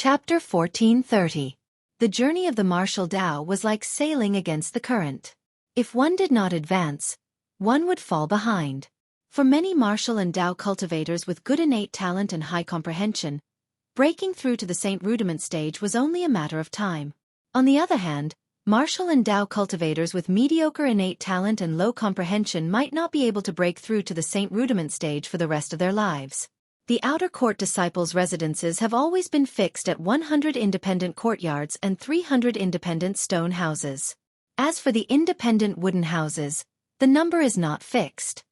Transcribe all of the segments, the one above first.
Chapter 1430. The journey of the martial Tao was like sailing against the current. If one did not advance, one would fall behind. For many martial and Tao cultivators with good innate talent and high comprehension, breaking through to the Saint Rudiment stage was only a matter of time. On the other hand, martial and Tao cultivators with mediocre innate talent and low comprehension might not be able to break through to the Saint Rudiment stage for the rest of their lives. The outer court disciples' residences have always been fixed at 100 independent courtyards and 300 independent stone houses. As for the independent wooden houses, the number is not fixed.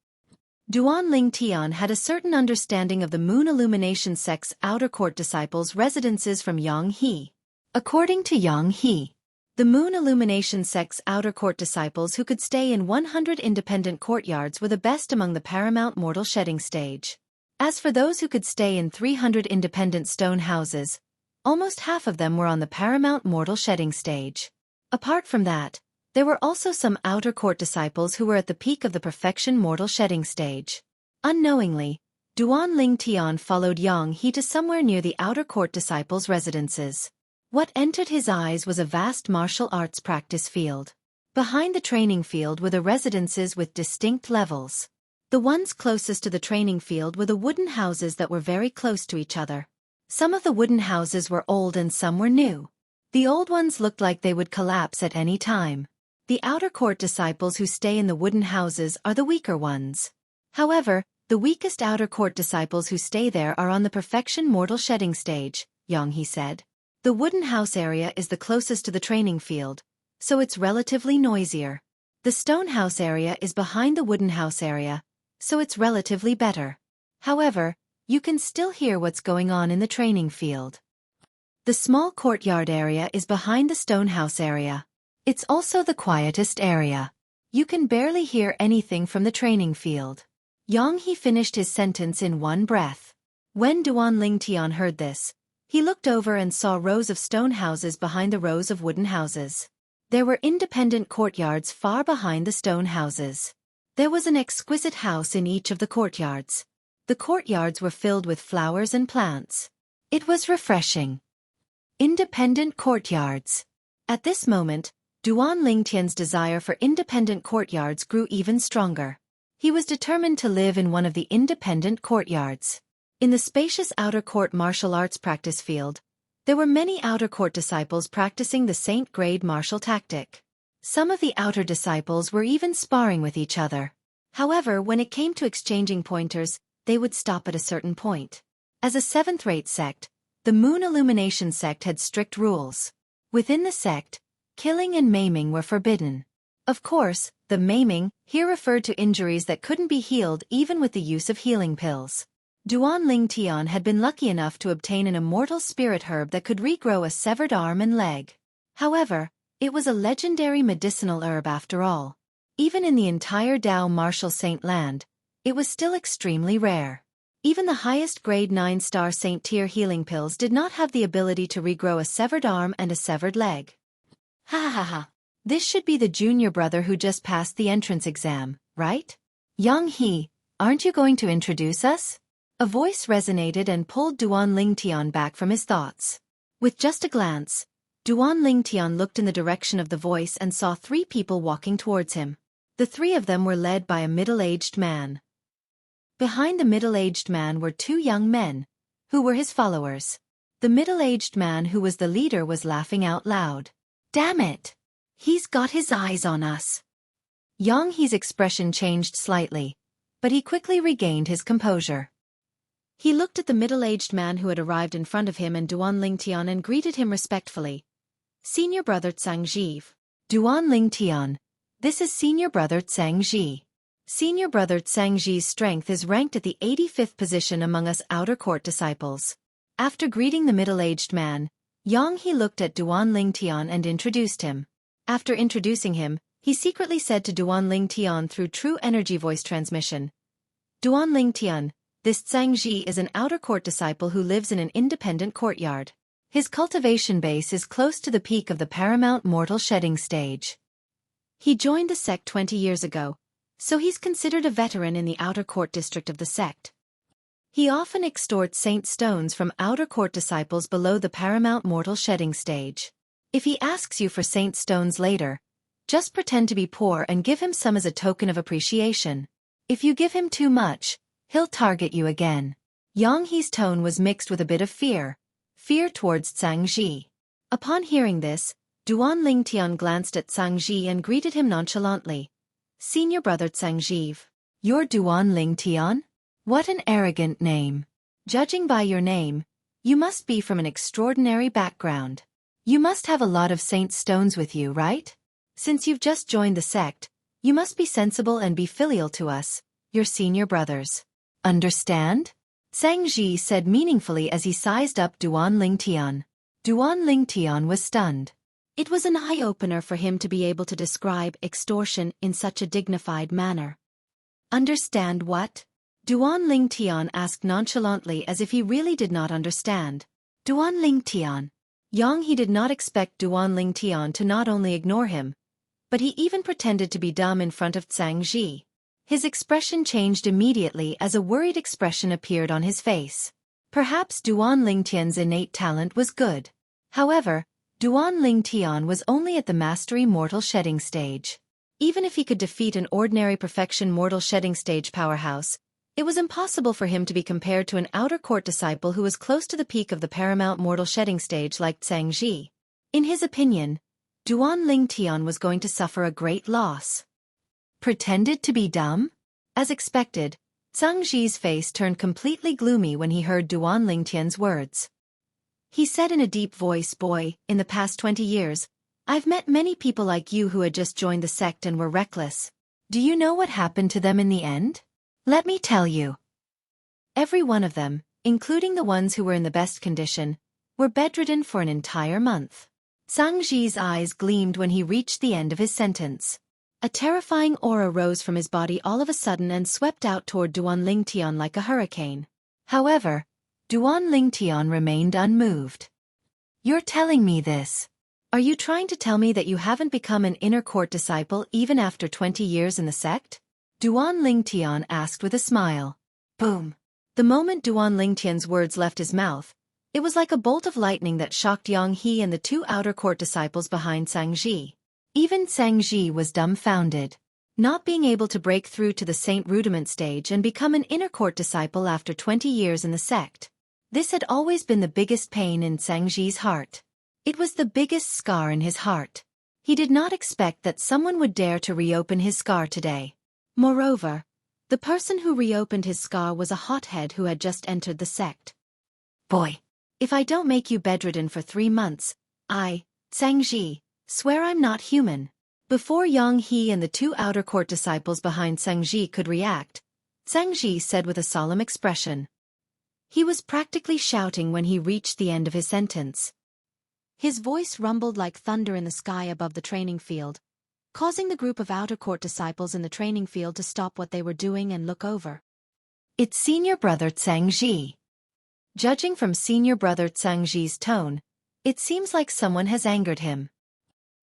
Duan Ling Tian had a certain understanding of the Moon Illumination sect's outer court disciples' residences from Yang He. According to Yang He, the Moon Illumination sect's outer court disciples who could stay in 100 independent courtyards were the best among the paramount mortal shedding stage. As for those who could stay in 300 independent stone houses, almost half of them were on the paramount mortal shedding stage. Apart from that, there were also some outer court disciples who were at the peak of the perfection mortal shedding stage. Unknowingly, Duan Ling Tian followed Yang He to somewhere near the outer court disciples' residences. What entered his eyes was a vast martial arts practice field. Behind the training field were the residences with distinct levels. The ones closest to the training field were the wooden houses that were very close to each other. Some of the wooden houses were old and some were new. The old ones looked like they would collapse at any time. The outer court disciples who stay in the wooden houses are the weaker ones. However, the weakest outer court disciples who stay there are on the perfection mortal shedding stage, Yang He said. The wooden house area is the closest to the training field, so it's relatively noisier. The stone house area is behind the wooden house area, so it's relatively better. However, you can still hear what's going on in the training field. The small courtyard area is behind the stone house area. It's also the quietest area. You can barely hear anything from the training field. Yang He finished his sentence in one breath. When Duan Ling Tian heard this, he looked over and saw rows of stone houses behind the rows of wooden houses. There were independent courtyards far behind the stone houses. There was an exquisite house in each of the courtyards. The courtyards were filled with flowers and plants. It was refreshing. Independent courtyards. At this moment, Duan Ling Tian's desire for independent courtyards grew even stronger. He was determined to live in one of the independent courtyards. In the spacious outer court martial arts practice field, there were many outer court disciples practicing the Saint grade martial tactic. Some of the outer disciples were even sparring with each other. However, when it came to exchanging pointers, they would stop at a certain point. As a seventh-rate sect, the Moon Illumination sect had strict rules. Within the sect, killing and maiming were forbidden. Of course, the maiming here referred to injuries that couldn't be healed even with the use of healing pills. Duan Ling Tian had been lucky enough to obtain an immortal spirit herb that could regrow a severed arm and leg. However, it was a legendary medicinal herb after all. Even in the entire Tao martial saint land, it was still extremely rare. Even the highest grade 9-star saint tier healing pills did not have the ability to regrow a severed arm and a severed leg. Ha ha ha. This should be the junior brother who just passed the entrance exam, right? Yang He, aren't you going to introduce us? A voice resonated and pulled Duan Ling Tian back from his thoughts. With just a glance, Duan Ling Tian looked in the direction of the voice and saw 3 people walking towards him. The 3 of them were led by a middle-aged man. Behind the middle-aged man were 2 young men, who were his followers. The middle-aged man who was the leader was laughing out loud. Damn it! He's got his eyes on us. Yang He's expression changed slightly, but he quickly regained his composure. He looked at the middle-aged man who had arrived in front of him and Duan Ling Tian and greeted him respectfully. Senior brother Tsang Ji. Duan Ling Tian. This is senior brother Tsang Ji. Senior brother Tsang Ji's strength is ranked at the 85th position among us outer court disciples. After greeting the middle-aged man, Yang He looked at Duan Ling Tian and introduced him. After introducing him, he secretly said to Duan Ling Tian through true energy voice transmission. Duan Ling Tian, this Tsang Ji is an outer court disciple who lives in an independent courtyard. His cultivation base is close to the peak of the paramount mortal shedding stage. He joined the sect 20 years ago, so he's considered a veteran in the outer court district of the sect. He often extorts saint stones from outer court disciples below the paramount mortal shedding stage. If he asks you for saint stones later, just pretend to be poor and give him some as a token of appreciation. If you give him too much, he'll target you again. Yang He's tone was mixed with a bit of fear towards Zhang Ji. Upon hearing this, Duan Lingtian glanced at Zhang Ji and greeted him nonchalantly. Senior brother Zhang Ji. You're Duan Lingtian? What an arrogant name. Judging by your name, you must be from an extraordinary background. You must have a lot of saint stones with you, right? Since you've just joined the sect, you must be sensible and be filial to us, your senior brothers. Understand? Zhang Ji said meaningfully as he sized up Duan Lingtian. Duan Lingtian was stunned. It was an eye-opener for him to be able to describe extortion in such a dignified manner. Understand what? Duan Lingtian asked nonchalantly as if he really did not understand. Duan Lingtian. Yang He did not expect Duan Lingtian to not only ignore him, but he even pretended to be dumb in front of Zhang Ji. His expression changed immediately as a worried expression appeared on his face. Perhaps Duan Lingtian's innate talent was good. However, Duan Lingtian was only at the mastery mortal shedding stage. Even if he could defeat an ordinary perfection mortal shedding stage powerhouse, it was impossible for him to be compared to an outer court disciple who was close to the peak of the paramount mortal shedding stage like Zhang Ji. In his opinion, Duan Lingtian was going to suffer a great loss. Pretended to be dumb? As expected, Zhang Ji's face turned completely gloomy when he heard Duan Lingtian's words. He said in a deep voice, "Boy, in the past 20 years, I've met many people like you who had just joined the sect and were reckless. Do you know what happened to them in the end? Let me tell you. Every one of them, including the ones who were in the best condition, were bedridden for an entire month." Zhang Ji's eyes gleamed when he reached the end of his sentence. A terrifying aura rose from his body all of a sudden and swept out toward Duan Lingtian like a hurricane. However, Duan Lingtian remained unmoved. You're telling me this? Are you trying to tell me that you haven't become an inner court disciple even after 20 years in the sect? Duan Lingtian asked with a smile. Boom. The moment Duan Lingtian's words left his mouth, it was like a bolt of lightning that shocked Yang He and the two outer court disciples behind Zhang Ji. Even Zhang Ji was dumbfounded. Not being able to break through to the saint rudiment stage and become an inner court disciple after 20 years in the sect. This had always been the biggest pain in Zhang Ji's heart. It was the biggest scar in his heart. He did not expect that someone would dare to reopen his scar today. Moreover, the person who reopened his scar was a hothead who had just entered the sect. Boy, if I don't make you bedridden for 3 months, I, Zhang Ji, swear I'm not human. Before Yang He and the two outer court disciples behind Zhang Ji could react, Zhang Ji said with a solemn expression. He was practically shouting when he reached the end of his sentence. His voice rumbled like thunder in the sky above the training field, causing the group of outer court disciples in the training field to stop what they were doing and look over. It's senior brother Zhang Ji. Judging from senior brother Zhang Ji's tone, it seems like someone has angered him.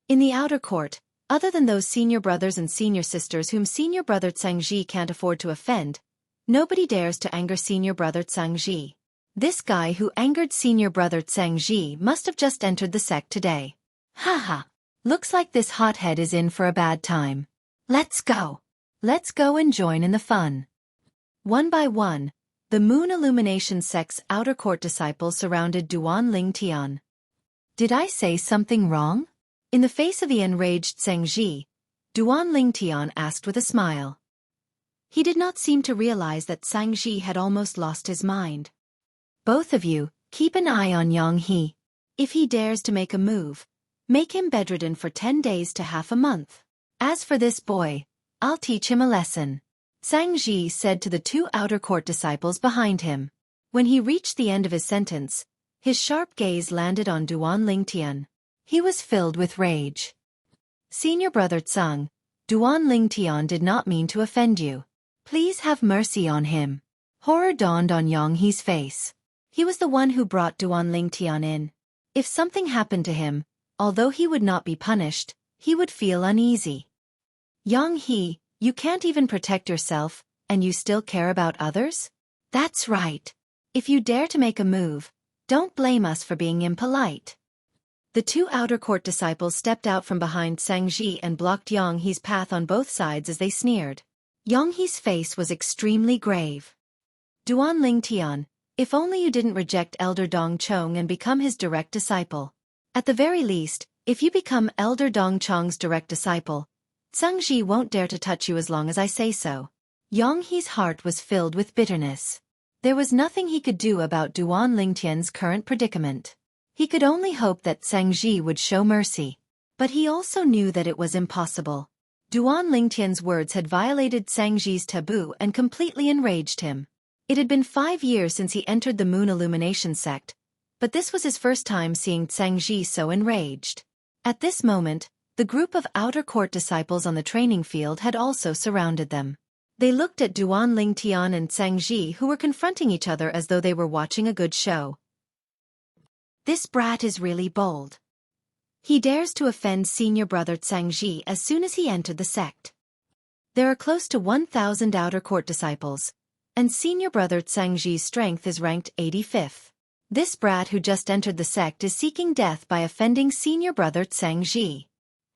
In the outer court, other than those senior brothers and senior sisters whom senior brother Zhang Ji can't afford to offend, nobody dares to anger senior brother Zhang Ji. This guy who angered senior brother Zhang Ji must have just entered the sect today. Haha. Looks like this hothead is in for a bad time. Let's go. Let's go and join in the fun. One by one, the Moon Illumination sect's outer court disciples surrounded Duan Lingtian. Did I say something wrong? In the face of the enraged Zhang Ji, Duan Lingtian asked with a smile. He did not seem to realize that Zhang Ji had almost lost his mind. Both of you, keep an eye on Yang He. If he dares to make a move, make him bedridden for 10 days to half a month. As for this boy, I'll teach him a lesson. Zhang Ji said to the two outer court disciples behind him. When he reached the end of his sentence, his sharp gaze landed on Duan Lingtian. He was filled with rage. Senior brother Zhang, Duan Lingtian did not mean to offend you. Please have mercy on him. Horror dawned on Yang He's face. He was the one who brought Duan Lingtian in. If something happened to him, although he would not be punished, he would feel uneasy. Yang He, you can't even protect yourself, and you still care about others? That's right. If you dare to make a move, don't blame us for being impolite. The two outer court disciples stepped out from behind Zhangji and blocked Yang He's path on both sides as they sneered. Yang He's face was extremely grave. Duan Ling Tian, if only you didn't reject Elder Dong Chong and become his direct disciple. At the very least, if you become Elder Dong Chong's direct disciple, Zhangji won't dare to touch you as long as I say so. Yang He's heart was filled with bitterness. There was nothing he could do about Duan Lingtian's current predicament. He could only hope that Zhangji would show mercy. But he also knew that it was impossible. Duan Lingtian's words had violated Zhangji's taboo and completely enraged him. It had been 5 years since he entered the Moon Illumination sect, but this was his first time seeing Zhangji so enraged. At this moment, the group of outer court disciples on the training field had also surrounded them. They looked at Duan Lingtian and Zhangji, who were confronting each other as though they were watching a good show. This brat is really bold. He dares to offend senior brother Zhangji as soon as he entered the sect. There are close to 1,000 outer court disciples, and senior brother Zhangji's strength is ranked 85th. This brat who just entered the sect is seeking death by offending senior brother Zhangji.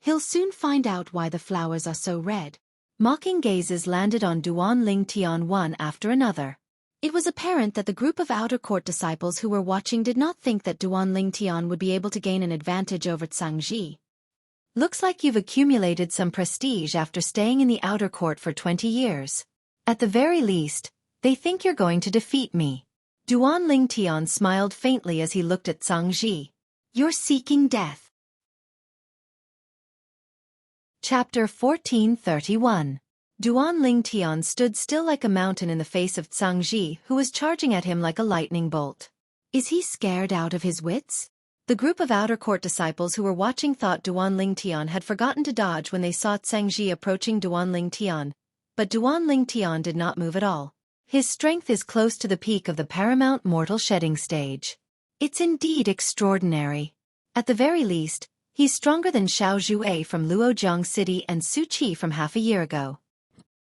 He'll soon find out why the flowers are so red. Mocking gazes landed on Duan Lingtian one after another. It was apparent that the group of outer court disciples who were watching did not think that Duan Lingtian would be able to gain an advantage over Zhangji. Looks like you've accumulated some prestige after staying in the outer court for 20 years. At the very least, they think you're going to defeat me. Duan Lingtian smiled faintly as he looked at Zhangji. You're seeking death. Chapter 1431. Duan Lingtian stood still like a mountain in the face of Zhangji, who was charging at him like a lightning bolt. Is he scared out of his wits? The group of outer court disciples who were watching thought Duan Lingtian had forgotten to dodge when they saw Zhangji approaching Duan Lingtian, but Duan Lingtian did not move at all. His strength is close to the peak of the paramount mortal shedding stage. It's indeed extraordinary. At the very least, he's stronger than Xiao Zhuai from Luojiang City and Xueqi from half a year ago.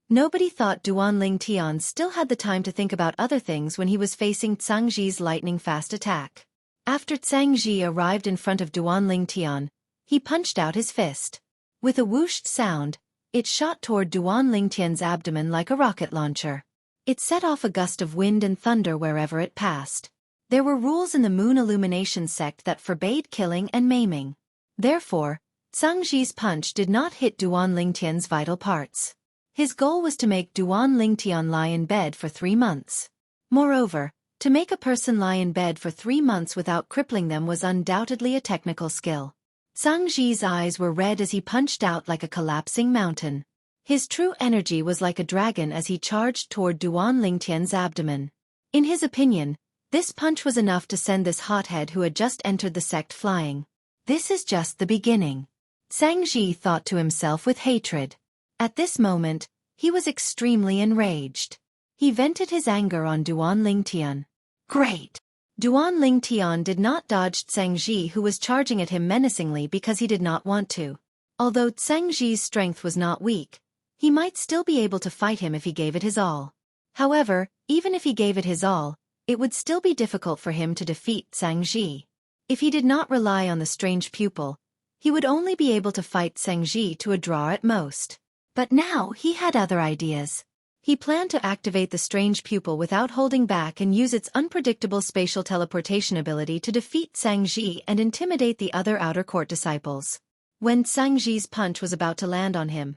Nobody thought Duan Lingtian still had the time to think about other things when he was facing Zhangji's lightning-fast attack. After Zhangji arrived in front of Duan Lingtian, he punched out his fist. With a whooshed sound, it shot toward Duan Lingtian's abdomen like a rocket launcher. It set off a gust of wind and thunder wherever it passed. There were rules in the Moon Illumination sect that forbade killing and maiming. Therefore, Zhangji's punch did not hit Duan Lingtian's vital parts. His goal was to make Duan Lingtian lie in bed for 3 months. Moreover, to make a person lie in bed for 3 months without crippling them was undoubtedly a technical skill. Zhangji's eyes were red as he punched out like a collapsing mountain. His true energy was like a dragon as he charged toward Duan Lingtian's abdomen. In his opinion, this punch was enough to send this hothead who had just entered the sect flying. This is just the beginning. Zhangji thought to himself with hatred. At this moment, he was extremely enraged. He vented his anger on Duan Lingtian. Great! Duan Lingtian did not dodge Zhangji, who was charging at him menacingly, because he did not want to. Although Zhangji's strength was not weak, he might still be able to fight him if he gave it his all. However, even if he gave it his all, it would still be difficult for him to defeat Zhangji. If he did not rely on the strange pupil, he would only be able to fight Zhangji to a draw at most. But now he had other ideas. He planned to activate the strange pupil without holding back and use its unpredictable spatial teleportation ability to defeat Zhangji and intimidate the other outer court disciples. When Zhangji's punch was about to land on him,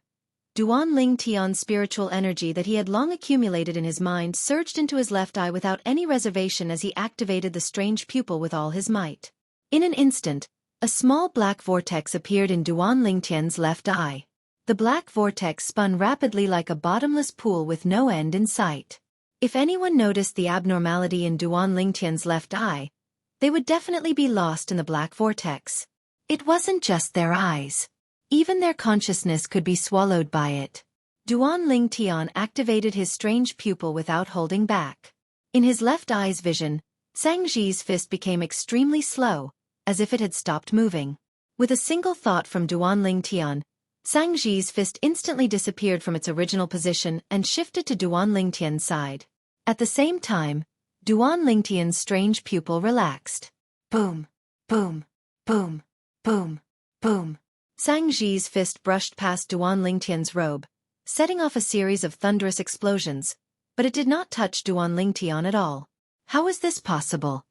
Duan Lingtian's spiritual energy that he had long accumulated in his mind surged into his left eye without any reservation as he activated the strange pupil with all his might. In an instant, a small black vortex appeared in Duan Lingtian's left eye. The black vortex spun rapidly like a bottomless pool with no end in sight. If anyone noticed the abnormality in Duan Lingtian's left eye, they would definitely be lost in the black vortex. It wasn't just their eyes. Even their consciousness could be swallowed by it. Duan Lingtian activated his strange pupil without holding back. In his left eye's vision, Zhangji's fist became extremely slow, as if it had stopped moving. With a single thought from Duan Lingtian, Zhangji's fist instantly disappeared from its original position and shifted to Duan Lingtian's side. At the same time, Duan Lingtian's strange pupil relaxed. Boom, boom, boom, boom, boom. Zhang Zi's fist brushed past Duan Lingtian's robe, setting off a series of thunderous explosions, but it did not touch Duan Lingtian at all. How is this possible?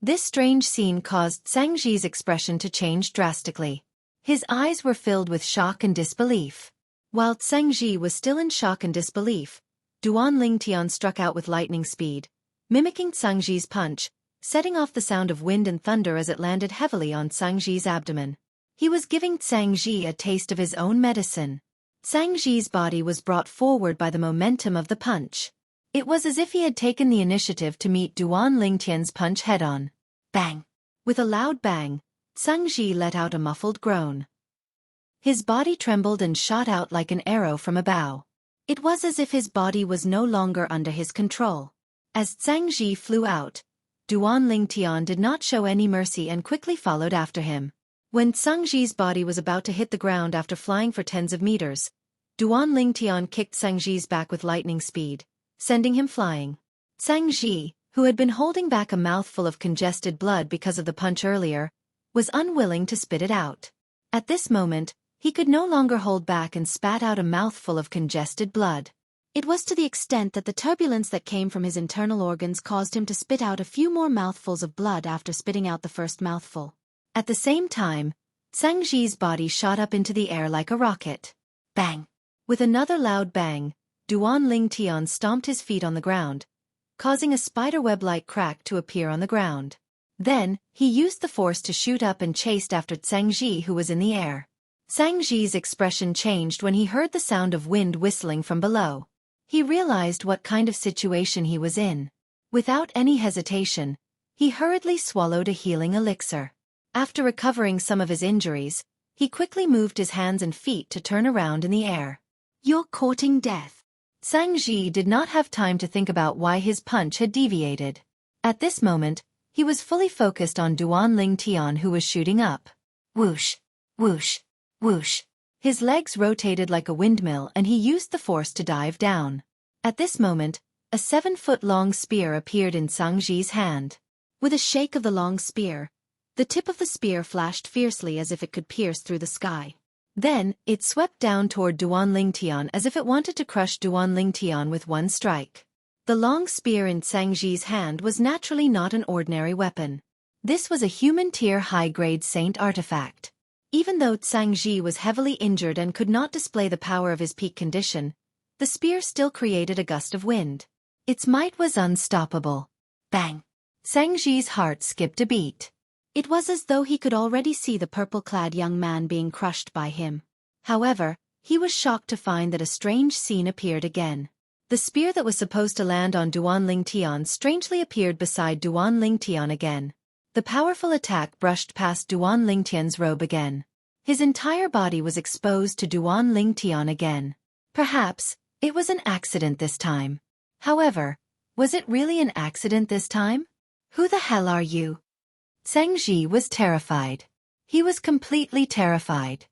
This strange scene caused Zhang Zi's expression to change drastically. His eyes were filled with shock and disbelief. While Zhang Zi was still in shock and disbelief, Duan Lingtian struck out with lightning speed, mimicking Zhang Zi's punch, setting off the sound of wind and thunder as it landed heavily on Zhang Zi's abdomen. He was giving Zhang Zi a taste of his own medicine. Zhang Zi's body was brought forward by the momentum of the punch. It was as if he had taken the initiative to meet Duan Lingtian's punch head-on. Bang! With a loud bang, Zhang Zi let out a muffled groan. His body trembled and shot out like an arrow from a bow. It was as if his body was no longer under his control. As Zhang Zi flew out, Duan Lingtian did not show any mercy and quickly followed after him. When Zhang Zi's body was about to hit the ground after flying for tens of meters, Duan Lingtian kicked Zhang Zi's back with lightning speed, sending him flying. Zhang Zi, who had been holding back a mouthful of congested blood because of the punch earlier, was unwilling to spit it out. At this moment, he could no longer hold back and spat out a mouthful of congested blood. It was to the extent that the turbulence that came from his internal organs caused him to spit out a few more mouthfuls of blood after spitting out the first mouthful. At the same time, Zhang Zi's body shot up into the air like a rocket. Bang! With another loud bang, Duan Lingtian stomped his feet on the ground, causing a spiderweb-like crack to appear on the ground. Then, he used the force to shoot up and chased after Zhang Zi, who was in the air. Zhang Zi's expression changed when he heard the sound of wind whistling from below. He realized what kind of situation he was in. Without any hesitation, he hurriedly swallowed a healing elixir. After recovering some of his injuries, he quickly moved his hands and feet to turn around in the air. You're courting death. Zhang Zi did not have time to think about why his punch had deviated. At this moment, he was fully focused on Duan Lingtian, who was shooting up. Whoosh, whoosh, whoosh. His legs rotated like a windmill and he used the force to dive down. At this moment, a 7-foot-long spear appeared in Zhang Zi's hand. With a shake of the long spear, the tip of the spear flashed fiercely as if it could pierce through the sky. Then, it swept down toward Duan Lingtian as if it wanted to crush Duan Lingtian with one strike. The long spear in Zhang Zi's hand was naturally not an ordinary weapon. This was a human-tier high-grade saint artifact. Even though Zhang Zi was heavily injured and could not display the power of his peak condition, the spear still created a gust of wind. Its might was unstoppable. Bang! Zhang Zi's heart skipped a beat. It was as though he could already see the purple-clad young man being crushed by him. However, he was shocked to find that a strange scene appeared again. The spear that was supposed to land on Duan Lingtian strangely appeared beside Duan Lingtian again. The powerful attack brushed past Duan Lingtian's robe again. His entire body was exposed to Duan Lingtian again. Perhaps, it was an accident this time. However, was it really an accident this time? Who the hell are you? Zhang Zi was terrified. He was completely terrified.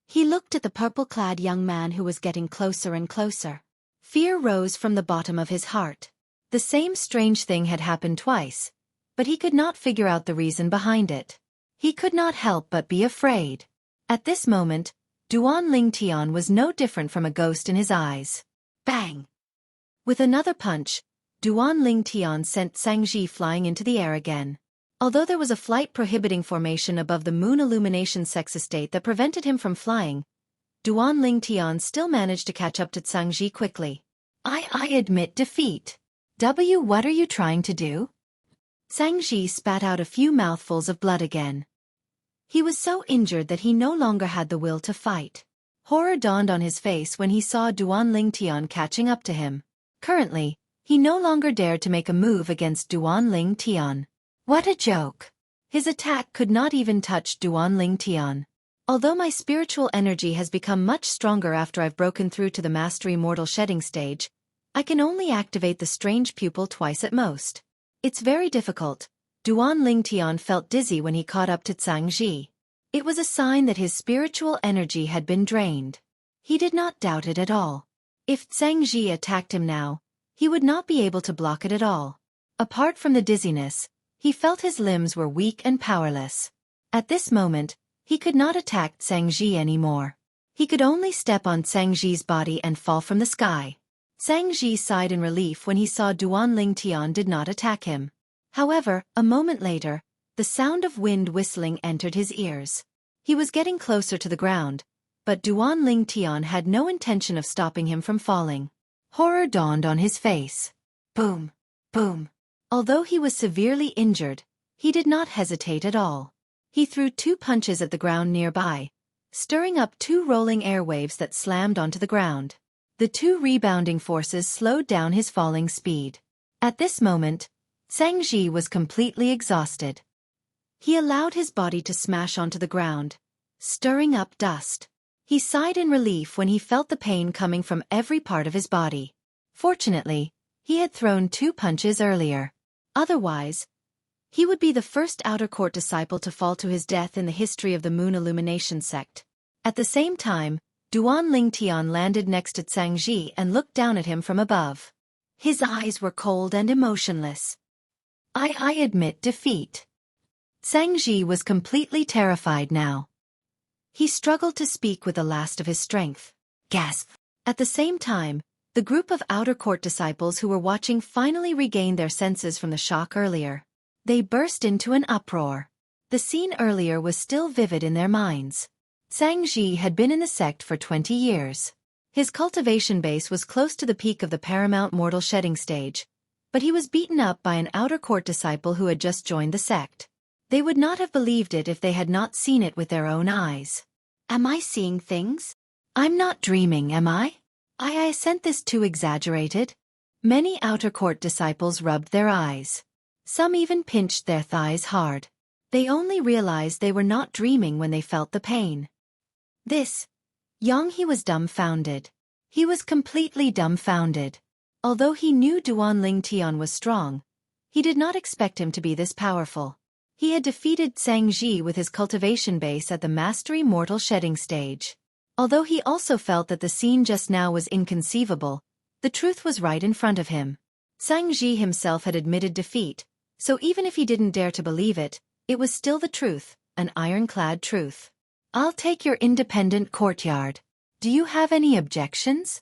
He looked at the purple-clad young man who was getting closer and closer. Fear rose from the bottom of his heart. The same strange thing had happened twice, but he could not figure out the reason behind it. He could not help but be afraid. At this moment, Duan Lingtian was no different from a ghost in his eyes. Bang! With another punch, Duan Lingtian sent Zhang Zi flying into the air again. Although there was a flight-prohibiting formation above the moon illumination sex estate that prevented him from flying, Duan Lingtian still managed to catch up to Zhang Zi quickly. I admit defeat. What are you trying to do? Zhang Zi spat out a few mouthfuls of blood again. He was so injured that he no longer had the will to fight. Horror dawned on his face when he saw Duan Lingtian catching up to him. Currently, he no longer dared to make a move against Duan Lingtian. What a joke! His attack could not even touch Duan Lingtian. Although my spiritual energy has become much stronger after I've broken through to the Mastery Mortal Shedding stage, I can only activate the strange pupil twice at most. It's very difficult. Duan Lingtian felt dizzy when he caught up to Zhang Zi. It was a sign that his spiritual energy had been drained. He did not doubt it at all. If Zhang Zi attacked him now, he would not be able to block it at all. Apart from the dizziness, he felt his limbs were weak and powerless. At this moment, he could not attack Xueqi anymore. He could only step on Xueqi's body and fall from the sky. Xueqi sighed in relief when he saw Duanling Tian did not attack him. However, a moment later, the sound of wind whistling entered his ears. He was getting closer to the ground, but Duanling Tian had no intention of stopping him from falling. Horror dawned on his face. Boom! Boom! Although he was severely injured, he did not hesitate at all. He threw 2 punches at the ground nearby, stirring up 2 rolling airwaves that slammed onto the ground. The 2 rebounding forces slowed down his falling speed. At this moment, Xueqi was completely exhausted. He allowed his body to smash onto the ground, stirring up dust. He sighed in relief when he felt the pain coming from every part of his body. Fortunately, he had thrown 2 punches earlier. Otherwise, he would be the first outer court disciple to fall to his death in the history of the Moon Illumination sect. At the same time, Duanling Tian landed next to Xueqi and looked down at him from above. His eyes were cold and emotionless. I admit defeat. Xueqi was completely terrified now. He struggled to speak with the last of his strength. Gasp! At the same time, the group of outer court disciples who were watching finally regained their senses from the shock earlier. They burst into an uproar. The scene earlier was still vivid in their minds. Xueqi had been in the sect for 20 years. His cultivation base was close to the peak of the paramount mortal shedding stage, but he was beaten up by an outer court disciple who had just joined the sect. They would not have believed it if they had not seen it with their own eyes. Am I seeing things? I'm not dreaming, am I? I sent this too exaggerated? Many outer court disciples rubbed their eyes. Some even pinched their thighs hard. They only realized they were not dreaming when they felt the pain. He was dumbfounded. He was completely dumbfounded. Although he knew Duanling Tian was strong, he did not expect him to be this powerful. He had defeated Xueqi with his cultivation base at the mastery mortal shedding stage. Although he also felt that the scene just now was inconceivable, the truth was right in front of him. Xueqi himself had admitted defeat, so even if he didn't dare to believe it, it was still the truth, an ironclad truth. I'll take your independent courtyard. Do you have any objections?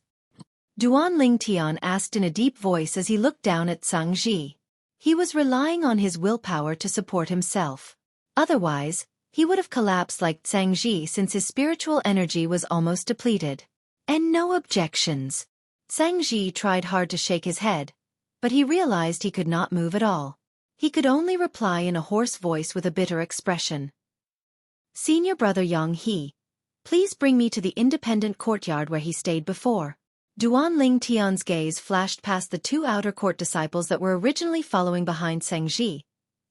Duanling Tian asked in a deep voice as he looked down at Xueqi. He was relying on his willpower to support himself. Otherwise, he would have collapsed like Xueqi since his spiritual energy was almost depleted. And no objections. Xueqi tried hard to shake his head, but he realized he could not move at all. He could only reply in a hoarse voice with a bitter expression. Senior brother Yang He, please bring me to the independent courtyard where he stayed before. Duanling Tian's gaze flashed past the 2 outer court disciples that were originally following behind Xueqi,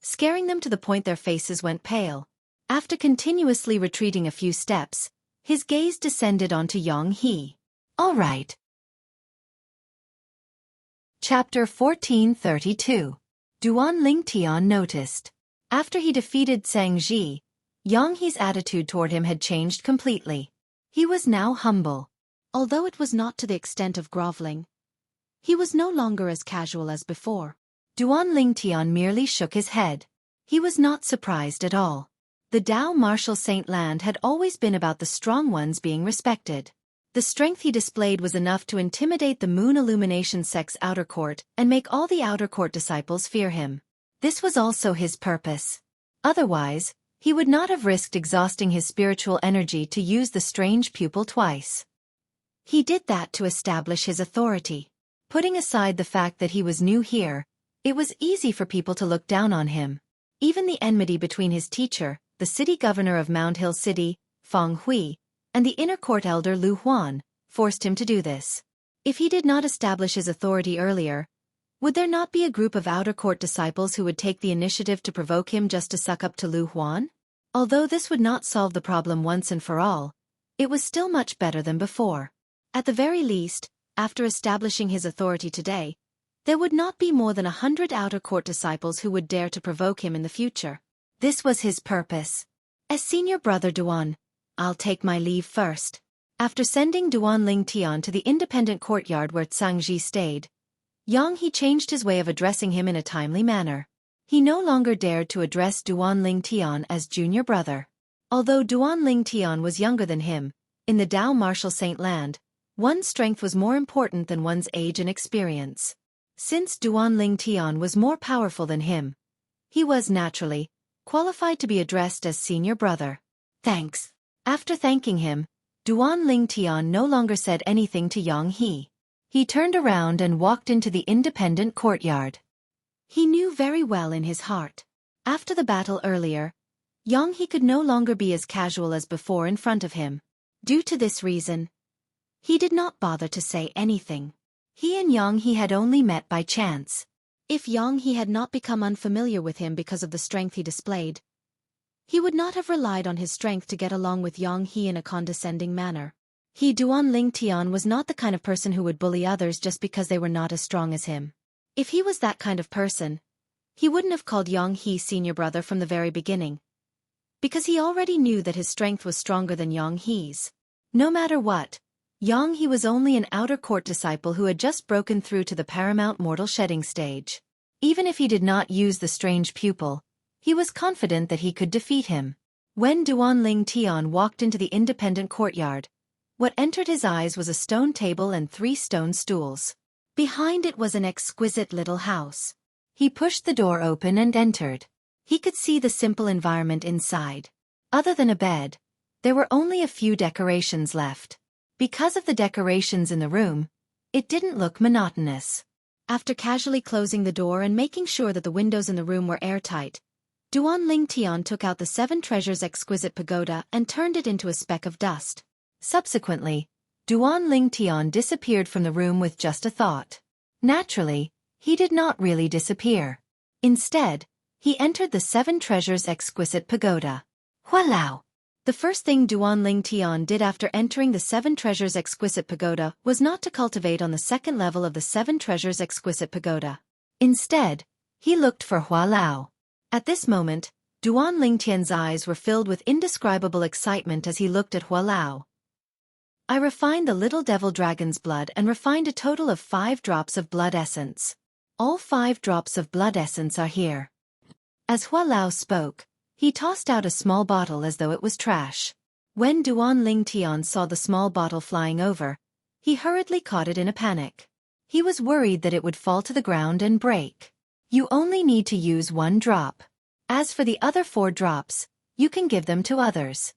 scaring them to the point their faces went pale. After continuously retreating a few steps, his gaze descended onto Yang He. All right. Chapter 1432. Duanling Tian noticed. After he defeated Xueqi, Yang He's attitude toward him had changed completely. He was now humble. Although it was not to the extent of groveling, he was no longer as casual as before. Duanling Tian merely shook his head. He was not surprised at all. The Tao Martial Saint Land had always been about the strong ones being respected. The strength he displayed was enough to intimidate the Moon Illumination sect's outer court and make all the outer court disciples fear him. This was also his purpose. Otherwise, he would not have risked exhausting his spiritual energy to use the strange pupil twice. He did that to establish his authority. Putting aside the fact that he was new here, it was easy for people to look down on him. Even the enmity between his teacher, the city governor of Mount Hill City, Feng Hui, and the inner court elder Lu Huan, forced him to do this. If he did not establish his authority earlier, would there not be a group of outer court disciples who would take the initiative to provoke him just to suck up to Lu Huan? Although this would not solve the problem once and for all, it was still much better than before. At the very least, after establishing his authority today, there would not be more than 100 outer court disciples who would dare to provoke him in the future. This was his purpose. As senior brother Duan, I'll take my leave first. After sending Duanling Tian to the independent courtyard where Xueqi stayed, Yang He changed his way of addressing him in a timely manner. He no longer dared to address Duan Ling Tian as junior brother. Although Duan Ling Tian was younger than him, in the Dao martial saint land, one's strength was more important than one's age and experience. Since Duan Ling Tian was more powerful than him, he was, naturally, qualified to be addressed as senior brother. Thanks. After thanking him, Duan Ling Tian no longer said anything to Yang He. He turned around and walked into the independent courtyard. He knew very well in his heart. After the battle earlier, Yang He could no longer be as casual as before in front of him. Due to this reason, he did not bother to say anything. He and Yang He had only met by chance. If Yang He had not become unfamiliar with him because of the strength he displayed, he would not have relied on his strength to get along with Yang He in a condescending manner. Duan Ling Tian was not the kind of person who would bully others just because they were not as strong as him. If he was that kind of person, he wouldn't have called Yang He senior brother from the very beginning, because he already knew that his strength was stronger than Yang He's. No matter what, Yang He was only an outer court disciple who had just broken through to the paramount mortal shedding stage. Even if he did not use the strange pupil, he was confident that he could defeat him. When Duan Ling Tian walked into the independent courtyard, what entered his eyes was a stone table and 3 stone stools. Behind it was an exquisite little house. He pushed the door open and entered. He could see the simple environment inside. Other than a bed, there were only a few decorations left. Because of the decorations in the room, it didn't look monotonous. After casually closing the door and making sure that the windows in the room were airtight, Duan Ling Tian took out the 7 treasures exquisite pagoda and turned it into a speck of dust. Subsequently, Duan Ling Tian disappeared from the room with just a thought. Naturally, he did not really disappear. Instead, he entered the 7 treasures exquisite pagoda. Walao! The first thing Duan Ling Tian did after entering the 7 treasures exquisite pagoda was not to cultivate on the 2nd level of the 7 treasures exquisite pagoda. Instead, he looked for Walao. At this moment, Duan Ling Tian's eyes were filled with indescribable excitement as he looked at Walao. I refined the little devil dragon's blood and refined a total of 5 drops of blood essence. All 5 drops of blood essence are here. As Walao spoke, he tossed out a small bottle as though it was trash. When Duan Ling Tian saw the small bottle flying over, he hurriedly caught it in a panic. He was worried that it would fall to the ground and break. You only need to use 1 drop. As for the other 4 drops, you can give them to others.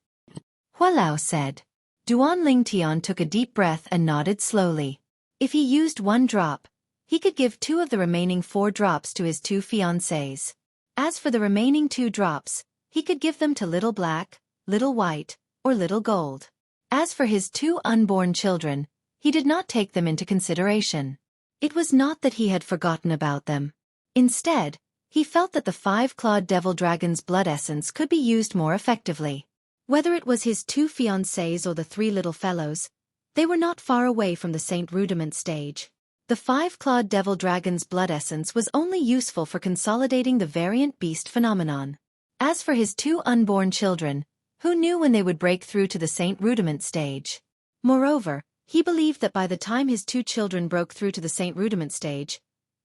Walao said. Duan Ling Tian took a deep breath and nodded slowly. If he used 1 drop, he could give 2 of the remaining 4 drops to his 2 fiancés. As for the remaining 2 drops, he could give them to Little Black, Little White, or Little Gold. As for his 2 unborn children, he did not take them into consideration. It was not that he had forgotten about them. Instead, he felt that the 5-clawed devil dragon's blood essence could be used more effectively. Whether it was his 2 fiancés or the 3 little fellows, they were not far away from the Saint Rudiment stage. The 5-clawed devil dragon's blood essence was only useful for consolidating the variant beast phenomenon. As for his 2 unborn children, who knew when they would break through to the Saint Rudiment stage? Moreover, he believed that by the time his 2 children broke through to the Saint Rudiment stage,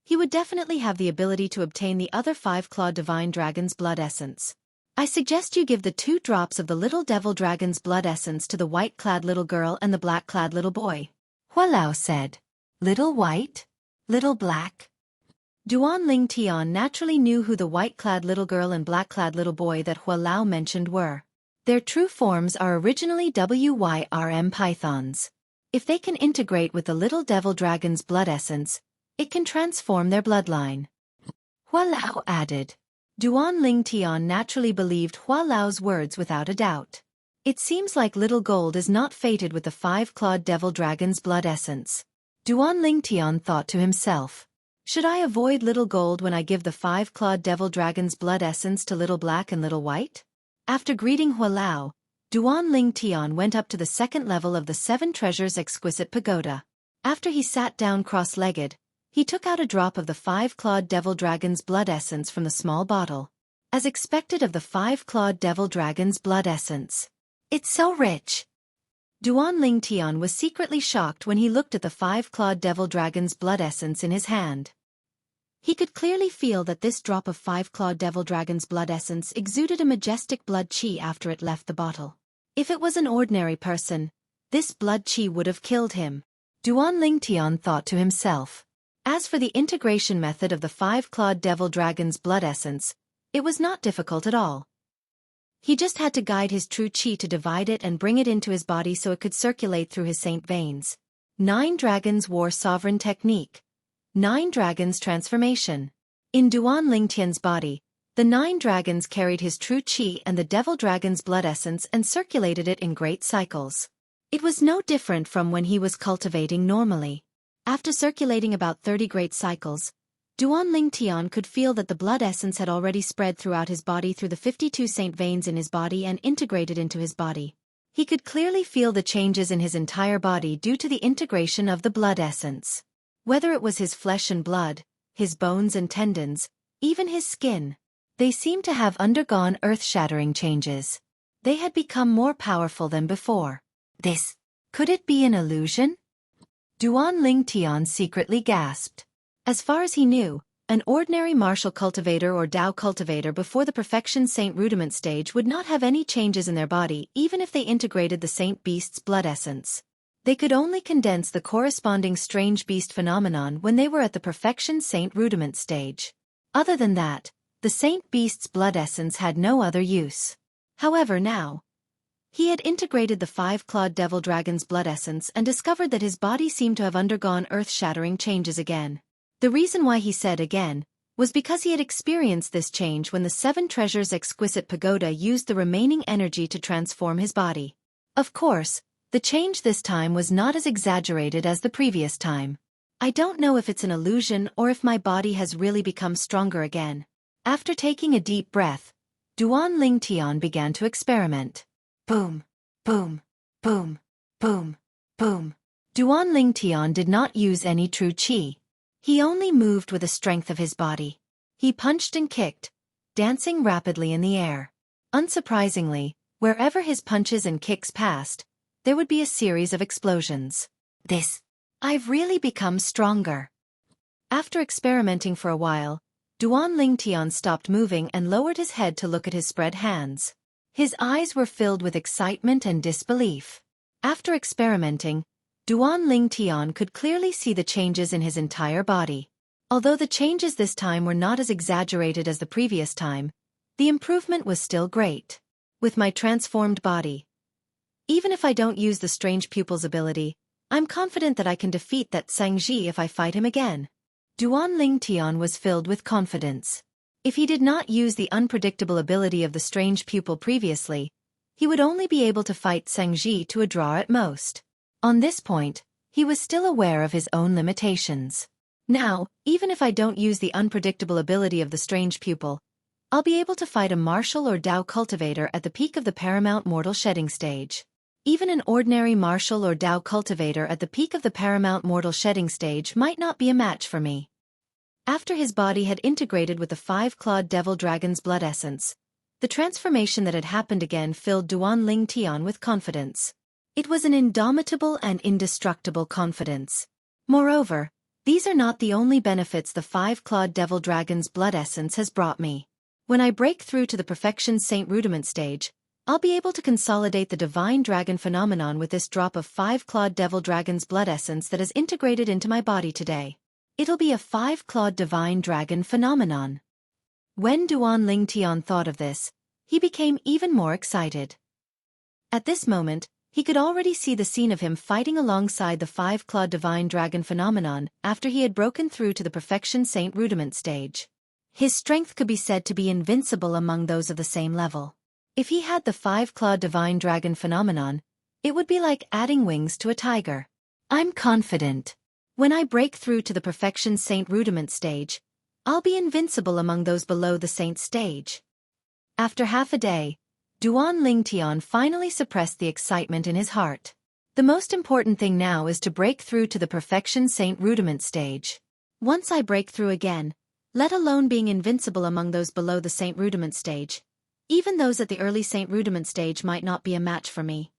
he would definitely have the ability to obtain the other 5-clawed divine dragon's blood essence. I suggest you give the 2 drops of the little devil dragon's blood essence to the white-clad little girl and the black-clad little boy. Walao said. Little White? Little Black? Duan Ling Tian naturally knew who the white-clad little girl and black-clad little boy that Walao mentioned were. Their true forms are originally WYRM pythons. If they can integrate with the little devil dragon's blood essence, it can transform their bloodline. Walao added. Duan Ling Tian naturally believed Lao's words without a doubt. It seems like Little Gold is not fated with the 5-clawed devil dragon's blood essence. Duan Ling Tian thought to himself. Should I avoid Little Gold when I give the 5-clawed devil dragon's blood essence to Little Black and Little White? After greeting Lao, Duan Ling Tian went up to the 2nd level of the 7 treasures exquisite pagoda. After he sat down cross-legged, he took out a drop of the 5-clawed devil dragon's blood essence from the small bottle. As expected of the 5-clawed devil dragon's blood essence. It's so rich. Duan Ling Tian was secretly shocked when he looked at the five-clawed devil dragon's blood essence in his hand. He could clearly feel that this drop of five-clawed devil dragon's blood essence exuded a majestic blood qi after it left the bottle. If it was an ordinary person, this blood qi would have killed him. Duan Ling Tian thought to himself. As for the integration method of the five-clawed devil dragon's blood essence, it was not difficult at all. He just had to guide his true qi to divide it and bring it into his body so it could circulate through his saint veins. 9 Dragons War Sovereign Technique. 9 Dragons Transformation. In Duan Ling Tian's body, the 9 dragons carried his true qi and the devil dragon's blood essence and circulated it in great cycles. It was no different from when he was cultivating normally. After circulating about 30 great cycles, Duan Ling Tian could feel that the blood essence had already spread throughout his body through the 52 saint veins in his body and integrated into his body. He could clearly feel the changes in his entire body due to the integration of the blood essence. Whether it was his flesh and blood, his bones and tendons, even his skin, they seemed to have undergone earth-shattering changes. They had become more powerful than before. Could it be an illusion? Duan Ling Tian secretly gasped. As far as he knew, an ordinary martial cultivator or Dao cultivator before the perfection saint rudiment stage would not have any changes in their body even if they integrated the saint beast's blood essence. They could only condense the corresponding strange beast phenomenon when they were at the perfection saint rudiment stage. Other than that, the saint beast's blood essence had no other use. However, now, he had integrated the five-clawed devil dragon's blood essence and discovered that his body seemed to have undergone earth-shattering changes again. The reason why he said again was because he had experienced this change when the 7 Treasures Exquisite Pagoda used the remaining energy to transform his body. Of course, the change this time was not as exaggerated as the previous time. I don't know if it's an illusion or if my body has really become stronger again. After taking a deep breath, Duan Ling Tian began to experiment. Boom, boom, boom, boom, boom. Duan Ling Tian did not use any true qi. He only moved with the strength of his body. He punched and kicked, dancing rapidly in the air. Unsurprisingly, wherever his punches and kicks passed, there would be a series of explosions. I've really become stronger. After experimenting for a while, Duan Ling Tian stopped moving and lowered his head to look at his spread hands. His eyes were filled with excitement and disbelief. After experimenting, Duan Ling Tian could clearly see the changes in his entire body. Although the changes this time were not as exaggerated as the previous time, the improvement was still great. With my transformed body, even if I don't use the strange pupil's ability, I'm confident that I can defeat that Zhangji if I fight him again. Duan Ling Tian was filled with confidence. If he did not use the unpredictable ability of the strange pupil previously, he would only be able to fight Zhangji to a draw at most. On this point, he was still aware of his own limitations. Now, even if I don't use the unpredictable ability of the strange pupil, I'll be able to fight a martial or Dao cultivator at the peak of the paramount mortal shedding stage. Even an ordinary martial or Dao cultivator at the peak of the paramount mortal shedding stage might not be a match for me. After his body had integrated with the five-clawed devil dragon's blood essence, the transformation that had happened again filled Duan Ling Tian with confidence. It was an indomitable and indestructible confidence. Moreover, these are not the only benefits the five-clawed devil dragon's blood essence has brought me. When I break through to the perfection saint rudiment stage, I'll be able to consolidate the divine dragon phenomenon with this drop of five-clawed devil dragon's blood essence that is integrated into my body today. It'll be a five-clawed divine dragon phenomenon. When Duan Ling Tian thought of this, he became even more excited. At this moment, he could already see the scene of him fighting alongside the five-clawed divine dragon phenomenon after he had broken through to the perfection saint rudiment stage. His strength could be said to be invincible among those of the same level. If he had the five-clawed divine dragon phenomenon, it would be like adding wings to a tiger. I'm confident. When I break through to the perfection saint rudiment stage, I'll be invincible among those below the saint stage. After half a day, Duan Ling Tian finally suppressed the excitement in his heart. The most important thing now is to break through to the perfection saint rudiment stage. Once I break through again, let alone being invincible among those below the saint rudiment stage, even those at the early saint rudiment stage might not be a match for me.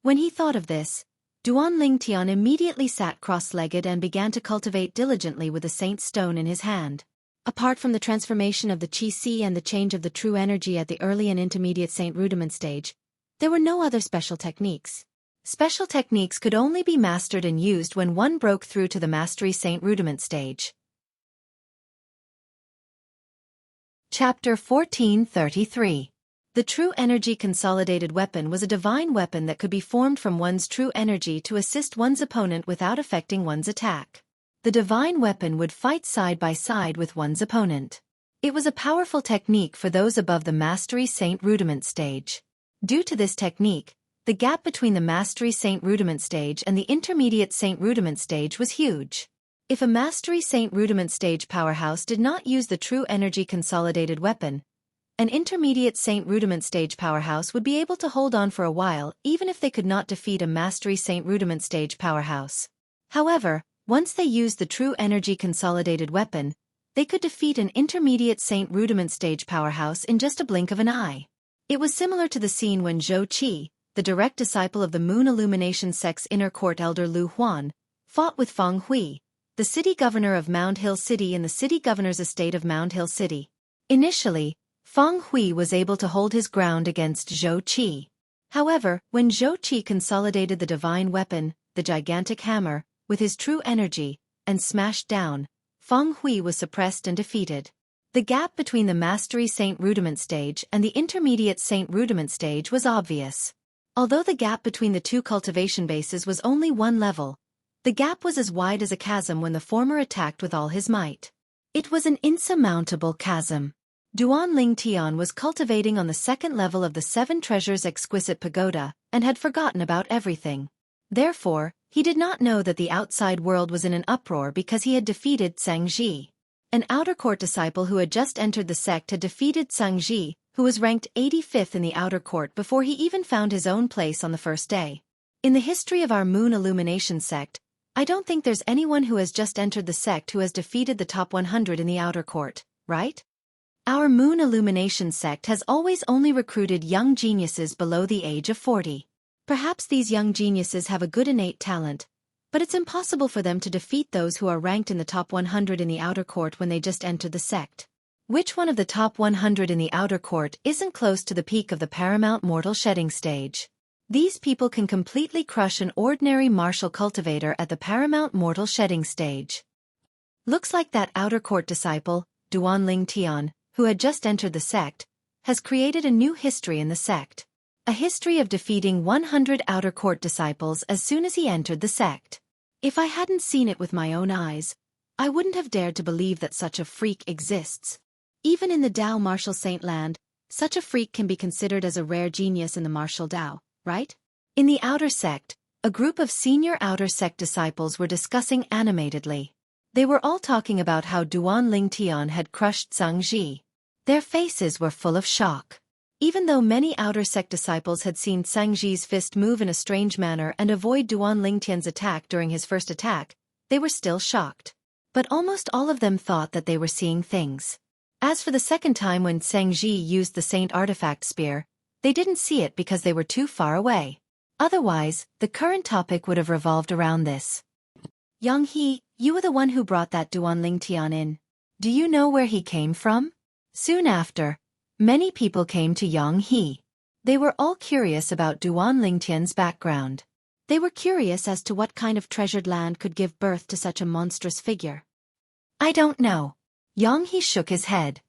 When he thought of this, Duan Lingtian immediately sat cross-legged and began to cultivate diligently with the saint's stone in his hand. Apart from the transformation of the Qi and the change of the true energy at the early and intermediate saint rudiment stage, there were no other special techniques. Special techniques could only be mastered and used when one broke through to the mastery saint rudiment stage. Chapter 1433. The True Energy Consolidated Weapon was a divine weapon that could be formed from one's true energy to assist one's opponent without affecting one's attack. The divine weapon would fight side by side with one's opponent. It was a powerful technique for those above the Mastery Saint Rudiment stage. Due to this technique, the gap between the Mastery Saint Rudiment stage and the Intermediate Saint Rudiment stage was huge. If a Mastery Saint Rudiment stage powerhouse did not use the True Energy Consolidated Weapon, an Intermediate Saint Rudiment stage powerhouse would be able to hold on for a while even if they could not defeat a Mastery Saint Rudiment stage powerhouse. However, once they used the True Energy Consolidated Weapon, they could defeat an Intermediate Saint Rudiment stage powerhouse in just a blink of an eye. It was similar to the scene when Xueqi, the direct disciple of the Moon Illumination sect's inner court elder Lu Huan, fought with Feng Hui, the city governor of Mound Hill City in the city governor's estate of Mound Hill City. Initially, Feng Hui was able to hold his ground against Xueqi. However, when Xueqi consolidated the divine weapon, the gigantic hammer, with his true energy, and smashed down, Feng Hui was suppressed and defeated. The gap between the Mastery Saint Rudiment stage and the Intermediate Saint Rudiment stage was obvious. Although the gap between the two cultivation bases was only one level, the gap was as wide as a chasm when the former attacked with all his might. It was an insurmountable chasm. Duan Lingtian was cultivating on the second level of the Seven Treasures Exquisite Pagoda and had forgotten about everything. Therefore, he did not know that the outside world was in an uproar because he had defeated Zhang Ji. An outer court disciple who had just entered the sect had defeated Zhang Ji, who was ranked 85th in the outer court before he even found his own place on the first day. In the history of our Moon Illumination sect, I don't think there's anyone who has just entered the sect who has defeated the top 100 in the outer court, right? Our Moon Illumination sect has always only recruited young geniuses below the age of 40. Perhaps these young geniuses have a good innate talent, but it's impossible for them to defeat those who are ranked in the top 100 in the outer court when they just entered the sect. Which one of the top 100 in the outer court isn't close to the peak of the paramount mortal shedding stage? These people can completely crush an ordinary martial cultivator at the paramount mortal shedding stage. Looks like that outer court disciple, Duan Lingtian, who had just entered the sect, has created a new history in the sect. A history of defeating 100 outer court disciples as soon as he entered the sect. If I hadn't seen it with my own eyes, I wouldn't have dared to believe that such a freak exists. Even in the Dao martial saint land, such a freak can be considered as a rare genius in the martial Dao, right? In the outer sect, a group of senior outer sect disciples were discussing animatedly. They were all talking about how Duan Lingtian had crushed Zhang Ji. Their faces were full of shock. Even though many outer sect disciples had seen Zhang Ji's fist move in a strange manner and avoid Duan Lingtian's attack during his first attack, they were still shocked. But almost all of them thought that they were seeing things. As for the second time when Zhang Ji used the Saint Artifact Spear, they didn't see it because they were too far away. Otherwise, the current topic would have revolved around this. Yang He, you were the one who brought that Duan Lingtian in. Do you know where he came from? Soon after, many people came to Yang He. They were all curious about Duan Lingtian's background. They were curious as to what kind of treasured land could give birth to such a monstrous figure. I don't know. Yang He shook his head.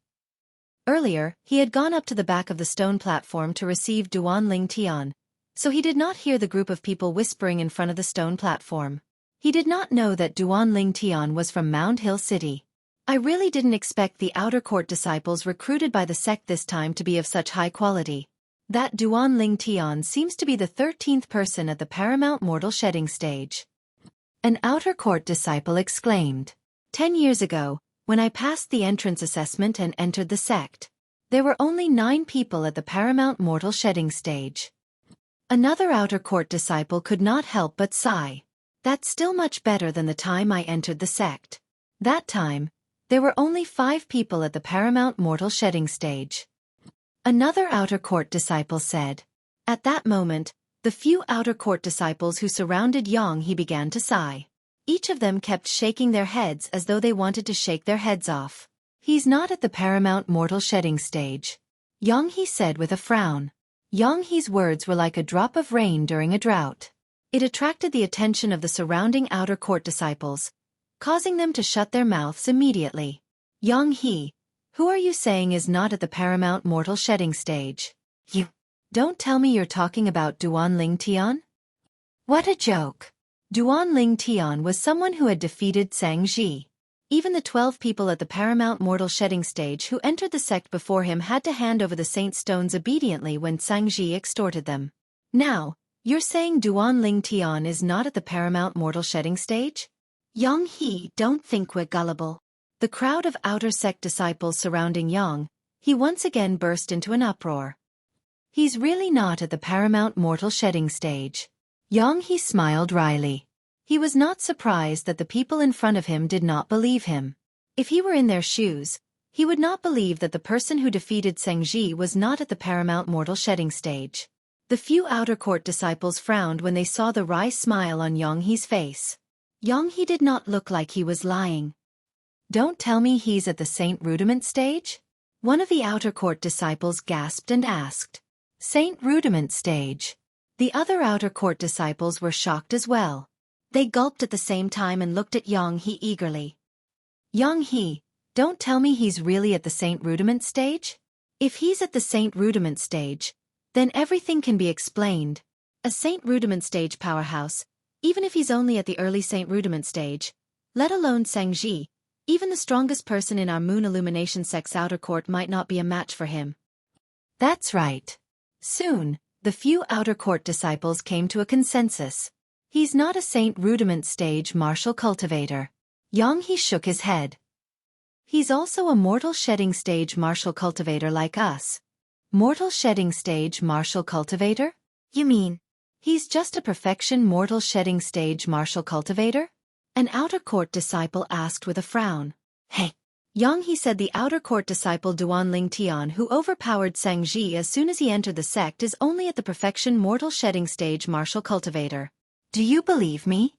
Earlier, he had gone up to the back of the stone platform to receive Duan Lingtian, so he did not hear the group of people whispering in front of the stone platform. He did not know that Duan Lingtian was from Mound Hill City. I really didn't expect the outer court disciples recruited by the sect this time to be of such high quality. That Duan Lingtian seems to be the 13th person at the paramount mortal shedding stage. An outer court disciple exclaimed. 10 years ago, when I passed the entrance assessment and entered the sect, there were only 9 people at the paramount mortal shedding stage. Another outer court disciple could not help but sigh. That's still much better than the time I entered the sect. That time, there were only 5 people at the paramount mortal shedding stage. Another outer court disciple said. At that moment, The few outer court disciples who surrounded Xueqi began to sigh. Each of them kept shaking their heads as though they wanted to shake their heads off. He's not at the paramount mortal shedding stage, Xueqi said with a frown. Xueqi's words were like a drop of rain during a drought. It attracted the attention of the surrounding outer court disciples, causing them to shut their mouths immediately. Xueqi, who are you saying is not at the paramount mortal shedding stage? You don't tell me you're talking about Duanling Tian? What a joke! Duanling Tian was someone who had defeated Zhangji. Even the 12 people at the paramount mortal shedding stage who entered the sect before him had to hand over the saint stones obediently when Zhangji extorted them. Now, you're saying Duanling Tian is not at the paramount mortal shedding stage? Xueqi, don't think we're gullible. The crowd of outer sect disciples surrounding Xueqi once again burst into an uproar. He's really not at the paramount mortal shedding stage. Xueqi smiled wryly. He was not surprised that the people in front of him did not believe him. If he were in their shoes, he would not believe that the person who defeated Zhangji was not at the paramount mortal shedding stage. The few outer court disciples frowned when they saw the wry smile on Xueqi's face. Xueqi did not look like he was lying. Don't tell me he's at the Saint Rudiment stage? One of the outer court disciples gasped and asked. Saint Rudiment stage. The other outer court disciples were shocked as well. They gulped at the same time and looked at Xueqi eagerly. Xueqi, don't tell me he's really at the Saint Rudiment stage? If he's at the Saint Rudiment stage, then everything can be explained. A Saint Rudiment stage powerhouse, even if he's only at the early Saint Rudiment stage, let alone Zhangji, even the strongest person in our Moon Illumination sect's outer court might not be a match for him. That's right. Soon, the few outer court disciples came to a consensus. He's not a Saint Rudiment stage martial cultivator. Xueqi shook his head. He's also a mortal shedding stage martial cultivator like us. Mortal shedding stage martial cultivator? You mean, he's just a perfection mortal shedding stage martial cultivator? An outer court disciple asked with a frown. Hey! Xueqi said the outer court disciple Duanling Tian who overpowered Zhangji as soon as he entered the sect is only at the perfection mortal shedding stage martial cultivator. Do you believe me?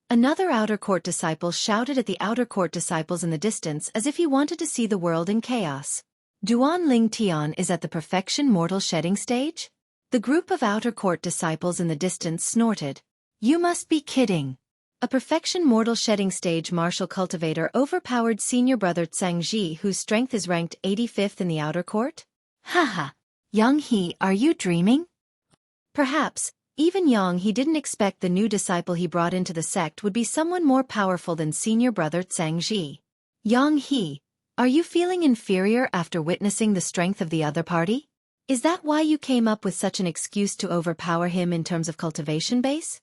Another outer court disciple shouted at the outer court disciples in the distance as if he wanted to see the world in chaos. Duanling Tian is at the perfection mortal shedding stage? The group of outer court disciples in the distance snorted. You must be kidding. A perfection mortal shedding stage martial cultivator overpowered senior brother Zhangji whose strength is ranked 85th in the outer court? Haha. Xueqi, are you dreaming? Perhaps, even Xueqi didn't expect the new disciple he brought into the sect would be someone more powerful than senior brother Zhangji. Xueqi, are you feeling inferior after witnessing the strength of the other party? Is that why you came up with such an excuse to overpower him in terms of cultivation base?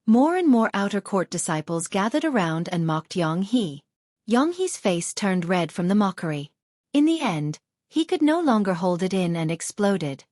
More and more outer court disciples gathered around and mocked Xueqi. Xueqi's face turned red from the mockery. In the end, he could no longer hold it in and exploded.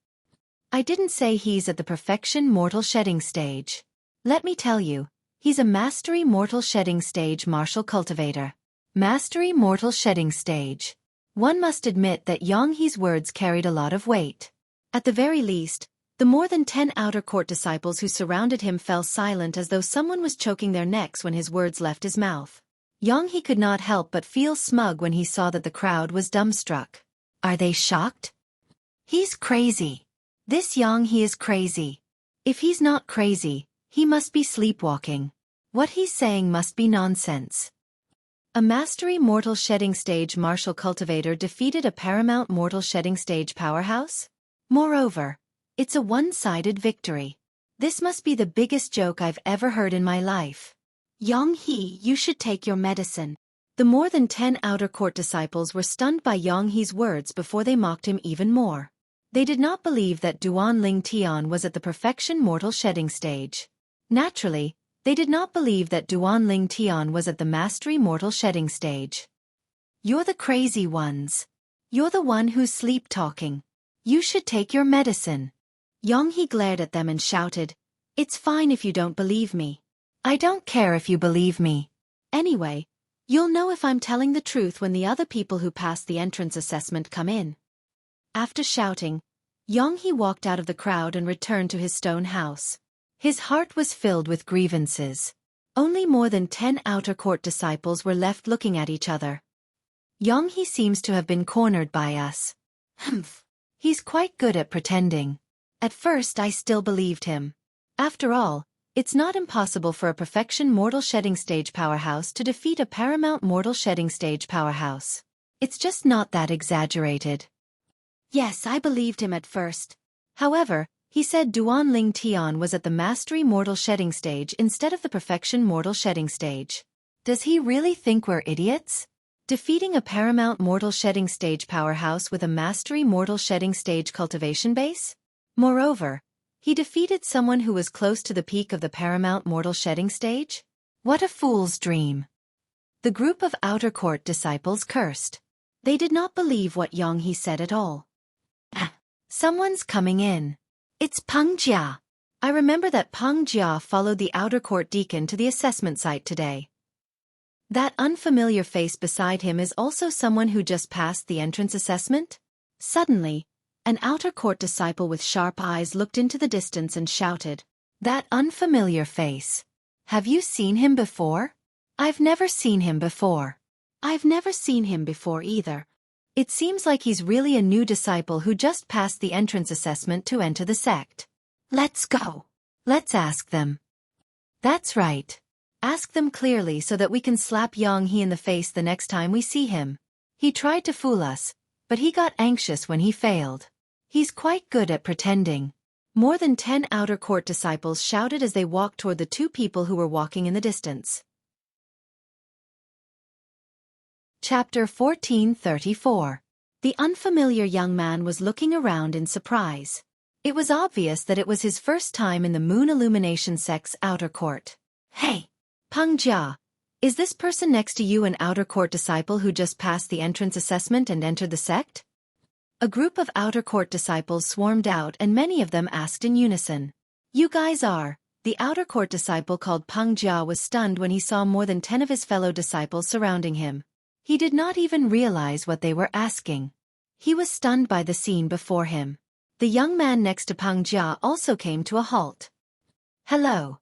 I didn't say he's at the perfection mortal shedding stage. Let me tell you, he's a mastery mortal shedding stage martial cultivator. Mastery mortal shedding stage. One must admit that Xueqi's words carried a lot of weight. At the very least, the more than 10 outer court disciples who surrounded him fell silent as though someone was choking their necks when his words left his mouth. Xueqi could not help but feel smug when he saw that the crowd was dumbstruck. Are they shocked? He's crazy. This Xueqi is crazy. If he's not crazy, he must be sleepwalking. What he's saying must be nonsense. A mastery mortal shedding stage martial cultivator defeated a paramount mortal shedding stage powerhouse? Moreover, it's a one-sided victory. This must be the biggest joke I've ever heard in my life. Xueqi, you should take your medicine. The more than 10 outer court disciples were stunned by Xueqi's words before they mocked him even more. They did not believe that Duanling Tian was at the perfection mortal shedding stage. Naturally, they did not believe that Duanling Tian was at the mastery mortal shedding stage. You're the crazy ones. You're the one who's sleep-talking. You should take your medicine. Xueqi glared at them and shouted, It's fine if you don't believe me. I don't care if you believe me. Anyway, you'll know if I'm telling the truth when the other people who passed the entrance assessment come in. After shouting, Yonghe walked out of the crowd and returned to his stone house. His heart was filled with grievances. Only more than 10 outer court disciples were left looking at each other. Yonghe seems to have been cornered by us. Humph. He's quite good at pretending. At first I still believed him. After all, it's not impossible for a perfection mortal shedding stage powerhouse to defeat a paramount mortal shedding stage powerhouse. It's just not that exaggerated. Yes, I believed him at first. However, he said Duanling Tian was at the mastery mortal shedding stage instead of the perfection mortal shedding stage. Does he really think we're idiots? Defeating a paramount mortal shedding stage powerhouse with a mastery mortal shedding stage cultivation base? Moreover, he defeated someone who was close to the peak of the paramount mortal shedding stage? What a fool's dream. The group of outer court disciples cursed. They did not believe what Yonghe said at all. Someone's coming in. It's Peng Jia. I remember that Peng Jia followed the outer court deacon to the assessment site today. That unfamiliar face beside him is also someone who just passed the entrance assessment? Suddenly, an outer court disciple with sharp eyes looked into the distance and shouted, "That unfamiliar face. Have you seen him before?" "I've never seen him before." "I've never seen him before either. It seems like he's really a new disciple who just passed the entrance assessment to enter the sect." "Let's go. Let's ask them." "That's right. Ask them clearly so that we can slap Yonghe in the face the next time we see him. He tried to fool us, but he got anxious when he failed. He's quite good at pretending." More than 10 outer court disciples shouted as they walked toward the two people who were walking in the distance. Chapter 1434. The unfamiliar young man was looking around in surprise. It was obvious that it was his first time in the Moon Illumination sect's outer court. "Hey, Peng Jia, is this person next to you an outer court disciple who just passed the entrance assessment and entered the sect?" A group of outer court disciples swarmed out and many of them asked in unison. "You guys are." The outer court disciple called Peng Jia was stunned when he saw more than 10 of his fellow disciples surrounding him. He did not even realize what they were asking. He was stunned by the scene before him. The young man next to Peng Jia also came to a halt. "Hello,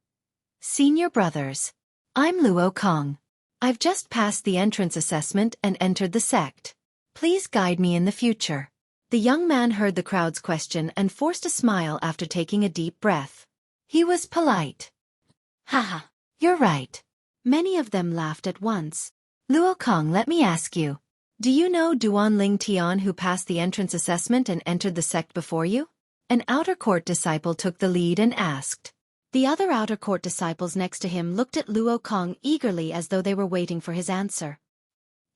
senior brothers. I'm Luo Kong. I've just passed the entrance assessment and entered the sect. Please guide me in the future." The young man heard the crowd's question and forced a smile after taking a deep breath. He was polite. "Haha, you're right." Many of them laughed at once. "Luo Kong, let me ask you. Do you know Duanling Tian who passed the entrance assessment and entered the sect before you?" An outer court disciple took the lead and asked. The other outer court disciples next to him looked at Luo Kong eagerly as though they were waiting for his answer.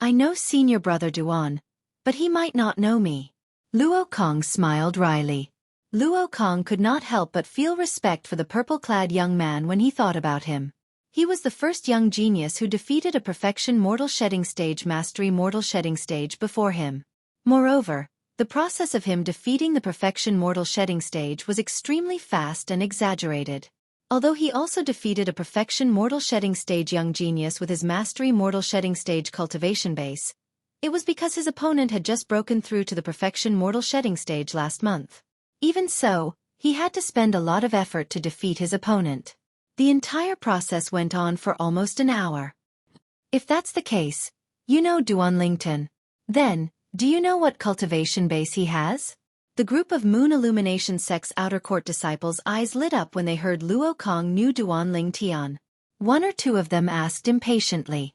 "I know senior brother Duan, but he might not know me." Luo Kong smiled wryly. Luo Kong could not help but feel respect for the purple-clad young man when he thought about him. He was the first young genius who defeated a perfection mortal shedding stage mastery mortal shedding stage before him. Moreover, the process of him defeating the perfection mortal shedding stage was extremely fast and exaggerated. Although he also defeated a perfection mortal shedding stage young genius with his mastery mortal shedding stage cultivation base, it was because his opponent had just broken through to the perfection mortal shedding stage last month. Even so, he had to spend a lot of effort to defeat his opponent. The entire process went on for almost an hour. If that's the case, you know Duanlington. Then, do you know what cultivation base he has? The group of Moon Illumination sect's outer court disciples' eyes lit up when they heard Luo Kong knew Duanling Tian. One or two of them asked impatiently.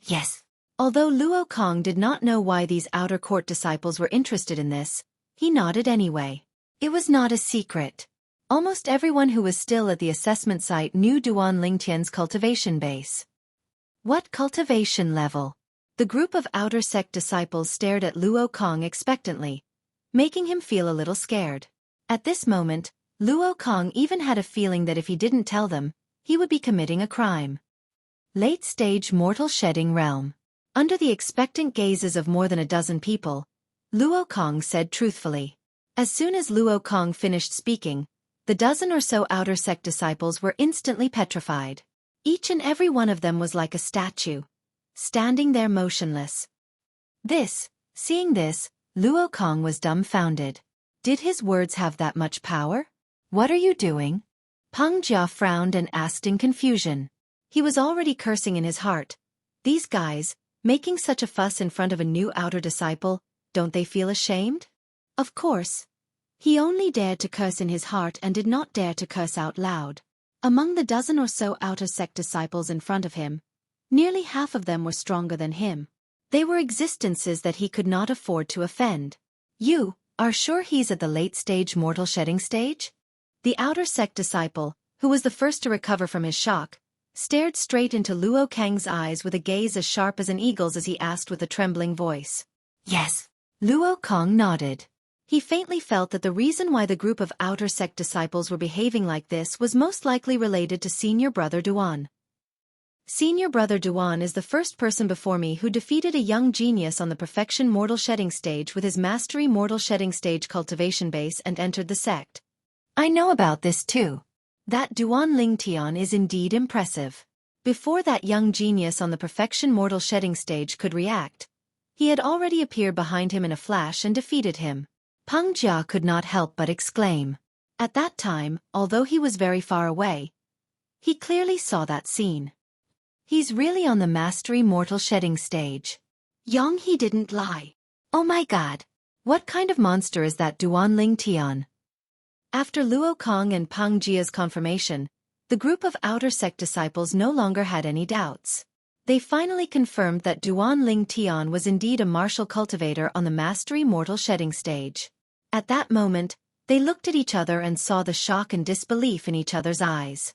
Yes. Although Luo Kong did not know why these outer court disciples were interested in this, he nodded anyway. It was not a secret. Almost everyone who was still at the assessment site knew Duanling Tian's cultivation base. What cultivation level? The group of outer sect disciples stared at Luo Kong expectantly, making him feel a little scared. At this moment, Luo Kong even had a feeling that if he didn't tell them, he would be committing a crime. Late-stage mortal shedding realm. Under the expectant gazes of more than a dozen people, Luo Kong said truthfully. As soon as Luo Kong finished speaking, the dozen or so outer sect disciples were instantly petrified. Each and every one of them was like a statue, standing there motionless. Seeing this, Luo Kong was dumbfounded. Did his words have that much power? What are you doing? Peng Jia frowned and asked in confusion. He was already cursing in his heart. These guys, making such a fuss in front of a new outer disciple, don't they feel ashamed? Of course. He only dared to curse in his heart and did not dare to curse out loud. Among the dozen or so outer sect disciples in front of him, nearly half of them were stronger than him. They were existences that he could not afford to offend. You are sure he's at the late-stage mortal shedding stage? The outer sect disciple, who was the first to recover from his shock, stared straight into Luo Kang's eyes with a gaze as sharp as an eagle's as he asked with a trembling voice. Yes. Luo Kang nodded. He faintly felt that the reason why the group of outer sect disciples were behaving like this was most likely related to senior brother Duan. Senior brother Duan is the first person before me who defeated a young genius on the perfection mortal shedding stage with his mastery mortal shedding stage cultivation base and entered the sect. I know about this too. That Duan Lingtian is indeed impressive. Before that young genius on the perfection mortal shedding stage could react, he had already appeared behind him in a flash and defeated him. Peng Jia could not help but exclaim. At that time, although he was very far away, he clearly saw that scene. He's really on the mastery mortal shedding stage. Yang he didn't lie. Oh my god. What kind of monster is that Duan Lingtian? After Luo Kang and Peng Jia's confirmation, the group of outer sect disciples no longer had any doubts. They finally confirmed that Duan Lingtian was indeed a martial cultivator on the mastery mortal shedding stage. At that moment, they looked at each other and saw the shock and disbelief in each other's eyes.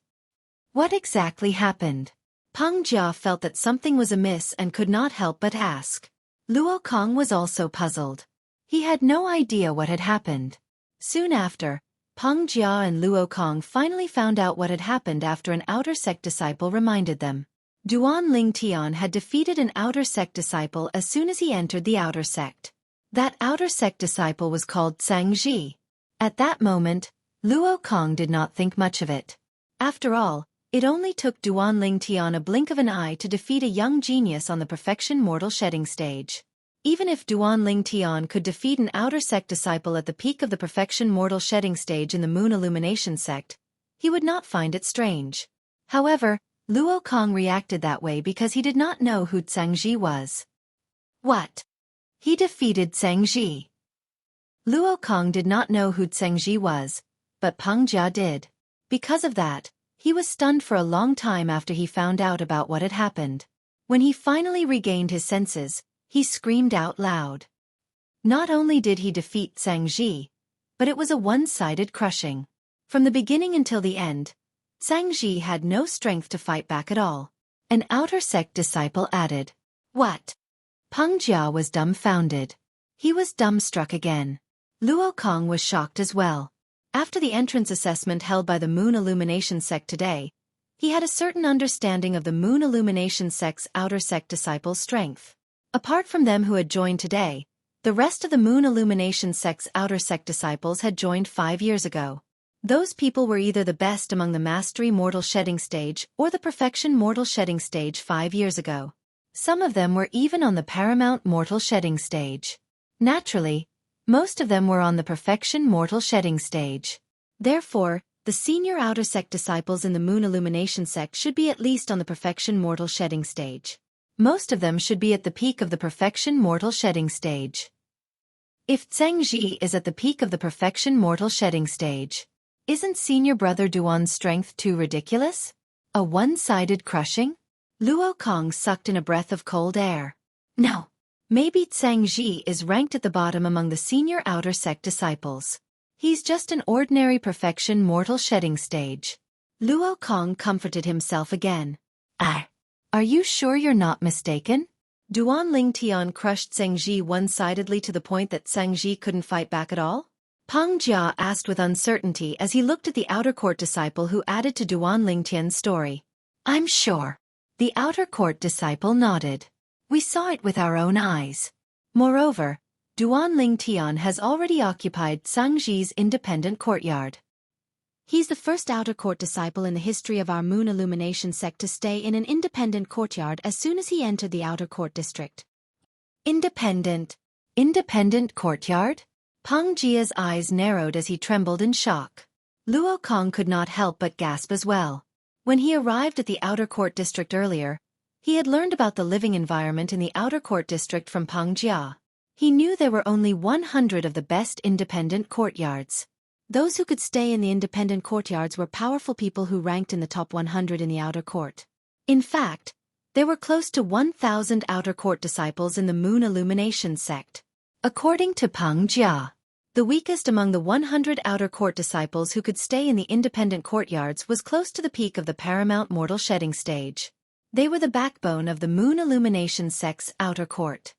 What exactly happened? Peng Jia felt that something was amiss and could not help but ask. Luo Kang was also puzzled. He had no idea what had happened. Soon after, Peng Jia and Luo Kang finally found out what had happened after an outer sect disciple reminded them. Duan Lingtian had defeated an outer sect disciple as soon as he entered the outer sect. That outer sect disciple was called Zhangji. At that moment, Luo Kang did not think much of it. After all, it only took Duan Lingtian a blink of an eye to defeat a young genius on the perfection mortal shedding stage. Even if Duan Lingtian could defeat an outer sect disciple at the peak of the perfection mortal shedding stage in the Moon Illumination sect, he would not find it strange. However, Luo Kang reacted that way because he did not know who Zhangji was. What? He defeated Zhangji. Luo Kang did not know who Zhangji was, but Peng Jia did. Because of that, he was stunned for a long time after he found out about what had happened. When he finally regained his senses, he screamed out loud. Not only did he defeat Zhangji, but it was a one-sided crushing. From the beginning until the end, Zhangji had no strength to fight back at all. An outer sect disciple added. What? Peng Jia was dumbfounded. He was dumbstruck again. Luo Kang was shocked as well. After the entrance assessment held by the Moon Illumination sect today, he had a certain understanding of the Moon Illumination sect's outer sect disciples' strength. Apart from them who had joined today, the rest of the Moon Illumination sect's outer sect disciples had joined 5 years ago. Those people were either the best among the Mastery Mortal Shedding stage or the Perfection Mortal Shedding stage 5 years ago. Some of them were even on the Paramount Mortal Shedding stage. Naturally, most of them were on the Perfection Mortal Shedding stage. Therefore, the senior outer sect disciples in the Moon Illumination sect should be at least on the Perfection Mortal Shedding stage. Most of them should be at the peak of the Perfection Mortal Shedding stage. If Zhangji is at the peak of the Perfection Mortal Shedding stage, isn't senior brother Duan's strength too ridiculous? A one-sided crushing? Luo Kang sucked in a breath of cold air. No. Maybe Zhangji is ranked at the bottom among the senior outer sect disciples. He's just an ordinary perfection mortal shedding stage. Luo Kang comforted himself again. Are you sure you're not mistaken? Duan Lingtian crushed Zhangji one-sidedly to the point that Zhangji couldn't fight back at all? Peng Jia asked with uncertainty as he looked at the outer court disciple who added to Duan Lingtian's story. I'm sure. The outer court disciple nodded. We saw it with our own eyes. Moreover, Duan Lingtian has already occupied Zhangji's independent courtyard. He's the first outer court disciple in the history of our Moon Illumination sect to stay in an independent courtyard as soon as he entered the outer court district. Independent courtyard? Peng Jia's eyes narrowed as he trembled in shock. Luo Kong could not help but gasp as well. When he arrived at the outer court district earlier, he had learned about the living environment in the outer court district from Peng Jia. He knew there were only 100 of the best independent courtyards. Those who could stay in the independent courtyards were powerful people who ranked in the top 100 in the outer court. In fact, there were close to 1,000 outer court disciples in the Moon Illumination sect. According to Peng Jia, the weakest among the 100 outer court disciples who could stay in the independent courtyards was close to the peak of the paramount mortal shedding stage. They were the backbone of the Moon Illumination sect's outer court.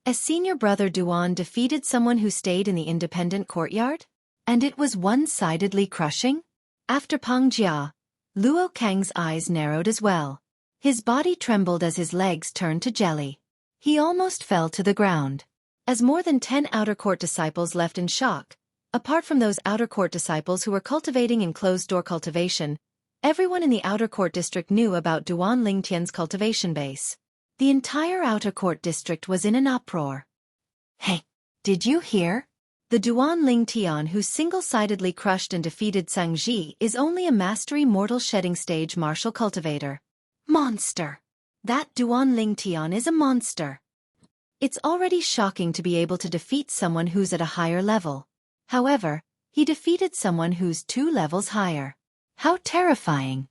As senior brother Duan defeated someone who stayed in the independent courtyard? And it was one-sidedly crushing? After Peng Jia, Luo Kang's eyes narrowed as well. His body trembled as his legs turned to jelly. He almost fell to the ground. As more than 10 outer court disciples left in shock, apart from those outer court disciples who were cultivating in closed-door cultivation, everyone in the outer court district knew about Duan Lingtian's cultivation base. The entire outer court district was in an uproar. Hey, did you hear? The Duan Lingtian who single-sidedly crushed and defeated Zhangji is only a mastery mortal shedding stage martial cultivator. Monster! That Duan Lingtian is a monster. It's already shocking to be able to defeat someone who's at a higher level. However, he defeated someone who's 2 levels higher. How terrifying!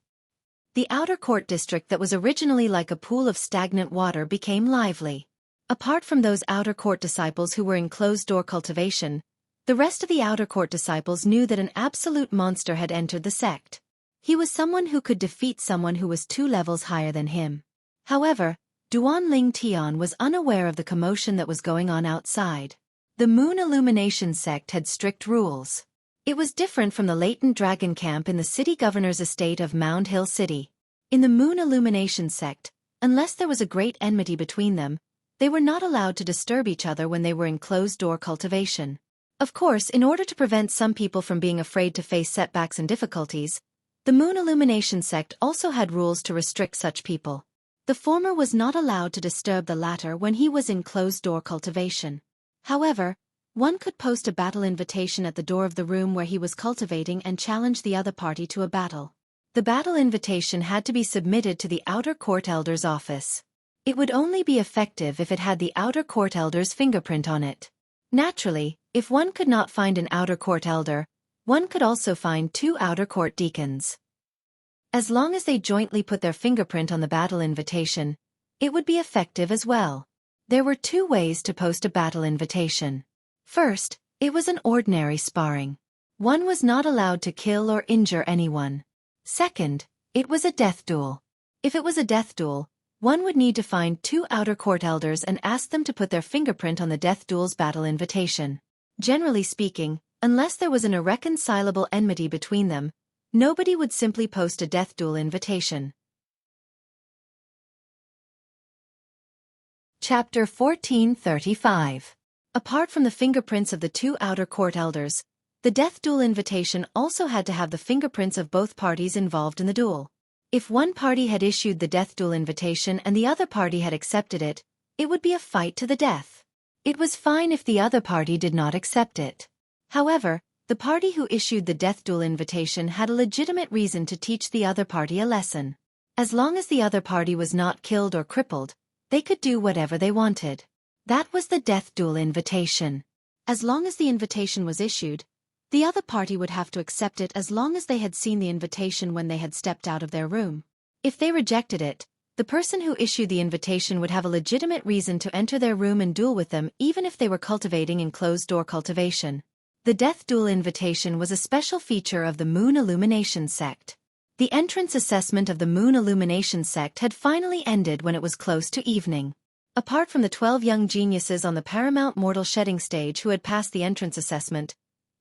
The outer court district that was originally like a pool of stagnant water became lively. Apart from those outer court disciples who were in closed-door cultivation, the rest of the outer court disciples knew that an absolute monster had entered the sect. He was someone who could defeat someone who was 2 levels higher than him. However, Duan Lingtian was unaware of the commotion that was going on outside. The Moon Illumination sect had strict rules. It was different from the latent dragon camp in the city governor's estate of Mound Hill City. In the Moon Illumination sect, unless there was a great enmity between them, they were not allowed to disturb each other when they were in closed-door cultivation. Of course, in order to prevent some people from being afraid to face setbacks and difficulties, the Moon Illumination sect also had rules to restrict such people. The former was not allowed to disturb the latter when he was in closed-door cultivation. However, one could post a battle invitation at the door of the room where he was cultivating and challenge the other party to a battle. The battle invitation had to be submitted to the outer court elder's office. It would only be effective if it had the outer court elder's fingerprint on it. Naturally, if one could not find an outer court elder, one could also find 2 outer court deacons. As long as they jointly put their fingerprint on the battle invitation, it would be effective as well. There were 2 ways to post a battle invitation. First, it was an ordinary sparring. One was not allowed to kill or injure anyone. Second, it was a death duel. If it was a death duel, one would need to find 2 outer court elders and ask them to put their fingerprint on the death duel's battle invitation. Generally speaking, unless there was an irreconcilable enmity between them, nobody would simply post a death duel invitation. Chapter 1435. Apart from the fingerprints of the 2 outer court elders, the death duel invitation also had to have the fingerprints of both parties involved in the duel. If one party had issued the death duel invitation and the other party had accepted it, it would be a fight to the death. It was fine if the other party did not accept it. However, the party who issued the death duel invitation had a legitimate reason to teach the other party a lesson. As long as the other party was not killed or crippled, they could do whatever they wanted. That was the death duel invitation. As long as the invitation was issued, the other party would have to accept it as long as they had seen the invitation when they had stepped out of their room. If they rejected it, the person who issued the invitation would have a legitimate reason to enter their room and duel with them even if they were cultivating in closed-door cultivation. The death duel invitation was a special feature of the Moon Illumination sect. The entrance assessment of the Moon Illumination sect had finally ended when it was close to evening. Apart from the 12 young geniuses on the paramount mortal shedding stage who had passed the entrance assessment,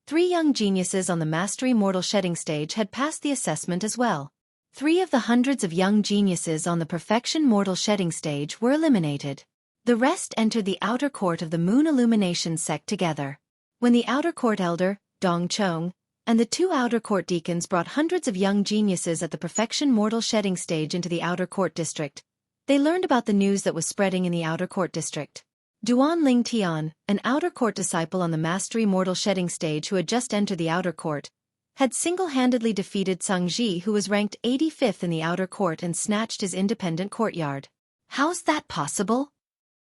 3 young geniuses on the mastery mortal shedding stage had passed the assessment as well. 3 of the hundreds of young geniuses on the perfection mortal shedding stage were eliminated. The rest entered the outer court of the Moon Illumination sect together. When the outer court elder, Dong Chong, and the 2 outer court deacons brought hundreds of young geniuses at the perfection mortal shedding stage into the outer court district, they learned about the news that was spreading in the outer court district. Duan Ling Tian, an outer court disciple on the mastery mortal shedding stage who had just entered the outer court, had single-handedly defeated Xueqi, who was ranked 85th in the outer court, and snatched his independent courtyard. How's that possible?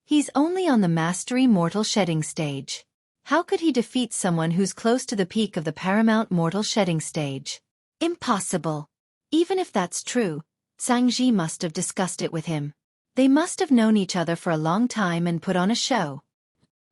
He's only on the mastery mortal shedding stage. How could he defeat someone who's close to the peak of the paramount mortal shedding stage? Impossible. Even if that's true, Xueqi must have discussed it with him. They must have known each other for a long time and put on a show.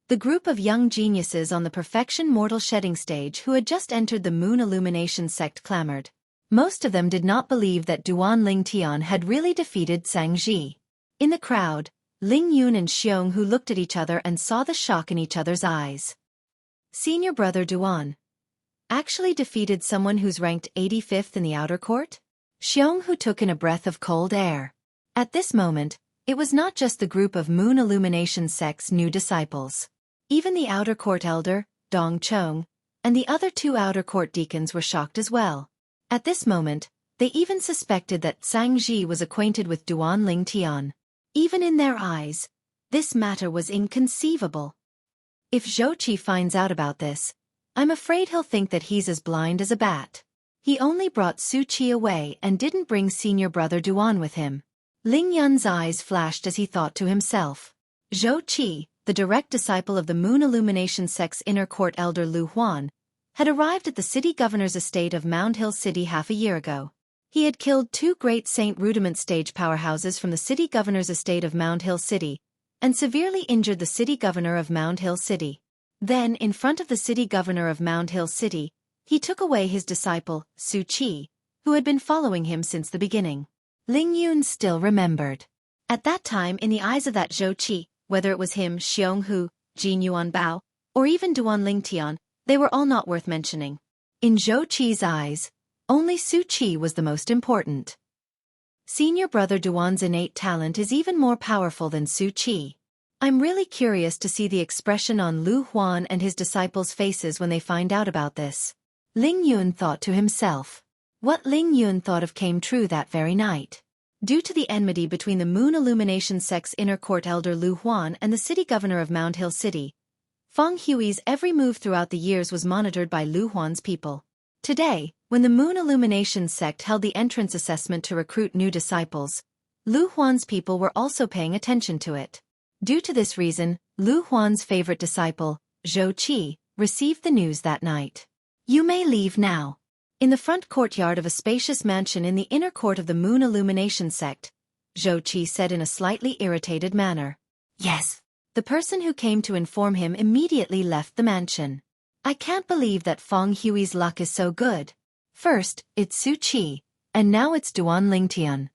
The group of young geniuses on the perfection mortal shedding stage who had just entered the moon illumination sect clamored. Most of them did not believe that Duan Ling Tian had really defeated Xueqi. In the crowd, Ling Yun and Xiong Hu looked at each other and saw the shock in each other's eyes. Senior brother Duan actually defeated someone who's ranked 85th in the outer court? Xiong Hu took in a breath of cold air. At this moment, it was not just the group of moon illumination sect's new disciples. Even the outer court elder, Dong Chong, and the other 2 outer court deacons were shocked as well. At this moment, they even suspected that Xueqi was acquainted with Duan Ling Tian. Even in their eyes, this matter was inconceivable. If Xueqi finds out about this, I'm afraid he'll think that he's as blind as a bat. He only brought Xueqi away and didn't bring senior brother Duan with him. Ling Yun's eyes flashed as he thought to himself. Xueqi, the direct disciple of the moon illumination sect's inner court elder Lu Huan, had arrived at the city governor's estate of Mound Hill City half a year ago. He had killed 2 great Saint Rudiment stage powerhouses from the city governor's estate of Mound Hill City, and severely injured the city governor of Mound Hill City. Then, in front of the city governor of Mound Hill City, he took away his disciple, Xueqi, who had been following him since the beginning. Ling Yun still remembered. At that time, in the eyes of that Xueqi, whether it was him, Xiong Hu, Jin Yuan Bao, or even Duan Ling Tian, they were all not worth mentioning. In Xueqi's eyes, only Xueqi was the most important. Senior brother Duan's innate talent is even more powerful than Xueqi. I'm really curious to see the expression on Lu Huan and his disciples' faces when they find out about this. Ling Yun thought to himself. What Ling Yun thought of came true that very night. Due to the enmity between the moon illumination sect's inner court elder Lu Huan and the city governor of Mound Hill City, Feng Hui's every move throughout the years was monitored by Lu Huan's people. Today, when the moon illumination sect held the entrance assessment to recruit new disciples, Lu Huan's people were also paying attention to it. Due to this reason, Lu Huan's favorite disciple, Xueqi, received the news that night. You may leave now. In the front courtyard of a spacious mansion in the inner court of the moon illumination sect, Xueqi said in a slightly irritated manner. Yes. The person who came to inform him immediately left the mansion. I can't believe that Feng Hui's luck is so good. First, it's Xueqi, and now it's Duan Ling Tian.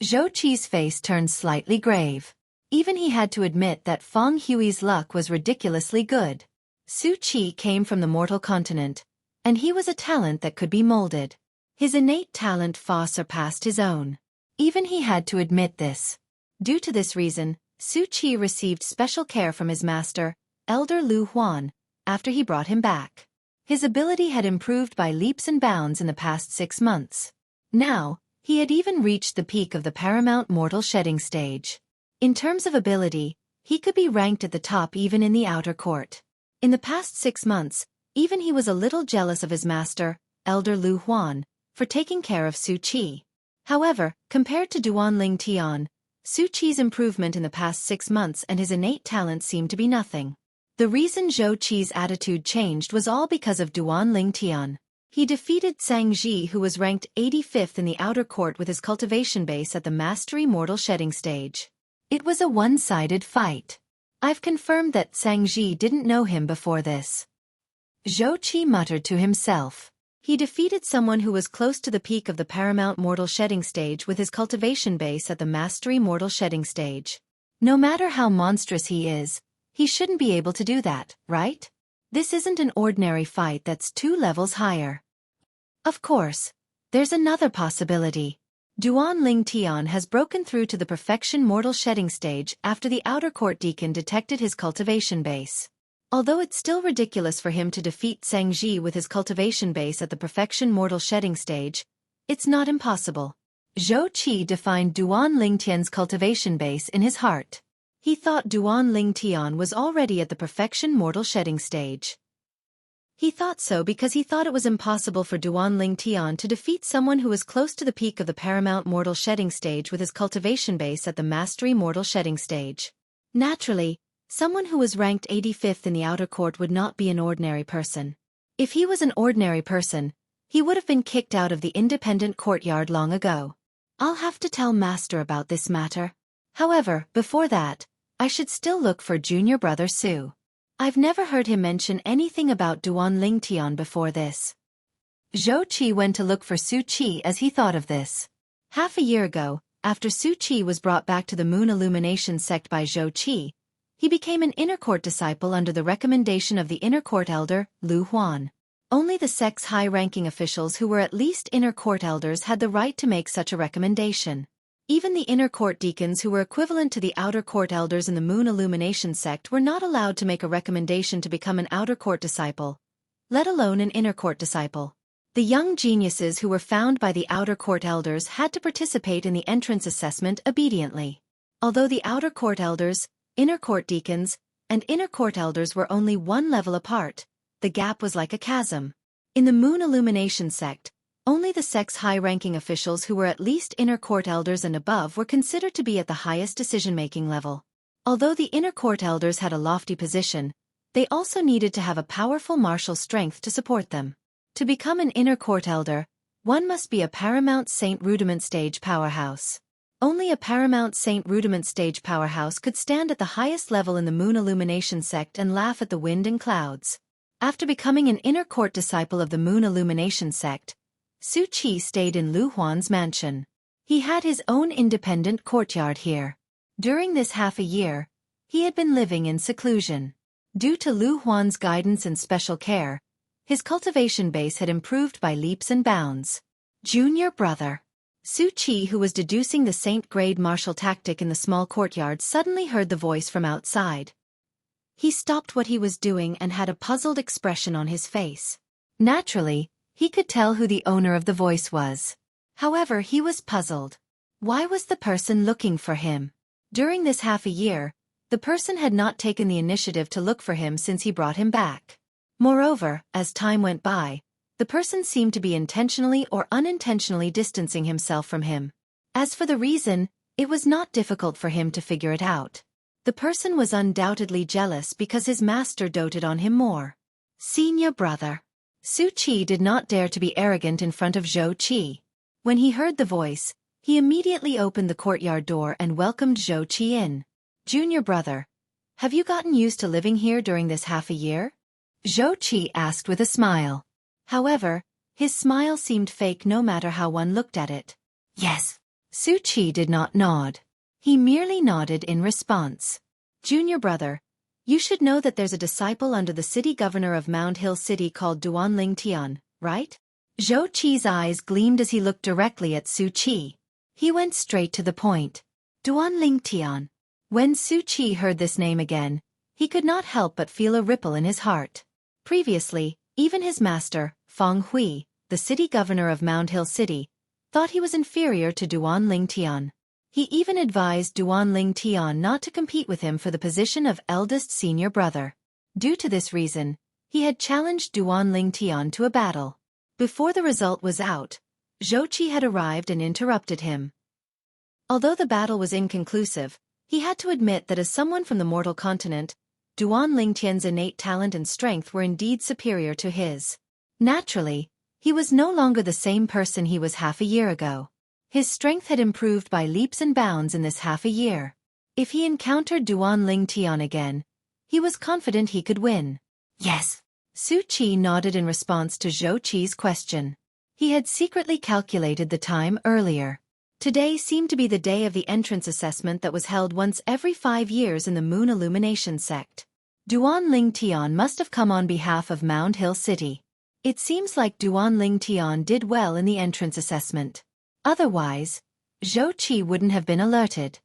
Xueqi's face turned slightly grave. Even he had to admit that Feng Hui's luck was ridiculously good. Xueqi came from the mortal continent, and he was a talent that could be molded. His innate talent far surpassed his own. Even he had to admit this. Due to this reason, Xueqi received special care from his master, Elder Lu Huan, after he brought him back. His ability had improved by leaps and bounds in the past 6 months. Now, he had even reached the peak of the paramount mortal shedding stage. In terms of ability, he could be ranked at the top even in the outer court. In the past 6 months, even he was a little jealous of his master, Elder Lu Huan, for taking care of Xueqi. However, compared to Duan Ling Tian, Xueqi's improvement in the past 6 months and his innate talent seemed to be nothing. The reason Xueqi's attitude changed was all because of Duan Ling Tian. He defeated Xueqi, who was ranked 85th in the outer court with his cultivation base at the mastery mortal shedding stage. It was a one-sided fight. I've confirmed that Xueqi didn't know him before this. Xueqi muttered to himself. He defeated someone who was close to the peak of the paramount mortal shedding stage with his cultivation base at the mastery mortal shedding stage. No matter how monstrous he is, he shouldn't be able to do that, right? This isn't an ordinary fight that's 2 levels higher. Of course, there's another possibility. Duan Ling Tian has broken through to the perfection mortal shedding stage after the outer court deacon detected his cultivation base. Although it's still ridiculous for him to defeat Xueqi with his cultivation base at the perfection mortal shedding stage, it's not impossible. Xueqi defined Duan Ling Tian's cultivation base in his heart. He thought Duan Ling Tian was already at the perfection mortal shedding stage. He thought so because he thought it was impossible for Duan Ling Tian to defeat someone who was close to the peak of the paramount mortal shedding stage with his cultivation base at the mastery mortal shedding stage. Naturally, someone who was ranked 85th in the outer court would not be an ordinary person. If he was an ordinary person, he would have been kicked out of the independent courtyard long ago. I'll have to tell Master about this matter. However, before that, I should still look for junior brother Su. I've never heard him mention anything about Duan Ling Tian before this. Xueqi went to look for Xueqi as he thought of this. Half a year ago, after Xueqi was brought back to the Moon Illumination sect by Xueqi, he became an inner court disciple under the recommendation of the inner court elder, Lu Huan. Only the sect's high-ranking officials who were at least inner court elders had the right to make such a recommendation. Even the inner court deacons who were equivalent to the outer court elders in the Moon Illumination sect were not allowed to make a recommendation to become an outer court disciple, let alone an inner court disciple. The young geniuses who were found by the outer court elders had to participate in the entrance assessment obediently. Although the outer court elders, inner court deacons, and inner court elders were only one level apart, the gap was like a chasm. In the Moon Illumination sect, only the sect's high-ranking officials who were at least inner court elders and above were considered to be at the highest decision-making level. Although the inner court elders had a lofty position, they also needed to have a powerful martial strength to support them. To become an inner court elder, one must be a Paramount Saint Rudiment stage powerhouse. Only a Paramount Saint Rudiment stage powerhouse could stand at the highest level in the Moon Illumination sect and laugh at the wind and clouds. After becoming an inner court disciple of the Moon Illumination sect, Xueqi stayed in Lu Huan's mansion. He had his own independent courtyard here. During this half a year, he had been living in seclusion. Due to Lu Huan's guidance and special care, his cultivation base had improved by leaps and bounds. Junior brother. Xueqi, who was deducing the saint-grade martial tactic in the small courtyard, suddenly heard the voice from outside. He stopped what he was doing and had a puzzled expression on his face. Naturally, he could tell who the owner of the voice was. However, he was puzzled. Why was the person looking for him? During this half a year, the person had not taken the initiative to look for him since he brought him back. Moreover, as time went by, the person seemed to be intentionally or unintentionally distancing himself from him. As for the reason, it was not difficult for him to figure it out. The person was undoubtedly jealous because his master doted on him more. Senior brother. Xueqi did not dare to be arrogant in front of Xueqi. When he heard the voice, he immediately opened the courtyard door and welcomed Xueqi in. Junior brother, have you gotten used to living here during this half a year? Xueqi asked with a smile. However, his smile seemed fake no matter how one looked at it. Yes. Xueqi did not nod. He merely nodded in response. Junior brother, you should know that there's a disciple under the city governor of Mound Hill City called Duan Ling Tian, right? Xueqi's eyes gleamed as he looked directly at Xueqi. He went straight to the point. Duan Ling Tian. When Xueqi heard this name again, he could not help but feel a ripple in his heart. Previously, even his master, Feng Hui, the city governor of Mound Hill City, thought he was inferior to Duan Ling Tian. He even advised Duan Ling Tian not to compete with him for the position of eldest senior brother. Due to this reason, he had challenged Duan Ling Tian to a battle. Before the result was out, Xueqi had arrived and interrupted him. Although the battle was inconclusive, he had to admit that as someone from the mortal continent, Duan Ling Tian's innate talent and strength were indeed superior to his. Naturally, he was no longer the same person he was half a year ago. His strength had improved by leaps and bounds in this half a year. If he encountered Duan Ling Tian again, he was confident he could win. Yes. Xueqi nodded in response to Xueqi's question. He had secretly calculated the time earlier. Today seemed to be the day of the entrance assessment that was held once every 5 years in the Moon Illumination sect. Duan Ling Tian must have come on behalf of Mound Hill City. It seems like Duan Ling Tian did well in the entrance assessment. Otherwise, Xueqi wouldn't have been alerted.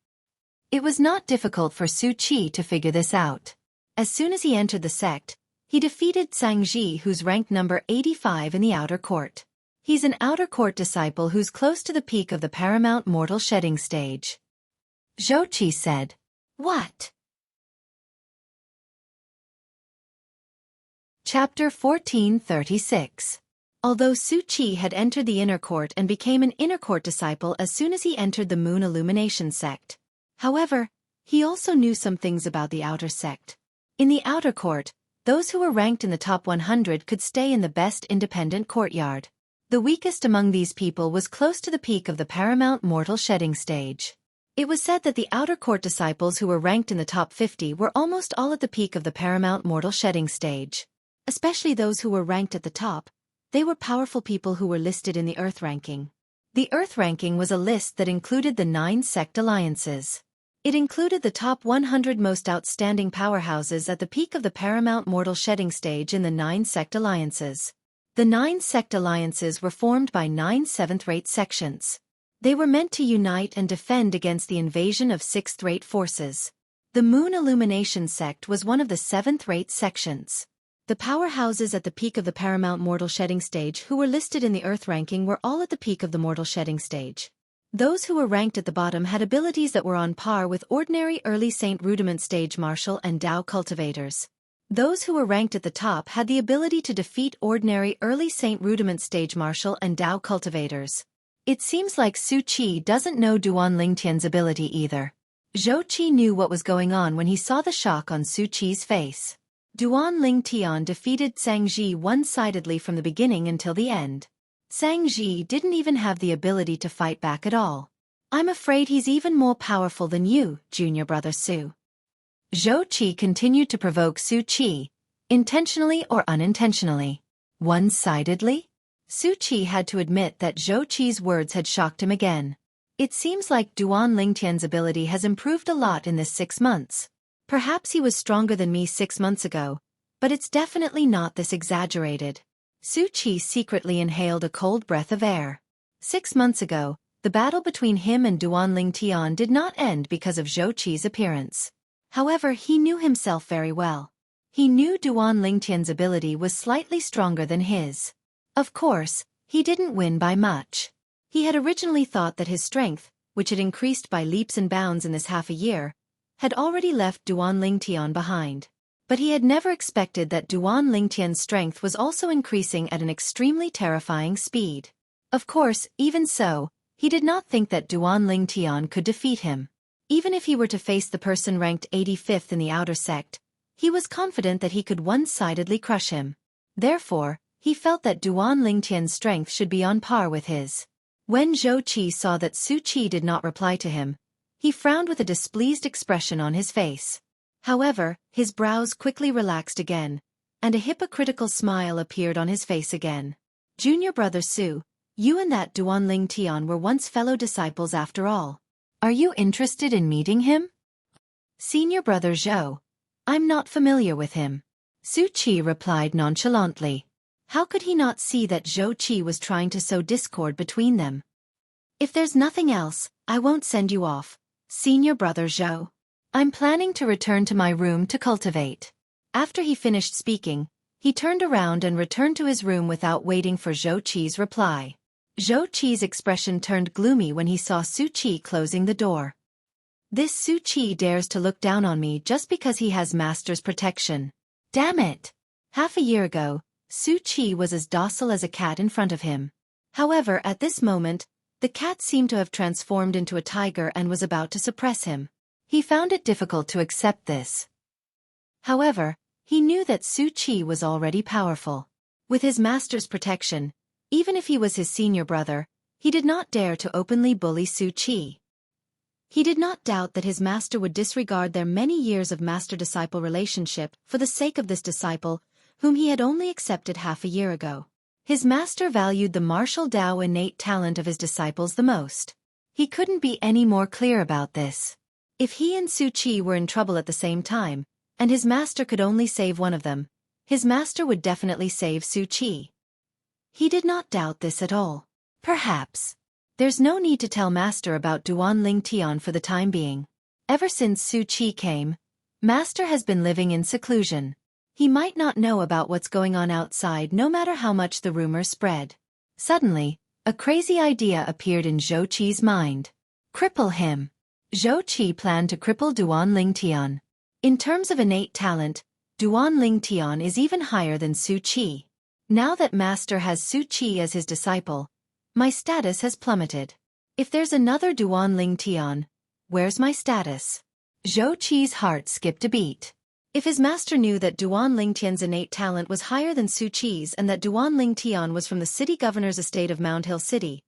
It was not difficult for Xueqi to figure this out. As soon as he entered the sect, he defeated Zhangji, who's ranked number 85 in the outer court. He's an outer court disciple who's close to the peak of the paramount mortal shedding stage. Xueqi said. What? Chapter 1436. Although Xueqi had entered the inner court and became an inner court disciple as soon as he entered the Moon Illumination sect. However, he also knew some things about the outer sect. In the outer court, those who were ranked in the top 100 could stay in the best independent courtyard. The weakest among these people was close to the peak of the paramount mortal shedding stage. It was said that the outer court disciples who were ranked in the top 50 were almost all at the peak of the paramount mortal shedding stage. Especially those who were ranked at the top. They were powerful people who were listed in the Earth ranking. The Earth ranking was a list that included the 9 sect alliances. It included the top 100 most outstanding powerhouses at the peak of the paramount mortal shedding stage in the 9 sect alliances. The 9 sect alliances were formed by 9 seventh-rate sections. They were meant to unite and defend against the invasion of sixth-rate forces. The Moon Illumination sect was one of the 7th-rate sections. The powerhouses at the peak of the paramount mortal shedding stage who were listed in the Earth ranking were all at the peak of the mortal shedding stage. Those who were ranked at the bottom had abilities that were on par with ordinary early Saint Rudiment stage martial and Dao cultivators. Those who were ranked at the top had the ability to defeat ordinary early Saint Rudiment stage martial and Dao cultivators. It seems like Xueqi doesn't know Duan Lingtian's ability either. Xueqi knew what was going on when he saw the shock on Xueqi's face. Duan Lingtian defeated Zhangji one-sidedly from the beginning until the end. Zhangji didn't even have the ability to fight back at all. I'm afraid he's even more powerful than you, junior brother Su. Xueqi continued to provoke Xueqi, intentionally or unintentionally. One-sidedly? Xueqi had to admit that Xueqi's words had shocked him again. It seems like Duan Lingtian's ability has improved a lot in this 6 months. Perhaps he was stronger than me 6 months ago, but it's definitely not this exaggerated. Xueqi secretly inhaled a cold breath of air. 6 months ago, the battle between him and Duan Lingtian did not end because of Xueqi's appearance. However, he knew himself very well. He knew Duan Lingtian's ability was slightly stronger than his. Of course, he didn't win by much. He had originally thought that his strength, which had increased by leaps and bounds in this half a year, had already left Duan Lingtian behind. But he had never expected that Duan Lingtian's strength was also increasing at an extremely terrifying speed. Of course, even so, he did not think that Duan Lingtian could defeat him. Even if he were to face the person ranked 85th in the outer sect, he was confident that he could one-sidedly crush him. Therefore, he felt that Duan Lingtian's strength should be on par with his. When Xueqi saw that Xueqi did not reply to him, he frowned with a displeased expression on his face. However, his brows quickly relaxed again, and a hypocritical smile appeared on his face again. Junior brother Su, you and that Duan Lingtian were once fellow disciples after all. Are you interested in meeting him? Senior brother Zhou, I'm not familiar with him. Xueqi replied nonchalantly. How could he not see that Xueqi was trying to sow discord between them? If there's nothing else, I won't send you off, senior brother Zhou. I'm planning to return to my room to cultivate. After he finished speaking, he turned around and returned to his room without waiting for Xueqi's reply. Xueqi's expression turned gloomy when he saw Xueqi closing the door. This Xueqi dares to look down on me just because he has master's protection. Damn it! Half a year ago, Xueqi was as docile as a cat in front of him. However, at this moment, the cat seemed to have transformed into a tiger and was about to suppress him. He found it difficult to accept this. However, he knew that Xueqi was already powerful. With his master's protection, even if he was his senior brother, he did not dare to openly bully Xueqi. He did not doubt that his master would disregard their many years of master-disciple relationship for the sake of this disciple, whom he had only accepted half a year ago. His master valued the martial Dao innate talent of his disciples the most. He couldn't be any more clear about this. If he and Xueqi were in trouble at the same time, and his master could only save one of them, his master would definitely save Xueqi. He did not doubt this at all. Perhaps. There's no need to tell master about Duan Lingtian for the time being. Ever since Xueqi came, master has been living in seclusion. He might not know about what's going on outside no matter how much the rumors spread. Suddenly, a crazy idea appeared in Xueqi's mind. Cripple him. Xueqi planned to cripple Duan Lingtian. In terms of innate talent, Duan Lingtian is even higher than Xueqi. Now that Master has Xueqi as his disciple, my status has plummeted. If there's another Duan Lingtian, where's my status? Xueqi's heart skipped a beat. If his master knew that Duan Lingtian's innate talent was higher than Xueqi's and that Duan Lingtian was from the city governor's estate of Mount Hill City,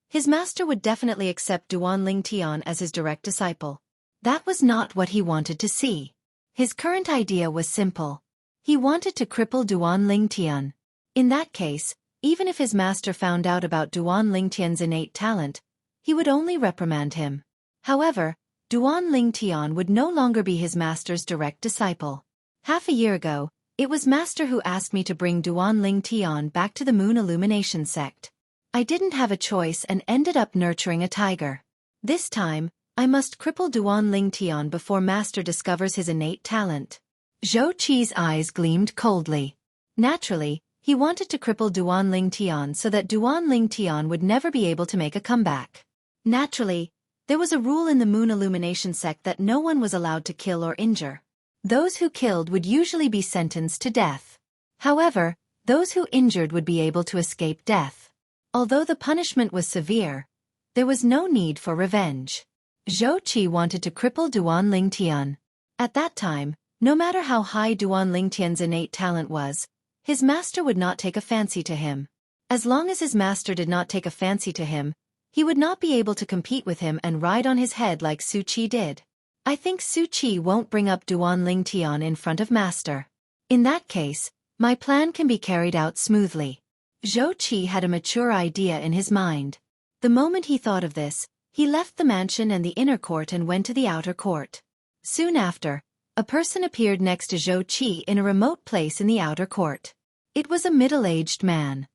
his master would definitely accept Duan Lingtian as his direct disciple. That was not what he wanted to see. His current idea was simple. He wanted to cripple Duan Lingtian. In that case, even if his master found out about Duan Lingtian's innate talent, he would only reprimand him. However, Duan Lingtian would no longer be his master's direct disciple. Half a year ago, it was master who asked me to bring Duan Lingtian back to the Moon Illumination sect. I didn't have a choice and ended up nurturing a tiger. This time, I must cripple Duan Lingtian before master discovers his innate talent. Xueqi's eyes gleamed coldly. Naturally, he wanted to cripple Duan Lingtian so that Duan Lingtian would never be able to make a comeback. Naturally, there was a rule in the Moon Illumination sect that no one was allowed to kill or injure. Those who killed would usually be sentenced to death. However, those who injured would be able to escape death. Although the punishment was severe, there was no need for revenge. Xueqi wanted to cripple Duan Lingtian. At that time, no matter how high Duan Lingtian's innate talent was, his master would not take a fancy to him. As long as his master did not take a fancy to him, he would not be able to compete with him and ride on his head like Xueqi did. I think Xueqi won't bring up Duan Lingtian in front of master. In that case, my plan can be carried out smoothly. Xueqi had a mature idea in his mind. The moment he thought of this, he left the mansion and the inner court and went to the outer court. Soon after, a person appeared next to Xueqi in a remote place in the outer court. It was a middle-aged man.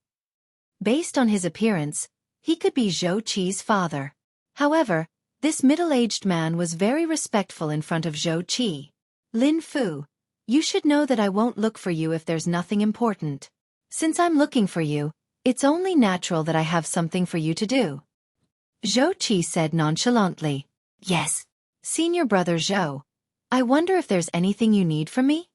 Based on his appearance, he could be Xueqi's father. However, this middle-aged man was very respectful in front of Xueqi. Lin Fu, you should know that I won't look for you if there's nothing important. Since I'm looking for you, it's only natural that I have something for you to do. Xueqi said nonchalantly. Yes. Senior brother Zhou, I wonder if there's anything you need from me?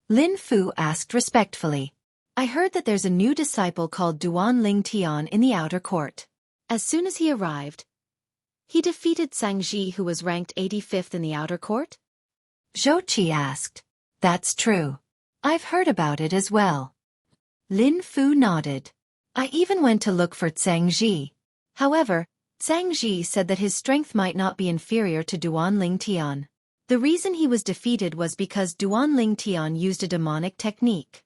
Lin Fu asked respectfully. I heard that there's a new disciple called Duan Lingtian in the outer court. As soon as he arrived, he defeated Zhangji, who was ranked 85th in the outer court? Xueqi asked. That's true. I've heard about it as well. Lin Fu nodded. I even went to look for Zhangji. However, Zhangji said that his strength might not be inferior to Duan Lingtian. The reason he was defeated was because Duan Lingtian used a demonic technique.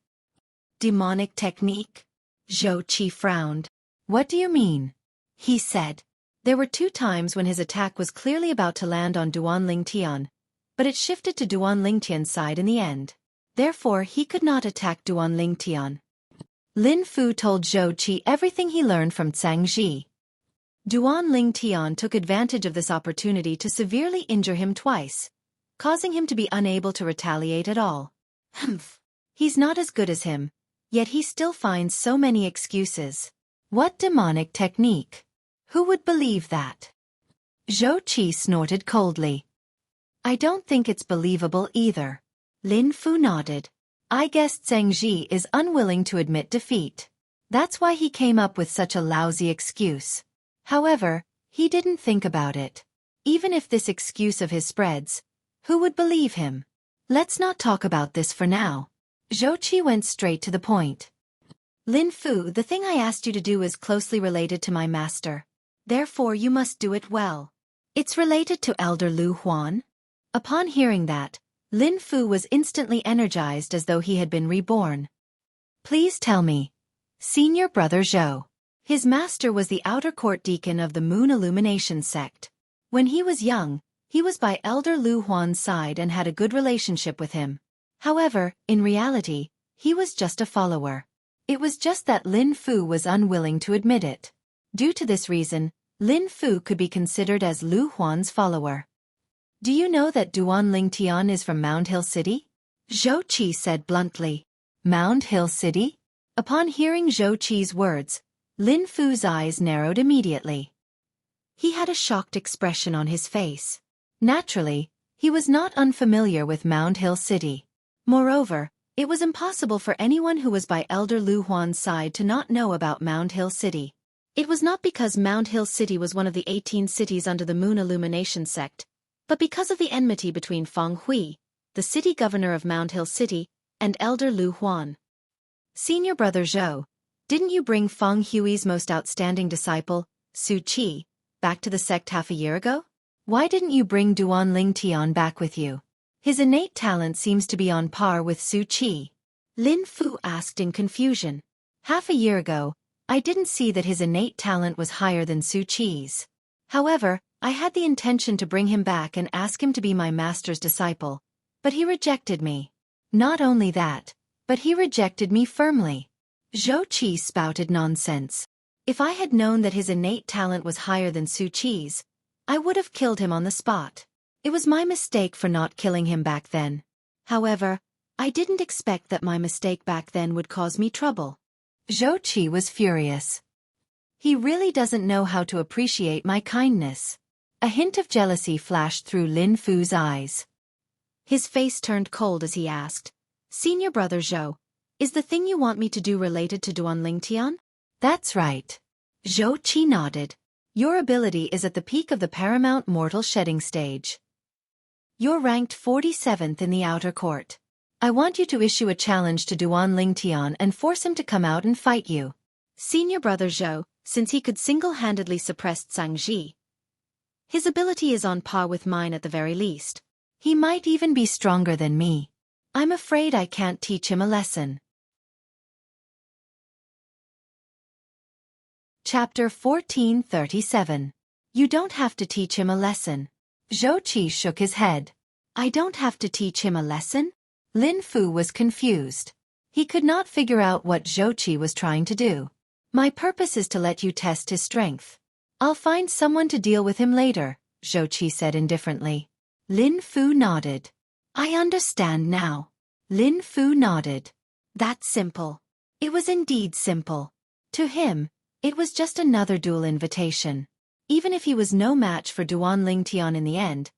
Demonic technique? Xueqi frowned. What do you mean? He said. There were 2 times when his attack was clearly about to land on Duan Lingtian, but it shifted to Duan Lingtian's side in the end. Therefore, he could not attack Duan Lingtian. Lin Fu told Xueqi everything he learned from Zhangji. Duan Lingtian took advantage of this opportunity to severely injure him twice, causing him to be unable to retaliate at all. Humph. He's not as good as him, yet he still finds so many excuses. What demonic technique? Who would believe that? Xueqi snorted coldly. I don't think it's believable either. Lin Fu nodded. I guess Zhangji is unwilling to admit defeat. That's why he came up with such a lousy excuse. However, he didn't think about it. Even if this excuse of his spreads, who would believe him? Let's not talk about this for now. Xueqi went straight to the point. Lin Fu, the thing I asked you to do is closely related to my master. Therefore you must do it well. It's related to Elder Lu Huan? Upon hearing that, Lin Fu was instantly energized as though he had been reborn. Please tell me. Senior brother Zhou. His master was the outer court deacon of the Moon Illumination sect. When he was young, he was by Elder Lu Huan's side and had a good relationship with him. However, in reality, he was just a follower. It was just that Lin Fu was unwilling to admit it. Due to this reason, Lin Fu could be considered as Lu Huan's follower. Do you know that Duan Lingtian is from Mount Hill City? Xueqi said bluntly. Mount Hill City? Upon hearing Xueqi's words, Lin Fu's eyes narrowed immediately. He had a shocked expression on his face. Naturally, he was not unfamiliar with Mound Hill City. Moreover, it was impossible for anyone who was by Elder Lu Huan's side to not know about Mound Hill City. It was not because Mound Hill City was one of the 18 cities under the Moon Illumination sect, but because of the enmity between Feng Hui, the city governor of Mound Hill City, and Elder Lu Huan. Senior brother Zhou, didn't you bring Feng Hui's most outstanding disciple, Xueqi, back to the sect half a year ago? Why didn't you bring Duan Ling Tian back with you? His innate talent seems to be on par with Xueqi. Lin Fu asked in confusion. Half a year ago, I didn't see that his innate talent was higher than Xueqi's. However, I had the intention to bring him back and ask him to be my master's disciple, but he rejected me. Not only that, but he rejected me firmly. Xueqi spouted nonsense. If I had known that his innate talent was higher than Xueqi's, I would have killed him on the spot. It was my mistake for not killing him back then. However, I didn't expect that my mistake back then would cause me trouble. Xueqi was furious. He really doesn't know how to appreciate my kindness. A hint of jealousy flashed through Lin Fu's eyes. His face turned cold as he asked, Senior brother Zhou, is the thing you want me to do related to Duan Ling Tian? That's right. Xueqi nodded. Your ability is at the peak of the paramount mortal shedding stage. You're ranked 47th in the outer court. I want you to issue a challenge to Duan Ling Tian and force him to come out and fight you. Senior brother Zhou, since he could single-handedly suppress Zhangji, his ability is on par with mine at the very least. He might even be stronger than me. I'm afraid I can't teach him a lesson. Chapter 1437. You don't have to teach him a lesson. Xueqi shook his head. I don't have to teach him a lesson? Lin Fu was confused. He could not figure out what Xueqi was trying to do. My purpose is to let you test his strength. I'll find someone to deal with him later, Xueqi said indifferently. Lin Fu nodded. I understand now. Lin Fu nodded. That's simple. It was indeed simple. To him, it was just another duel invitation. Even if he was no match for Duan Ling Tian in the end,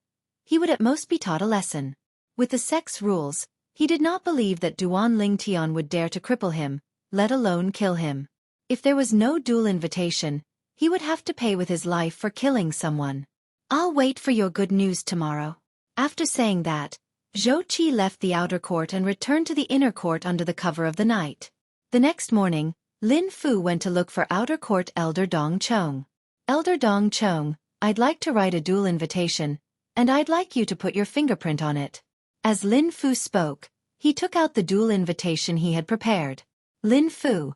he would at most be taught a lesson. With the sect's rules, he did not believe that Duan Ling Tian would dare to cripple him, let alone kill him. If there was no duel invitation, he would have to pay with his life for killing someone. I'll wait for your good news tomorrow. After saying that, Xueqi left the outer court and returned to the inner court under the cover of the night. The next morning, Lin Fu went to look for outer court Elder Dong Chong. Elder Dong Chong, I'd like to write a duel invitation, and I'd like you to put your fingerprint on it. As Lin Fu spoke, he took out the duel invitation he had prepared. Lin Fu,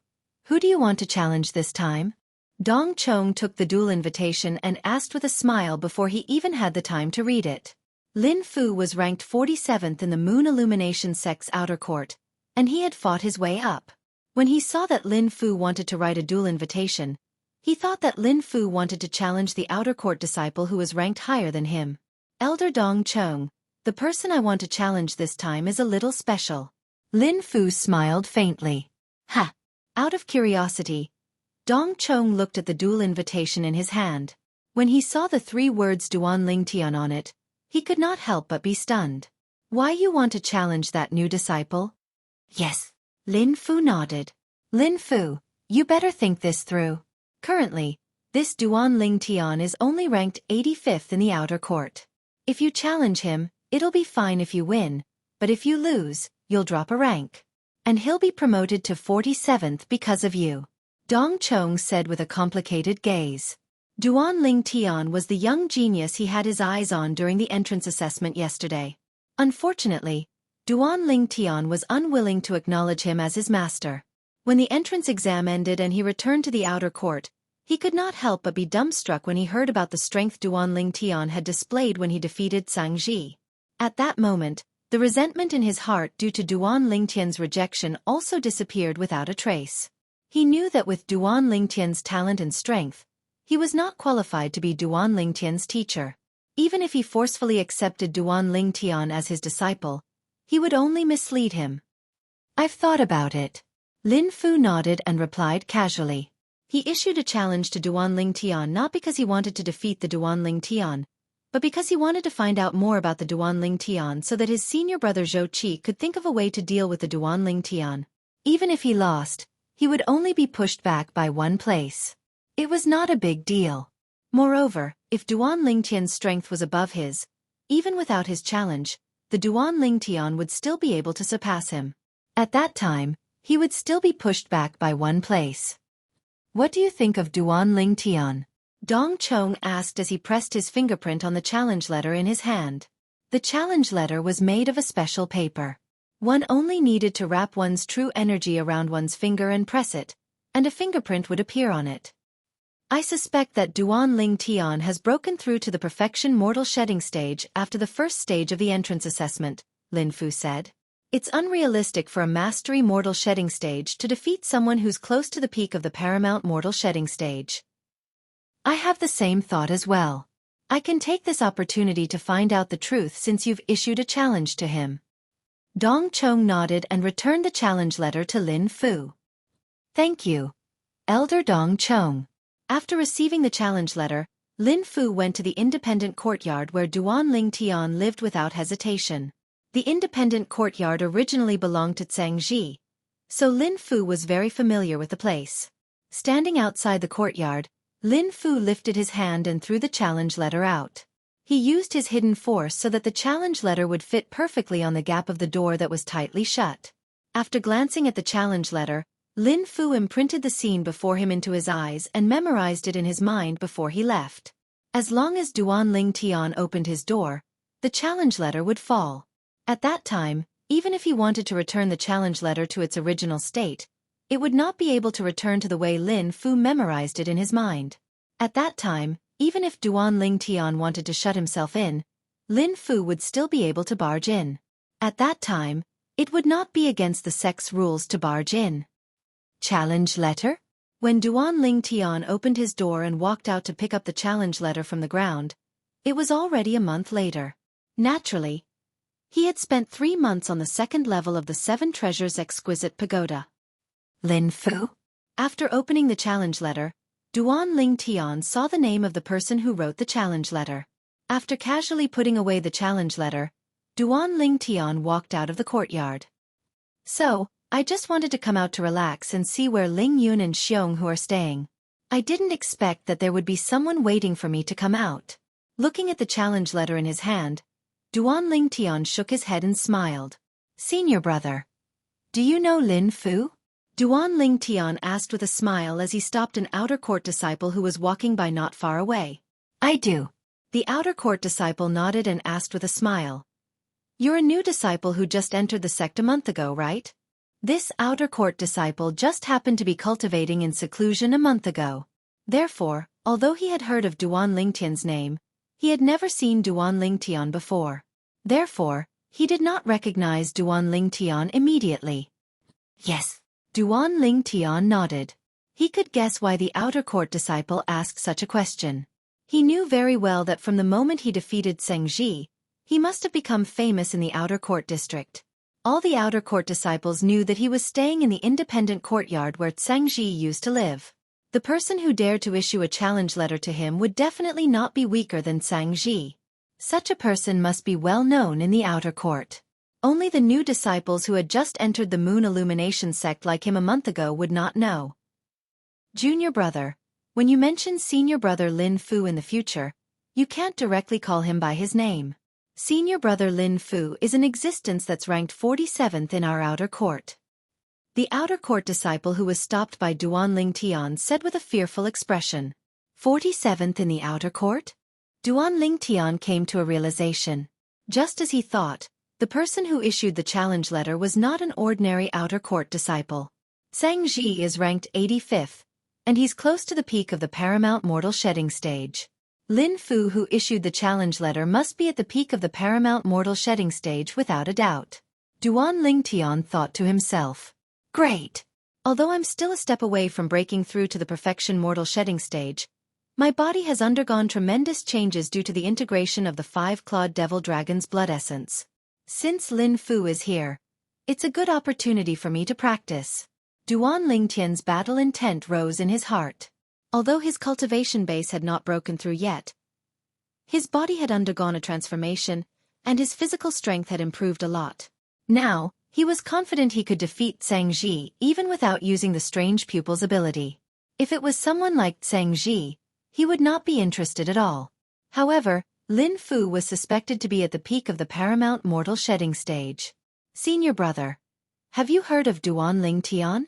who do you want to challenge this time? Dong Chong took the duel invitation and asked with a smile before he even had the time to read it. Lin Fu was ranked 47th in the Moon Illumination sect's outer court, and he had fought his way up. When he saw that Lin Fu wanted to write a duel invitation, he thought that Lin Fu wanted to challenge the outer court disciple who was ranked higher than him. Elder Dong Chong, the person I want to challenge this time is a little special. Lin Fu smiled faintly. Ha! Out of curiosity, Dong Chong looked at the duel invitation in his hand. When he saw the 3 words Duan Ling Tian on it, he could not help but be stunned. Why you want to challenge that new disciple? Yes. Lin Fu nodded. Lin Fu, you better think this through. Currently, this Duan Ling Tian is only ranked 85th in the outer court. If you challenge him, it'll be fine if you win, but if you lose, you'll drop a rank. And he'll be promoted to 47th because of you. Dong Chong said with a complicated gaze. Duan Ling Tian was the young genius he had his eyes on during the entrance assessment yesterday. Unfortunately, Duan Ling Tian was unwilling to acknowledge him as his master. When the entrance exam ended and he returned to the outer court, he could not help but be dumbstruck when he heard about the strength Duan Ling Tian had displayed when he defeated Zhangji. At that moment, the resentment in his heart due to Duan Ling Tian's rejection also disappeared without a trace. He knew that with Duan Ling Tian's talent and strength, he was not qualified to be Duan Ling Tian's teacher. Even if he forcefully accepted Duan Ling Tian as his disciple, he would only mislead him. I've thought about it. Lin Fu nodded and replied casually. He issued a challenge to Duan Ling Tian not because he wanted to defeat the Duan Ling Tian, but because he wanted to find out more about the Duanling Tian so that his senior brother Xueqi could think of a way to deal with the Duanling Tian. Even if he lost, he would only be pushed back by one place. It was not a big deal. Moreover, if Duanling Tian's strength was above his, even without his challenge, the Duanling Tian would still be able to surpass him. At that time, he would still be pushed back by one place. What do you think of Duanling Tian? Dong Chong asked as he pressed his fingerprint on the challenge letter in his hand. The challenge letter was made of a special paper. One only needed to wrap one's true energy around one's finger and press it, and a fingerprint would appear on it. I suspect that Duanling Tian has broken through to the perfection mortal shedding stage after the first stage of the entrance assessment, Lin Fu said. It's unrealistic for a mastery mortal shedding stage to defeat someone who's close to the peak of the paramount mortal shedding stage. I have the same thought as well. I can take this opportunity to find out the truth since you've issued a challenge to him. Dong Chong nodded and returned the challenge letter to Lin Fu. Thank you, Elder Dong Chong. After receiving the challenge letter, Lin Fu went to the independent courtyard where Duanling Tian lived without hesitation. The independent courtyard originally belonged to Zhangji, so Lin Fu was very familiar with the place. Standing outside the courtyard, Lin Fu lifted his hand and threw the challenge letter out. He used his hidden force so that the challenge letter would fit perfectly on the gap of the door that was tightly shut. After glancing at the challenge letter, Lin Fu imprinted the scene before him into his eyes and memorized it in his mind before he left. As long as Duanling Tian opened his door, the challenge letter would fall. At that time, even if he wanted to return the challenge letter to its original state, it would not be able to return to the way Lin Fu memorized it in his mind. At that time, even if Duanling Tian wanted to shut himself in, Lin Fu would still be able to barge in. At that time, it would not be against the sect's rules to barge in. Challenge letter? When Duanling Tian opened his door and walked out to pick up the challenge letter from the ground, it was already a month later. Naturally, he had spent 3 months on the second level of the Seven Treasures Exquisite Pagoda. Lin Fu? After opening the challenge letter, Duanling Tian saw the name of the person who wrote the challenge letter. After casually putting away the challenge letter, Duanling Tian walked out of the courtyard. So, I just wanted to come out to relax and see where Ling Yun and Xiong Hu are staying. I didn't expect that there would be someone waiting for me to come out. Looking at the challenge letter in his hand, Duanling Tian shook his head and smiled. Senior brother. Do you know Lin Fu? Duanling Tian asked with a smile as he stopped an outer court disciple who was walking by not far away. I do. The outer court disciple nodded and asked with a smile. You're a new disciple who just entered the sect a month ago, right? This outer court disciple just happened to be cultivating in seclusion a month ago. Therefore, although he had heard of Duanling Tian's name, he had never seen Duanling Tian before. Therefore, he did not recognize Duanling Tian immediately. Yes. Duanling Tian nodded. He could guess why the outer court disciple asked such a question. He knew very well that from the moment he defeated Zhangji, he must have become famous in the outer court district. All the outer court disciples knew that he was staying in the independent courtyard where Zhangji used to live. The person who dared to issue a challenge letter to him would definitely not be weaker than Zhangji. Such a person must be well known in the outer court. Only the new disciples who had just entered the Moon Illumination sect like him a month ago would not know. Junior brother, when you mention senior brother Lin Fu in the future, you can't directly call him by his name. Senior brother Lin Fu is an existence that's ranked 47th in our outer court. The outer court disciple who was stopped by Duanling Tian said with a fearful expression. 47th in the outer court? Duanling Tian came to a realization. Just as he thought, the person who issued the challenge letter was not an ordinary outer court disciple. Zhangji is ranked 85th, and he's close to the peak of the paramount mortal shedding stage. Lin Fu who issued the challenge letter must be at the peak of the paramount mortal shedding stage without a doubt. Duanling Tian thought to himself. Great! Although I'm still a step away from breaking through to the perfection mortal shedding stage, my body has undergone tremendous changes due to the integration of the 5-clawed devil dragon's blood essence. Since Lin Fu is here, it's a good opportunity for me to practice. Duanling Tian's battle intent rose in his heart. Although his cultivation base had not broken through yet, His body had undergone a transformation, and his physical strength had improved a lot. Now, he was confident he could defeat Xueqi even without using the strange pupil's ability. If it was someone like Xueqi, he would not be interested at all. However, Lin Fu was suspected to be at the peak of the paramount mortal shedding stage. Senior brother, have you heard of Duan Ling Tian?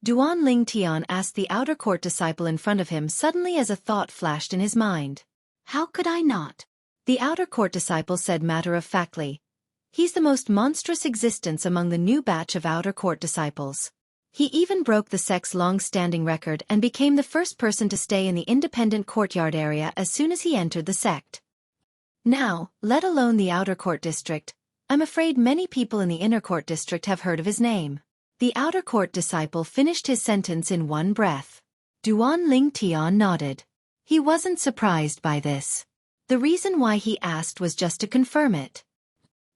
Duan Ling Tian asked the outer court disciple in front of him suddenly as a thought flashed in his mind. How could I not? The outer court disciple said matter-of-factly. He's the most monstrous existence among the new batch of outer court disciples. He even broke the sect's long-standing record and became the first person to stay in the independent courtyard area as soon as he entered the sect. Now, let alone the outer court district, I'm afraid many people in the inner court district have heard of his name. The outer court disciple finished his sentence in one breath. Duan Ling Tian nodded. He wasn't surprised by this. The reason why he asked was just to confirm it.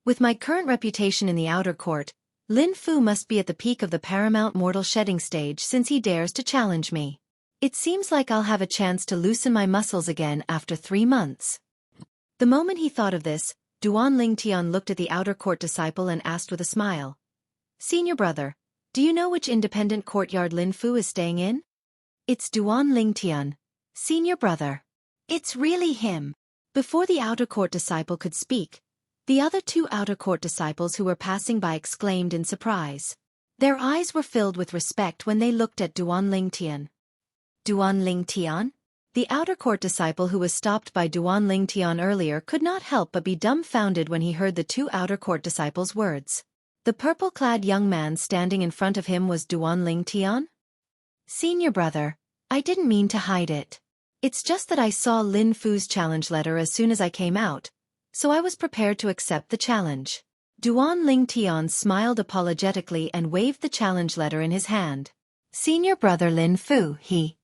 With my current reputation in the outer court, Lin Fu must be at the peak of the paramount mortal shedding stage since he dares to challenge me. It seems like I'll have a chance to loosen my muscles again after 3 months. The moment he thought of this, Duan Ling Tian looked at the outer court disciple and asked with a smile. Senior brother, do you know which independent courtyard Lin Fu is staying in? It's Duan Ling Tian, senior brother. It's really him. Before the outer court disciple could speak, the other 2 outer court disciples who were passing by exclaimed in surprise. Their eyes were filled with respect when they looked at Duan Ling Tian. Duan Ling Tian? The outer court disciple who was stopped by Duan Ling Tian earlier could not help but be dumbfounded when he heard the 2 outer court disciples' words. The purple-clad young man standing in front of him was Duan Ling Tian? Senior brother, I didn't mean to hide it. It's just that I saw Lin Fu's challenge letter as soon as I came out, so I was prepared to accept the challenge. Duan Ling Tian smiled apologetically and waved the challenge letter in his hand. Senior brother Lin Fu, he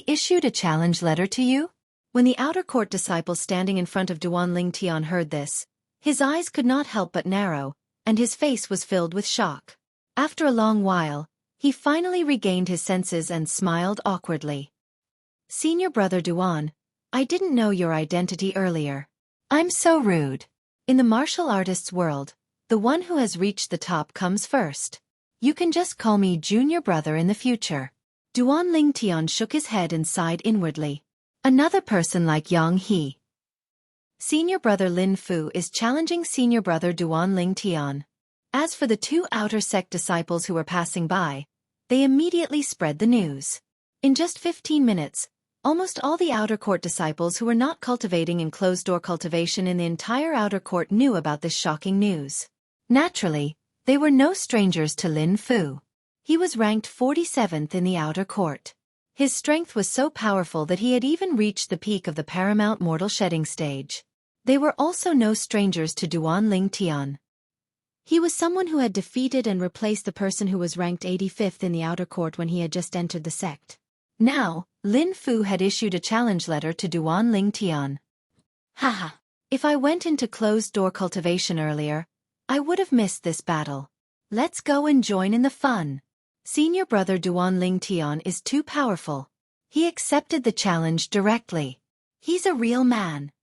issued a challenge letter to you? When the outer court disciple standing in front of Duan Ling Tian heard this, his eyes could not help but narrow, and his face was filled with shock. After a long while, he finally regained his senses and smiled awkwardly. Senior brother Duan, I didn't know your identity earlier. I'm so rude. In the martial artists' world, the one who has reached the top comes first. You can just call me junior brother in the future. Duan Ling Tian shook his head and sighed inwardly. Another person like Yang He. Senior brother Lin Fu is challenging senior brother Duan Ling Tian. As for the 2 outer sect disciples who were passing by, they immediately spread the news. In just 15 minutes, almost all the outer court disciples who were not cultivating in closed-door cultivation in the entire outer court knew about this shocking news. Naturally, they were no strangers to Lin Fu. He was ranked 47th in the outer court. His strength was so powerful that he had even reached the peak of the paramount mortal shedding stage. They were also no strangers to Duan Ling Tian. He was someone who had defeated and replaced the person who was ranked 85th in the outer court when he had just entered the sect. Now, Lin Fu had issued a challenge letter to Duan Ling Tian. Haha. If I went into closed-door cultivation earlier, I would have missed this battle. Let's go and join in the fun. Senior brother Duan Ling Tian is too powerful. He accepted the challenge directly. He's a real man.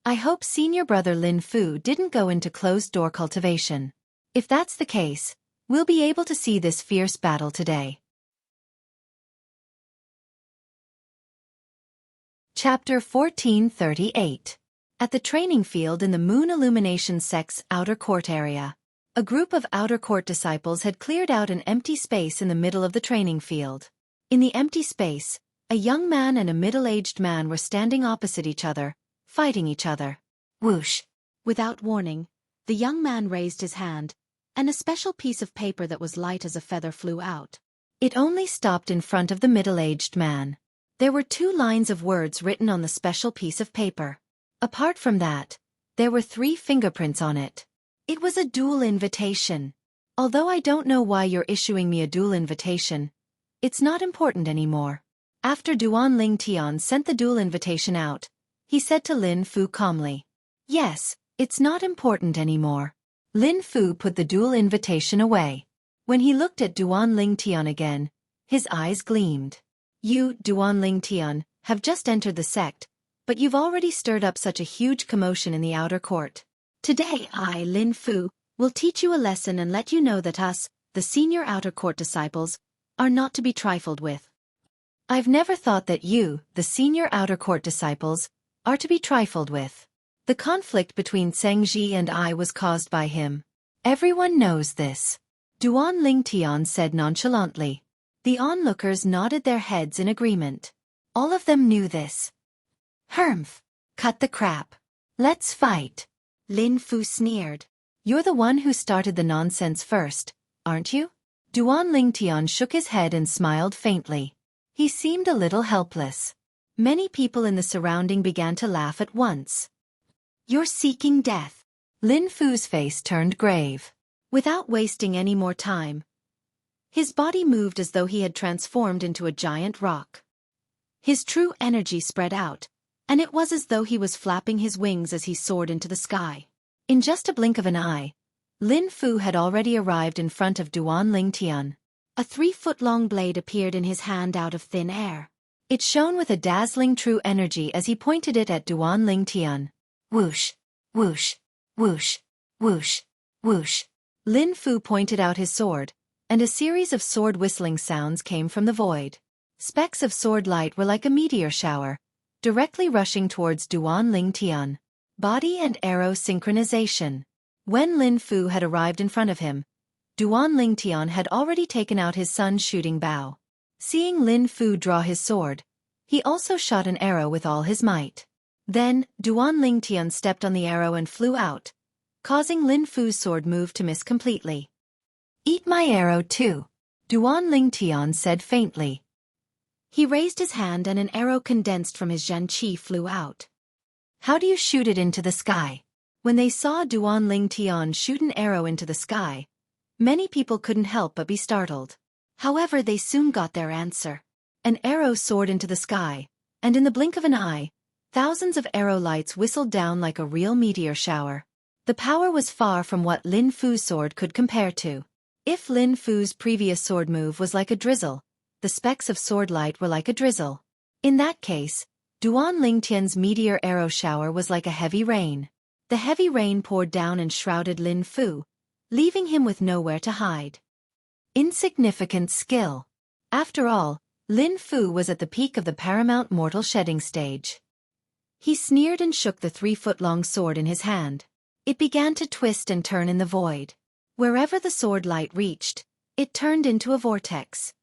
I hope senior brother Lin Fu didn't go into closed-door cultivation. If that's the case, we'll be able to see this fierce battle today. Chapter 1438. At the training field in the Moon Illumination Sect's outer court area, a group of outer court disciples had cleared out an empty space in the middle of the training field. In the empty space, a young man and a middle-aged man were standing opposite each other, fighting each other. Whoosh! Without warning, the young man raised his hand, and a special piece of paper that was light as a feather flew out. It only stopped in front of the middle-aged man. There were 2 lines of words written on the special piece of paper. Apart from that, there were 3 fingerprints on it. It was a duel invitation. Although I don't know why you're issuing me a duel invitation, it's not important anymore. After Duan Ling Tian sent the duel invitation out, he said to Lin Fu calmly, Yes, it's not important anymore. Lin Fu put the duel invitation away. When he looked at Duan Ling Tian again, his eyes gleamed. You, Duan Ling Tian, have just entered the sect, but you've already stirred up such a huge commotion in the outer court. Today I, Lin Fu, will teach you a lesson and let you know that us, the senior outer court disciples, are not to be trifled with. I've never thought that you, the senior outer court disciples, are to be trifled with. The conflict between Zhengji and I was caused by him. Everyone knows this. Duan Lingtian said nonchalantly. The onlookers nodded their heads in agreement. All of them knew this. Hermf. Cut the crap. Let's fight. Lin Fu sneered. You're the one who started the nonsense first, aren't you? Duan Lingtian shook his head and smiled faintly. He seemed a little helpless. Many people in the surrounding began to laugh at once. You're seeking death. Lin Fu's face turned grave. Without wasting any more time, his body moved as though he had transformed into a giant rock. His true energy spread out, and it was as though he was flapping his wings as he soared into the sky. In just a blink of an eye, Lin Fu had already arrived in front of Duan Lingtian. A 3-foot-long blade appeared in his hand out of thin air. It shone with a dazzling true energy as he pointed it at Duan Lingtian. Whoosh, whoosh, whoosh, whoosh, whoosh. Lin Fu pointed out his sword, and a series of sword whistling sounds came from the void. Specks of sword light were like a meteor shower, directly rushing towards Duan Lingtian. Body and arrow synchronization. When Lin Fu had arrived in front of him, Duan Lingtian had already taken out his sun's shooting bow. Seeing Lin Fu draw his sword, he also shot an arrow with all his might. Then, Duan Lingtian stepped on the arrow and flew out, causing Lin Fu's sword move to miss completely. Eat my arrow too, Duan Lingtian said faintly. He raised his hand and an arrow condensed from his zhenqi flew out. How do you shoot it into the sky? When they saw Duan Lingtian shoot an arrow into the sky, many people couldn't help but be startled. However, they soon got their answer. An arrow soared into the sky, and in the blink of an eye, thousands of arrow lights whistled down like a real meteor shower. The power was far from what Lin Fu's sword could compare to. If Lin Fu's previous sword move was like a drizzle, the specks of sword light were like a drizzle. In that case, Duan Lingtian's meteor arrow shower was like a heavy rain. The heavy rain poured down and shrouded Lin Fu, leaving him with nowhere to hide. Insignificant skill. After all, Lin Fu was at the peak of the paramount mortal shedding stage. He sneered and shook the 3-foot-long sword in his hand. It began to twist and turn in the void. Wherever the sword light reached, it turned into a vortex.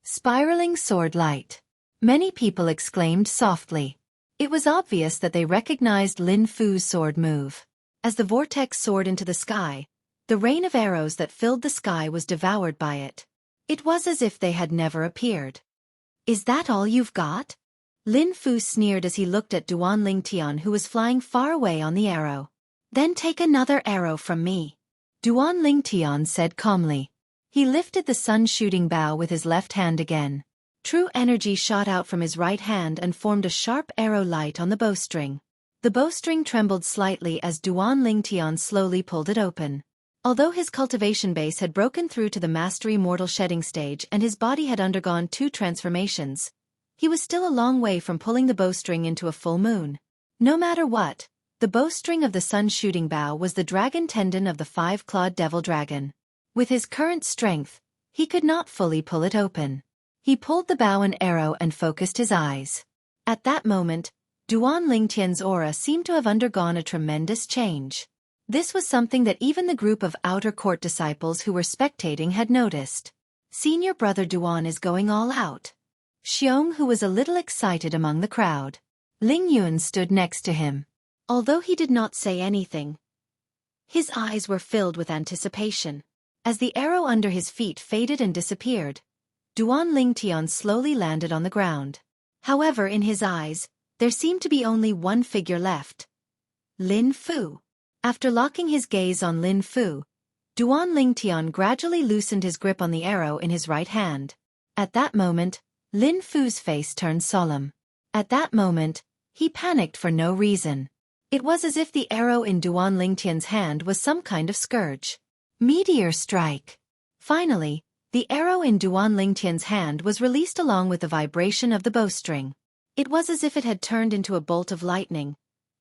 Spiraling sword light. Many people exclaimed softly. It was obvious that they recognized Lin Fu's sword move. As the vortex soared into the sky, the rain of arrows that filled the sky was devoured by it. It was as if they had never appeared. Is that all you've got? Lin Fu sneered as he looked at Duan Lingtian who was flying far away on the arrow. Then take another arrow from me. Duan Lingtian said calmly. He lifted the sun-shooting bow with his left hand again. True energy shot out from his right hand and formed a sharp arrow light on the bowstring. The bowstring trembled slightly as Duan Lingtian slowly pulled it open. Although his cultivation base had broken through to the mastery mortal shedding stage and his body had undergone 2 transformations, he was still a long way from pulling the bowstring into a full moon. No matter what, the bowstring of the sun-shooting bow was the dragon tendon of the 5-clawed devil dragon. With his current strength, he could not fully pull it open. He pulled the bow and arrow and focused his eyes. At that moment, Duan Lingtian's aura seemed to have undergone a tremendous change. This was something that even the group of outer court disciples who were spectating had noticed. Senior brother Duan is going all out. Xiong, who was a little excited among the crowd. Ling Yun stood next to him. Although he did not say anything, his eyes were filled with anticipation. As the arrow under his feet faded and disappeared, Duan Lingtian slowly landed on the ground. However, in his eyes, there seemed to be only one figure left. Lin Fu. After locking his gaze on Lin Fu, Duan Lingtian gradually loosened his grip on the arrow in his right hand. At that moment, Lin Fu's face turned solemn. At that moment, he panicked for no reason. It was as if the arrow in Duan Lingtian's hand was some kind of scourge. Meteor strike. Finally, the arrow in Duan Lingtian's hand was released along with the vibration of the bowstring. It was as if it had turned into a bolt of lightning,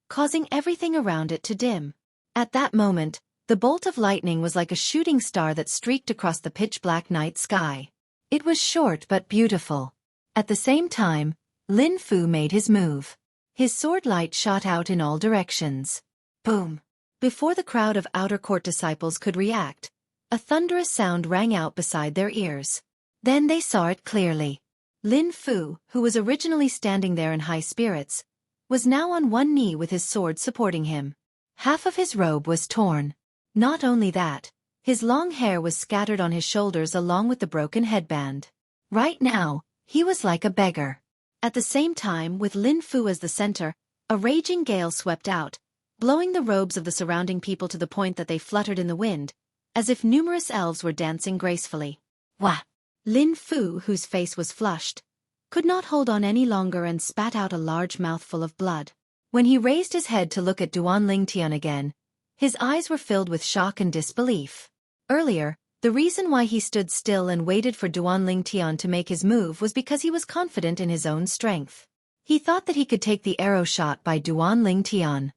causing everything around it to dim. At that moment, the bolt of lightning was like a shooting star that streaked across the pitch-black night sky. It was short but beautiful. At the same time, Lin Fu made his move. His sword light shot out in all directions. Boom! Before the crowd of outer court disciples could react, a thunderous sound rang out beside their ears. Then they saw it clearly. Lin Fu, who was originally standing there in high spirits, was now on one knee with his sword supporting him. Half of his robe was torn. Not only that, his long hair was scattered on his shoulders along with the broken headband. Right now, he was like a beggar. At the same time, with Lin Fu as the center, a raging gale swept out, blowing the robes of the surrounding people to the point that they fluttered in the wind, as if numerous elves were dancing gracefully. Wah! Lin Fu, whose face was flushed, could not hold on any longer and spat out a large mouthful of blood. When he raised his head to look at Duan Lingtian again, his eyes were filled with shock and disbelief. Earlier, the reason why he stood still and waited for Duan Lingtian to make his move was because he was confident in his own strength. He thought that he could take the arrow shot by Duan Lingtian.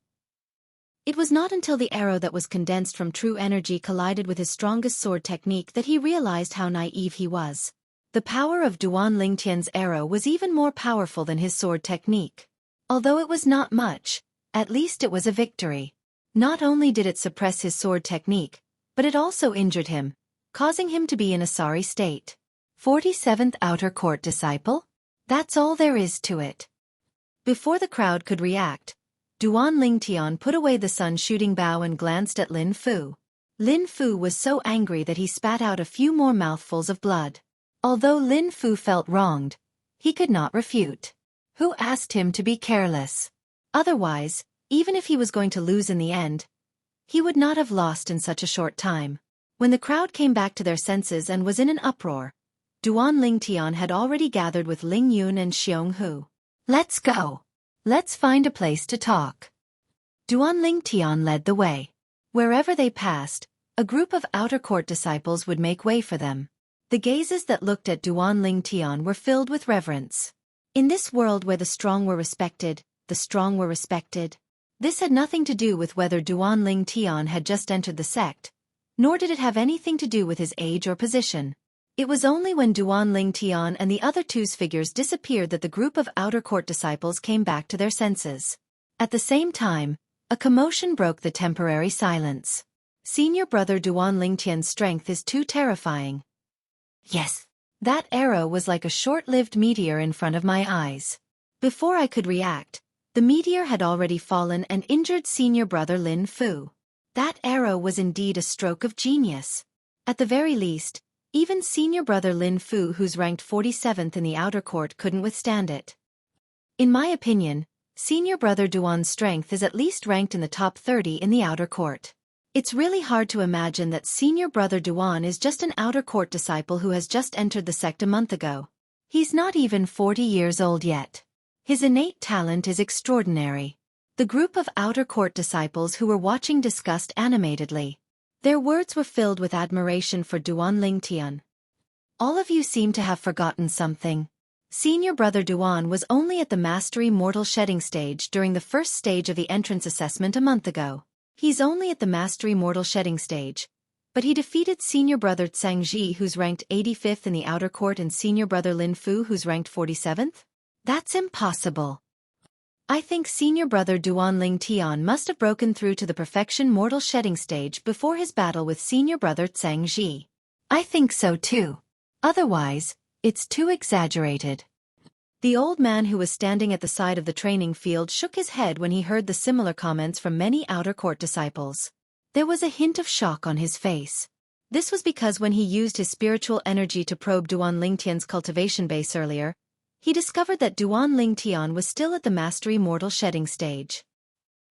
It was not until the arrow that was condensed from true energy collided with his strongest sword technique that he realized how naive he was. The power of Duan Lingtian's arrow was even more powerful than his sword technique. Although it was not much, at least it was a victory. Not only did it suppress his sword technique, but it also injured him, causing him to be in a sorry state. 47th Outer Court Disciple? That's all there is to it. Before the crowd could react, Duan Lingtian put away the sun-shooting bow and glanced at Lin Fu. Lin Fu was so angry that he spat out a few more mouthfuls of blood. Although Lin Fu felt wronged, he could not refute. Who asked him to be careless? Otherwise, even if he was going to lose in the end, he would not have lost in such a short time. When the crowd came back to their senses and was in an uproar, Duan Lingtian had already gathered with Ling Yun and Xiong Hu. Let's go. Let's find a place to talk. Duan Lingtian led the way. Wherever they passed, a group of outer court disciples would make way for them. The gazes that looked at Duan Lingtian were filled with reverence. In this world where the strong were respected, the strong were respected. This had nothing to do with whether Duan Lingtian had just entered the sect, nor did it have anything to do with his age or position. It was only when Duan Lingtian and the other two's figures disappeared that the group of outer court disciples came back to their senses. At the same time, a commotion broke the temporary silence. Senior brother Duan Lingtian's strength is too terrifying. Yes. That arrow was like a short-lived meteor in front of my eyes. Before I could react, the meteor had already fallen and injured senior brother Lin Fu. That arrow was indeed a stroke of genius. At the very least, even senior brother Lin Fu, who's ranked 47th in the outer court, couldn't withstand it. In my opinion, senior brother Duan's strength is at least ranked in the top 30 in the outer court. It's really hard to imagine that senior brother Duan is just an outer court disciple who has just entered the sect a month ago. He's not even 40 years old yet. His innate talent is extraordinary. The group of outer court disciples who were watching discussed animatedly. Their words were filled with admiration for Duan Lingtian. All of you seem to have forgotten something. Senior brother Duan was only at the Mastery Mortal Shedding stage during the first stage of the entrance assessment a month ago. He's only at the Mastery Mortal Shedding stage, but he defeated senior brother Zhangji, who's ranked 85th in the outer court, and senior brother Lin Fu, who's ranked 47th? That's impossible. I think senior brother Duan Lingtian must have broken through to the Perfection Mortal Shedding stage before his battle with senior brother Zhangji. I think so too. Otherwise, it's too exaggerated. The old man who was standing at the side of the training field shook his head when he heard the similar comments from many outer court disciples. There was a hint of shock on his face. This was because when he used his spiritual energy to probe Duan Lingtian's cultivation base earlier, he discovered that Duan Lingtian was still at the Mastery Mortal Shedding stage.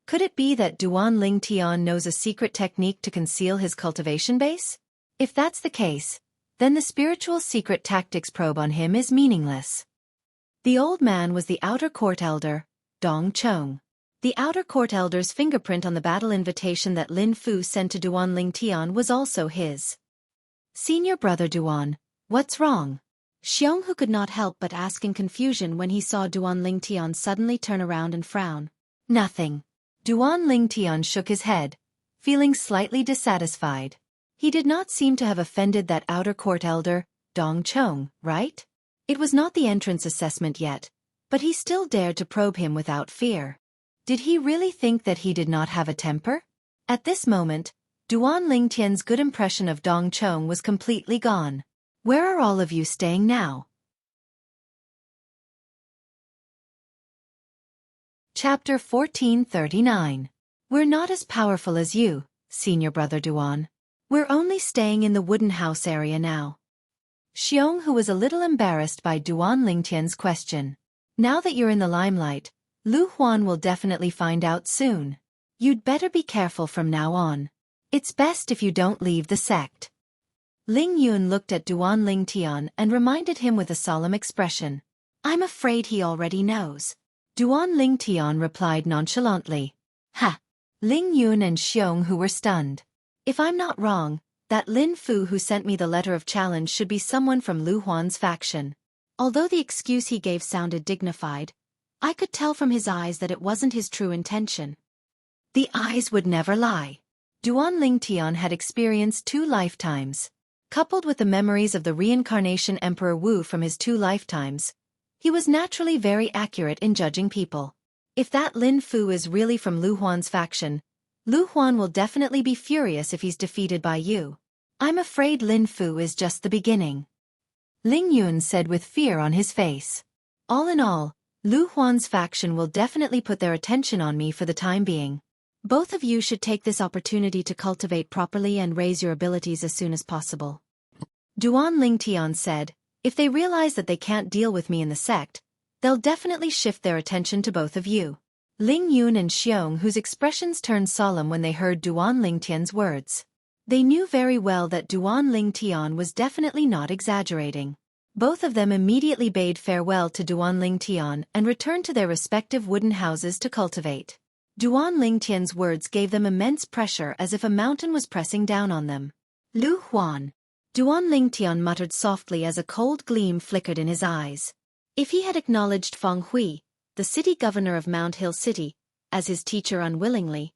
Could it be that Duan Lingtian knows a secret technique to conceal his cultivation base? If that's the case, then the spiritual secret tactics probe on him is meaningless. The old man was the outer court elder, Dong Chong. The outer court elder's fingerprint on the battle invitation that Lin Fu sent to Duan Lingtian was also his. Senior brother Duan, what's wrong? Xionghu could not help but ask in confusion when he saw Duan Lingtian suddenly turn around and frown. Nothing. Duan Lingtian shook his head, feeling slightly dissatisfied. He did not seem to have offended that outer court elder, Dong Chong, right? It was not the entrance assessment yet, but he still dared to probe him without fear. Did he really think that he did not have a temper? At this moment, Duan Lingtian's good impression of Dong Chong was completely gone. Where are all of you staying now? Chapter 1439. We're not as powerful as you, senior brother Duan. We're only staying in the wooden house area now. Xionghu was a little embarrassed by Duan Lingtian's question. Now that you're in the limelight, Lu Huan will definitely find out soon. You'd better be careful from now on. It's best if you don't leave the sect. Ling Yun looked at Duan Lingtian and reminded him with a solemn expression. I'm afraid he already knows. Duan Lingtian replied nonchalantly. Ha! Ling Yun and Xionghu were stunned. If I'm not wrong, that Lin Fu who sent me the letter of challenge should be someone from Lu Huan's faction. Although the excuse he gave sounded dignified, I could tell from his eyes that it wasn't his true intention. The eyes would never lie. Duan Lingtian had experienced 2 lifetimes. Coupled with the memories of the reincarnation Emperor Wu from his 2 lifetimes, he was naturally very accurate in judging people. If that Lin Fu is really from Lu Huan's faction, Lu Huan will definitely be furious if he's defeated by you. I'm afraid Lin Fu is just the beginning. Ling Yun said with fear on his face. All in all, Lu Huan's faction will definitely put their attention on me for the time being. Both of you should take this opportunity to cultivate properly and raise your abilities as soon as possible. Duan Lingtian said, if they realize that they can't deal with me in the sect, they'll definitely shift their attention to both of you. Ling Yun and Xiong, whose expressions turned solemn when they heard Duan Lingtian's words. They knew very well that Duan Lingtian was definitely not exaggerating. Both of them immediately bade farewell to Duan Lingtian and returned to their respective wooden houses to cultivate. Duan Lingtian's words gave them immense pressure as if a mountain was pressing down on them. Lu Huan. Duan Lingtian muttered softly as a cold gleam flickered in his eyes. If he had acknowledged Feng Hui, the city governor of Mount Hill City, as his teacher unwillingly,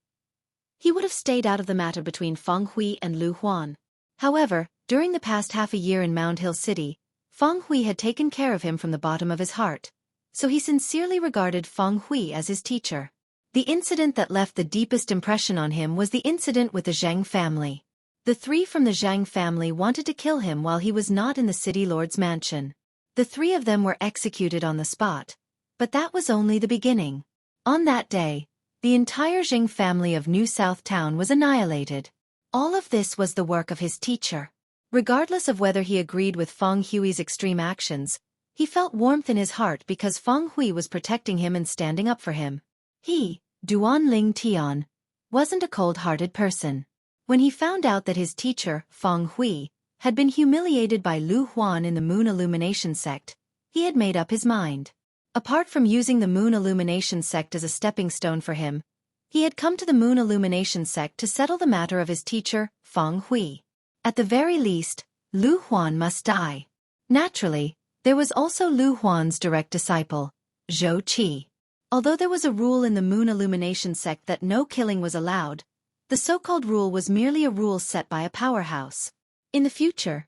he would have stayed out of the matter between Feng Hui and Lu Huan. However, during the past half a year in Mount Hill City, Feng Hui had taken care of him from the bottom of his heart, so he sincerely regarded Feng Hui as his teacher. The incident that left the deepest impression on him was the incident with the Zhang family. The 3 from the Zhang family wanted to kill him while he was not in the city lord's mansion. The 3 of them were executed on the spot, but that was only the beginning. On that day, the entire Zhang family of New South Town was annihilated. All of this was the work of his teacher. Regardless of whether he agreed with Feng Hui's extreme actions, he felt warmth in his heart because Feng Hui was protecting him and standing up for him. He, Duan Lingtian, wasn't a cold-hearted person. When he found out that his teacher, Feng Hui, had been humiliated by Lu Huan in the Moon Illumination sect, he had made up his mind. Apart from using the Moon Illumination sect as a stepping stone for him, he had come to the Moon Illumination sect to settle the matter of his teacher, Feng Hui. At the very least, Lu Huan must die. Naturally, there was also Lu Huan's direct disciple, Xueqi. Although there was a rule in the Moon Illumination sect that no killing was allowed, the so-called rule was merely a rule set by a powerhouse. In the future,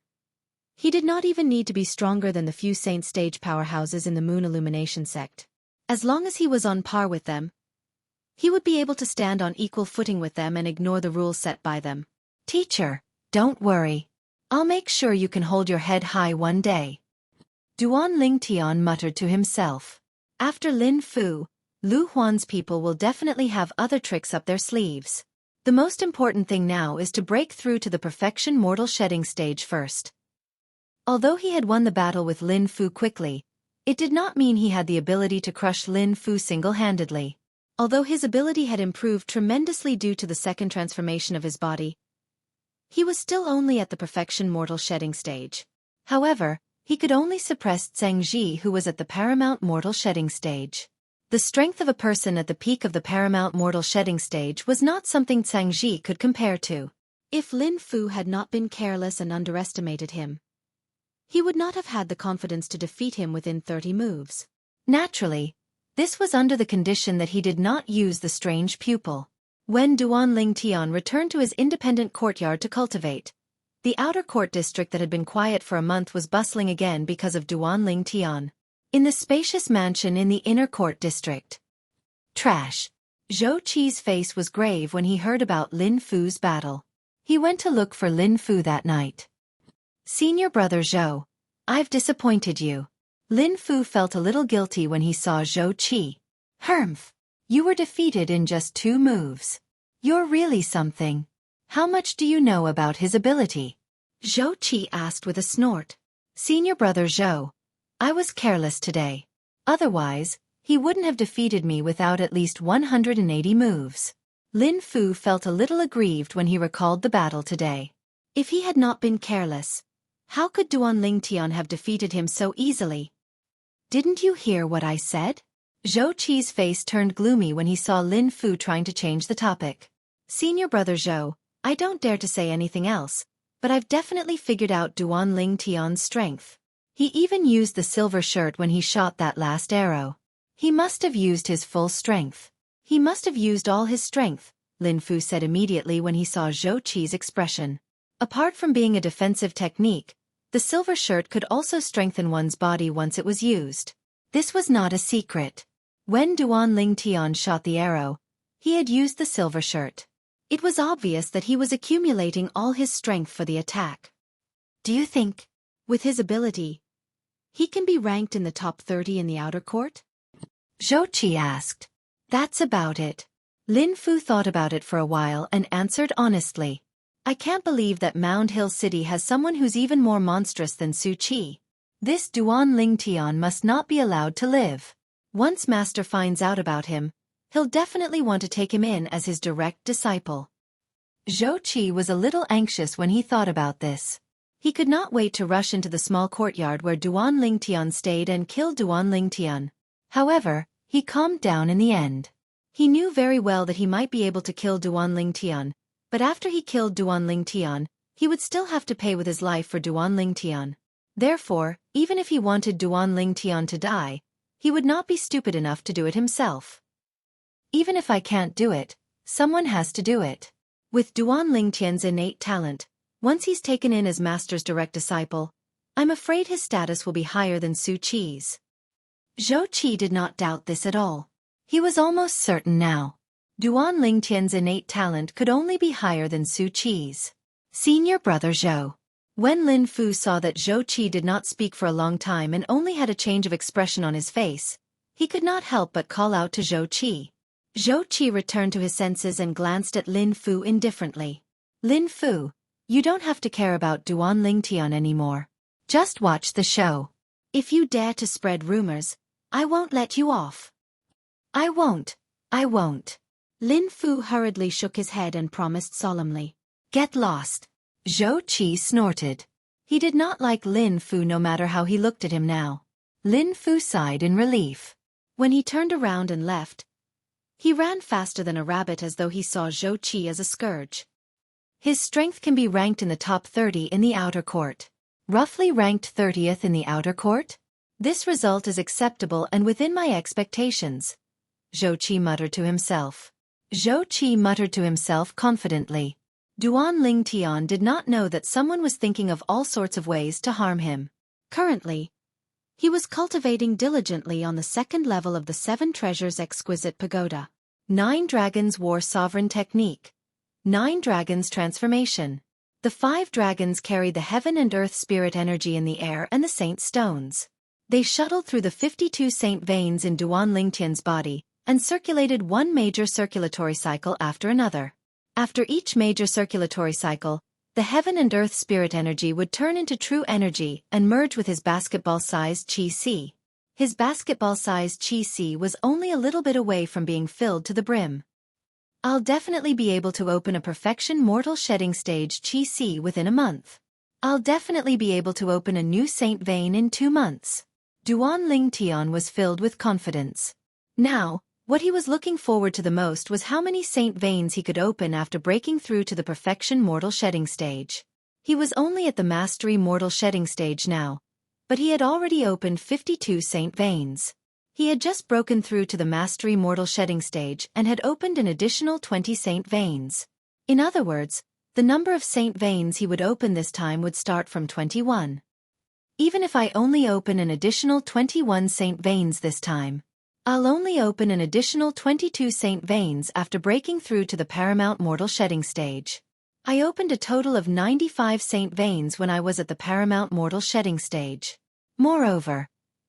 he did not even need to be stronger than the few Saint Stage powerhouses in the Moon Illumination sect. As long as he was on par with them, he would be able to stand on equal footing with them and ignore the rules set by them. Teacher, don't worry. I'll make sure you can hold your head high one day. Duan Lingtian muttered to himself. After Lin Fu, Lu Huan's people will definitely have other tricks up their sleeves. The most important thing now is to break through to the perfection mortal shedding stage first. Although he had won the battle with Lin Fu quickly, it did not mean he had the ability to crush Lin Fu single-handedly. Although his ability had improved tremendously due to the second transformation of his body, he was still only at the perfection mortal shedding stage. However, he could only suppress Zhang Ji, who was at the paramount mortal shedding stage. The strength of a person at the peak of the paramount mortal shedding stage was not something Zhang Ji could compare to. If Lin Fu had not been careless and underestimated him, he would not have had the confidence to defeat him within 30 moves. Naturally, this was under the condition that he did not use the strange pupil. When Duanling Tian returned to his independent courtyard to cultivate, the outer court district that had been quiet for a month was bustling again because of Duanling Tian. In the spacious mansion in the inner court district. Trash. Xueqi's face was grave when he heard about Lin Fu's battle. He went to look for Lin Fu that night. Senior brother Zhou, I've disappointed you. Lin Fu felt a little guilty when he saw Xueqi. Humph. You were defeated in just 2 moves. You're really something. How much do you know about his ability? Xueqi asked with a snort. Senior brother Zhou, I was careless today. Otherwise, he wouldn't have defeated me without at least 180 moves. Lin Fu felt a little aggrieved when he recalled the battle today. If he had not been careless, how could Duanling Tian have defeated him so easily? Didn't you hear what I said? Xueqi's face turned gloomy when he saw Lin Fu trying to change the topic. Senior brother Zhou, I don't dare to say anything else, but I've definitely figured out Duanling Tian's strength. He even used the silver shirt when he shot that last arrow. He must have used his full strength. He must have used all his strength, Lin Fu said immediately when he saw Xueqi's expression. Apart from being a defensive technique, the silver shirt could also strengthen one's body once it was used. This was not a secret. When Duanling Tian shot the arrow, he had used the silver shirt. It was obvious that he was accumulating all his strength for the attack. Do you think, with his ability, he can be ranked in the top 30 in the outer court? Xueqi asked. That's about it. Lin Fu thought about it for a while and answered honestly. I can't believe that Mound Hill City has someone who's even more monstrous than Xueqi. This Duanling Tian must not be allowed to live. Once Master finds out about him, he'll definitely want to take him in as his direct disciple. Xueqi was a little anxious when he thought about this. He could not wait to rush into the small courtyard where Duanling Tian stayed and kill Duanling Tian. However, he calmed down in the end. He knew very well that he might be able to kill Duanling Tian, but after he killed Duanling Tian, he would still have to pay with his life for Duanling Tian. Therefore, even if he wanted Duanling Tian to die, he would not be stupid enough to do it himself. Even if I can't do it, someone has to do it. With Duanling Tian's innate talent, once he's taken in as Master's direct disciple, I'm afraid his status will be higher than Xueqi's. Xueqi did not doubt this at all. He was almost certain now. Duanling Tian's innate talent could only be higher than Xueqi's. Senior brother Zhou. When Lin Fu saw that Xueqi did not speak for a long time and only had a change of expression on his face, he could not help but call out to Xueqi. Xueqi returned to his senses and glanced at Lin Fu indifferently. Lin Fu, you don't have to care about Duanling Tian anymore. Just watch the show. If you dare to spread rumors, I won't let you off. I won't. Lin Fu hurriedly shook his head and promised solemnly. Get lost. Xueqi snorted. He did not like Lin Fu no matter how he looked at him now. Lin Fu sighed in relief. When he turned around and left, he ran faster than a rabbit as though he saw Xueqi as a scourge. His strength can be ranked in the top 30 in the outer court. Roughly ranked 30th in the outer court? This result is acceptable and within my expectations. Xueqi muttered to himself. Xueqi muttered to himself confidently. Duanling Tian did not know that someone was thinking of all sorts of ways to harm him. Currently, he was cultivating diligently on the second level of the 7 Treasures Exquisite Pagoda. 9 Dragons War Sovereign Technique. 9 Dragons Transformation. The 5 dragons carried the heaven and earth spirit energy in the air and the saint stones. They shuttled through the 52 saint veins in Duanling Tian's body, and circulated one major circulatory cycle after another. After each major circulatory cycle, the heaven and earth spirit energy would turn into true energy and merge with his basketball-sized Qi. His basketball-sized Qi was only a little bit away from being filled to the brim. I'll definitely be able to open a perfection mortal shedding stage Qi within a month. I'll definitely be able to open a new saint vein in 2 months. Duanling Tian was filled with confidence. Now, what he was looking forward to the most was how many saint veins he could open after breaking through to the perfection mortal shedding stage. He was only at the mastery mortal shedding stage now, but he had already opened 52 saint veins. He had just broken through to the mastery mortal shedding stage and had opened an additional 20 saint veins. In other words, the number of saint veins he would open this time would start from 21. Even if I only open an additional 21 saint veins this time, I'll only open an additional 22 saint veins after breaking through to the paramount mortal shedding stage. I opened a total of 95 saint veins when I was at the paramount mortal shedding stage. Moreover,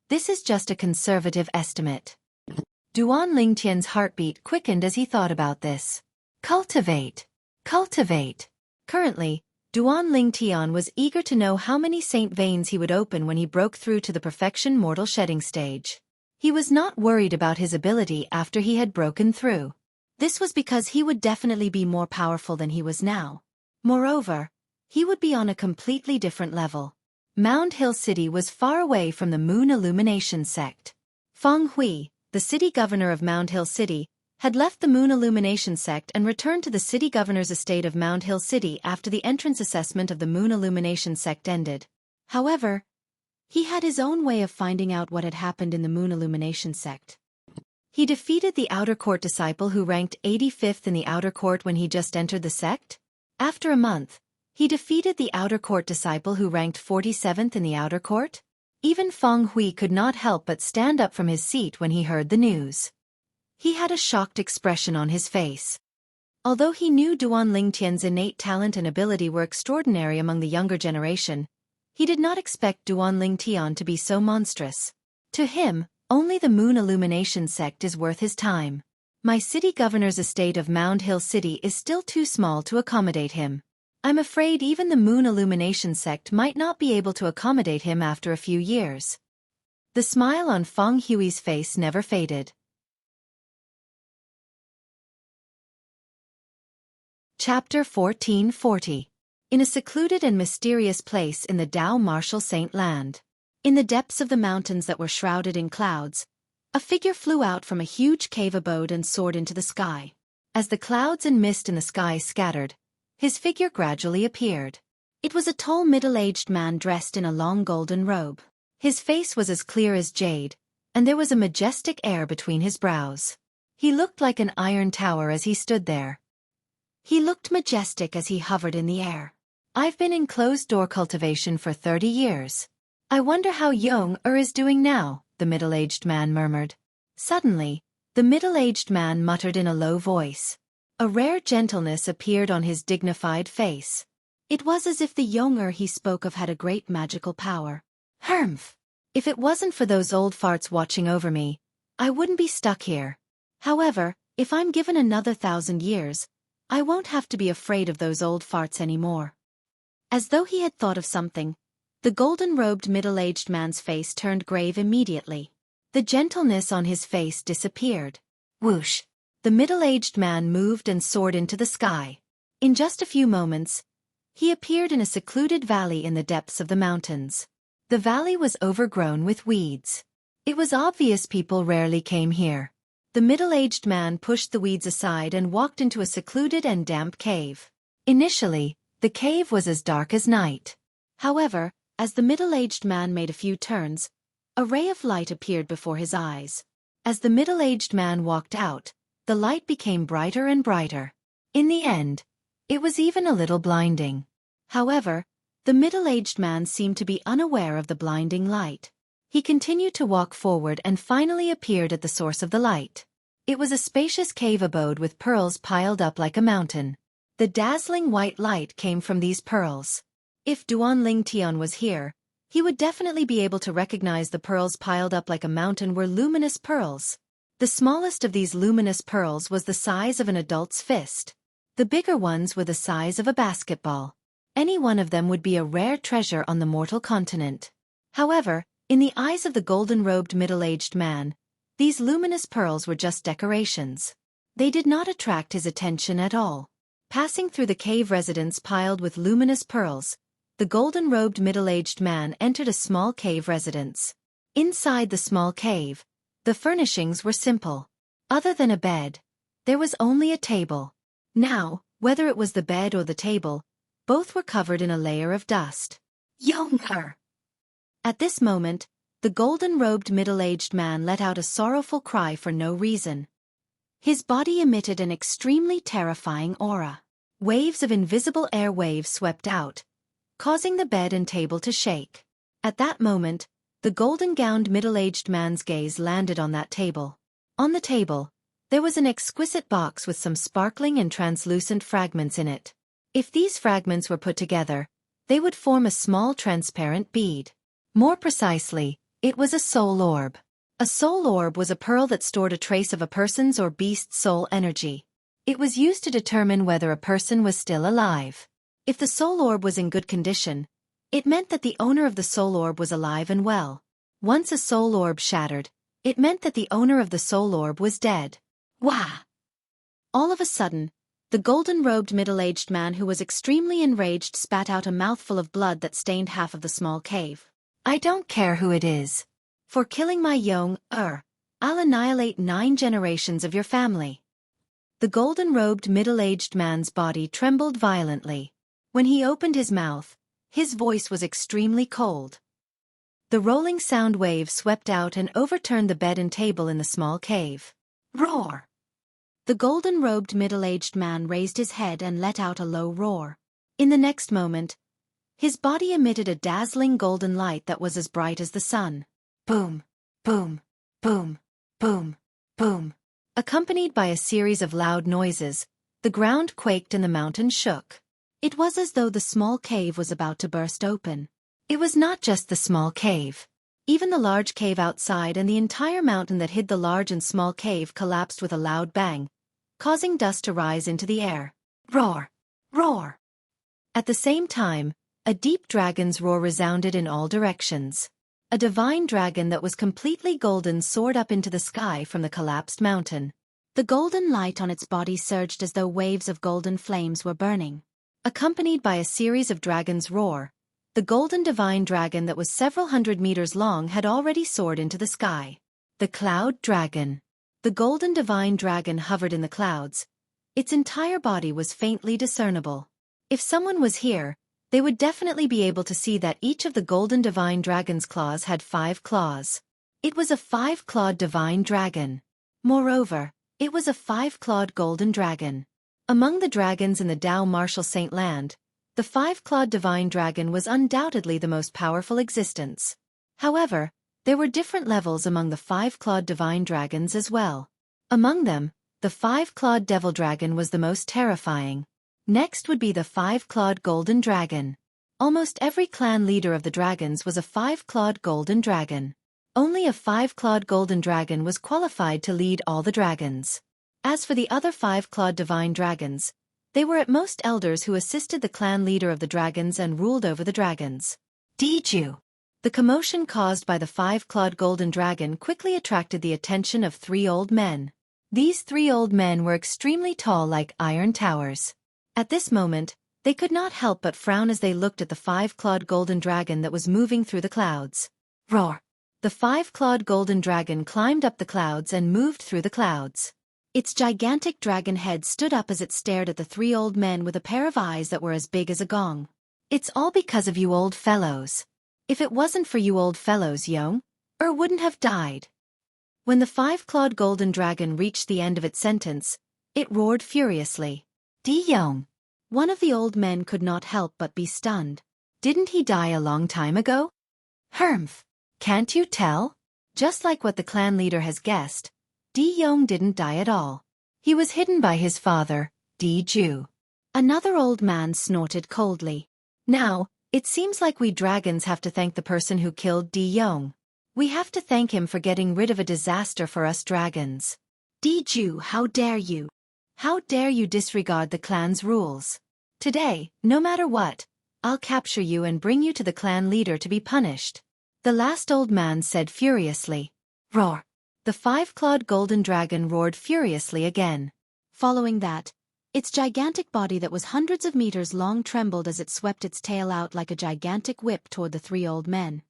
this is just a conservative estimate. Duan Lingtian's heartbeat quickened as he thought about this. Cultivate. Cultivate. Currently, Duan Lingtian was eager to know how many saint veins he would open when he broke through to the perfection mortal shedding stage. He was not worried about his ability after he had broken through. This was because he would definitely be more powerful than he was now. Moreover, he would be on a completely different level. Mound Hill City was far away from the Moon Illumination sect. Feng Hui, the city governor of Mound Hill City, had left the Moon Illumination sect and returned to the city governor's estate of Mound Hill City after the entrance assessment of the Moon Illumination sect ended. However, he had his own way of finding out what had happened in the Moon Illumination sect. He defeated the Outer Court disciple who ranked 85th in the Outer Court when he just entered the sect. After a month, he defeated the Outer Court disciple who ranked 47th in the Outer Court. Even Feng Hui could not help but stand up from his seat when he heard the news. He had a shocked expression on his face. Although he knew Duan Lingtian's innate talent and ability were extraordinary among the younger generation, he did not expect Duan Lingtian to be so monstrous. To him, only the Moon Illumination sect is worth his time. My city governor's estate of Mound Hill City is still too small to accommodate him. I'm afraid even the Moon Illumination sect might not be able to accommodate him after a few years. The smile on Feng Hui's face never faded. Chapter 1440. In a secluded and mysterious place in the Dao Martial Saint Land. In the depths of the mountains that were shrouded in clouds, a figure flew out from a huge cave abode and soared into the sky. As the clouds and mist in the sky scattered, his figure gradually appeared. It was a tall middle-aged man dressed in a long golden robe. His face was as clear as jade, and there was a majestic air between his brows. He looked like an iron tower as he stood there. He looked majestic as he hovered in the air. I've been in closed-door cultivation for 30 years. I wonder how Young-er is doing now, the middle-aged man murmured. Suddenly, the middle-aged man muttered in a low voice. A rare gentleness appeared on his dignified face. It was as if the Young-er he spoke of had a great magical power. Humph! If it wasn't for those old farts watching over me, I wouldn't be stuck here. However, if I'm given another 1,000 years, I won't have to be afraid of those old farts anymore. As though he had thought of something, the golden-robed middle-aged man's face turned grave immediately. The gentleness on his face disappeared. Whoosh! The middle-aged man moved and soared into the sky. In just a few moments, he appeared in a secluded valley in the depths of the mountains. The valley was overgrown with weeds. It was obvious people rarely came here. The middle-aged man pushed the weeds aside and walked into a secluded and damp cave. Initially, the cave was as dark as night. However, as the middle-aged man made a few turns, a ray of light appeared before his eyes. As the middle-aged man walked out, the light became brighter and brighter. In the end, it was even a little blinding. However, the middle-aged man seemed to be unaware of the blinding light. He continued to walk forward and finally appeared at the source of the light. It was a spacious cave abode with pearls piled up like a mountain. The dazzling white light came from these pearls. If Duan Lingtian was here, he would definitely be able to recognize the pearls piled up like a mountain were luminous pearls. The smallest of these luminous pearls was the size of an adult's fist. The bigger ones were the size of a basketball. Any one of them would be a rare treasure on the mortal continent. However, in the eyes of the golden-robed middle-aged man, these luminous pearls were just decorations. They did not attract his attention at all. Passing through the cave residence piled with luminous pearls, the golden-robed middle-aged man entered a small cave residence. Inside the small cave, the furnishings were simple. Other than a bed, there was only a table. Now, whether it was the bed or the table, Both were covered in a layer of dust. Younger! At this moment, the golden-robed middle-aged man let out a sorrowful cry for no reason. His body emitted an extremely terrifying aura. Waves of invisible air waves swept out, causing the bed and table to shake. At that moment, the golden-gowned middle-aged man's gaze landed on that table. On the table, there was an exquisite box with some sparkling and translucent fragments in it. If these fragments were put together, they would form a small transparent bead. More precisely, it was a soul orb. A soul orb was a pearl that stored a trace of a person's or beast's soul energy. It was used to determine whether a person was still alive. If the soul orb was in good condition, it meant that the owner of the soul orb was alive and well. Once a soul orb shattered, it meant that the owner of the soul orb was dead. Wah! All of a sudden, the golden-robed middle-aged man who was extremely enraged spat out a mouthful of blood that stained half of the small cave. I don't care who it is. For killing my young, I'll annihilate 9 generations of your family. The golden-robed middle-aged man's body trembled violently. When he opened his mouth, his voice was extremely cold. The rolling sound wave swept out and overturned the bed and table in the small cave. Roar! The golden-robed middle-aged man raised his head and let out a low roar. In the next moment, his body emitted a dazzling golden light that was as bright as the sun. Boom, boom, boom, boom, boom. Accompanied by a series of loud noises, the ground quaked and the mountain shook. It was as though the small cave was about to burst open. It was not just the small cave. Even the large cave outside and the entire mountain that hid the large and small cave collapsed with a loud bang, causing dust to rise into the air. Roar! Roar! At the same time, a deep dragon's roar resounded in all directions. A divine dragon that was completely golden soared up into the sky from the collapsed mountain. The golden light on its body surged as though waves of golden flames were burning. Accompanied by a series of dragons' roar, the golden divine dragon that was several hundred meters long had already soared into the sky. The cloud dragon. The golden divine dragon hovered in the clouds. Its entire body was faintly discernible. If someone was here, they would definitely be able to see that each of the golden divine dragon's claws had 5 claws. It was a 5-clawed divine dragon. Moreover, it was a 5-clawed golden dragon. Among the dragons in the Dao Martial Saint Land, the 5-clawed divine dragon was undoubtedly the most powerful existence. However, there were different levels among the 5-clawed divine dragons as well. Among them, the 5-clawed devil dragon was the most terrifying. Next would be the 5-clawed golden dragon. Almost every clan leader of the dragons was a 5-clawed golden dragon. Only a 5-clawed golden dragon was qualified to lead all the dragons. As for the other 5-clawed divine dragons, they were at most elders who assisted the clan leader of the dragons and ruled over the dragons. Diju. The commotion caused by the 5-clawed golden dragon quickly attracted the attention of 3 old men. These 3 old men were extremely tall like iron towers. At this moment, they could not help but frown as they looked at the 5-clawed golden dragon that was moving through the clouds. Roar! The 5-clawed golden dragon climbed up the clouds and moved through the clouds. Its gigantic dragon head stood up as it stared at the 3 old men with a pair of eyes that were as big as a gong. It's all because of you old fellows. If it wasn't for you old fellows, young, wouldn't have died. When the 5-clawed golden dragon reached the end of its sentence, it roared furiously. Di-Yong. One of the old men could not help but be stunned. Didn't he die a long time ago? Hermf. Can't you tell? Just like what the clan leader has guessed, Di-Yong didn't die at all. He was hidden by his father, Di-Ju. Another old man snorted coldly. Now, it seems like we dragons have to thank the person who killed Di-Yong. We have to thank him for getting rid of a disaster for us dragons. Di-Ju, how dare you? How dare you disregard the clan's rules? Today, no matter what, I'll capture you and bring you to the clan leader to be punished. The last old man said furiously. Roar! The 5-clawed golden dragon roared furiously again. Following that, its gigantic body that was hundreds of meters long trembled as it swept its tail out like a gigantic whip toward the 3 old men.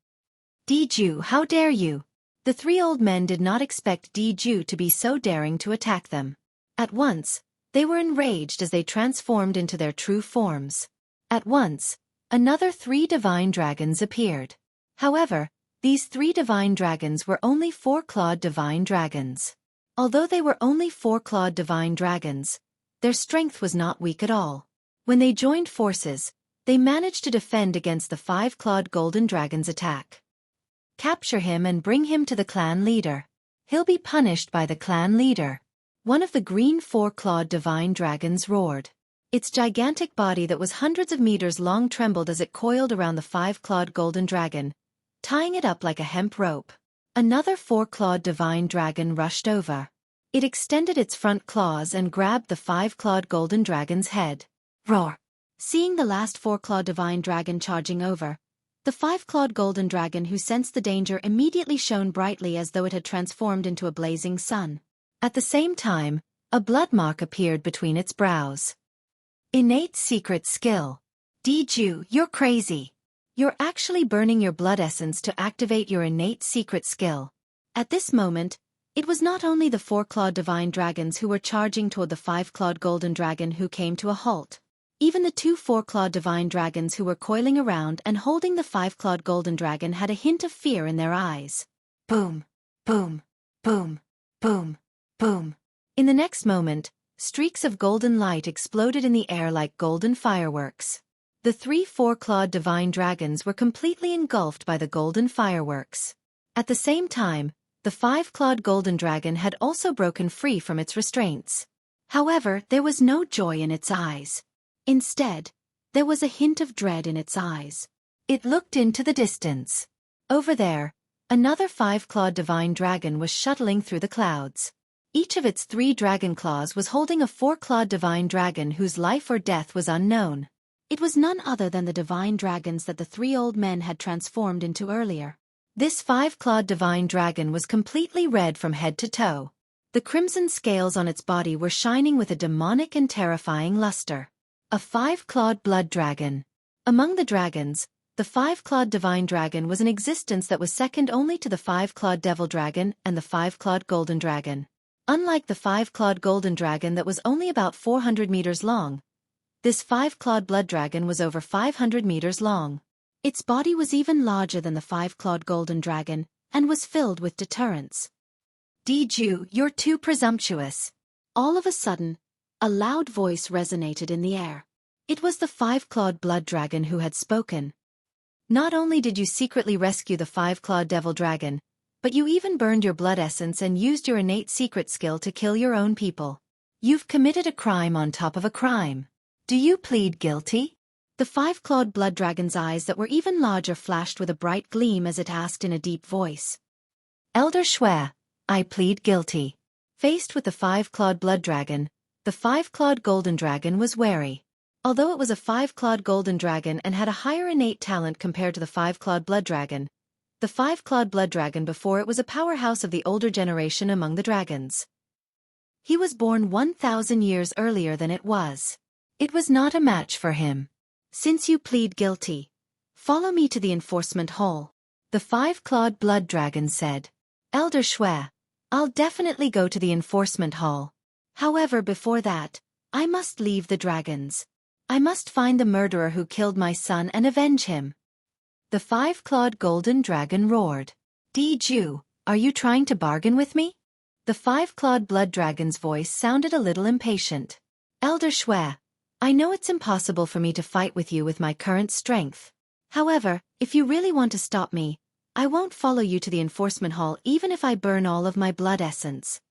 Di-Ju, how dare you? The 3 old men did not expect Di-Ju to be so daring to attack them. At once, they were enraged as they transformed into their true forms. At once, another 3 divine dragons appeared. However, these 3 divine dragons were only 4-clawed divine dragons. Although they were only 4-clawed divine dragons, their strength was not weak at all. When they joined forces, they managed to defend against the 5-clawed golden dragon's attack. Capture him and bring him to the clan leader. He'll be punished by the clan leader. One of the green 4-clawed divine dragons roared. Its gigantic body that was hundreds of meters long trembled as it coiled around the 5-clawed golden dragon, tying it up like a hemp rope. Another 4-clawed divine dragon rushed over. It extended its front claws and grabbed the 5-clawed golden dragon's head. Roar! Seeing the last 4-clawed divine dragon charging over, the 5-clawed golden dragon who sensed the danger immediately shone brightly as though it had transformed into a blazing sun. At the same time, a blood mark appeared between its brows. Innate secret skill. Diju, you're crazy. You're actually burning your blood essence to activate your innate secret skill. At this moment, it was not only the 4-clawed divine dragons who were charging toward the 5-clawed golden dragon who came to a halt. Even the 2 4-clawed divine dragons who were coiling around and holding the 5-clawed golden dragon had a hint of fear in their eyes. Boom! Boom! Boom! Boom! Boom! In the next moment, streaks of golden light exploded in the air like golden fireworks. The 3 4-clawed divine dragons were completely engulfed by the golden fireworks. At the same time, the 5-clawed golden dragon had also broken free from its restraints. However, there was no joy in its eyes. Instead, there was a hint of dread in its eyes. It looked into the distance. Over there, another 5-clawed divine dragon was shuttling through the clouds. Each of its 3 dragon claws was holding a 4-clawed divine dragon whose life or death was unknown. It was none other than the divine dragons that the 3 old men had transformed into earlier. This 5-clawed divine dragon was completely red from head to toe. The crimson scales on its body were shining with a demonic and terrifying luster. A 5-clawed blood dragon. Among the dragons, the 5-clawed divine dragon was an existence that was second only to the 5-clawed devil dragon and the 5-clawed golden dragon. Unlike the 5-clawed golden dragon that was only about 400 meters long, this 5-clawed blood dragon was over 500 meters long. Its body was even larger than the 5-clawed golden dragon, and was filled with deterrence. Diju, you're too presumptuous. All of a sudden, a loud voice resonated in the air. It was the 5-clawed blood dragon who had spoken. Not only did you secretly rescue the 5-clawed devil dragon, but you even burned your blood essence and used your innate secret skill to kill your own people. You've committed a crime on top of a crime. Do you plead guilty? The 5-clawed blood dragon's eyes that were even larger flashed with a bright gleam as it asked in a deep voice. Elder Xueqi, I plead guilty. Faced with the 5-clawed blood dragon, the 5-clawed golden dragon was wary. Although it was a 5-clawed golden dragon and had a higher innate talent compared to the 5-clawed blood dragon, the 5-clawed blood dragon before it was a powerhouse of the older generation among the dragons. He was born 1,000 years earlier than it was. It was not a match for him. Since you plead guilty, follow me to the enforcement hall. The 5-clawed blood dragon said. Elder Xueqi, I'll definitely go to the enforcement hall. However, before that, I must leave the dragons. I must find the murderer who killed my son and avenge him. The 5-clawed golden dragon roared. Diju, are you trying to bargain with me? The 5-clawed blood dragon's voice sounded a little impatient. Elder Xueqi, I know it's impossible for me to fight with you with my current strength. However, if you really want to stop me, I won't follow you to the enforcement hall even if I burn all of my blood essence.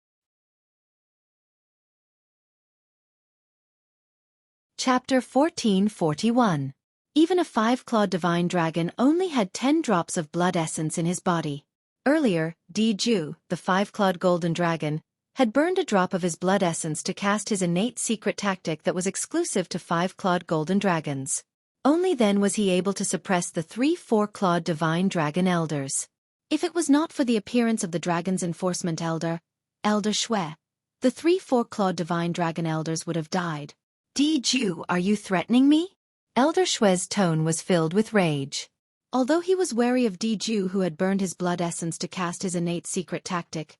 Chapter 1441. Even a 5-clawed divine dragon only had 10 drops of blood essence in his body. Earlier, Diju, the 5-clawed golden dragon, had burned a drop of his blood essence to cast his innate secret tactic that was exclusive to 5-clawed golden dragons. Only then was he able to suppress the 3 4-clawed divine dragon elders. If it was not for the appearance of the dragon's enforcement elder, Elder Xueqi, the 3 4-clawed divine dragon elders would have died. Diju, are you threatening me? Elder Xueqi's tone was filled with rage. Although he was wary of Diju who had burned his blood essence to cast his innate secret tactic,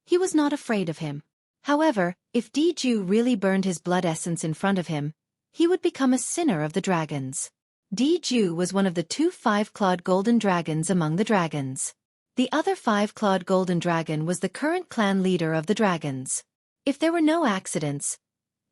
he was not afraid of him. However, if Diju really burned his blood essence in front of him, he would become a sinner of the dragons. Diju was one of the 2 5-clawed golden dragons among the dragons. The other 5-clawed golden dragon was the current clan leader of the dragons. If there were no accidents,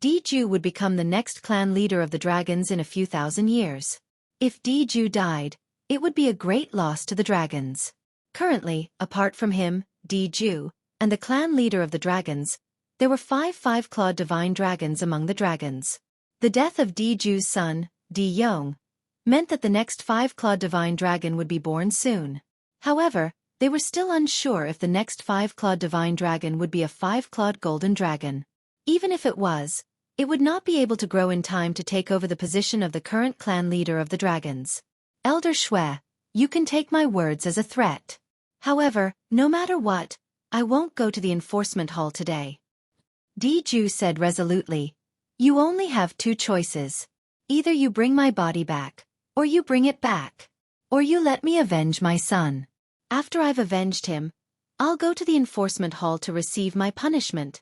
Diju would become the next clan leader of the dragons in a few thousand years. If Diju died, it would be a great loss to the dragons. Currently, apart from him, Diju, and the clan leader of the dragons, there were 5 5-clawed divine dragons among the dragons. The death of Diju's son, Di-Yong, meant that the next 5-clawed divine dragon would be born soon. However, they were still unsure if the next 5-clawed divine dragon would be a 5-clawed golden dragon. Even if it was, it would not be able to grow in time to take over the position of the current clan leader of the dragons. Elder Xueqi, you can take my words as a threat. However, no matter what, I won't go to the enforcement hall today. Diju said resolutely. You only have 2 choices. Either you bring my body back, or you bring it back. Or you let me avenge my son. After I've avenged him, I'll go to the enforcement hall to receive my punishment.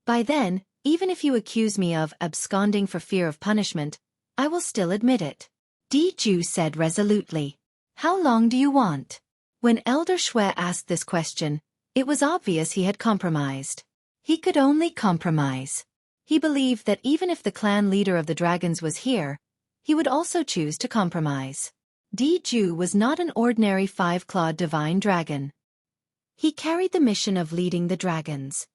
By then, even if you accuse me of absconding for fear of punishment, I will still admit it. Diju said resolutely. How long do you want? When Elder Xueqi asked this question, it was obvious he had compromised. He could only compromise. He believed that even if the clan leader of the dragons was here, he would also choose to compromise. Diju was not an ordinary 5-clawed divine dragon. He carried the mission of leading the dragons.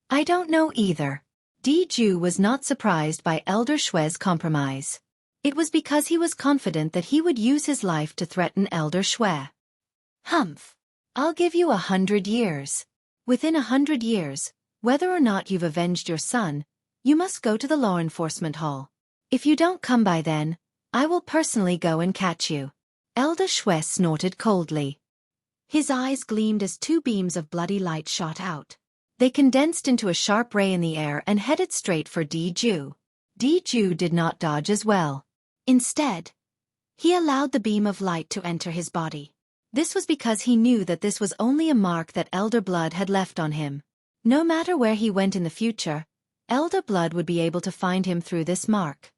I don't know either. Diju was not surprised by Elder Xueqi's compromise. It was because he was confident that he would use his life to threaten Elder Xueqi. Humph. I'll give you 100 years. Within 100 years, whether or not you've avenged your son, you must go to the law enforcement hall. If you don't come by then, I will personally go and catch you. Elder Xueqi snorted coldly. His eyes gleamed as 2 beams of bloody light shot out. They condensed into a sharp ray in the air and headed straight for Diju. Diju did not dodge as well. Instead, he allowed the beam of light to enter his body. This was because he knew that this was only a mark that Elder Blood had left on him. No matter where he went in the future, Elder Blood would be able to find him through this mark.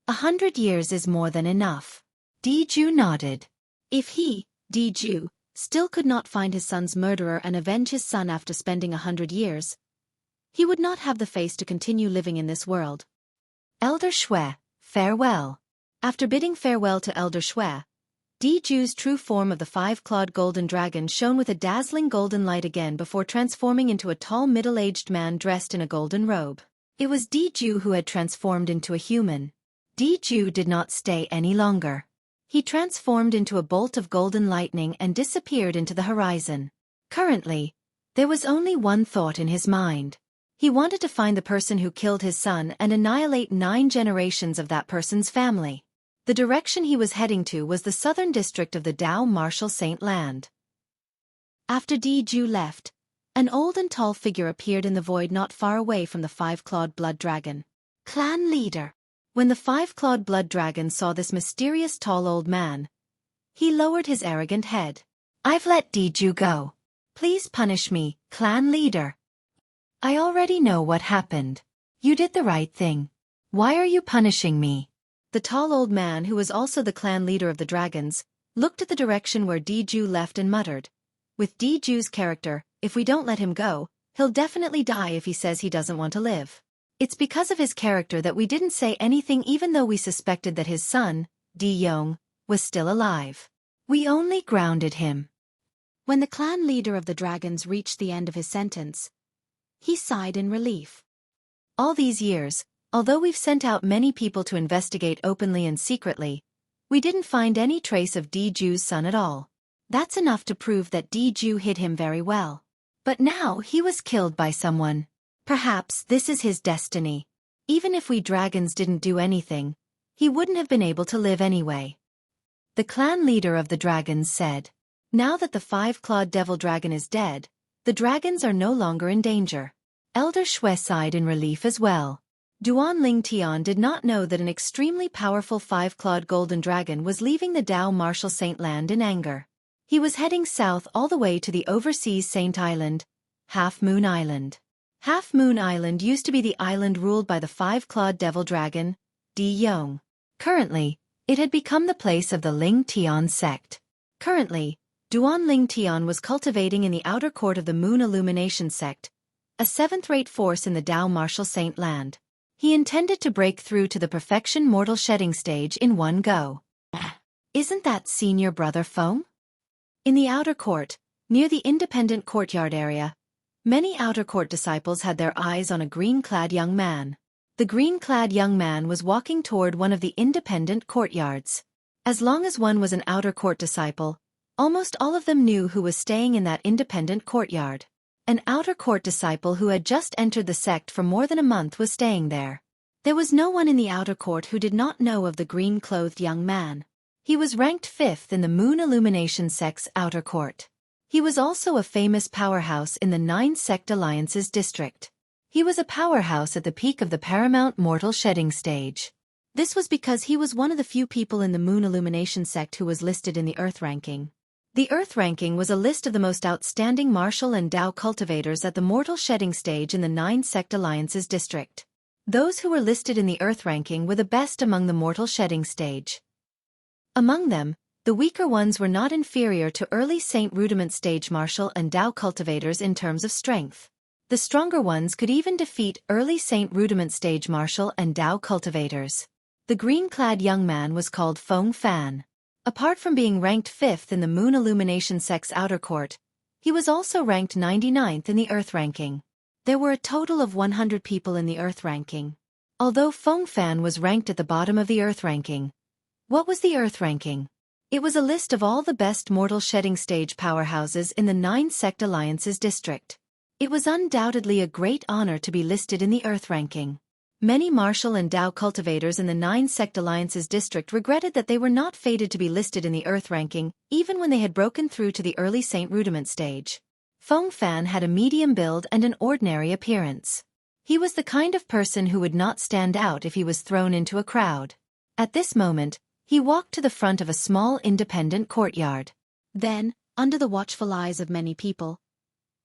100 years is more than enough. Diju nodded. If he, Diju, still could not find his son's murderer and avenge his son after spending 100 years, he would not have the face to continue living in this world. Elder Xueqi, farewell. After bidding farewell to Elder Xueqi, Diju's true form of the 5-clawed golden dragon shone with a dazzling golden light again before transforming into a tall middle-aged man dressed in a golden robe. It was Diju who had transformed into a human. Diju did not stay any longer. He transformed into a bolt of golden lightning and disappeared into the horizon. Currently, there was only one thought in his mind. He wanted to find the person who killed his son and annihilate 9 generations of that person's family. The direction he was heading to was the southern district of the Dao Martial Saint Land. After Diju left, an old and tall figure appeared in the void not far away from the 5-clawed blood dragon. Clan leader. When the 5-clawed blood dragon saw this mysterious tall old man, he lowered his arrogant head. I've let Diju go. Please punish me, clan leader. I already know what happened. You did the right thing. Why are you punishing me? The tall old man, who was also the clan leader of the dragons, looked at the direction where Diju left and muttered. With Diju's character, if we don't let him go, he'll definitely die if he says he doesn't want to live. It's because of his character that we didn't say anything even though we suspected that his son, Di-Yong, was still alive. We only grounded him. When the clan leader of the dragons reached the end of his sentence, he sighed in relief. All these years, although we've sent out many people to investigate openly and secretly, we didn't find any trace of Diju's son at all. That's enough to prove that Diju hid him very well. But now he was killed by someone. Perhaps this is his destiny. Even if we dragons didn't do anything, he wouldn't have been able to live anyway. The clan leader of the dragons said. Now that the 5-clawed devil dragon is dead, the dragons are no longer in danger. Elder Xueqi sighed in relief as well. Duan Ling Tian did not know that an extremely powerful 5-clawed golden dragon was leaving the Dao Martial Saint Land in anger. He was heading south all the way to the overseas Saint Island, Half Moon Island. Half Moon Island used to be the island ruled by the 5-clawed devil dragon, Di Yong. Currently, it had become the place of the Ling Tian sect. Currently, Duan Ling Tian was cultivating in the outer court of the Moon Illumination sect, a seventh-rate force in the Tao martial saint land. He intended to break through to the perfection mortal shedding stage in one go. Isn't that senior brother Feng? In the outer court, near the independent courtyard area, many outer court disciples had their eyes on a green-clad young man. The green-clad young man was walking toward one of the independent courtyards. As long as one was an outer court disciple, almost all of them knew who was staying in that independent courtyard. An outer court disciple who had just entered the sect for more than a month was staying there. There was no one in the outer court who did not know of the green-clothed young man. He was ranked 5th in the Moon Illumination sect's outer court. He was also a famous powerhouse in the 9 Sect Alliances district. He was a powerhouse at the peak of the paramount mortal shedding stage. This was because he was one of the few people in the Moon Illumination sect who was listed in the Earth ranking. The Earth ranking was a list of the most outstanding martial and Tao cultivators at the mortal shedding stage in the 9 Sect Alliances district. Those who were listed in the Earth ranking were the best among the mortal shedding stage. Among them, the weaker ones were not inferior to early Saint Rudiment stage martial and Tao cultivators in terms of strength. The stronger ones could even defeat early Saint Rudiment stage martial and Tao cultivators. The green-clad young man was called Feng Fan. Apart from being ranked 5th in the Moon Illumination sect's outer court, he was also ranked 99th in the Earth ranking. There were a total of 100 people in the Earth ranking. Although Feng Fan was ranked at the bottom of the Earth ranking. What was the Earth ranking? It was a list of all the best mortal shedding stage powerhouses in the 9 Sect Alliances district. It was undoubtedly a great honor to be listed in the Earth ranking. Many martial and Tao cultivators in the 9 Sect Alliances district regretted that they were not fated to be listed in the Earth ranking, even when they had broken through to the early Saint Rudiment stage. Feng Fan had a medium build and an ordinary appearance. He was the kind of person who would not stand out if he was thrown into a crowd. At this moment, he walked to the front of a small independent courtyard. Then, under the watchful eyes of many people,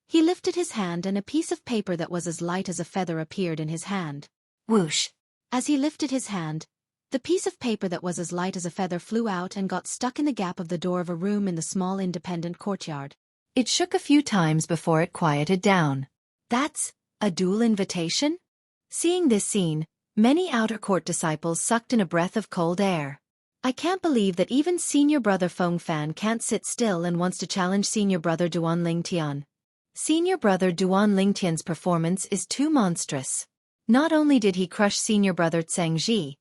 he lifted his hand and a piece of paper that was as light as a feather appeared in his hand. Whoosh! As he lifted his hand, the piece of paper that was as light as a feather flew out and got stuck in the gap of the door of a room in the small independent courtyard. It shook a few times before it quieted down. That's a dual invitation? Seeing this scene, many outer court disciples sucked in a breath of cold air. I can't believe that even senior brother Feng Fan can't sit still and wants to challenge senior brother Duan Lingtian. Senior brother Duan Lingtian's performance is too monstrous. Not only did he crush senior brother Tseng Ji,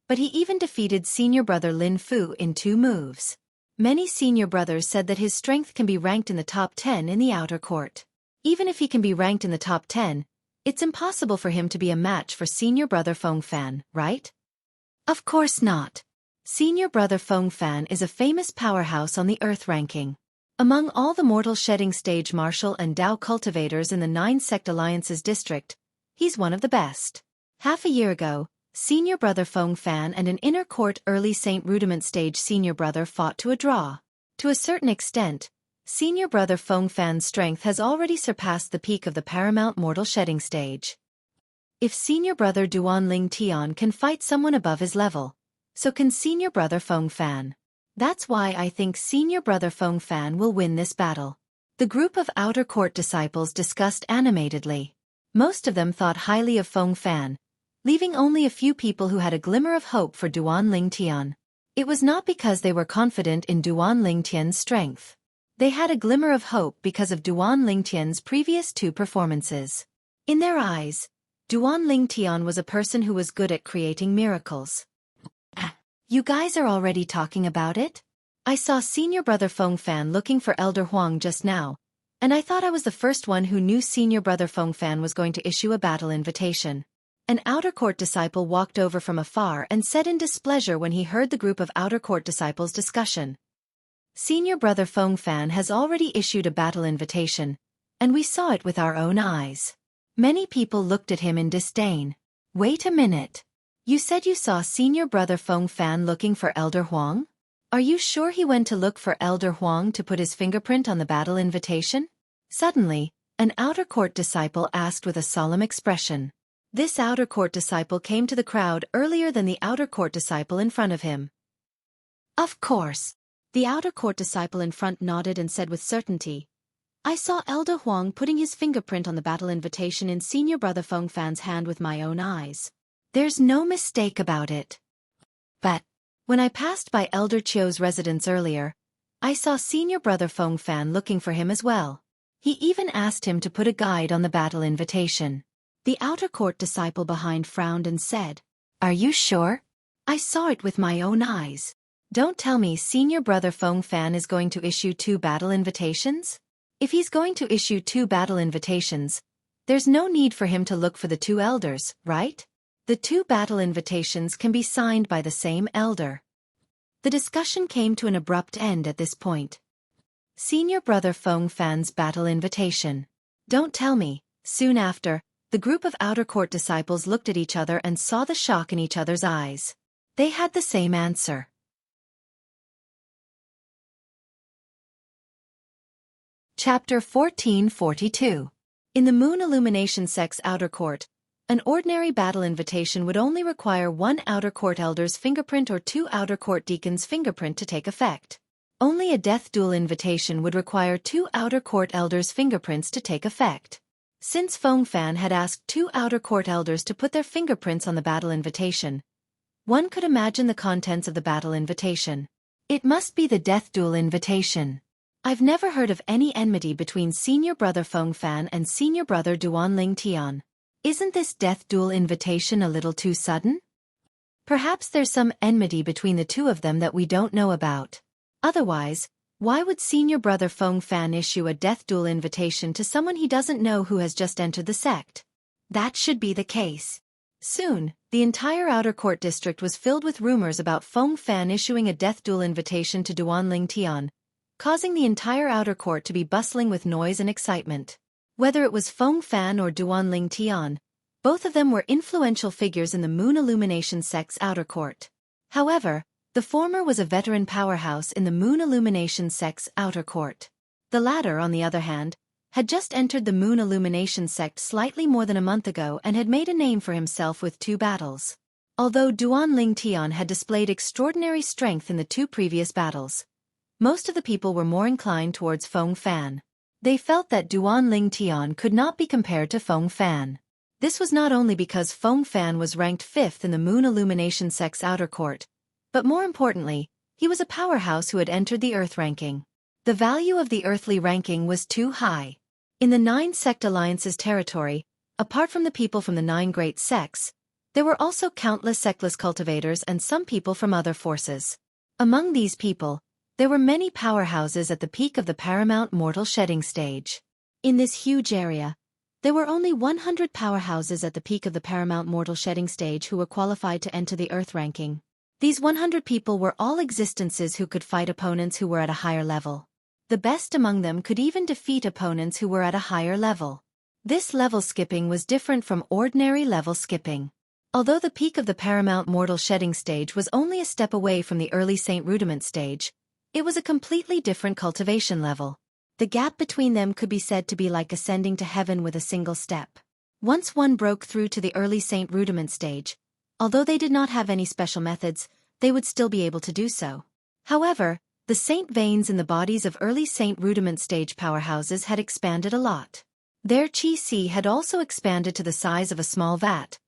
but he even defeated senior brother Lin Fu in 2 moves. Many senior brothers said that his strength can be ranked in the top 10 in the outer court. Even if he can be ranked in the top 10, it's impossible for him to be a match for senior brother Feng Fan, right? Of course not. Senior brother Feng Fan is a famous powerhouse on the Earth ranking. Among all the mortal shedding stage martial and Tao cultivators in the 9 Sect Alliances district, he's one of the best. Half a year ago, senior brother Feng Fan and an inner court early Saint Rudiment stage senior brother fought to a draw. To a certain extent, senior brother Feng Fan's strength has already surpassed the peak of the paramount mortal shedding stage. If senior brother Duan Ling Tian can fight someone above his level, so can senior brother Feng Fan. That's why I think senior brother Feng Fan will win this battle. The group of outer court disciples discussed animatedly. Most of them thought highly of Feng Fan, leaving only a few people who had a glimmer of hope for Duan Lingtian. It was not because they were confident in Duan Lingtian's strength. They had a glimmer of hope because of Duan Lingtian's previous 2 performances. In their eyes, Duan Lingtian was a person who was good at creating miracles. You guys are already talking about it? I saw senior brother Feng Fan looking for Elder Huang just now, and I thought I was the first one who knew senior brother Feng Fan was going to issue a battle invitation. An outer court disciple walked over from afar and said in displeasure when he heard the group of outer court disciples' discussion. Senior brother Feng Fan has already issued a battle invitation, and we saw it with our own eyes. Many people looked at him in disdain. Wait a minute. You said you saw senior brother Feng Fan looking for Elder Huang? Are you sure he went to look for Elder Huang to put his fingerprint on the battle invitation? Suddenly, an outer court disciple asked with a solemn expression. This outer court disciple came to the crowd earlier than the outer court disciple in front of him. Of course. The outer court disciple in front nodded and said with certainty, I saw Elder Huang putting his fingerprint on the battle invitation in Senior Brother Feng Fan's hand with my own eyes. There's no mistake about it. But when I passed by Elder Chiu's residence earlier, I saw Senior Brother Feng Fan looking for him as well. He even asked him to put a guide on the battle invitation. The outer court disciple behind frowned and said, Are you sure? I saw it with my own eyes. Don't tell me Senior Brother Feng Fan is going to issue 2 battle invitations? If he's going to issue 2 battle invitations, there's no need for him to look for the 2 elders, right? The 2 battle invitations can be signed by the same elder. The discussion came to an abrupt end at this point. Senior Brother Feng Fan's battle invitation. Don't tell me. Soon after, the group of outer court disciples looked at each other and saw the shock in each other's eyes. They had the same answer. Chapter 1442. In the Moon Illumination Sect's outer court, an ordinary battle invitation would only require 1 outer court elder's fingerprint or 2 outer court deacons' fingerprint to take effect. Only a death duel invitation would require 2 outer court elders' fingerprints to take effect. Since Feng Fan had asked 2 outer court elders to put their fingerprints on the battle invitation, one could imagine the contents of the battle invitation. It must be the death duel invitation. I've never heard of any enmity between Senior Brother Feng Fan and Senior Brother Duanling Tian. Isn't this death duel invitation a little too sudden? Perhaps there's some enmity between the 2 of them that we don't know about. Otherwise, why would Senior Brother Feng Fan issue a death duel invitation to someone he doesn't know who has just entered the sect? That should be the case. Soon, the entire outer court district was filled with rumors about Feng Fan issuing a death duel invitation to Duanling Tian, causing the entire outer court to be bustling with noise and excitement. Whether it was Feng Fan or Duanling Tian, both of them were influential figures in the Moon Illumination Sect's outer court. However, the former was a veteran powerhouse in the Moon Illumination Sect's outer court. The latter, on the other hand, had just entered the Moon Illumination Sect slightly more than a month ago and had made a name for himself with 2 battles. Although Duanling Tian had displayed extraordinary strength in the 2 previous battles, most of the people were more inclined towards Feng Fan. They felt that Duanling Tian could not be compared to Feng Fan. This was not only because Feng Fan was ranked 5th in the Moon Illumination Sect's outer court, but more importantly, he was a powerhouse who had entered the Earth ranking. The value of the earthly ranking was too high. In the 9 sect alliances territory, apart from the people from the 9 great sects, there were also countless sectless cultivators and some people from other forces. Among these people, there were many powerhouses at the peak of the paramount mortal shedding stage. In this huge area, there were only 100 powerhouses at the peak of the paramount mortal shedding stage who were qualified to enter the Earth ranking. These 100 people were all existences who could fight opponents who were at a higher level. The best among them could even defeat opponents who were at a higher level. This level skipping was different from ordinary level skipping. Although the peak of the paramount mortal shedding stage was only a step away from the early Saint Rudiment stage, it was a completely different cultivation level. The gap between them could be said to be like ascending to heaven with a single step. Once one broke through to the early Saint Rudiment stage, although they did not have any special methods, they would still be able to do so. However, the saint veins in the bodies of early Saint Rudiment stage powerhouses had expanded a lot. Their chi-si had also expanded to the size of a small vat,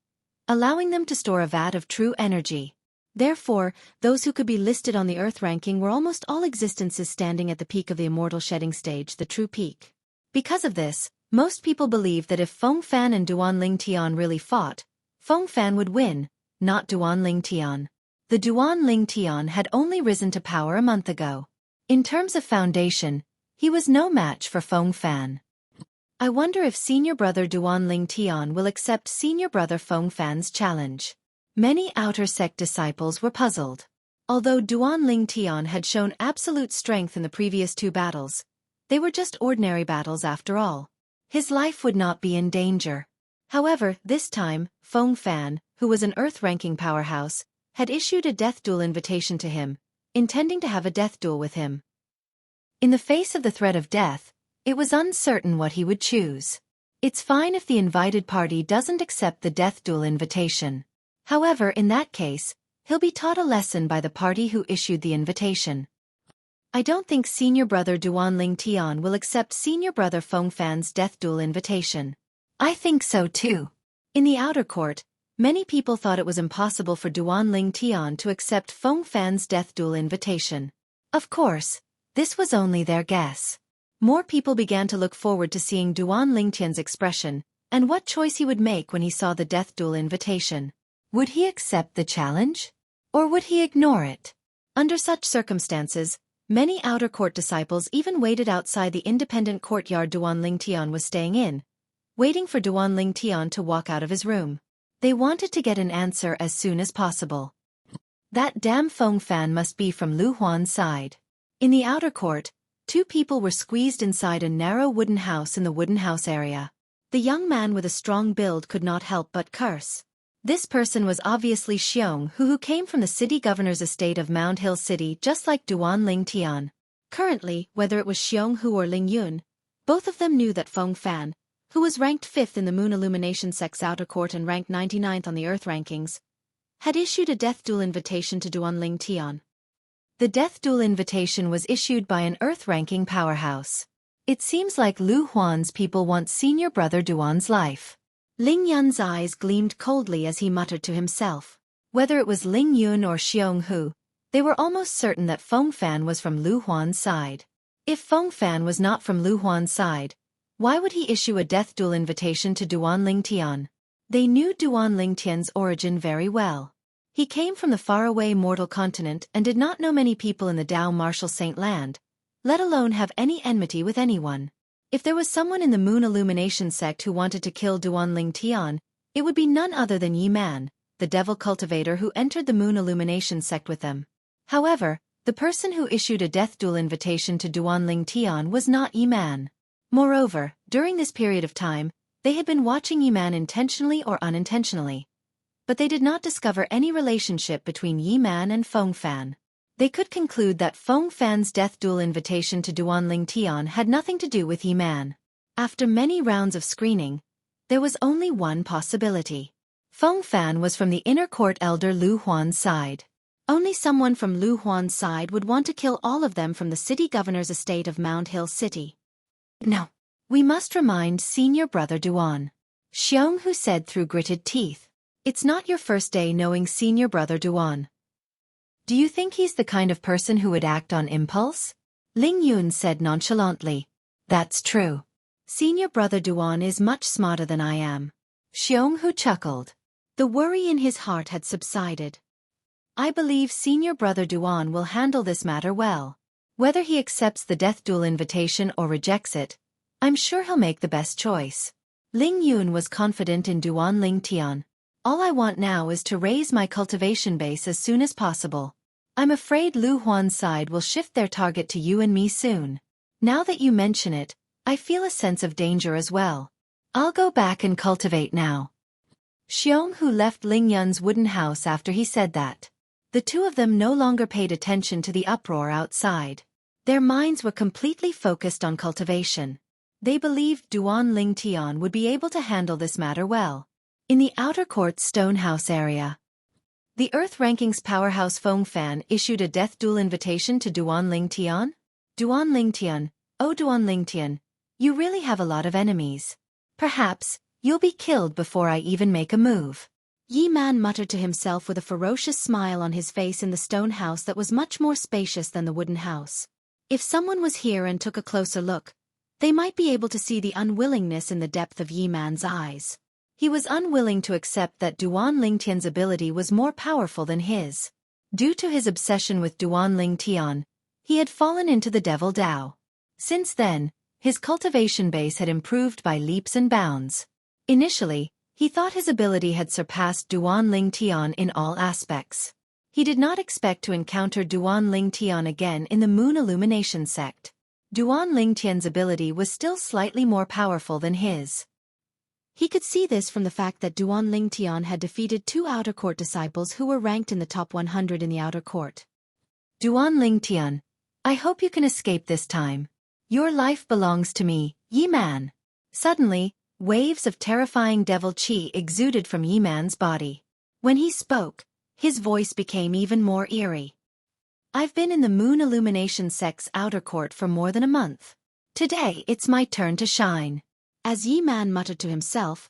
allowing them to store a vat of true energy. Therefore, those who could be listed on the Earth ranking were almost all existences standing at the peak of the immortal shedding stage, the true peak. Because of this, most people believed that if Feng Fan and Duanling Tian really fought, Feng Fan would win, not Duanling Tian. The Duanling Tian had only risen to power a month ago. In terms of foundation, he was no match for Feng Fan. I wonder if Senior Brother Duanling Tian will accept Senior Brother Feng Fan's challenge. Many outer sect disciples were puzzled. Although Duanling Tian had shown absolute strength in the previous 2 battles, they were just ordinary battles after all. His life would not be in danger. However, this time, Feng Fan, who was an Earth-ranking powerhouse, had issued a death duel invitation to him, intending to have a death duel with him. In the face of the threat of death, it was uncertain what he would choose. It's fine if the invited party doesn't accept the death duel invitation. However, in that case, he'll be taught a lesson by the party who issued the invitation. I don't think senior brother Duan Ling Tian will accept senior brother Feng Fan's death duel invitation. I think so too. In the outer court, many people thought it was impossible for Duan Ling Tian to accept Feng Fan's death duel invitation. Of course, this was only their guess. More people began to look forward to seeing Duan Ling Tian's expression, and what choice he would make when he saw the death duel invitation. Would he accept the challenge? Or would he ignore it? Under such circumstances, many outer court disciples even waited outside the independent courtyard Duan Ling Tian was staying in, waiting for Duan Ling Tian to walk out of his room. They wanted to get an answer as soon as possible. That damn Feng Fan must be from Lu Huan's side. In the outer court, two people were squeezed inside a narrow wooden house in the wooden house area. The young man with a strong build could not help but curse. This person was obviously Xiong, who came from the city governor's estate of Mound Hill City, just like Duan Ling Tian. Currently, whether it was Xiong Hu or Ling Yun, both of them knew that Feng Fan, who was ranked 5th in the Moon Illumination Sect's outer court and ranked 99th on the Earth rankings, had issued a death duel invitation to Duan Ling Tian. The death duel invitation was issued by an Earth-ranking powerhouse. It seems like Lu Huan's people want senior brother Duan's life. Ling Yun's eyes gleamed coldly as he muttered to himself. Whether it was Ling Yun or Xiong Hu, they were almost certain that Feng Fan was from Lu Huan's side. If Feng Fan was not from Lu Huan's side, why would he issue a death duel invitation to Duan Ling Tian? They knew Duan Ling Tian's origin very well. He came from the faraway mortal continent and did not know many people in the Dao Martial Saint Land, let alone have any enmity with anyone. If there was someone in the Moon Illumination sect who wanted to kill Duan Ling Tian, it would be none other than Yi Man, the devil cultivator who entered the Moon Illumination sect with them. However, the person who issued a death duel invitation to Duan Ling Tian was not Yi Man. Moreover, during this period of time, they had been watching Yi Man intentionally or unintentionally. But they did not discover any relationship between Yi Man and Feng Fan. They could conclude that Feng Fan's death duel invitation to Duan Ling Tian had nothing to do with Yi Man. After many rounds of screening, there was only one possibility. Feng Fan was from the inner court elder Lu Huan's side. Only someone from Lu Huan's side would want to kill all of them from the city governor's estate of Mound Hill City. No. We must remind senior brother Duan. Xiong Hu said through gritted teeth. It's not your first day knowing senior brother Duan. Do you think he's the kind of person who would act on impulse? Ling Yun said nonchalantly. That's true. Senior brother Duan is much smarter than I am. Xiong Hu chuckled. The worry in his heart had subsided. I believe senior brother Duan will handle this matter well. Whether he accepts the death duel invitation or rejects it, I'm sure he'll make the best choice. Ling Yun was confident in Duan Ling Tian. All I want now is to raise my cultivation base as soon as possible. I'm afraid Lu Huan's side will shift their target to you and me soon. Now that you mention it, I feel a sense of danger as well. I'll go back and cultivate now. Xiong Hu left Ling Yun's wooden house after he said that. The two of them no longer paid attention to the uproar outside. Their minds were completely focused on cultivation. They believed Duan Ling Tian would be able to handle this matter well. In the outer court Stonehouse area, the Earth Rankings powerhouse Feng Fan issued a death duel invitation to Duan Ling Tian. Duan Ling Tian, oh Duan Ling Tian, you really have a lot of enemies. Perhaps, you'll be killed before I even make a move. Yi Man muttered to himself with a ferocious smile on his face in the stone house that was much more spacious than the wooden house. If someone was here and took a closer look, they might be able to see the unwillingness in the depth of Yi Man's eyes. He was unwilling to accept that Duan Ling Tian's ability was more powerful than his. Due to his obsession with Duan Ling Tian, he had fallen into the Devil Dao. Since then, his cultivation base had improved by leaps and bounds. Initially, he thought his ability had surpassed Duan Ling Tian in all aspects. He did not expect to encounter Duan Ling Tian again in the Moon Illumination sect. Duan Ling Tian's ability was still slightly more powerful than his. He could see this from the fact that Duan Ling Tian had defeated two outer court disciples who were ranked in the top 100 in the outer court. Duan Ling Tian, I hope you can escape this time. Your life belongs to me, Yi Man. Suddenly, Waves of terrifying devil qi exuded from Yi Man's body. When he spoke, his voice became even more eerie. I've been in the Moon Illumination sect's outer court for more than a month. Today it's my turn to shine. As Yi Man muttered to himself,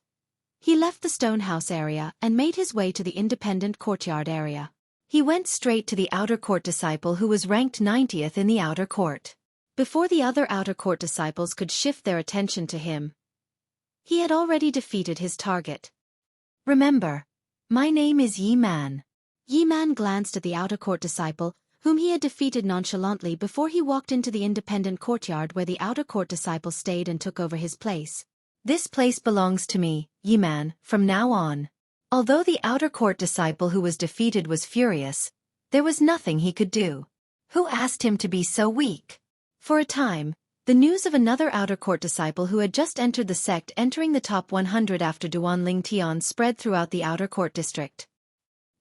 he left the stonehouse area and made his way to the independent courtyard area. He went straight to the outer court disciple who was ranked 90th in the outer court. Before the other outer court disciples could shift their attention to him, he had already defeated his target. Remember, my name is Yi Man. Yi Man glanced at the outer court disciple, whom he had defeated nonchalantly before he walked into the independent courtyard where the outer court disciple stayed and took over his place. This place belongs to me, Yi Man, from now on. Although the outer court disciple who was defeated was furious, there was nothing he could do. Who asked him to be so weak? For a time, the news of another outer court disciple who had just entered the sect entering the top 100 after Duanling Tian spread throughout the outer court district.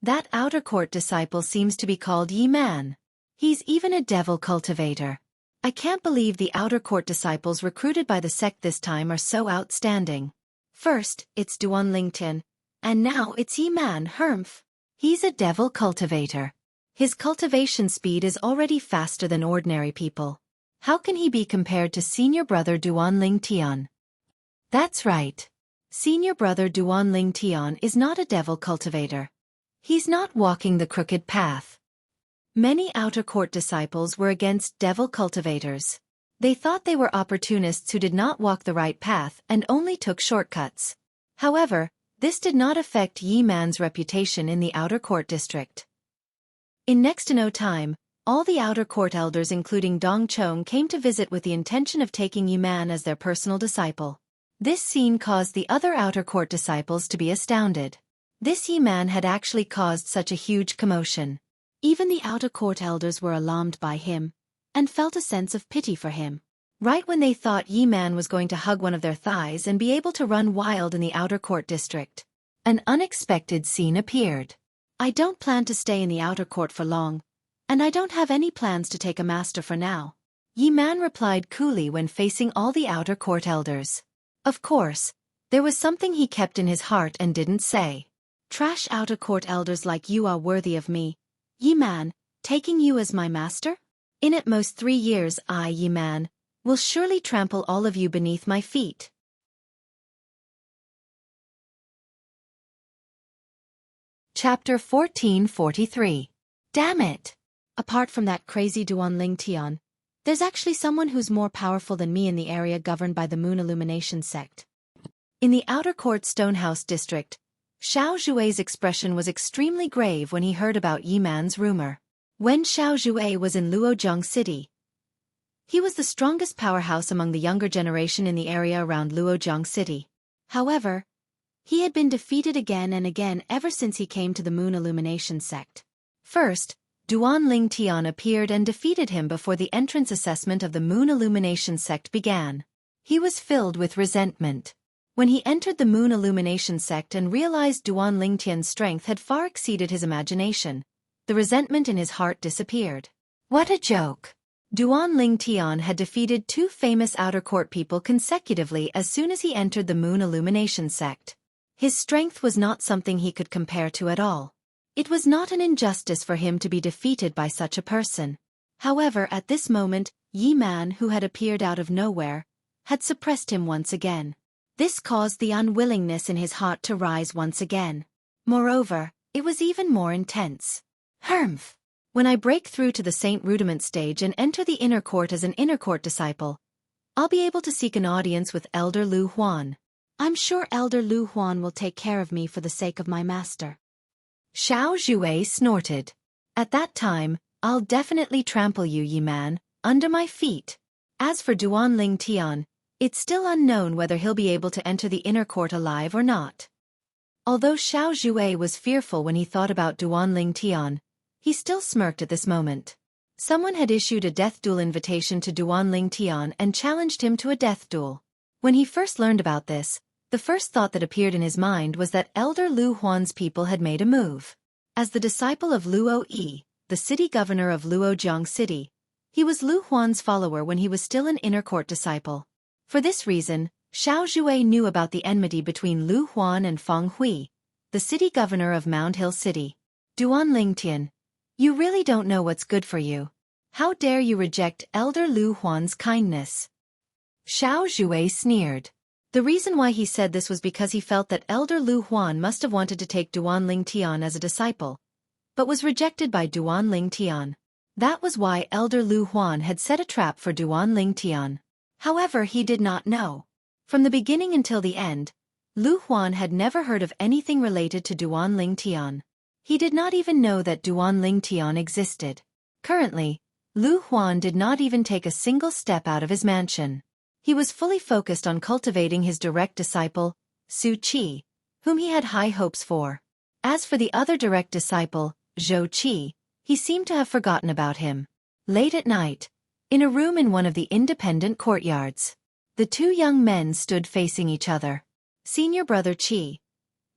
That outer court disciple seems to be called Yi Man. He's even a devil cultivator. I can't believe the outer court disciples recruited by the sect this time are so outstanding. First, it's Duanling Tian, and now it's Yi Man Hermf. He's a devil cultivator. His cultivation speed is already faster than ordinary people. How can he be compared to senior brother Duanling Tian? That's right. Senior brother Duanling Tian is not a devil cultivator. He's not walking the crooked path. Many outer court disciples were against devil cultivators. They thought they were opportunists who did not walk the right path and only took shortcuts. However, this did not affect Yi Man's reputation in the outer court district. In next to no time, all the outer court elders including Dong Chong came to visit with the intention of taking Yi Man as their personal disciple. This scene caused the other outer court disciples to be astounded. This Yi Man had actually caused such a huge commotion. Even the outer court elders were alarmed by him, and felt a sense of pity for him. Right when they thought Yi Man was going to hug one of their thighs and be able to run wild in the outer court district, an unexpected scene appeared. I don't plan to stay in the outer court for long, and I don't have any plans to take a master for now, Yi Man replied coolly when facing all the outer court elders. Of course, there was something he kept in his heart and didn't say. Trash outer court elders like you are worthy of me, Yi Man, taking you as my master? In at most 3 years I, Yi Man, will surely trample all of you beneath my feet. Chapter 1443. Damn it! Apart from that crazy Duanling Tian, there's actually someone who's more powerful than me in the area governed by the Moon Illumination sect. In the outer court Stonehouse district, Xiao Zhue's expression was extremely grave when he heard about Yi Man's rumor. When Xiao Zhue was in Luojiang City, he was the strongest powerhouse among the younger generation in the area around Luojiang City. However, he had been defeated again and again ever since he came to the Moon Illumination sect. First, Duanling Tian appeared and defeated him before the entrance assessment of the Moon Illumination sect began. He was filled with resentment. When he entered the Moon Illumination sect and realized Duanling Tian's strength had far exceeded his imagination, the resentment in his heart disappeared. What a joke! Duanling Tian had defeated 2 famous outer court people consecutively as soon as he entered the Moon Illumination sect. His strength was not something he could compare to at all. It was not an injustice for him to be defeated by such a person. However, at this moment, Yi Man, who had appeared out of nowhere, had suppressed him once again. This caused the unwillingness in his heart to rise once again. Moreover, it was even more intense. Hermf! When I break through to the Saint Rudiment stage and enter the inner court as an inner court disciple, I'll be able to seek an audience with Elder Lu Huan. I'm sure Elder Lu Huan will take care of me for the sake of my master. Xiao Zhue snorted. At that time, I'll definitely trample you, Yi Man, under my feet. As for Duanling Tian, it's still unknown whether he'll be able to enter the inner court alive or not. Although Xiao Zhue was fearful when he thought about Duanling Tian, he still smirked at this moment. Someone had issued a death duel invitation to Duanling Tian and challenged him to a death duel. When he first learned about this, the first thought that appeared in his mind was that Elder Lu Huan's people had made a move. As the disciple of Luo Yi, the city governor of Luojiang City, he was Lu Huan's follower when he was still an inner court disciple. For this reason, Xiao Zhui knew about the enmity between Lu Huan and Feng Hui, the city governor of Mound Hill City. Duan Lingtian, you really don't know what's good for you. How dare you reject Elder Lu Huan's kindness? Xiao Zhui sneered. The reason why he said this was because he felt that Elder Lu Huan must have wanted to take Duan Lingtian as a disciple, but was rejected by Duan Lingtian. That was why Elder Lu Huan had set a trap for Duan Lingtian. However, he did not know. From the beginning until the end, Lu Huan had never heard of anything related to Duan Lingtian. He did not even know that Duan Lingtian existed. Currently, Lu Huan did not even take a single step out of his mansion. He was fully focused on cultivating his direct disciple, Xueqi, whom he had high hopes for. As for the other direct disciple, Xueqi, he seemed to have forgotten about him. Late at night, in a room in one of the independent courtyards, the two young men stood facing each other. Senior brother Qi.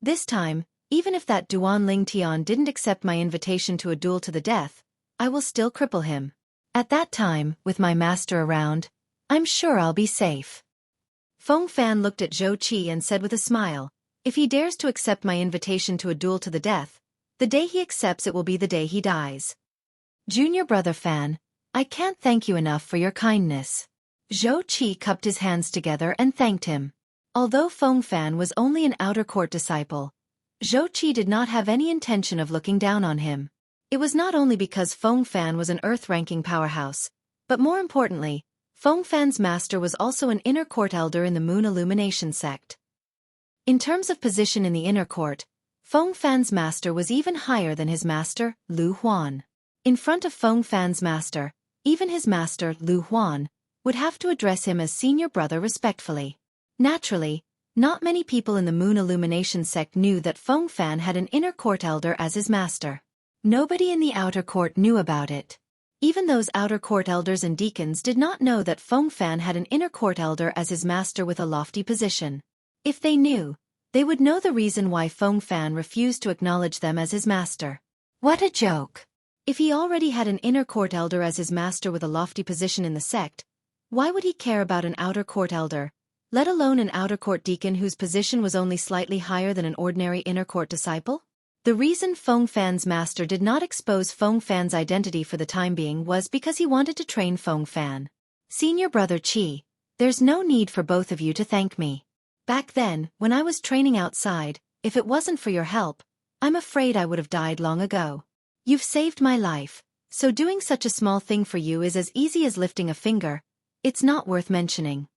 This time, even if that Duan Lingtian didn't accept my invitation to a duel to the death, I will still cripple him. At that time, with my master around, I'm sure I'll be safe. Feng Fan looked at Zhou Qi and said with a smile, if he dares to accept my invitation to a duel to the death, the day he accepts it will be the day he dies. Junior brother Fan, I can't thank you enough for your kindness. Zhou Qi cupped his hands together and thanked him. Although Feng Fan was only an outer court disciple, Zhou Qi did not have any intention of looking down on him. It was not only because Feng Fan was an earth-ranking powerhouse, but more importantly, Feng Fan's master was also an inner court elder in the Moon Illumination sect. In terms of position in the inner court, Feng Fan's master was even higher than his master, Lu Huan. In front of Feng Fan's master, even his master, Lu Huan, would have to address him as senior brother respectfully. Naturally, not many people in the Moon Illumination sect knew that Feng Fan had an inner court elder as his master. Nobody in the outer court knew about it. Even those outer court elders and deacons did not know that Feng Fan had an inner court elder as his master with a lofty position. If they knew, they would know the reason why Feng Fan refused to acknowledge them as his master. What a joke! If he already had an inner court elder as his master with a lofty position in the sect, why would he care about an outer court elder, let alone an outer court deacon whose position was only slightly higher than an ordinary inner court disciple? The reason Feng Fan's master did not expose Feng Fan's identity for the time being was because he wanted to train Feng Fan. Senior brother Qi, there's no need for both of you to thank me. Back then, when I was training outside, if it wasn't for your help, I'm afraid I would have died long ago. You've saved my life, so doing such a small thing for you is as easy as lifting a finger. It's not worth mentioning.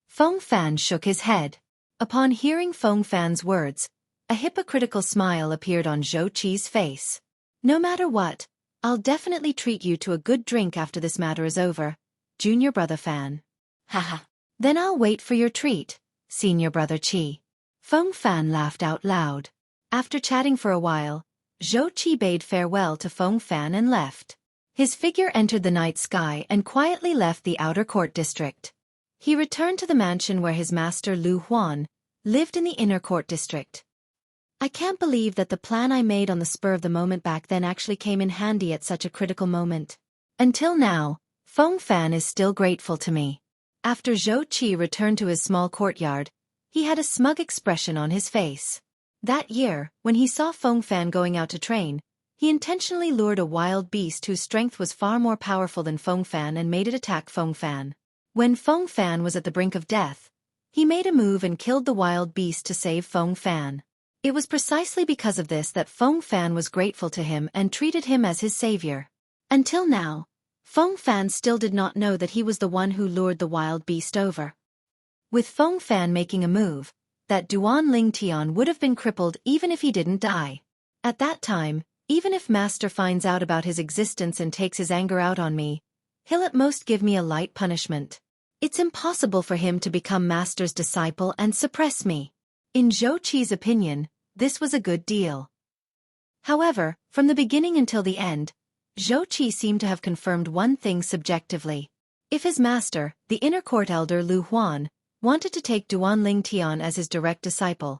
Feng Fan shook his head. Upon hearing Feng Fan's words, a hypocritical smile appeared on Zhou Qi's face. No matter what, I'll definitely treat you to a good drink after this matter is over, Junior brother Fan. Haha. Then I'll wait for your treat, Senior brother Qi. Feng Fan laughed out loud. After chatting for a while, Zhou Qi bade farewell to Feng Fan and left. His figure entered the night sky and quietly left the outer court district. He returned to the mansion where his master Lu Huan lived in the inner court district. I can't believe that the plan I made on the spur of the moment back then actually came in handy at such a critical moment. Until now, Feng Fan is still grateful to me. After Zhou Qi returned to his small courtyard, he had a smug expression on his face. That year, when he saw Feng Fan going out to train, he intentionally lured a wild beast whose strength was far more powerful than Feng Fan and made it attack Feng Fan. When Feng Fan was at the brink of death, he made a move and killed the wild beast to save Feng Fan. It was precisely because of this that Feng Fan was grateful to him and treated him as his savior. Until now, Feng Fan still did not know that he was the one who lured the wild beast over. With Feng Fan making a move, that Duan Lingtian would have been crippled even if he didn't die. At that time, even if Master finds out about his existence and takes his anger out on me, he'll at most give me a light punishment. It's impossible for him to become Master's disciple and suppress me. In Zhou Qi's opinion, this was a good deal. However, from the beginning until the end, Zhou Qi seemed to have confirmed one thing subjectively. If his master, the inner court elder Lu Huan, wanted to take Duan Lingtian as his direct disciple,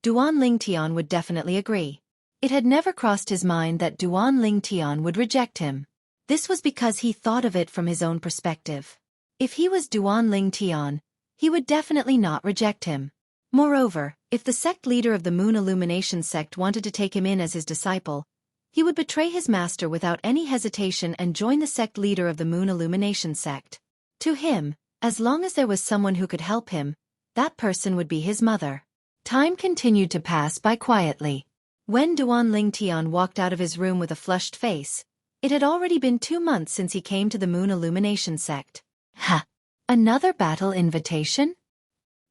Duan Lingtian would definitely agree. It had never crossed his mind that Duan Lingtian would reject him. This was because he thought of it from his own perspective. If he was Duan Lingtian, he would definitely not reject him. Moreover, if the sect leader of the Moon Illumination sect wanted to take him in as his disciple, he would betray his master without any hesitation and join the sect leader of the Moon Illumination sect. To him, as long as there was someone who could help him, that person would be his mother. Time continued to pass by quietly. When Duan Lingtian walked out of his room with a flushed face, it had already been 2 months since he came to the Moon Illumination sect. Ha! Another battle invitation?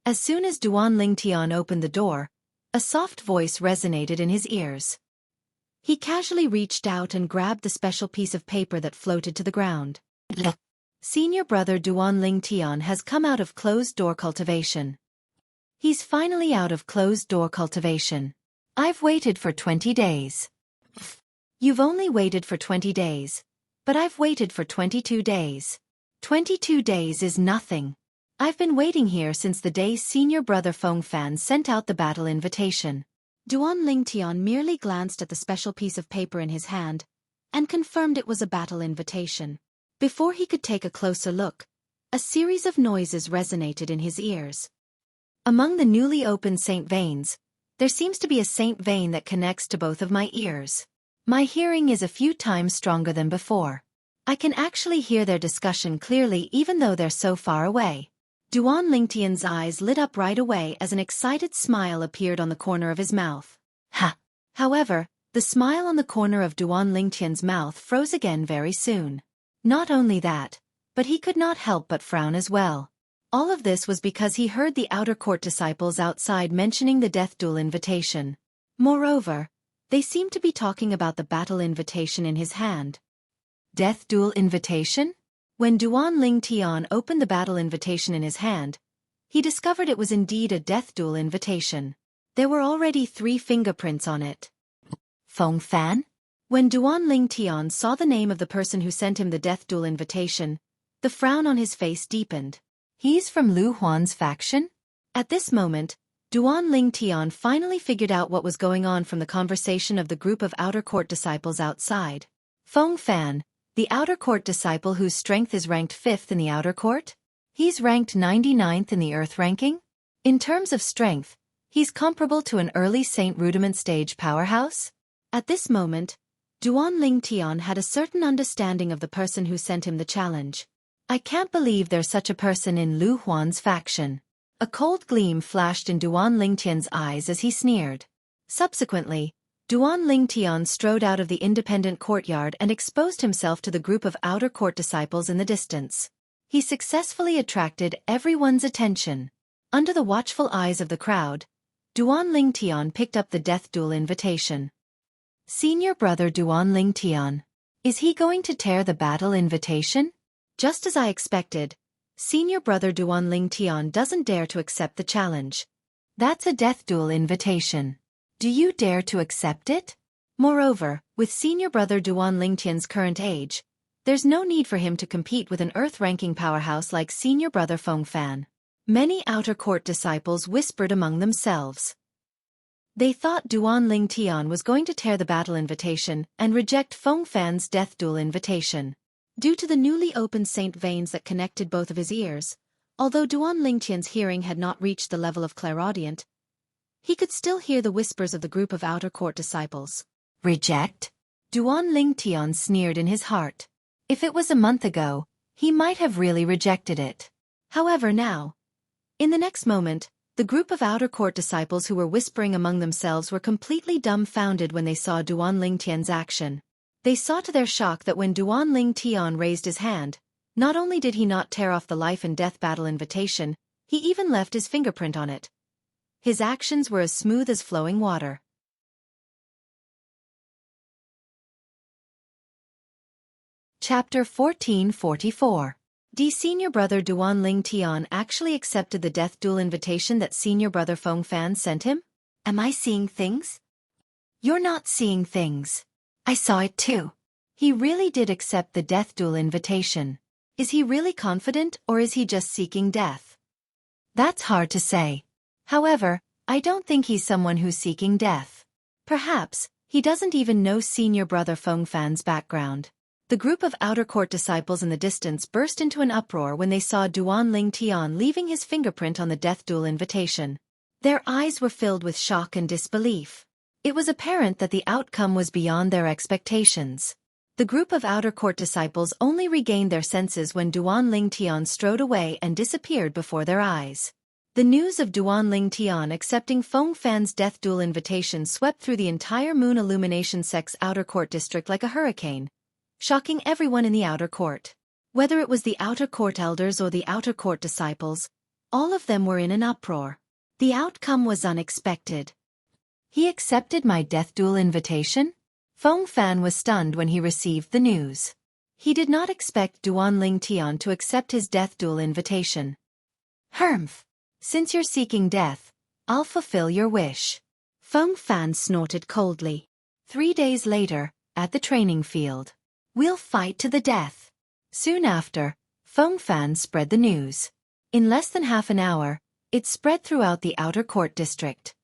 As soon as Duan Lingtian opened the door, a soft voice resonated in his ears. He casually reached out and grabbed the special piece of paper that floated to the ground. Look. Senior brother Duan Lingtian has come out of closed-door cultivation. He's finally out of closed-door cultivation. I've waited for 20 days. You've only waited for 20 days, but I've waited for 22 days. 22 days is nothing. I've been waiting here since the day senior brother Feng Fan sent out the battle invitation. Duan Lingtian merely glanced at the special piece of paper in his hand and confirmed it was a battle invitation. Before he could take a closer look, a series of noises resonated in his ears. Among the newly opened saint veins, there seems to be a saint vein that connects to both of my ears. My hearing is a few times stronger than before. I can actually hear their discussion clearly even though they're so far away. Duan Lingtian's eyes lit up right away as an excited smile appeared on the corner of his mouth. Ha! However, the smile on the corner of Duan Lingtian's mouth froze again very soon. Not only that, but he could not help but frown as well. All of this was because he heard the outer court disciples outside mentioning the death duel invitation. Moreover, they seemed to be talking about the battle invitation in his hand. Death duel invitation? When Duan Lingtian opened the battle invitation in his hand, he discovered it was indeed a death duel invitation. There were already 3 fingerprints on it. Feng Fan? When Duan Lingtian saw the name of the person who sent him the death duel invitation, the frown on his face deepened. He's from Lu Huan's faction? At this moment, Duan Lingtian finally figured out what was going on from the conversation of the group of outer court disciples outside. Feng Fan, the outer court disciple whose strength is ranked 5th in the outer court? He's ranked 99th in the earth ranking? In terms of strength, he's comparable to an early Saint Rudiment stage powerhouse? At this moment, Duan Lingtian had a certain understanding of the person who sent him the challenge. I can't believe there's such a person in Lu Huan's faction. A cold gleam flashed in Duan Lingtian's eyes as he sneered. Subsequently, Duan Lingtian strode out of the independent courtyard and exposed himself to the group of outer court disciples in the distance. He successfully attracted everyone's attention. Under the watchful eyes of the crowd, Duan Lingtian picked up the death duel invitation. Senior brother Duan Lingtian. Is he going to tear the battle invitation? Just as I expected, senior brother Duan Lingtian doesn't dare to accept the challenge. That's a death duel invitation. Do you dare to accept it? Moreover, with senior brother Duan Lingtian's current age, there's no need for him to compete with an earth-ranking powerhouse like senior brother Feng Fan. Many outer court disciples whispered among themselves. They thought Duan Lingtian was going to tear the battle invitation and reject Feng Fan's death duel invitation. Due to the newly opened saint veins that connected both of his ears, although Duan Lingtian's hearing had not reached the level of clairaudient, he could still hear the whispers of the group of outer court disciples. Reject? Duan Lingtian sneered in his heart. If it was a month ago, he might have really rejected it. However now, in the next moment, the group of outer court disciples who were whispering among themselves were completely dumbfounded when they saw Duan Lingtian's action. They saw to their shock that when Duan Lingtian raised his hand, not only did he not tear off the life and death battle invitation, he even left his fingerprint on it. His actions were as smooth as flowing water. Chapter 1444. D. Senior brother Duan Lingtian actually accepted the death duel invitation that senior brother Feng Fan sent him? Am I seeing things? You're not seeing things. I saw it too. He really did accept the death duel invitation. Is he really confident or is he just seeking death? That's hard to say. However, I don't think he's someone who's seeking death. Perhaps, he doesn't even know senior brother Feng Fan's background. The group of outer court disciples in the distance burst into an uproar when they saw Duan Ling Tian leaving his fingerprint on the death duel invitation. Their eyes were filled with shock and disbelief. It was apparent that the outcome was beyond their expectations. The group of outer court disciples only regained their senses when Duan Ling Tian strode away and disappeared before their eyes. The news of Duan Ling Tian accepting Feng Fan's death duel invitation swept through the entire Moon Illumination Sect's outer court district like a hurricane, shocking everyone in the outer court. Whether it was the outer court elders or the outer court disciples, all of them were in an uproar. The outcome was unexpected. He accepted my death duel invitation? Feng Fan was stunned when he received the news. He did not expect Duan Ling Tian to accept his death duel invitation. Humph! Since you're seeking death, I'll fulfill your wish. Feng Fan snorted coldly. 3 days later, at the training field. We'll fight to the death. Soon after, Feng Fan spread the news. In less than half an hour, it spread throughout the outer court district.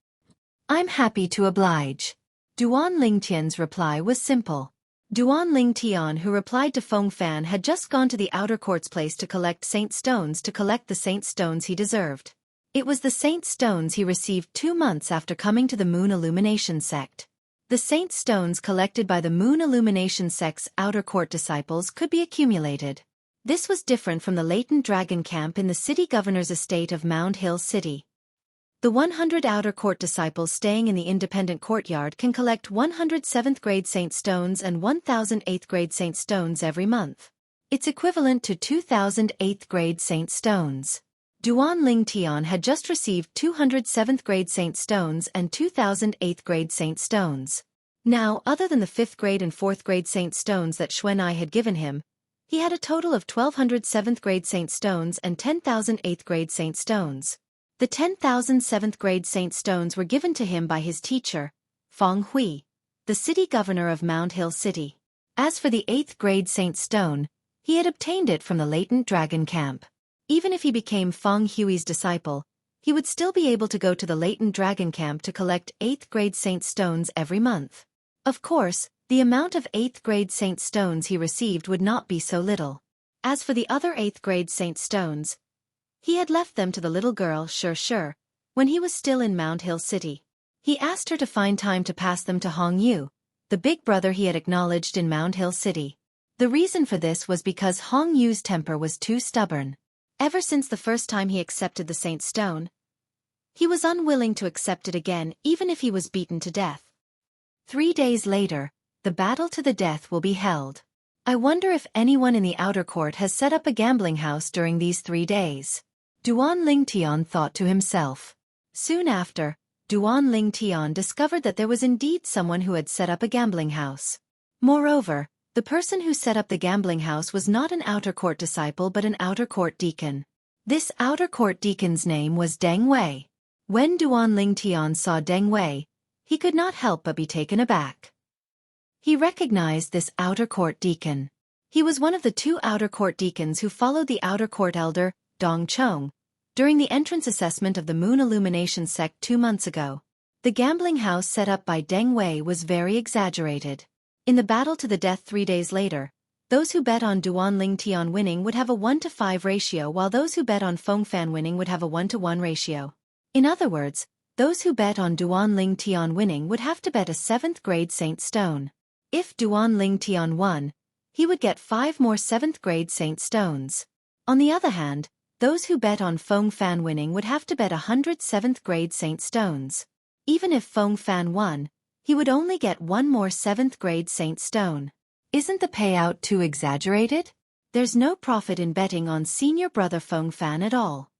I'm happy to oblige. Duan Ling Tian's reply was simple. Duan Ling Tian, who replied to Feng Fan, had just gone to the outer court's place to collect saint stones the saint stones he deserved. It was the saint stones he received 2 months after coming to the Moon Illumination Sect. The saint stones collected by the Moon Illumination Sect's outer court disciples could be accumulated. This was different from the latent dragon camp in the city governor's estate of Mound Hill City. The 100 outer court disciples staying in the independent courtyard can collect 100 7th grade saint stones and 1,000 8th grade saint stones every month. It's equivalent to 2,000 8th grade saint stones. Duan Ling Tian had just received 200 7th grade saint stones and 2,000 8th grade saint stones. Now, other than the 5th grade and 4th grade saint stones that Xueqi had given him, he had a total of 1,200 7th grade saint stones and 10,000 8th grade saint stones. The 10,000 7th grade saint stones were given to him by his teacher, Feng Hui, the city governor of Mound Hill City. As for the 8th grade saint stone, he had obtained it from the latent dragon camp. Even if he became Feng Hui's disciple, he would still be able to go to the latent dragon camp to collect 8th grade saint stones every month. Of course, the amount of 8th grade saint stones he received would not be so little. As for the other 8th grade saint stones, he had left them to the little girl Xueqi when he was still in Mound Hill City. He asked her to find time to pass them to Hong Yu, the big brother he had acknowledged in Mound Hill City. The reason for this was because Hong Yu's temper was too stubborn. Ever since the first time he accepted the Saint Stone, he was unwilling to accept it again even if he was beaten to death. 3 days later, the battle to the death will be held. I wonder if anyone in the outer court has set up a gambling house during these 3 days. Duan Ling Tian thought to himself. Soon after, Duan Ling Tian discovered that there was indeed someone who had set up a gambling house. Moreover, the person who set up the gambling house was not an outer court disciple but an outer court deacon. This outer court deacon's name was Deng Wei. When Duan Ling Tian saw Deng Wei, he could not help but be taken aback. He recognized this outer court deacon. He was one of the 2 outer court deacons who followed the outer court elder, Dong Chong, during the entrance assessment of the Moon Illumination Sect 2 months ago. The gambling house set up by Deng Wei was very exaggerated. In the battle to the death 3 days later, those who bet on Duan Ling Tian winning would have a 1:5 ratio while those who bet on Feng Fan winning would have a 1:1 ratio. In other words, those who bet on Duan Ling Tian winning would have to bet a 7th grade saint stone. If Duan Ling Tian won, he would get 5 more 7th grade saint stones. On the other hand, those who bet on Feng Fan winning would have to bet 100 7th grade saint stones. Even if Feng Fan won, he would only get 1 more 7th grade saint stone. Isn't the payout too exaggerated? There's no profit in betting on senior brother Feng Fan at all.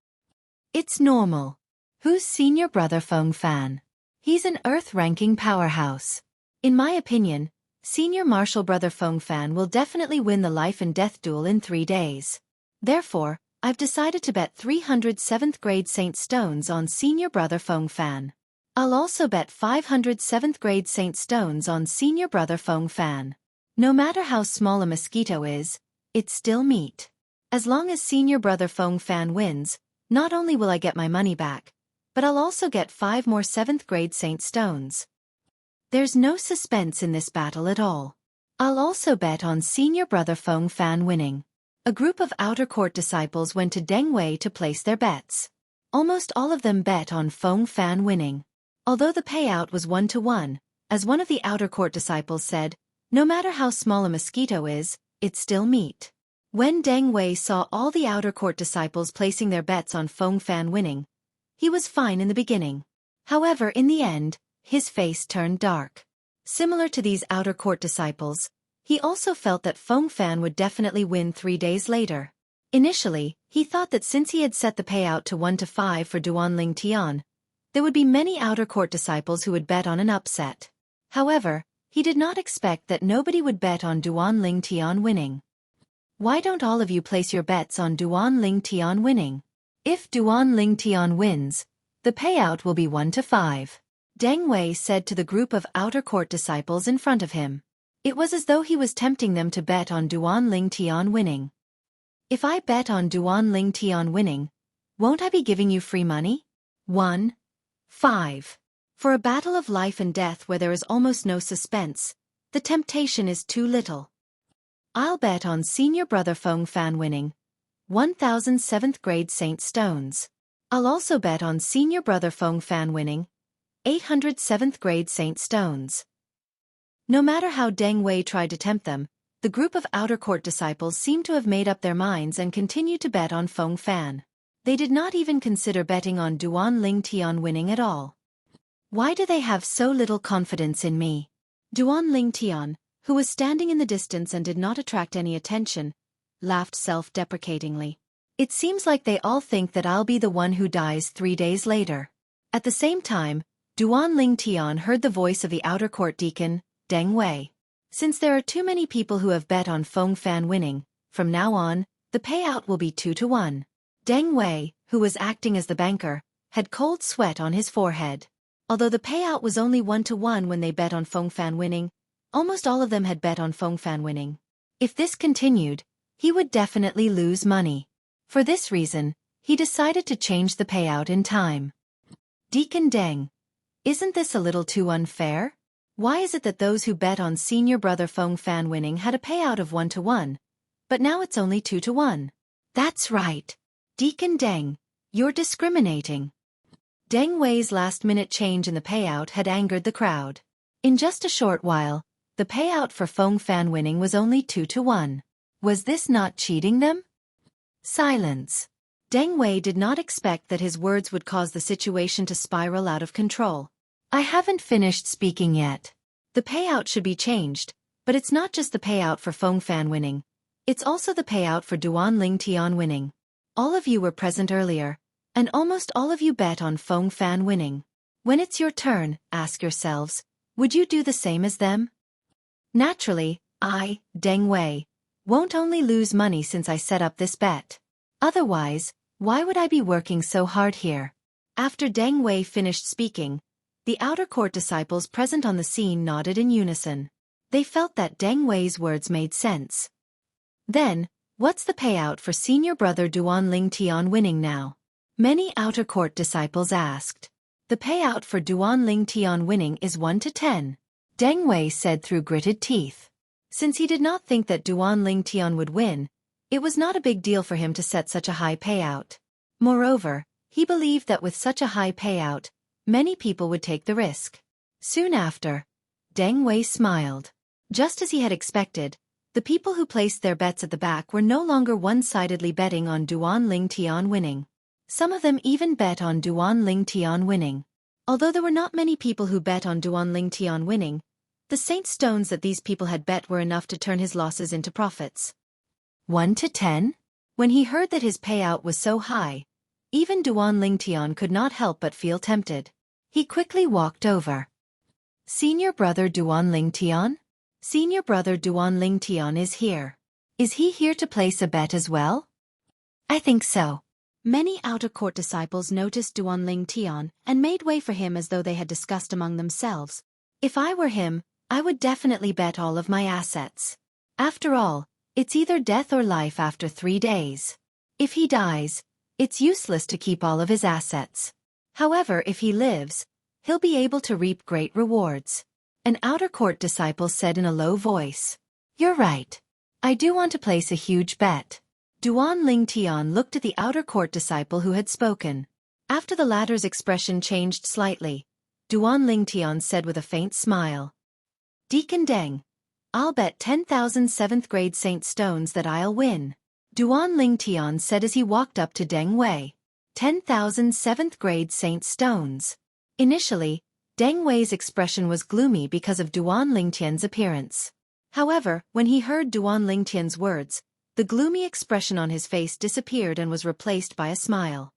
It's normal. Who's senior brother Feng Fan? He's an Earth-ranking powerhouse. In my opinion, senior martial brother Feng Fan will definitely win the life and death duel in 3 days. Therefore, I've decided to bet 300 7th grade saint stones on senior brother Feng Fan. I'll also bet 500 7th grade saint stones on senior brother Feng Fan. No matter how small a mosquito is, it's still meat. As long as senior brother Feng Fan wins, not only will I get my money back, but I'll also get 5 more 7th grade saint stones. There's no suspense in this battle at all. I'll also bet on senior brother Feng Fan winning. A group of outer court disciples went to Deng Wei to place their bets. Almost all of them bet on Feng Fan winning. Although the payout was 1-to-1, as one of the outer court disciples said, no matter how small a mosquito is, it's still meat. When Deng Wei saw all the outer court disciples placing their bets on Feng Fan winning, he was fine in the beginning. However, in the end, his face turned dark. Similar to these outer court disciples, he also felt that Feng Fan would definitely win 3 days later. Initially, he thought that since he had set the payout to 1-to-5 for Duanling Tian, there would be many outer court disciples who would bet on an upset. However, he did not expect that nobody would bet on Duanling Tian winning. Why don't all of you place your bets on Duanling Tian winning? If Duanling Tian wins, the payout will be 1-to-5. Deng Wei said to the group of outer court disciples in front of him. It was as though he was tempting them to bet on Duanling Tian winning. If I bet on Duanling Tian winning, won't I be giving you free money? 1-5. For a battle of life and death where there is almost no suspense, the temptation is too little. I'll bet on senior brother Feng Fan winning. 1,000 7th grade Saint Stones. I'll also bet on senior brother Feng Fan winning. 800 7th grade Saint Stones. No matter how Deng Wei tried to tempt them, the group of outer court disciples seemed to have made up their minds and continued to bet on Feng Fan. They did not even consider betting on Duanling Tian winning at all. Why do they have so little confidence in me? Duanling Tian, who was standing in the distance and did not attract any attention, laughed self-deprecatingly. It seems like they all think that I'll be the one who dies 3 days later. At the same time, Duanling Tian heard the voice of the outer court deacon, Deng Wei. Since there are too many people who have bet on Feng Fan winning, from now on, the payout will be 2-to-1. Deng Wei, who was acting as the banker, had cold sweat on his forehead. Although the payout was only 1-to-1 when they bet on Feng Fan winning, almost all of them had bet on Feng Fan winning. If this continued, he would definitely lose money. For this reason, he decided to change the payout in time. Deacon Deng, isn't this a little too unfair? Why is it that those who bet on senior brother Feng Fan winning had a payout of 1-to-1, but now it's only 2-to-1? That's right. Deacon Deng, you're discriminating. Deng Wei's last-minute change in the payout had angered the crowd. In just a short while, the payout for Feng Fan winning was only 2-to-1. Was this not cheating them? Silence. Deng Wei did not expect that his words would cause the situation to spiral out of control. I haven't finished speaking yet. The payout should be changed, but it's not just the payout for Feng Fan winning. It's also the payout for Duanling Tian winning. All of you were present earlier, and almost all of you bet on Feng Fan winning. When it's your turn, ask yourselves, would you do the same as them? Naturally, I, Deng Wei, won't only lose money since I set up this bet. Otherwise, why would I be working so hard here? After Deng Wei finished speaking, the outer court disciples present on the scene nodded in unison. They felt that Deng Wei's words made sense. Then, what's the payout for senior brother Duanling Tian winning now? Many outer court disciples asked. The payout for Duanling Tian winning is 1-to-10. Deng Wei said through gritted teeth. Since he did not think that Duanling Tian would win, it was not a big deal for him to set such a high payout. Moreover, he believed that with such a high payout, many people would take the risk. Soon after, Deng Wei smiled. Just as he had expected, the people who placed their bets at the back were no longer one-sidedly betting on Duanling Tian winning. Some of them even bet on Duanling Tian winning. Although there were not many people who bet on Duanling Tian winning, the Saint Stones that these people had bet were enough to turn his losses into profits. 1-to-10? When he heard that his payout was so high, even Duanling Tian could not help but feel tempted. He quickly walked over. Senior brother Duanling Tian? Senior brother Duanling Tian is here. Is he here to place a bet as well? I think so. Many outer court disciples noticed Duanling Tian and made way for him as though they had discussed among themselves. If I were him, I would definitely bet all of my assets. After all, it's either death or life after 3 days. If he dies, it's useless to keep all of his assets. However, if he lives, he'll be able to reap great rewards. An outer court disciple said in a low voice. You're right. I do want to place a huge bet. Duan Ling Tian looked at the outer court disciple who had spoken. After the latter's expression changed slightly, Duan Ling Tian said with a faint smile. Deacon Deng, I'll bet 10,000 7th grade Saint Stones that I'll win. Duan Ling Tian said as he walked up to Deng Wei. 10,000 7th grade Saint Stones. Initially, Deng Wei's expression was gloomy because of Duan Ling Tian's appearance. However, when he heard Duan Ling Tian's words, the gloomy expression on his face disappeared and was replaced by a smile.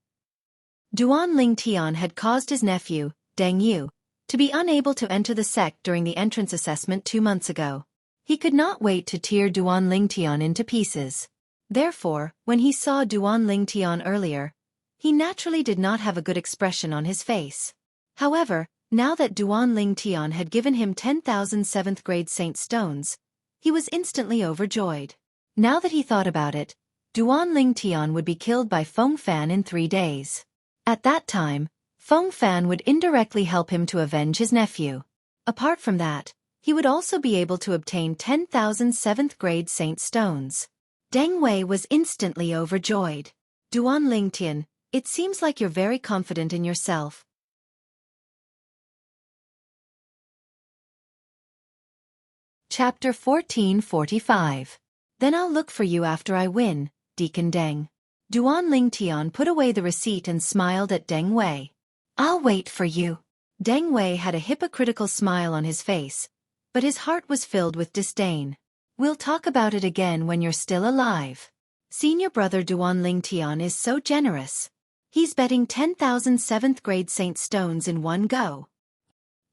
Duan Ling Tian had caused his nephew, Deng Yu, to be unable to enter the sect during the entrance assessment 2 months ago. He could not wait to tear Duan Ling Tian into pieces. Therefore, when he saw Duan Ling Tian earlier, he naturally did not have a good expression on his face. However, now that Duan Ling Tian had given him 10,000 7th grade Saint Stones, he was instantly overjoyed. Now that he thought about it, Duan Ling Tian would be killed by Feng Fan in 3 days. At that time, Feng Fan would indirectly help him to avenge his nephew. Apart from that, he would also be able to obtain 10,000 7th grade Saint Stones. Deng Wei was instantly overjoyed. Duan Ling Tian, it seems like you're very confident in yourself. Chapter 1445. Then I'll look for you after I win, Deacon Deng. Duan Ling Tian put away the receipt and smiled at Deng Wei. I'll wait for you. Deng Wei had a hypocritical smile on his face, but his heart was filled with disdain. We'll talk about it again when you're still alive. Senior brother Duan Ling Tian is so generous. He's betting 10,000 7th grade Saint Stones in one go.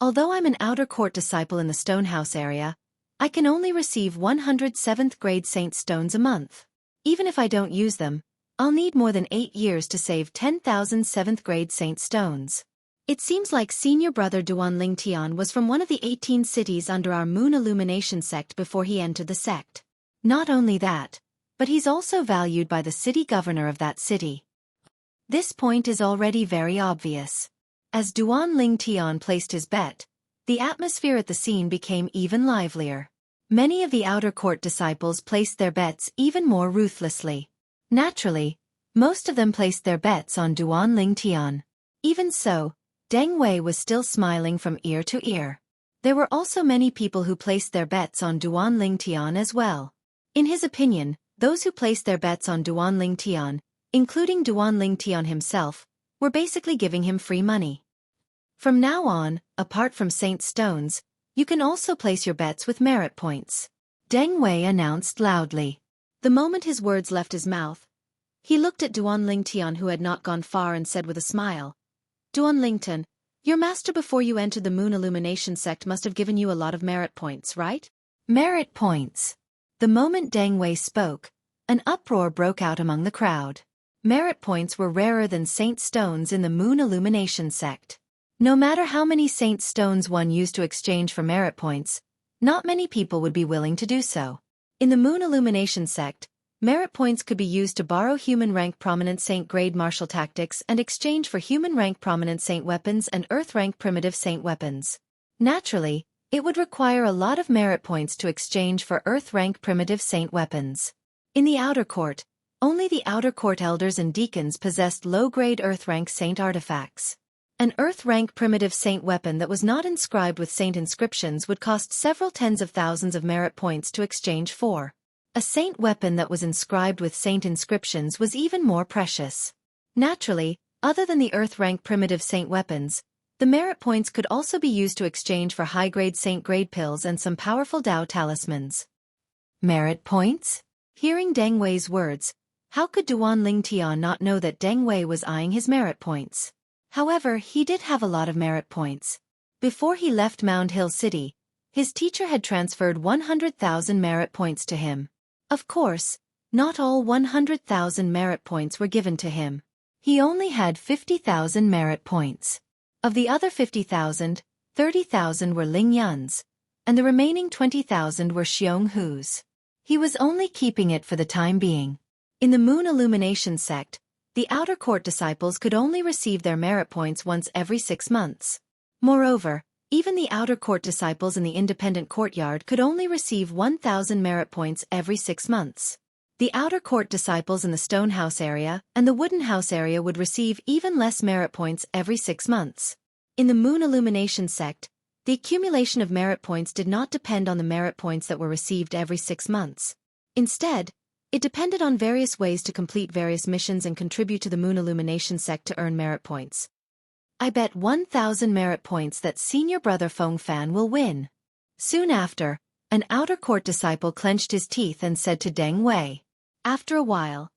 Although I'm an outer court disciple in the Stonehouse area, I can only receive 100 7th grade Saint Stones a month. Even if I don't use them, I'll need more than 8 years to save 10,000 7th grade Saint Stones. It seems like senior brother Duan Ling Tian was from one of the 18 cities under our Moon Illumination sect before he entered the sect. Not only that, but he's also valued by the city governor of that city. This point is already very obvious. As Duan Ling Tian placed his bet, the atmosphere at the scene became even livelier. Many of the outer court disciples placed their bets even more ruthlessly. Naturally, most of them placed their bets on Duan Ling Tian. Even so, Deng Wei was still smiling from ear to ear. There were also many people who placed their bets on Duan Ling Tian as well. In his opinion, those who placed their bets on Duan Ling Tian, including Duan Ling Tian himself, were basically giving him free money. From now on, apart from Saint Stones, you can also place your bets with merit points. Deng Wei announced loudly. The moment his words left his mouth, he looked at Duan Ling Tian who had not gone far and said with a smile, Duan Ling Tian, your master before you entered the Moon Illumination sect must have given you a lot of merit points, right? Merit points. The moment Deng Wei spoke, an uproar broke out among the crowd. Merit points were rarer than Saint Stones in the Moon Illumination sect. No matter how many Saint Stones one used to exchange for merit points, not many people would be willing to do so. In the Moon Illumination sect, merit points could be used to borrow human rank prominent Saint grade martial tactics and exchange for human rank prominent Saint weapons and earth rank primitive Saint weapons. Naturally, it would require a lot of merit points to exchange for earth rank primitive Saint weapons. In the outer court, only the outer court elders and deacons possessed low-grade earth rank Saint artifacts. An earth rank primitive Saint weapon that was not inscribed with Saint inscriptions would cost several tens of thousands of merit points to exchange for. A Saint weapon that was inscribed with Saint inscriptions was even more precious. Naturally, other than the earth rank primitive Saint weapons, the merit points could also be used to exchange for high-grade Saint grade pills and some powerful Dao talismans. Merit points? Hearing Deng Wei's words, how could Duan Ling Tian not know that Deng Wei was eyeing his merit points? However, he did have a lot of merit points. Before he left Mound Hill City, his teacher had transferred 100,000 merit points to him. Of course, not all 100,000 merit points were given to him. He only had 50,000 merit points. Of the other 50,000, 30,000 were Ling Yun's, and the remaining 20,000 were Xiong Hu's. He was only keeping it for the time being. In the Moon Illumination sect, the outer court disciples could only receive their merit points once every 6 months. Moreover, Even the outer court disciples in the independent courtyard could only receive 1,000 merit points every 6 months. The outer court disciples in the stone house area and the wooden house area would receive even less merit points every 6 months. In the moon illumination sect, the accumulation of merit points did not depend on the merit points that were received every 6 months. Instead, it depended on various ways to complete various missions and contribute to the moon illumination sect to earn merit points. I bet 1,000 merit points that senior brother Feng Fan will win. Soon after, an outer court disciple clenched his teeth and said to Deng Wei. After a while,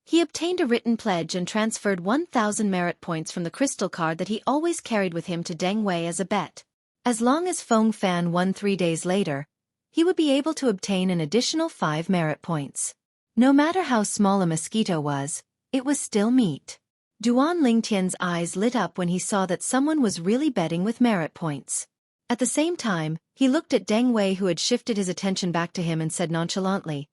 he obtained a written pledge and transferred 1,000 merit points from the crystal card that he always carried with him to Deng Wei as a bet. As long as Feng Fan won 3 days later, he would be able to obtain an additional 5 merit points. No matter how small a mosquito was, it was still meat. Duan Lingtian's eyes lit up when he saw that someone was really betting with merit points. At the same time, he looked at Deng Wei, who had shifted his attention back to him, and said nonchalantly,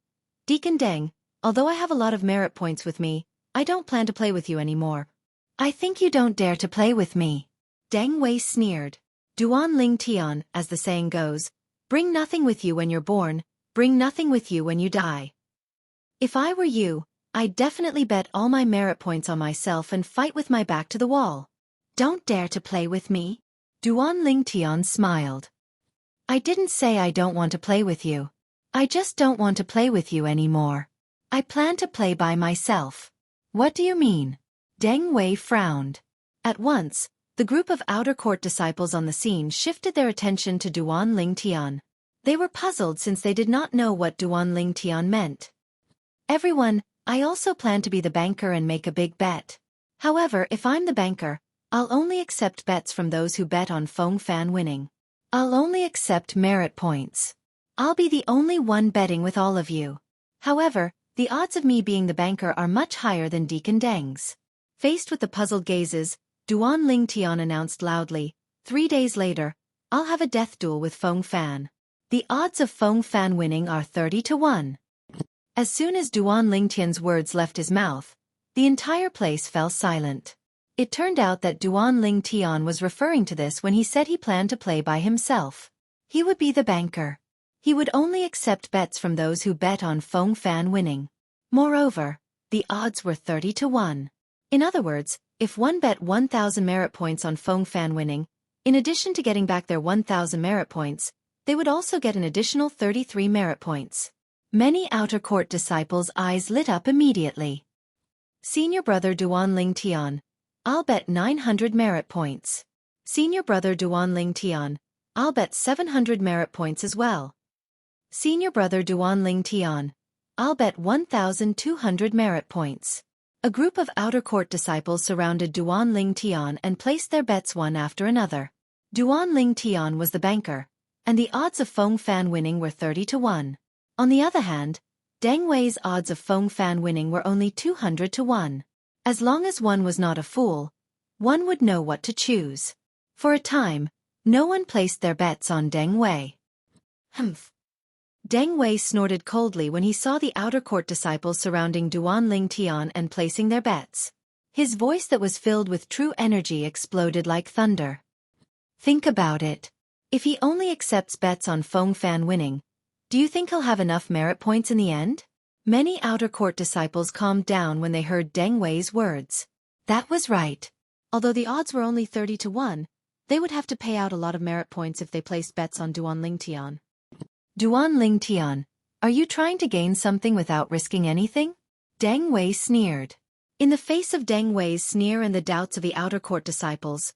"Deacon Deng, although I have a lot of merit points with me, I don't plan to play with you anymore." "I think you don't dare to play with me," Deng Wei sneered. Duan Lingtian, as the saying goes, bring nothing with you when you're born, bring nothing with you when you die. If I were you, I'd definitely bet all my merit points on myself and fight with my back to the wall. "Don't dare to play with me?" Duan Lingtian smiled. "I didn't say I don't want to play with you. I just don't want to play with you anymore. I plan to play by myself." "What do you mean?" Deng Wei frowned. At once, the group of outer court disciples on the scene shifted their attention to Duan Lingtian. They were puzzled since they did not know what Duan Lingtian meant. "Everyone, I also plan to be the banker and make a big bet. However, if I'm the banker, I'll only accept bets from those who bet on Feng Fan winning. I'll only accept merit points. I'll be the only one betting with all of you. However, the odds of me being the banker are much higher than Deacon Deng's." Faced with the puzzled gazes, Duan Lingtian announced loudly, 3 days later, I'll have a death duel with Feng Fan. The odds of Feng Fan winning are 30 to 1. As soon as Duan Lingtian's words left his mouth, the entire place fell silent. It turned out that Duan Lingtian was referring to this when he said he planned to play by himself. He would be the banker. He would only accept bets from those who bet on Feng Fan winning. Moreover, the odds were 30 to 1. In other words, if one bet 1,000 merit points on Feng Fan winning, in addition to getting back their 1,000 merit points, they would also get an additional 33 merit points. Many outer court disciples' eyes lit up immediately. Senior brother Duan Lingtian, I'll bet 900 merit points. Senior brother Duan Lingtian, I'll bet 700 merit points as well. Senior brother Duan Lingtian, I'll bet 1,200 merit points. A group of outer court disciples surrounded Duan Lingtian and placed their bets one after another. Duan Lingtian was the banker, and the odds of Feng Fan winning were 30 to 1. On the other hand, Deng Wei's odds of Feng Fan winning were only 200 to 1. As long as one was not a fool, one would know what to choose. For a time, no one placed their bets on Deng Wei. Humph. Deng Wei snorted coldly when he saw the outer court disciples surrounding Duan Lingtian and placing their bets. His voice that was filled with true energy exploded like thunder. Think about it. If he only accepts bets on Feng Fan winning, do you think he'll have enough merit points in the end? Many outer court disciples calmed down when they heard Deng Wei's words. That was right. Although the odds were only 30 to 1, they would have to pay out a lot of merit points if they placed bets on Duan Lingtian. Duan Lingtian, are you trying to gain something without risking anything? Deng Wei sneered. In the face of Deng Wei's sneer and the doubts of the outer court disciples,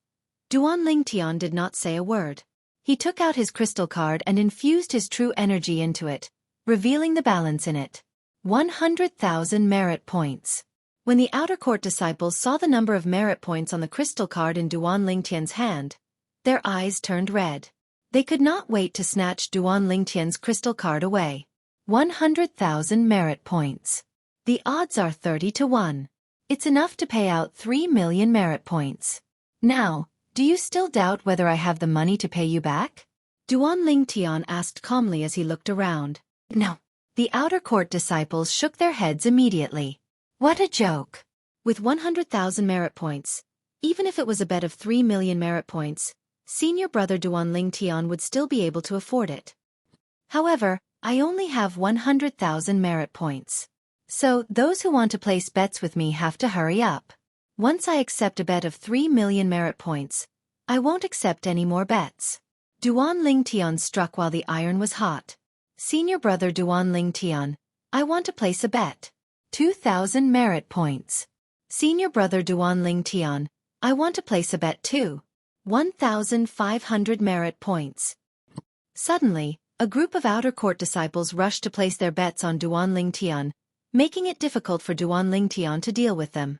Duan Lingtian did not say a word. He took out his crystal card and infused his true energy into it, revealing the balance in it. 100,000 merit points. When the outer court disciples saw the number of merit points on the crystal card in Duan Lingtian's hand, their eyes turned red. They could not wait to snatch Duan Lingtian's crystal card away. 100,000 merit points. The odds are 30 to 1. It's enough to pay out 3 million merit points. Now, do you still doubt whether I have the money to pay you back? Duan Lingtian asked calmly as he looked around. No. The outer court disciples shook their heads immediately. What a joke. With 100,000 merit points, even if it was a bet of 3 million merit points, senior brother Duan Lingtian would still be able to afford it. However, I only have 100,000 merit points. So, those who want to place bets with me have to hurry up. Once I accept a bet of 3 million merit points, I won't accept any more bets. Duan Lingtian struck while the iron was hot. Senior brother Duan Lingtian, I want to place a bet. 2,000 merit points. Senior brother Duan Lingtian, I want to place a bet too. 1,500 merit points. Suddenly, a group of outer court disciples rushed to place their bets on Duan Lingtian, making it difficult for Duan Lingtian to deal with them.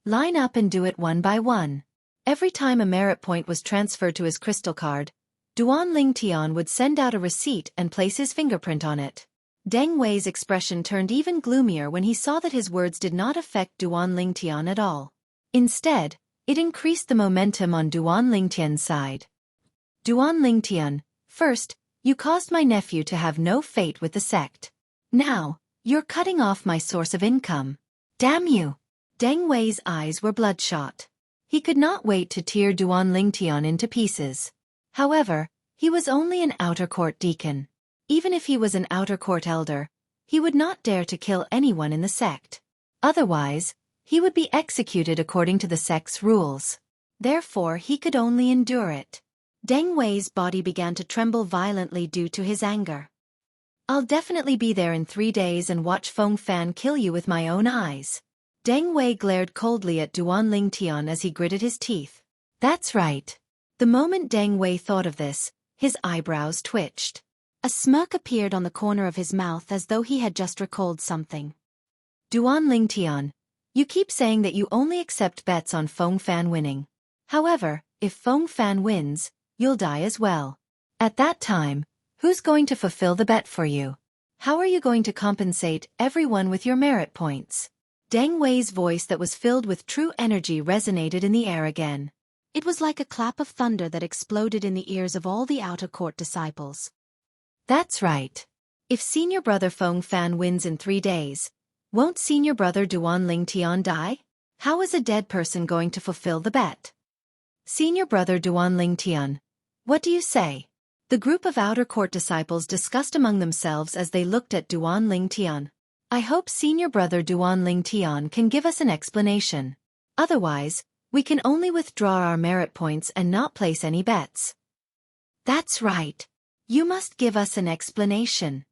Line up and do it one by one. Every time a merit point was transferred to his crystal card, Duan Lingtian would send out a receipt and place his fingerprint on it. Deng Wei's expression turned even gloomier when he saw that his words did not affect Duan Lingtian at all. Instead, it increased the momentum on Duan Lingtian's side. Duan Lingtian, first, you caused my nephew to have no fate with the sect. Now, you're cutting off my source of income. Damn you! Deng Wei's eyes were bloodshot. He could not wait to tear Duan Lingtian into pieces. However, he was only an outer court deacon. Even if he was an outer court elder, he would not dare to kill anyone in the sect. Otherwise, he would be executed according to the sect's rules. Therefore, he could only endure it. Deng Wei's body began to tremble violently due to his anger. I'll definitely be there in 3 days and watch Feng Fan kill you with my own eyes. Deng Wei glared coldly at Duan Lingtian as he gritted his teeth. That's right. The moment Deng Wei thought of this, his eyebrows twitched. A smirk appeared on the corner of his mouth as though he had just recalled something. Duan Lingtian, you keep saying that you only accept bets on Feng Fan winning. However, if Feng Fan wins, you'll die as well. At that time, who's going to fulfill the bet for you? How are you going to compensate everyone with your merit points? Deng Wei's voice that was filled with true energy resonated in the air again. It was like a clap of thunder that exploded in the ears of all the outer court disciples. That's right. If senior brother Feng Fan wins in 3 days, won't senior brother Duan Lingtian die? How is a dead person going to fulfill the bet? Senior brother Duan Lingtian, what do you say? The group of outer court disciples discussed among themselves as they looked at Duan Lingtian. I hope senior brother Duan Lingtian can give us an explanation. Otherwise, we can only withdraw our merit points and not place any bets. That's right. You must give us an explanation.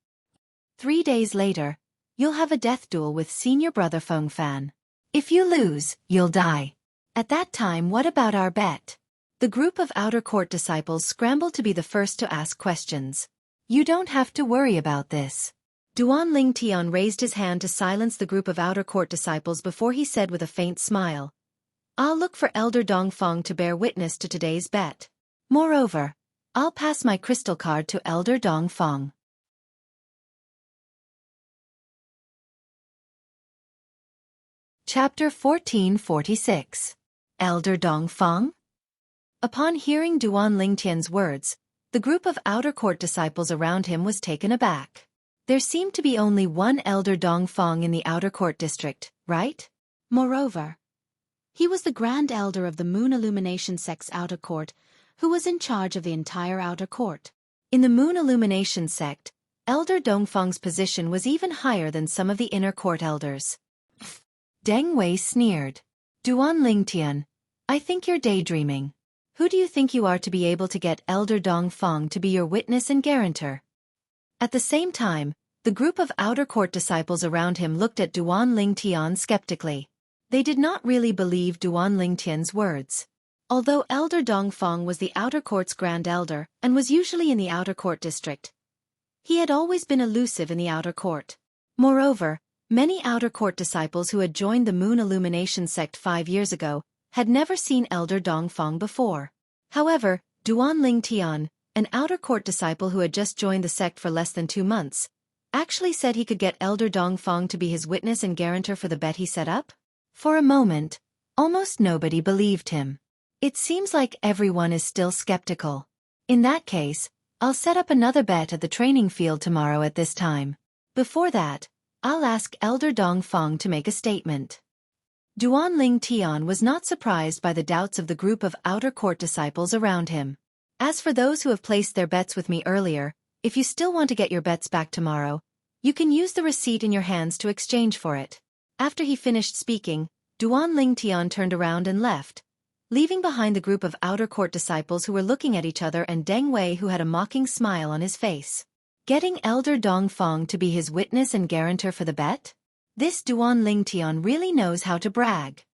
3 days later, you'll have a death duel with senior brother Feng Fan. If you lose, you'll die. At that time, what about our bet? The group of outer court disciples scrambled to be the first to ask questions. You don't have to worry about this. Duan Lingtian raised his hand to silence the group of outer court disciples before he said with a faint smile, I'll look for Elder Dongfeng to bear witness to today's bet. Moreover, I'll pass my crystal card to Elder Dongfeng. Chapter 1446. Elder Dongfeng? Upon hearing Duan Lingtian's words, the group of outer court disciples around him was taken aback. There seemed to be only one Elder Dongfeng in the outer court district, right? Moreover, he was the Grand Elder of the Moon Illumination Sect's outer court, who was in charge of the entire outer court. In the Moon Illumination Sect, Elder Dongfeng's position was even higher than some of the inner court elders. Deng Wei sneered. Duan Lingtian, I think you're daydreaming. Who do you think you are to be able to get Elder Dongfeng to be your witness and guarantor? At the same time, the group of outer court disciples around him looked at Duan Lingtian skeptically. They did not really believe Duan Lingtian's words. Although Elder Dongfeng was the outer court's grand elder and was usually in the outer court district, he had always been elusive in the outer court. Moreover, many outer court disciples who had joined the Moon Illumination Sect 5 years ago had never seen Elder Dongfeng before. However, Duan Lingtian, an outer court disciple who had just joined the sect for less than 2 months, actually said he could get Elder Dongfeng to be his witness and guarantor for the bet he set up? For a moment, almost nobody believed him. It seems like everyone is still skeptical. In that case, I'll set up another bet at the training field tomorrow at this time. Before that, I'll ask Elder Dongfeng to make a statement. Duan Ling Tian was not surprised by the doubts of the group of outer court disciples around him. As for those who have placed their bets with me earlier, if you still want to get your bets back tomorrow, you can use the receipt in your hands to exchange for it. After he finished speaking, Duan Ling Tian turned around and left, leaving behind the group of outer court disciples who were looking at each other and Deng Wei who had a mocking smile on his face. Getting Elder Dong Feng to be his witness and guarantor for the bet? This Duan Ling Tian really knows how to brag.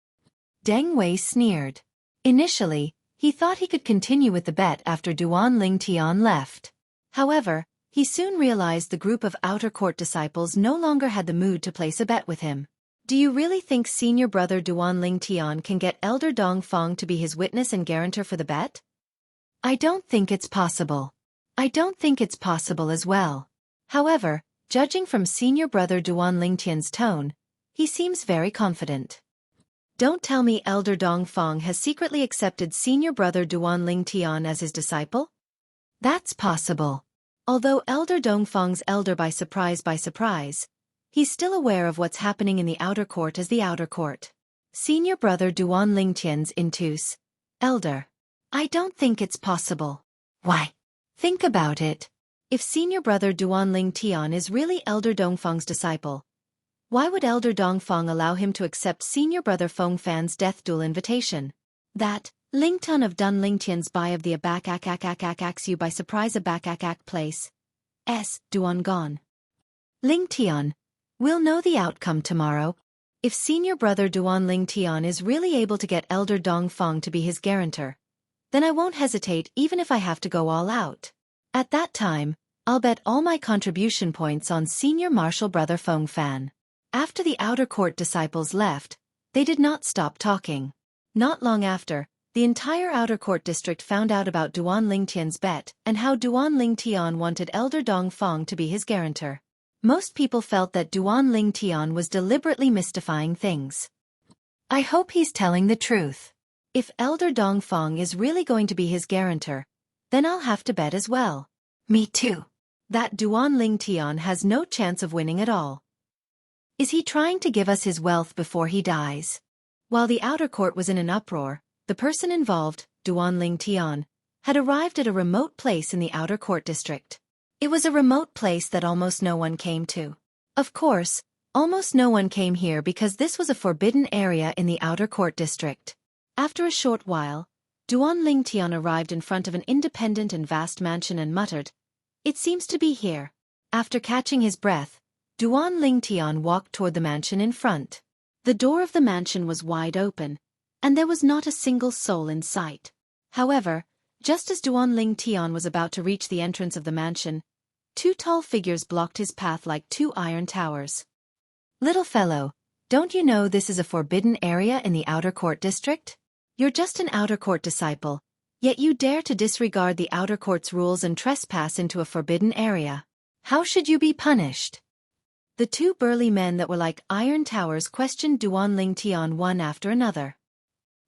Deng Wei sneered. Initially, he thought he could continue with the bet after Duan Ling Tian left. However, he soon realized the group of outer court disciples no longer had the mood to place a bet with him. Do you really think senior brother Duan Ling Tian can get Elder Dong Feng to be his witness and guarantor for the bet? I don't think it's possible. I don't think it's possible as well. However, judging from senior brother Duan Ling Tian's tone, he seems very confident. Don't tell me Elder Dong Feng has secretly accepted senior brother Duan Ling Tian as his disciple? That's possible. Although Elder Dong Feng's elder by surprise, he's still aware of what's happening in the outer court as the outer court. Senior brother Duan Ling Tian's intus. Elder. I don't think it's possible. Why? Think about it. If senior brother Duan Ling Tian is really Elder Dong Feng's disciple, why would Elder Dong Feng allow him to accept senior brother Feng Fan's death duel invitation? That Ling Tun of Dun Ling Tian's buy of the abak you by surprise abak place. Duan gone. Ling Tian. We'll know the outcome tomorrow. If senior brother Duan Ling Tian is really able to get Elder Dong Feng to be his guarantor, then I won't hesitate even if I have to go all out. At that time, I'll bet all my contribution points on senior martial brother Feng Fan. After the outer court disciples left, they did not stop talking. Not long after, the entire outer court district found out about Duan Ling Tian's bet and how Duan Ling Tian wanted Elder Dong Feng to be his guarantor. Most people felt that Duan Ling Tian was deliberately mystifying things. I hope he's telling the truth. If Elder Dong Feng is really going to be his guarantor, then I'll have to bet as well. Me too. That Duan Ling Tian has no chance of winning at all. Is he trying to give us his wealth before he dies? While the outer court was in an uproar, the person involved, Duan Ling Tian, had arrived at a remote place in the outer court district. It was a remote place that almost no one came to. Of course, almost no one came here because this was a forbidden area in the outer court district. After a short while, Duan Ling Tian arrived in front of an independent and vast mansion and muttered, "It seems to be here." After catching his breath, Duan Ling Tian walked toward the mansion in front. The door of the mansion was wide open, and there was not a single soul in sight. However, just as Duan Ling Tian was about to reach the entrance of the mansion, two tall figures blocked his path like two iron towers. "Little fellow, don't you know this is a forbidden area in the outer court district? You're just an outer court disciple, yet you dare to disregard the outer court's rules and trespass into a forbidden area. How should you be punished?" The two burly men that were like iron towers questioned Duan Ling Tian one after another.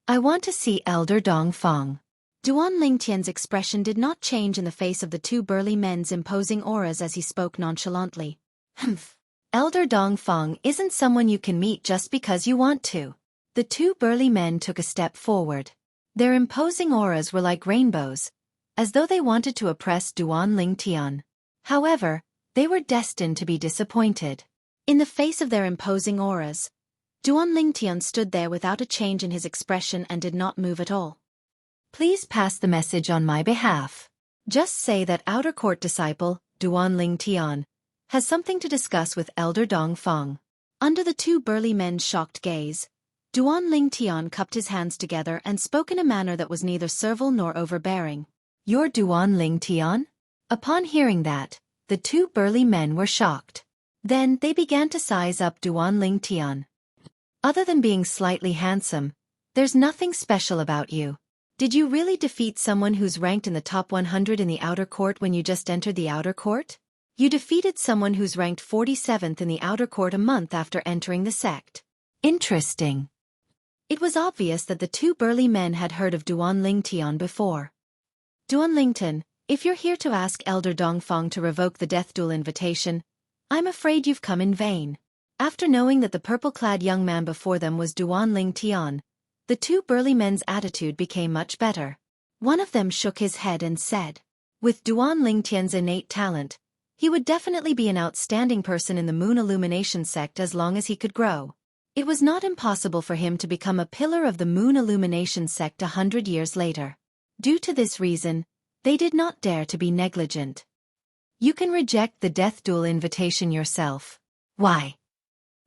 "I want to see Elder Dong Feng." Duan Ling Tian's expression did not change in the face of the two burly men's imposing auras as he spoke nonchalantly. "Humph. Elder Dong Feng isn't someone you can meet just because you want to." The two burly men took a step forward. Their imposing auras were like rainbows, as though they wanted to oppress Duan Ling Tian. However, they were destined to be disappointed. In the face of their imposing auras, Duan Ling Tian stood there without a change in his expression and did not move at all. "Please pass the message on my behalf. Just say that outer court disciple, Duan Ling Tian, has something to discuss with Elder Dong Feng." Under the two burly men's shocked gaze, Duan Ling Tian cupped his hands together and spoke in a manner that was neither servile nor overbearing. "You're Duan Ling Tian?" Upon hearing that, the two burly men were shocked. Then they began to size up Duan Ling Tian. "Other than being slightly handsome, there's nothing special about you. Did you really defeat someone who's ranked in the top 100 in the outer court when you just entered the outer court? You defeated someone who's ranked 47th in the outer court a month after entering the sect. Interesting." It was obvious that the two burly men had heard of Duan Ling Tian before. "Duan Lington, if you're here to ask Elder Dong Feng to revoke the death duel invitation, I'm afraid you've come in vain. After knowing that the purple-clad young man before them was Duan Ling Tian, the two burly men's attitude became much better. One of them shook his head and said, with Duan Ling Tian's innate talent, he would definitely be an outstanding person in the Moon Illumination sect as long as he could grow. It was not impossible for him to become a pillar of the Moon Illumination sect 100 years later. Due to this reason, they did not dare to be negligent. You can reject the death duel invitation yourself. Why?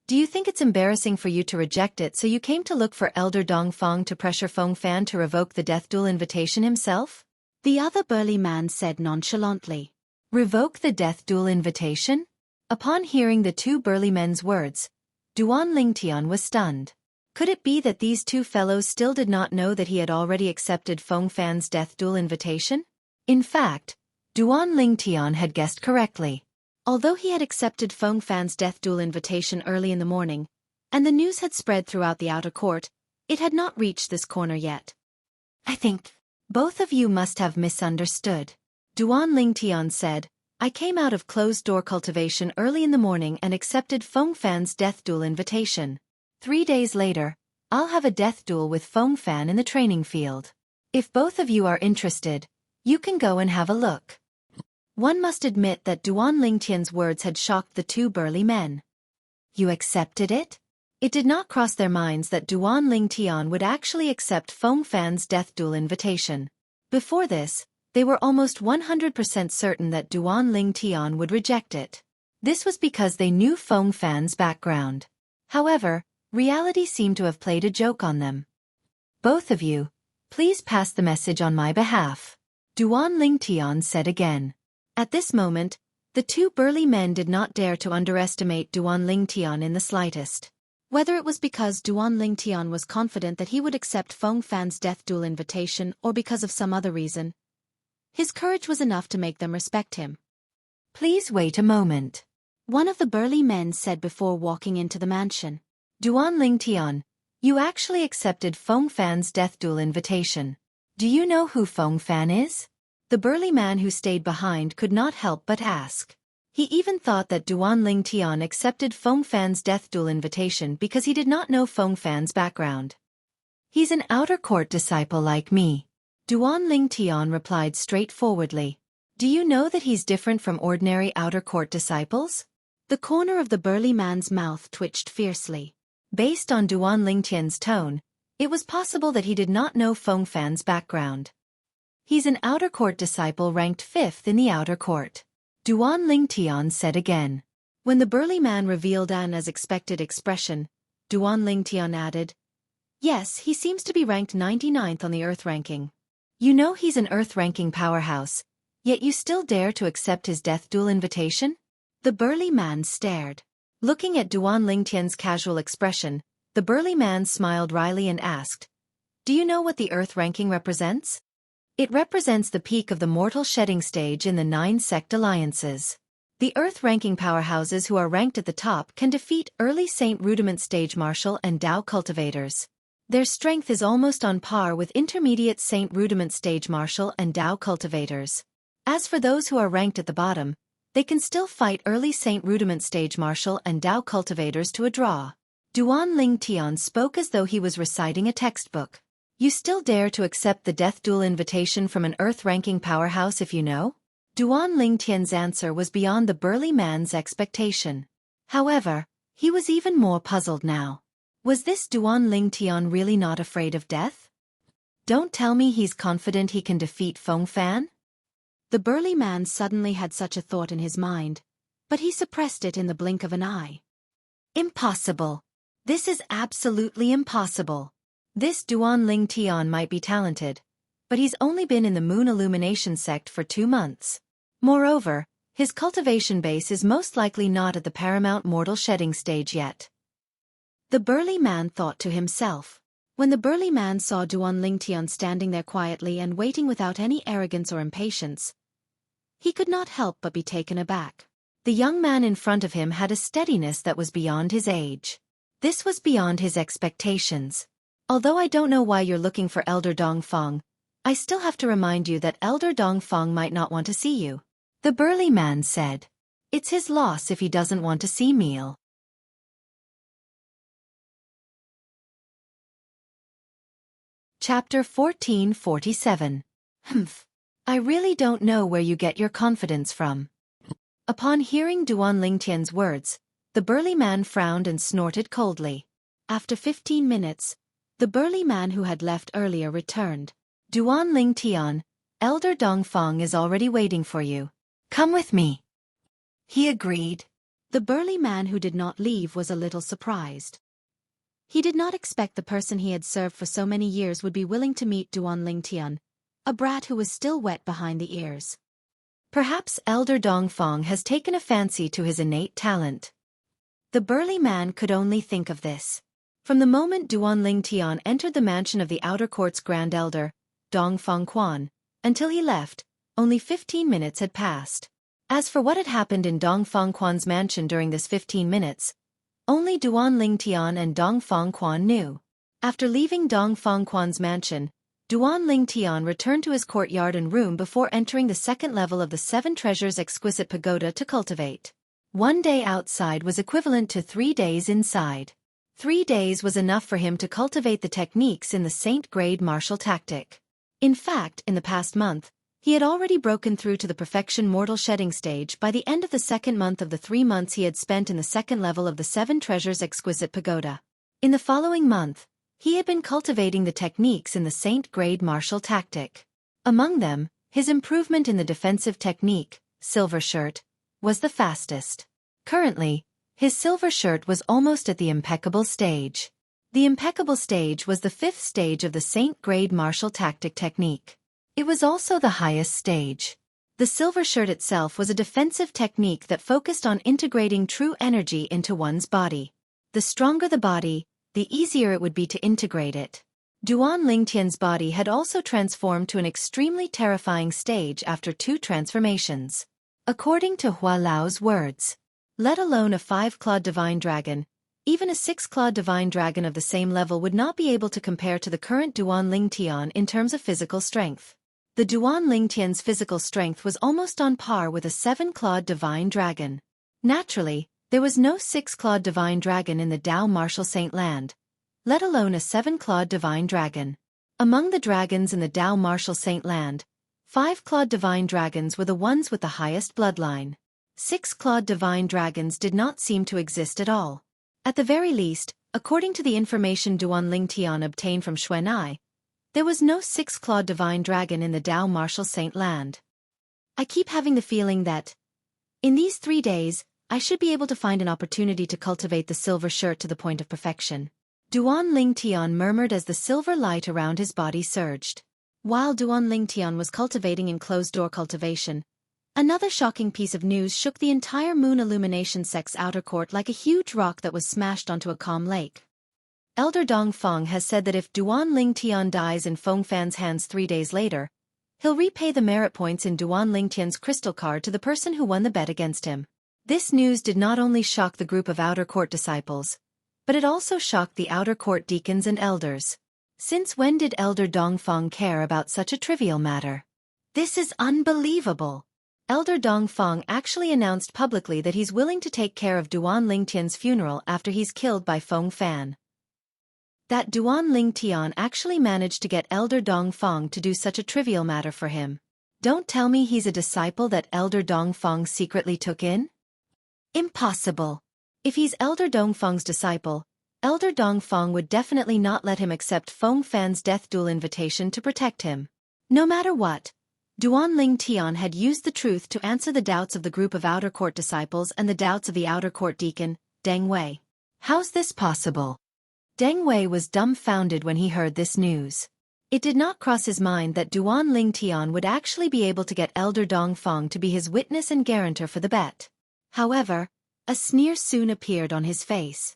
Do you think it's embarrassing for you to reject it, so you came to look for Elder Dongfang to pressure Fengfan to revoke the death duel invitation himself? The other burly man said nonchalantly. Revoke the death duel invitation? Upon hearing the two burly men's words, Duan Lingtian was stunned. Could it be that these two fellows still did not know that he had already accepted Fengfan's death duel invitation? In fact, Duan Lingtian had guessed correctly. Although he had accepted Fengfan's death duel invitation early in the morning, and the news had spread throughout the outer court, it had not reached this corner yet. I think both of you must have misunderstood. Duan Lingtian said, I came out of closed-door cultivation early in the morning and accepted Fengfan's death duel invitation. 3 days later, I'll have a death duel with Fengfan in the training field. If both of you are interested, you can go and have a look. One must admit that Duan Lingtian's words had shocked the two burly men. You accepted it? It did not cross their minds that Duan Lingtian would actually accept Fengfan's death duel invitation. Before this, they were almost 100% certain that Duan Lingtian would reject it. This was because they knew Fengfan's background. However, reality seemed to have played a joke on them. Both of you, please pass the message on my behalf, Duan Lingtian said again. At this moment, the two burly men did not dare to underestimate Duan Lingtian in the slightest. Whether it was because Duan Lingtian was confident that he would accept Fengfan's death duel invitation or because of some other reason, his courage was enough to make them respect him. Please wait a moment, one of the burly men said before walking into the mansion. Duan Lingtian, you actually accepted Fengfan's death duel invitation. Do you know who Fengfan is? The burly man who stayed behind could not help but ask. He even thought that Duan Lingtian accepted Fengfan's death duel invitation because he did not know Fengfan's background. He's an outer court disciple like me. Duan Lingtian replied straightforwardly. Do you know that he's different from ordinary outer court disciples? The corner of the burly man's mouth twitched fiercely. Based on Duan Lingtian's tone, it was possible that he did not know Fengfan's background. He's an outer court disciple ranked 5th in the outer court, Duan Lingtian said again. When the burly man revealed an as expected expression, Duan Lingtian added, yes, he seems to be ranked 99th on the Earth ranking. You know he's an Earth ranking powerhouse, yet you still dare to accept his death duel invitation? The burly man stared. Looking at Duan Lingtian's casual expression, the burly man smiled wryly and asked, do you know what the Earth ranking represents? It represents the peak of the mortal shedding stage in the 9 sect alliances. The Earth ranking powerhouses who are ranked at the top can defeat early Saint Rudiment stage martial and Dao cultivators. Their strength is almost on par with intermediate Saint Rudiment stage martial and Dao cultivators. As for those who are ranked at the bottom, they can still fight early Saint Rudiment stage martial and Dao cultivators to a draw. Duan Lingtian spoke as though he was reciting a textbook. You still dare to accept the death duel invitation from an Earth-ranking powerhouse if you know? Duan Lingtian's answer was beyond the burly man's expectation. However, he was even more puzzled now. Was this Duan Lingtian really not afraid of death? Don't tell me he's confident he can defeat Fengfan? The burly man suddenly had such a thought in his mind, but he suppressed it in the blink of an eye. Impossible. This is absolutely impossible. This Duan Lingtian might be talented, but he's only been in the Moon Illumination sect for 2 months. Moreover, his cultivation base is most likely not at the paramount mortal shedding stage yet. The burly man thought to himself. When the burly man saw Duan Lingtian standing there quietly and waiting without any arrogance or impatience, he could not help but be taken aback. The young man in front of him had a steadiness that was beyond his age. This was beyond his expectations. Although I don't know why you're looking for Elder Dongfang, I still have to remind you that Elder Dongfang might not want to see you. The burly man said. It's his loss if he doesn't want to see me. Chapter 1447. Humph. I really don't know where you get your confidence from. Upon hearing Duan Lingtian's words, the burly man frowned and snorted coldly. After 15 minutes, the burly man who had left earlier returned. Duan Lingtian, Elder Dongfang is already waiting for you. Come with me. He agreed. The burly man who did not leave was a little surprised. He did not expect the person he had served for so many years would be willing to meet Duan Lingtian, a brat who was still wet behind the ears. Perhaps Elder Dongfang has taken a fancy to his innate talent. The burly man could only think of this. From the moment Duan Lingtian entered the mansion of the Outer Court's Grand Elder, Dongfang Quan, until he left, only 15 minutes had passed. As for what had happened in Dongfang Quan's mansion during this 15 minutes, only Duan Lingtian and Dongfang Quan knew. After leaving Dongfang Quan's mansion, Duan Lingtian returned to his courtyard and room before entering the second level of the Seven Treasures Exquisite Pagoda to cultivate. 1 day outside was equivalent to 3 days inside. 3 days was enough for him to cultivate the techniques in the Saint-grade martial tactic. In fact, in the past month, he had already broken through to the perfection mortal shedding stage by the end of the second month of the 3 months he had spent in the second level of the Seven Treasures Exquisite Pagoda. In the following month, he had been cultivating the techniques in the Saint-grade martial tactic. Among them, his improvement in the defensive technique, Silver Shirt, was the fastest. Currently, his Silver Shirt was almost at the impeccable stage. The impeccable stage was the 5th stage of the Saint-grade martial tactic technique. It was also the highest stage. The Silver Shirt itself was a defensive technique that focused on integrating true energy into one's body. The stronger the body, the easier it would be to integrate it. Duan Lingtian's body had also transformed to an extremely terrifying stage after 2 transformations. According to Hua Lao's words, let alone a 5-clawed divine dragon, even a 6-clawed divine dragon of the same level would not be able to compare to the current Duan Lingtian in terms of physical strength. The Duan Lingtian's physical strength was almost on par with a 7-clawed divine dragon. Naturally, there was no 6-clawed divine dragon in the Dao Martial Saint Land, let alone a 7-clawed divine dragon. Among the dragons in the Dao Martial Saint Land, 5-clawed divine dragons were the ones with the highest bloodline. 6-clawed divine dragons did not seem to exist at all. At the very least, according to the information Duan Lingtian obtained from Xueqi, there was no 6-clawed divine dragon in the Dao Martial Saint Land. I keep having the feeling that, in these 3 days, I should be able to find an opportunity to cultivate the Silver Shirt to the point of perfection. Duan Lingtian murmured as the silver light around his body surged. While Duan Lingtian was cultivating in closed-door cultivation, another shocking piece of news shook the entire Moon Illumination Sect's outer court like a huge rock that was smashed onto a calm lake. Elder Dongfang has said that if Duan Lingtian dies in Fengfan's hands 3 days later, he'll repay the merit points in Duan Lingtian's crystal card to the person who won the bet against him. This news did not only shock the group of outer court disciples, but it also shocked the outer court deacons and elders. Since when did Elder Dongfang care about such a trivial matter? This is unbelievable. Elder Dongfang actually announced publicly that he's willing to take care of Duan Lingtian's funeral after he's killed by Fengfan. That Duan Lingtian actually managed to get Elder Dongfang to do such a trivial matter for him. Don't tell me he's a disciple that Elder Dongfang secretly took in? Impossible. If he's Elder Dongfang's disciple, Elder Dongfang would definitely not let him accept Fengfan's death duel invitation to protect him. No matter what, Duan Lingtian had used the truth to answer the doubts of the group of outer court disciples and the doubts of the outer court deacon, Deng Wei. How's this possible? Deng Wei was dumbfounded when he heard this news. It did not cross his mind that Duan Lingtian would actually be able to get Elder Dongfang to be his witness and guarantor for the bet. However, a sneer soon appeared on his face.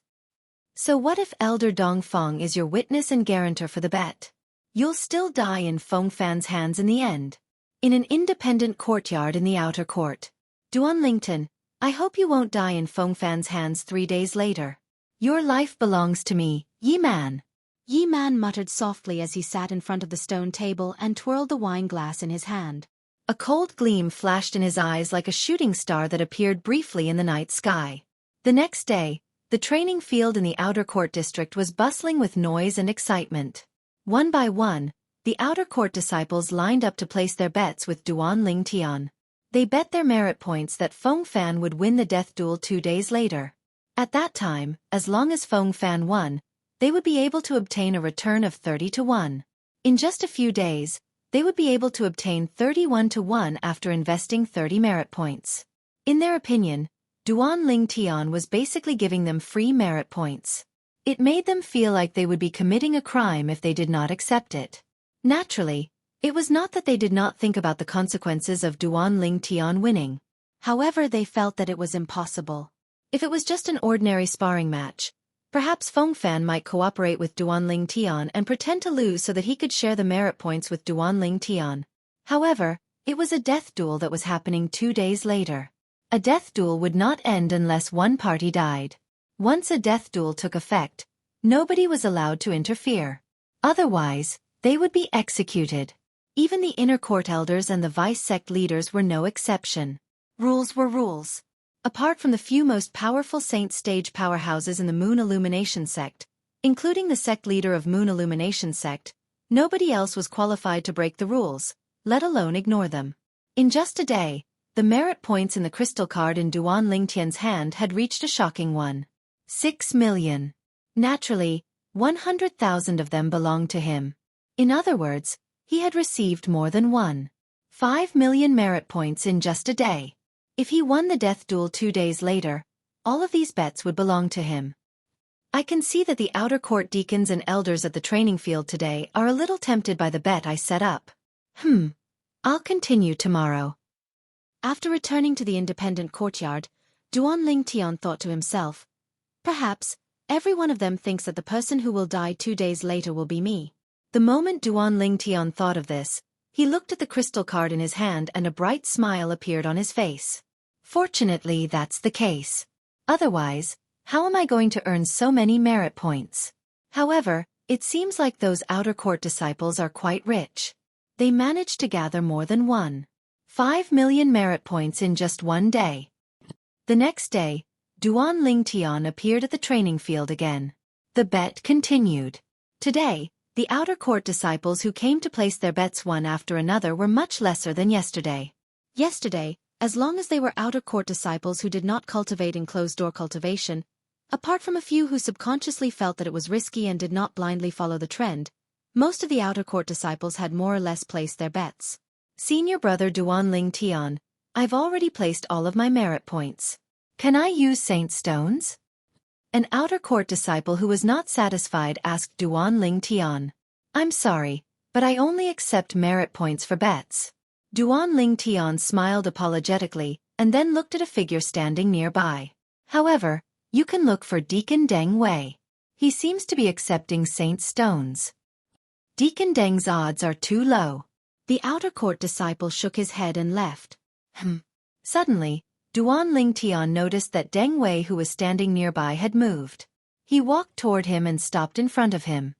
So what if Elder Dongfang is your witness and guarantor for the bet? You'll still die in Fengfan's hands in the end. In an independent courtyard in the outer court. Duan Lingtian, I hope you won't die in Fengfan's hands 3 days later. Your life belongs to me, Yi Man. Yi Man muttered softly as he sat in front of the stone table and twirled the wine glass in his hand. A cold gleam flashed in his eyes like a shooting star that appeared briefly in the night sky. The next day, the training field in the outer court district was bustling with noise and excitement. One by one, the outer court disciples lined up to place their bets with Duan Ling Tian. They bet their merit points that Feng Fan would win the death duel 2 days later. At that time, as long as Feng Fan won, they would be able to obtain a return of 30 to 1. In just a few days, they would be able to obtain 31 to 1 after investing 30 merit points. In their opinion, Duan Ling Tian was basically giving them free merit points. It made them feel like they would be committing a crime if they did not accept it. Naturally, it was not that they did not think about the consequences of Duan Ling Tian winning. However, they felt that it was impossible. If it was just an ordinary sparring match, perhaps Feng Fan might cooperate with Duan Ling Tian and pretend to lose so that he could share the merit points with Duan Ling Tian. However, it was a death duel that was happening 2 days later. A death duel would not end unless one party died. Once a death duel took effect, nobody was allowed to interfere. Otherwise, they would be executed. Even the inner court elders and the vice sect leaders were no exception. Rules were rules. Apart from the few most powerful saint stage powerhouses in the Moon Illumination sect, including the sect leader of Moon Illumination sect, nobody else was qualified to break the rules, let alone ignore them. In just a day, the merit points in the crystal card in Duan Ling Tian's hand had reached a shocking one. 6 million. Naturally, 100,000 of them belonged to him. In other words, he had received more than 1.5 million merit points in just a day. If he won the death duel 2 days later, all of these bets would belong to him. I can see that the outer court deacons and elders at the training field today are a little tempted by the bet I set up. I'll continue tomorrow. After returning to the independent courtyard, Duan Ling Tian thought to himself, perhaps, every one of them thinks that the person who will die 2 days later will be me. The moment Duan Ling Tian thought of this, he looked at the crystal card in his hand and a bright smile appeared on his face. Fortunately, that's the case. Otherwise, how am I going to earn so many merit points? However, it seems like those outer court disciples are quite rich. They managed to gather more than 1.5 million merit points in just 1 day. The next day, Duan Ling Tian appeared at the training field again. The bet continued. Today, the outer court disciples who came to place their bets one after another were much lesser than yesterday. Yesterday, as long as they were outer court disciples who did not cultivate enclosed-door cultivation, apart from a few who subconsciously felt that it was risky and did not blindly follow the trend, most of the outer court disciples had more or less placed their bets. Senior brother Duan Ling Tian, I've already placed all of my merit points. Can I use saint stones? An outer court disciple who was not satisfied asked Duan Ling Tian. I'm sorry, but I only accept merit points for bets. Duan Ling Tian smiled apologetically and then looked at a figure standing nearby. However, you can look for Deacon Deng Wei. He seems to be accepting saint stones. Deacon Deng's odds are too low. The outer court disciple shook his head and left. Suddenly, Duan Ling Tian noticed that Deng Wei, who was standing nearby, had moved. He walked toward him and stopped in front of him.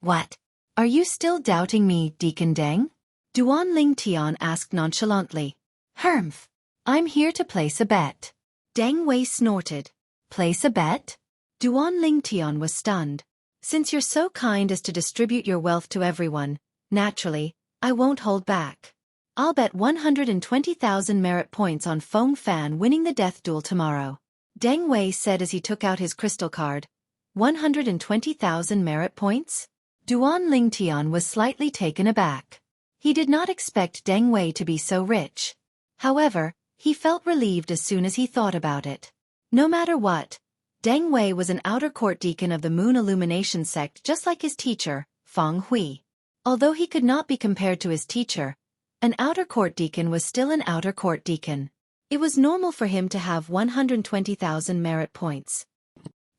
What? Are you still doubting me, Deacon Deng? Duan Ling Tian asked nonchalantly. I'm here to place a bet. Deng Wei snorted. Place a bet? Duan Ling Tian was stunned. Since you're so kind as to distribute your wealth to everyone, naturally, I won't hold back. I'll bet 120,000 merit points on Feng Fan winning the death duel tomorrow. Deng Wei said as he took out his crystal card. 120,000 merit points? Duan Ling Tian was slightly taken aback. He did not expect Deng Wei to be so rich. However, he felt relieved as soon as he thought about it. No matter what, Deng Wei was an outer court deacon of the Moon Illumination sect just like his teacher, Feng Hui. Although he could not be compared to his teacher, an outer court deacon was still an outer court deacon. It was normal for him to have 120,000 merit points.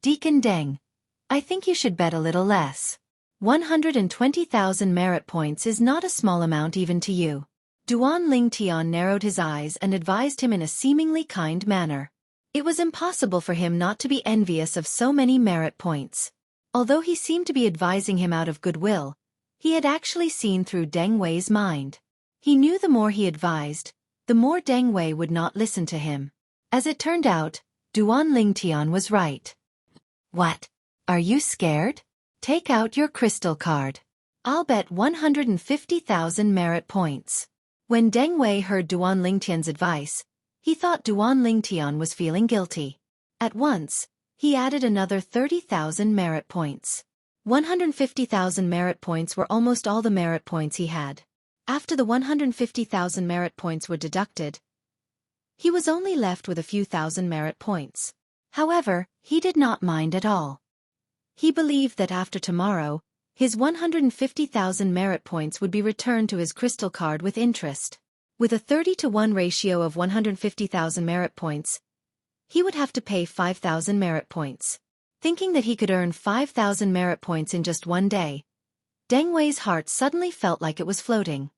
Deacon Deng, I think you should bet a little less. 120,000 merit points is not a small amount even to you. Duan Ling Tian narrowed his eyes and advised him in a seemingly kind manner. It was impossible for him not to be envious of so many merit points. Although he seemed to be advising him out of goodwill, he had actually seen through Deng Wei's mind. He knew the more he advised, the more Deng Wei would not listen to him. As it turned out, Duan Ling Tian was right. What? Are you scared? Take out your crystal card. I'll bet 150,000 merit points. When Deng Wei heard Duan Lingtian's advice, he thought Duan Lingtian was feeling guilty. At once, he added another 30,000 merit points. 150,000 merit points were almost all the merit points he had. After the 150,000 merit points were deducted, he was only left with a few thousand merit points. However, he did not mind at all. He believed that after tomorrow, his 150,000 merit points would be returned to his crystal card with interest. With a 30-to-1 ratio of 150,000 merit points, he would have to pay 5,000 merit points. Thinking that he could earn 5,000 merit points in just one day, Deng Wei's heart suddenly felt like it was floating.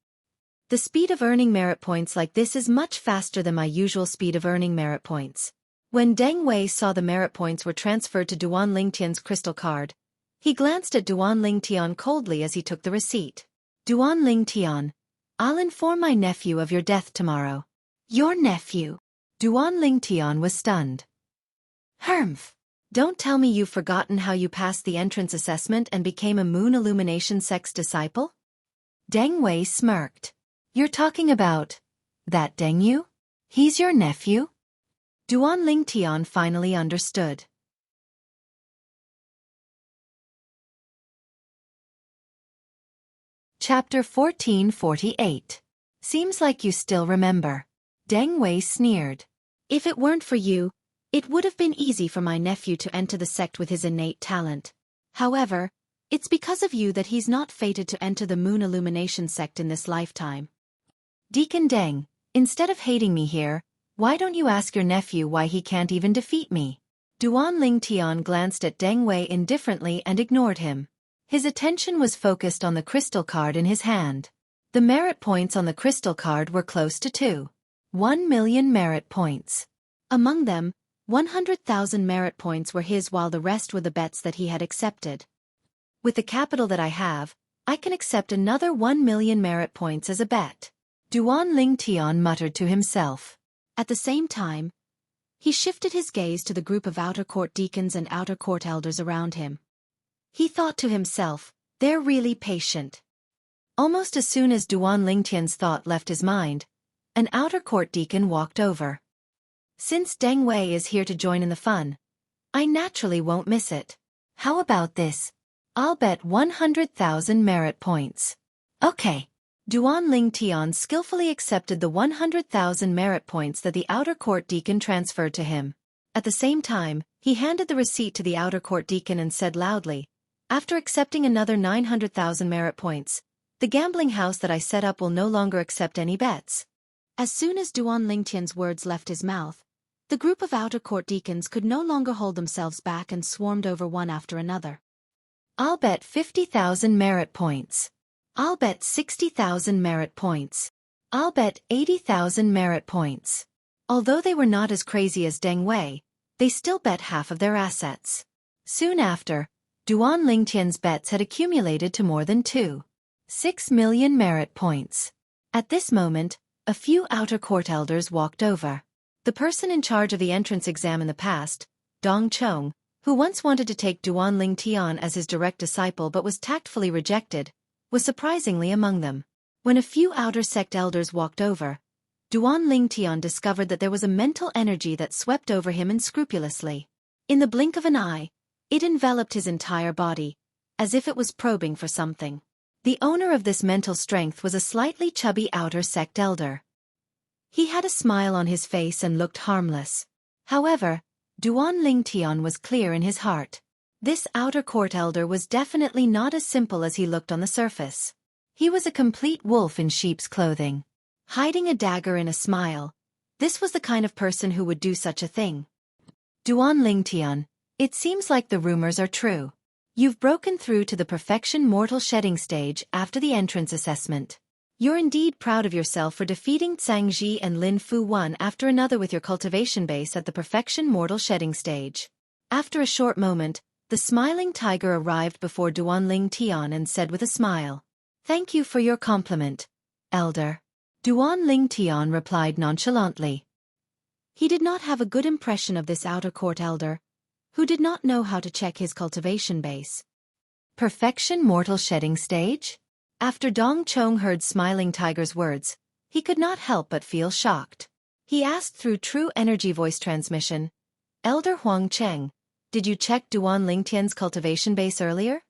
The speed of earning merit points like this is much faster than my usual speed of earning merit points. When Deng Wei saw the merit points were transferred to Duan Lingtian's crystal card, he glanced at Duan Lingtian coldly as he took the receipt. Duan Lingtian, I'll inform my nephew of your death tomorrow. Your nephew? Duan Lingtian was stunned. Humph. Don't tell me you've forgotten how you passed the entrance assessment and became a Moon Illumination sect's disciple? Deng Wei smirked. You're talking about that Deng Yu? He's your nephew? Duan Lingtian finally understood. Chapter 1448. Seems like you still remember. Deng Wei sneered. If it weren't for you, it would have been easy for my nephew to enter the sect with his innate talent. However, it's because of you that he's not fated to enter the Moon Illumination sect in this lifetime. Deacon Deng, instead of hating me here, why don't you ask your nephew why he can't even defeat me? Duan Lingtian glanced at Deng Wei indifferently and ignored him. His attention was focused on the crystal card in his hand. The merit points on the crystal card were close to 1 million merit points. Among them, 100,000 merit points were his while the rest were the bets that he had accepted. With the capital that I have, I can accept another 1 million merit points as a bet. Duan Lingtian muttered to himself. At the same time, he shifted his gaze to the group of outer court deacons and outer court elders around him. He thought to himself, they're really patient. Almost as soon as Duan Lingtian's thought left his mind, an outer court deacon walked over. Since Deng Wei is here to join in the fun, I naturally won't miss it. How about this? I'll bet 100,000 merit points. Okay. Duan Lingtian skillfully accepted the 100,000 merit points that the outer court deacon transferred to him. At the same time, he handed the receipt to the outer court deacon and said loudly, after accepting another 900,000 merit points, the gambling house that I set up will no longer accept any bets. As soon as Duan Lingtian's words left his mouth, the group of outer court deacons could no longer hold themselves back and swarmed over one after another. I'll bet 50,000 merit points. I'll bet 60,000 merit points. I'll bet 80,000 merit points. Although they were not as crazy as Deng Wei, they still bet half of their assets. Soon after, Duan Lingtian's bets had accumulated to more than 2.6 million merit points. At this moment, a few outer court elders walked over. The person in charge of the entrance exam in the past, Dong Chong, who once wanted to take Duan Lingtian as his direct disciple but was tactfully rejected, was surprisingly among them. When a few outer sect elders walked over, Duan Lingtian discovered that there was a mental energy that swept over him unscrupulously. In the blink of an eye, it enveloped his entire body, as if it was probing for something. The owner of this mental strength was a slightly chubby outer sect elder. He had a smile on his face and looked harmless. However, Duan Lingtian was clear in his heart. This outer court elder was definitely not as simple as he looked on the surface. He was a complete wolf in sheep's clothing. Hiding a dagger in a smile, this was the kind of person who would do such a thing. Duan Lingtian, it seems like the rumors are true. You've broken through to the perfection mortal shedding stage after the entrance assessment. You're indeed proud of yourself for defeating Zhang Ji and Lin Fu one after another with your cultivation base at the perfection mortal shedding stage. After a short moment, the smiling tiger arrived before Duan Lingtian and said with a smile, "Thank you for your compliment, elder." Duan Lingtian replied nonchalantly. He did not have a good impression of this outer court elder, who did not know how to check his cultivation base. Perfection mortal shedding stage? After Dong Chong heard Smiling Tiger's words, he could not help but feel shocked. He asked through true energy voice transmission, Elder Huang Cheng, did you check Duan Lingtian's cultivation base earlier?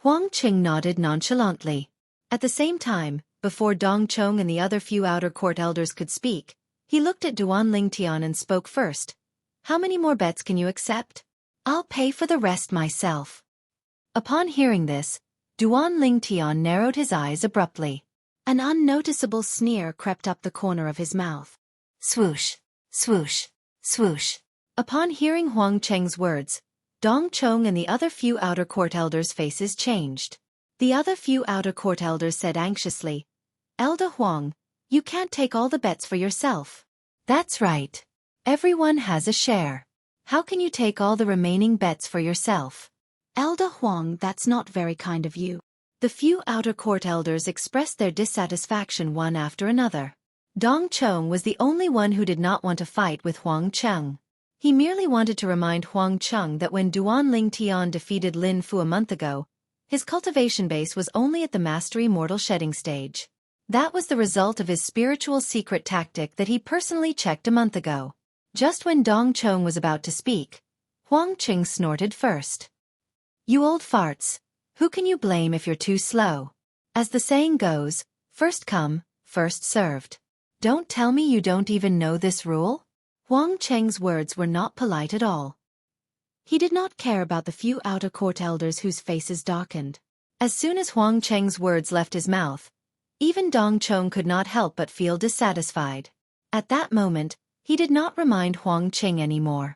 Huang Cheng nodded nonchalantly. At the same time, before Dong Chong and the other few outer court elders could speak, he looked at Duan Lingtian and spoke first. How many more bets can you accept? I'll pay for the rest myself. Upon hearing this, Duan Lingtian narrowed his eyes abruptly. An unnoticeable sneer crept up the corner of his mouth. Swoosh, swoosh, swoosh. Upon hearing Huang Cheng's words, Dong Chong and the other few outer court elders' faces changed. The other few outer court elders said anxiously, Elder Huang, you can't take all the bets for yourself. That's right. Everyone has a share. How can you take all the remaining bets for yourself? Elder Huang, that's not very kind of you. The few outer court elders expressed their dissatisfaction one after another. Dong Chong was the only one who did not want to fight with Huang Cheng. He merely wanted to remind Huang Cheng that when Duan Lingtian defeated Lin Fu a month ago, his cultivation base was only at the mastery mortal shedding stage. That was the result of his spiritual secret tactic that he personally checked a month ago. Just when Dong Chong was about to speak, Huang Cheng snorted first. You old farts, who can you blame if you're too slow? As the saying goes, first come, first served. Don't tell me you don't even know this rule? Huang Cheng's words were not polite at all. He did not care about the few outer court elders whose faces darkened. As soon as Huang Cheng's words left his mouth, even Dong Chong could not help but feel dissatisfied. At that moment, he did not remind Huang Cheng anymore.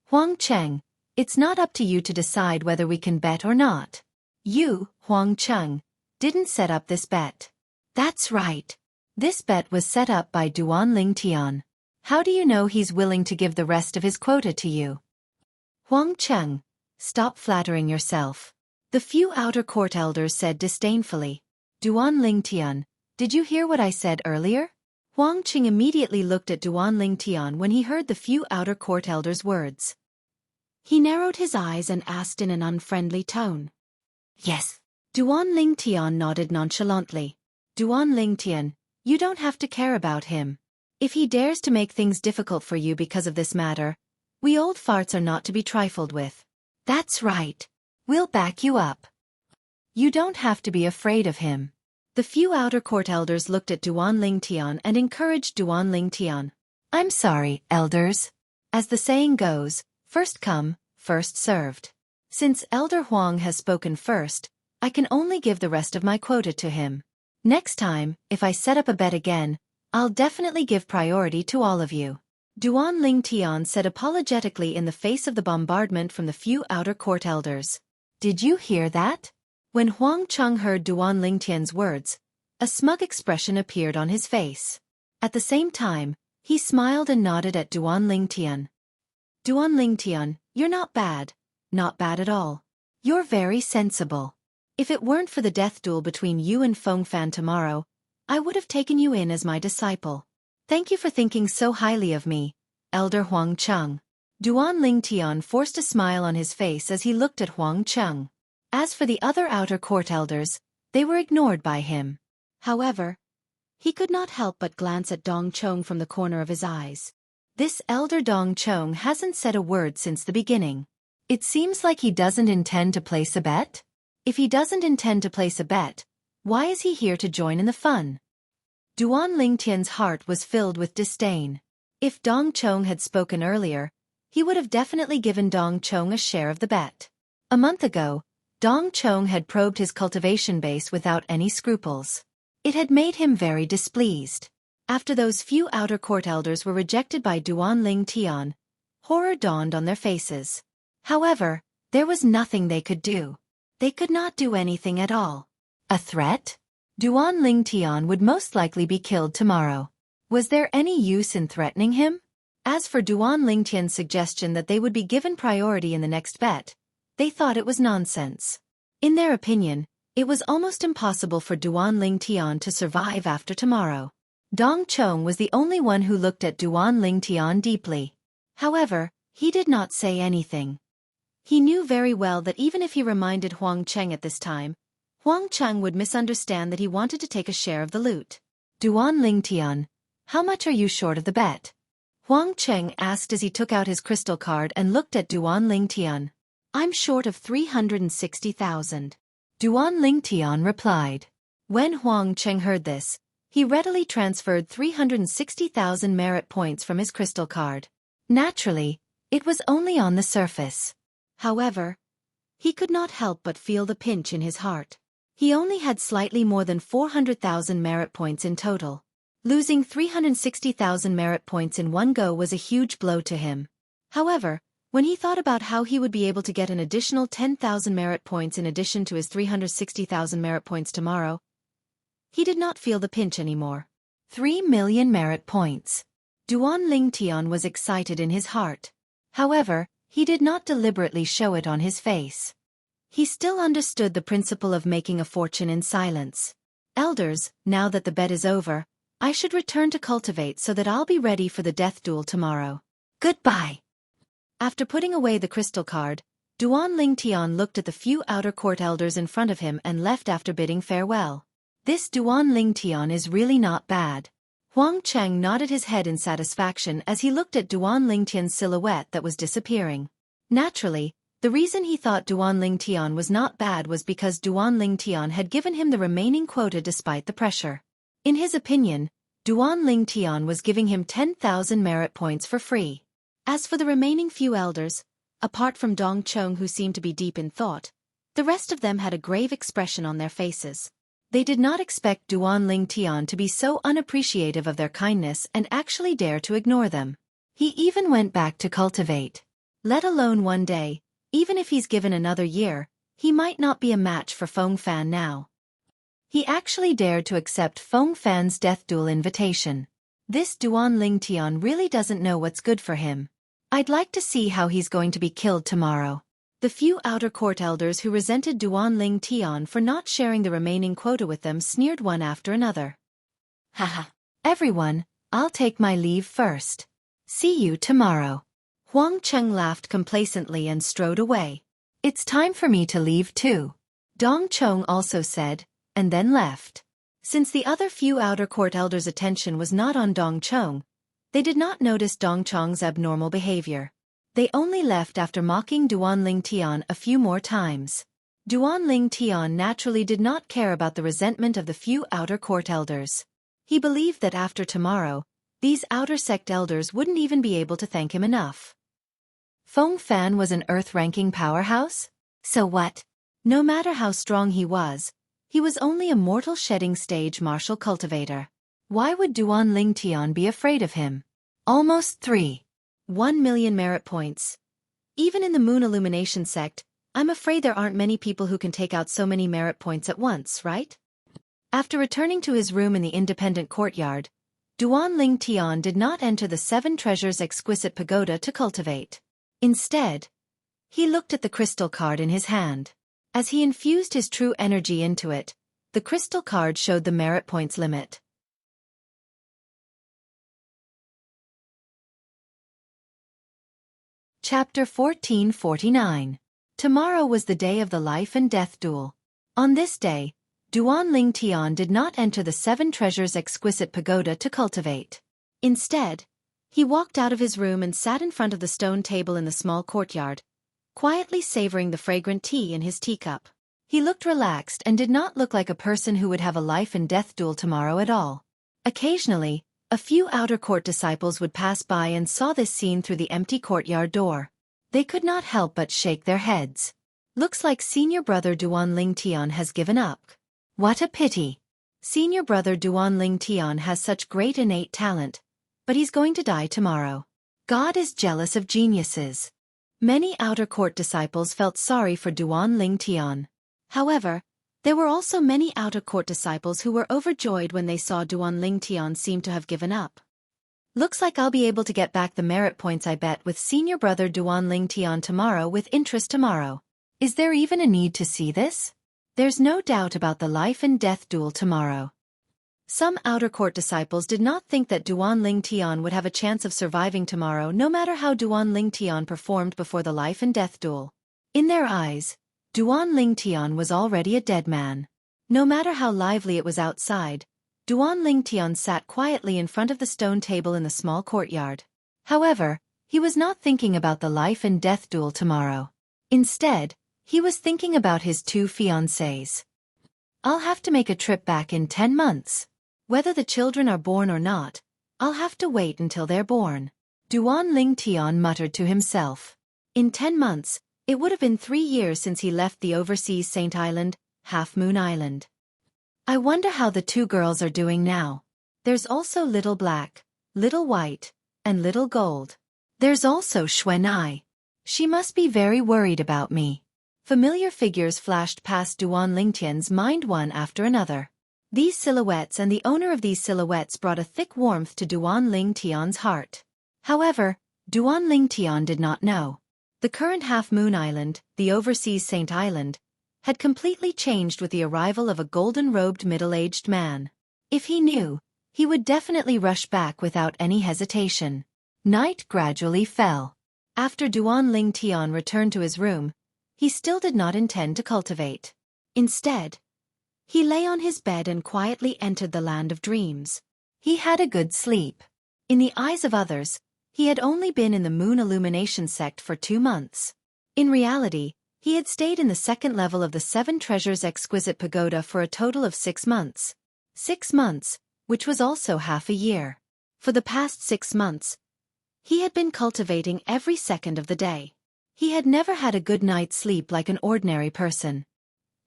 Huang Cheng, it's not up to you to decide whether we can bet or not. You, Huang Cheng, didn't set up this bet. That's right. This bet was set up by Duan Lingtian. How do you know he's willing to give the rest of his quota to you? Huang Cheng, stop flattering yourself. The few outer court elders said disdainfully. Duan Lingtian, did you hear what I said earlier? Huang Cheng immediately looked at Duan Lingtian when he heard the few outer court elders' words. He narrowed his eyes and asked in an unfriendly tone. Yes. Duan Lingtian nodded nonchalantly. Duan Lingtian, you don't have to care about him. If he dares to make things difficult for you because of this matter, we old farts are not to be trifled with. That's right. We'll back you up. You don't have to be afraid of him. The few outer court elders looked at Duan Lingtian and encouraged Duan Lingtian. I'm sorry, elders. As the saying goes, first come, first served. Since Elder Huang has spoken first, I can only give the rest of my quota to him. Next time, if I set up a bet again, I'll definitely give priority to all of you. Duan Lingtian said apologetically in the face of the bombardment from the few outer court elders. Did you hear that? When Huang Cheng heard Duan Lingtian's words, a smug expression appeared on his face. At the same time, he smiled and nodded at Duan Lingtian. Duan Lingtian, you're not bad at all. You're very sensible. If it weren't for the death duel between you and Feng Fan tomorrow, I would have taken you in as my disciple. Thank you for thinking so highly of me, Elder Huang Cheng. Duan Lingtian forced a smile on his face as he looked at Huang Cheng. As for the other outer court elders, they were ignored by him. However, he could not help but glance at Dong Chong from the corner of his eyes. This elder Dong Chong hasn't said a word since the beginning. It seems like he doesn't intend to place a bet? If he doesn't intend to place a bet, why is he here to join in the fun? Duan Lingtian's heart was filled with disdain. If Dong Chong had spoken earlier, he would have definitely given Dong Chong a share of the bet. A month ago, Dong Chong had probed his cultivation base without any scruples. It had made him very displeased. After those few outer court elders were rejected by Duan Lingtian, horror dawned on their faces. However, there was nothing they could do. They could not do anything at all. A threat? Duan Lingtian would most likely be killed tomorrow. Was there any use in threatening him? As for Duan Lingtian's suggestion that they would be given priority in the next bet, they thought it was nonsense. In their opinion, it was almost impossible for Duan Lingtian to survive after tomorrow. Dong Chong was the only one who looked at Duan Lingtian deeply. However, he did not say anything. He knew very well that even if he reminded Huang Cheng at this time, Huang Cheng would misunderstand that he wanted to take a share of the loot. Duan Lingtian, how much are you short of the bet? Huang Cheng asked as he took out his crystal card and looked at Duan Lingtian. I'm short of 360,000. Duan Lingtian replied. When Huang Cheng heard this, he readily transferred 360,000 merit points from his crystal card. Naturally, it was only on the surface. However, he could not help but feel the pinch in his heart. He only had slightly more than 400,000 merit points in total. Losing 360,000 merit points in one go was a huge blow to him. However, when he thought about how he would be able to get an additional 10,000 merit points in addition to his 360,000 merit points tomorrow, he did not feel the pinch anymore. 3 million merit points. Duan Lingtian was excited in his heart. However, he did not deliberately show it on his face. He still understood the principle of making a fortune in silence. Elders, now that the bet is over, I should return to cultivate so that I'll be ready for the death duel tomorrow. Goodbye. After putting away the crystal card, Duan Lingtian looked at the few outer court elders in front of him and left after bidding farewell. This Duan Lingtian is really not bad. Huang Cheng nodded his head in satisfaction as he looked at Duan Lingtian's silhouette that was disappearing. Naturally, the reason he thought Duan Lingtian was not bad was because Duan Lingtian had given him the remaining quota despite the pressure. In his opinion, Duan Lingtian was giving him 10,000 merit points for free. As for the remaining few elders, apart from Dong Chong who seemed to be deep in thought, the rest of them had a grave expression on their faces. They did not expect Duan Lingtian to be so unappreciative of their kindness and actually dare to ignore them. He even went back to cultivate. Let alone one day, even if he's given another year, he might not be a match for Feng Fan now. He actually dared to accept Feng Fan's death duel invitation. This Duan Lingtian really doesn't know what's good for him. I'd like to see how he's going to be killed tomorrow. The few outer court elders who resented Duan Lingtian for not sharing the remaining quota with them sneered one after another. Haha. Everyone, I'll take my leave first. See you tomorrow. Huang Cheng laughed complacently and strode away. It's time for me to leave too. Dong Chong also said, and then left. Since the other few outer court elders' attention was not on Dong Chong, they did not notice Dong Chong's abnormal behavior. They only left after mocking Duan Lingtian a few more times. Duan Lingtian naturally did not care about the resentment of the few outer court elders. He believed that after tomorrow, these outer sect elders wouldn't even be able to thank him enough. Feng Fan was an earth-ranking powerhouse? So what? No matter how strong he was only a mortal shedding stage martial cultivator. Why would Duan Lingtian be afraid of him? Almost 1 million merit points. Even in the Moon Illumination sect, I'm afraid there aren't many people who can take out so many merit points at once, right? After returning to his room in the independent courtyard, Duan Lingtian did not enter the 7 Treasures Exquisite Pagoda to cultivate. Instead, he looked at the crystal card in his hand. As he infused his true energy into it, the crystal card showed the merit points limit. Chapter 1449. Tomorrow was the day of the life and death duel. On this day, Duan Lingtian did not enter the 7 Treasures Exquisite Pagoda to cultivate. Instead, he walked out of his room and sat in front of the stone table in the small courtyard, quietly savoring the fragrant tea in his teacup. He looked relaxed and did not look like a person who would have a life and death duel tomorrow at all. Occasionally, a few outer court disciples would pass by and saw this scene through the empty courtyard door. They could not help but shake their heads. Looks like senior brother Duan Lingtian has given up. What a pity. Senior brother Duan Lingtian has such great innate talent, but he's going to die tomorrow. God is jealous of geniuses. Many outer court disciples felt sorry for Duan Lingtian. However, there were also many outer court disciples who were overjoyed when they saw Duan Lingtian seem to have given up. Looks like I'll be able to get back the merit points I bet with senior brother Duan Lingtian tomorrow with interest tomorrow. Is there even a need to see this? There's no doubt about the life and death duel tomorrow. Some outer court disciples did not think that Duan Lingtian would have a chance of surviving tomorrow no matter how Duan Lingtian performed before the life and death duel. In their eyes, Duan Lingtian was already a dead man. No matter how lively it was outside, Duan Lingtian sat quietly in front of the stone table in the small courtyard. However, he was not thinking about the life and death duel tomorrow. Instead, he was thinking about his 2 fiancées. I'll have to make a trip back in 10 months. Whether the children are born or not, I'll have to wait until they're born. Duan Lingtian muttered to himself. In 10 months, it would have been 3 years since he left the overseas Saint Island, Half Moon Island. I wonder how the 2 girls are doing now. There's also Little Black, Little White, and Little Gold. There's also Xueqi. She must be very worried about me. Familiar figures flashed past Duan Lingtian's mind one after another. These silhouettes and the owner of these silhouettes brought a thick warmth to Duan Lingtian's heart. However, Duan Lingtian did not know. The current Half Moon Island, the overseas Saint Island, had completely changed with the arrival of a golden-robed middle-aged man. If he knew, he would definitely rush back without any hesitation. Night gradually fell. After Duan Lingtian returned to his room, he still did not intend to cultivate. Instead, he lay on his bed and quietly entered the land of dreams. He had a good sleep. In the eyes of others, he had only been in the moon illumination sect for 2 months. In reality, he had stayed in the 2nd level of the 7 Treasures Exquisite Pagoda for a total of 6 months. 6 months, which was also half a year. For the past 6 months, he had been cultivating every second of the day. He had never had a good night's sleep like an ordinary person.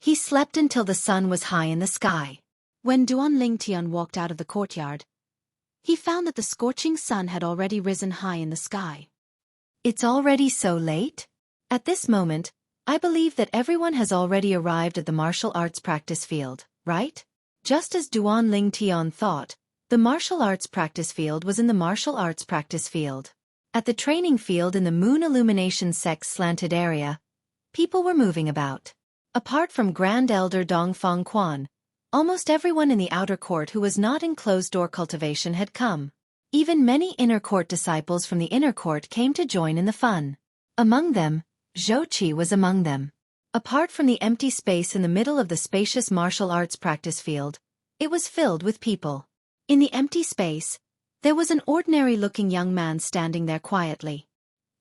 He slept until the sun was high in the sky. When Duan Lingtian walked out of the courtyard, he found that the scorching sun had already risen high in the sky. It's already so late? At this moment, I believe that everyone has already arrived at the martial arts practice field, right? Just as Duan Lingtian thought, the martial arts practice field was in the martial arts practice field. At the training field in the moon illumination sect's slanted area, people were moving about. Apart from Grand Elder Dongfang Quan, almost everyone in the outer court who was not in closed-door cultivation had come. Even many inner court disciples from the inner court came to join in the fun. Among them, Xueqi was among them. Apart from the empty space in the middle of the spacious martial arts practice field, it was filled with people. In the empty space, there was an ordinary-looking young man standing there quietly.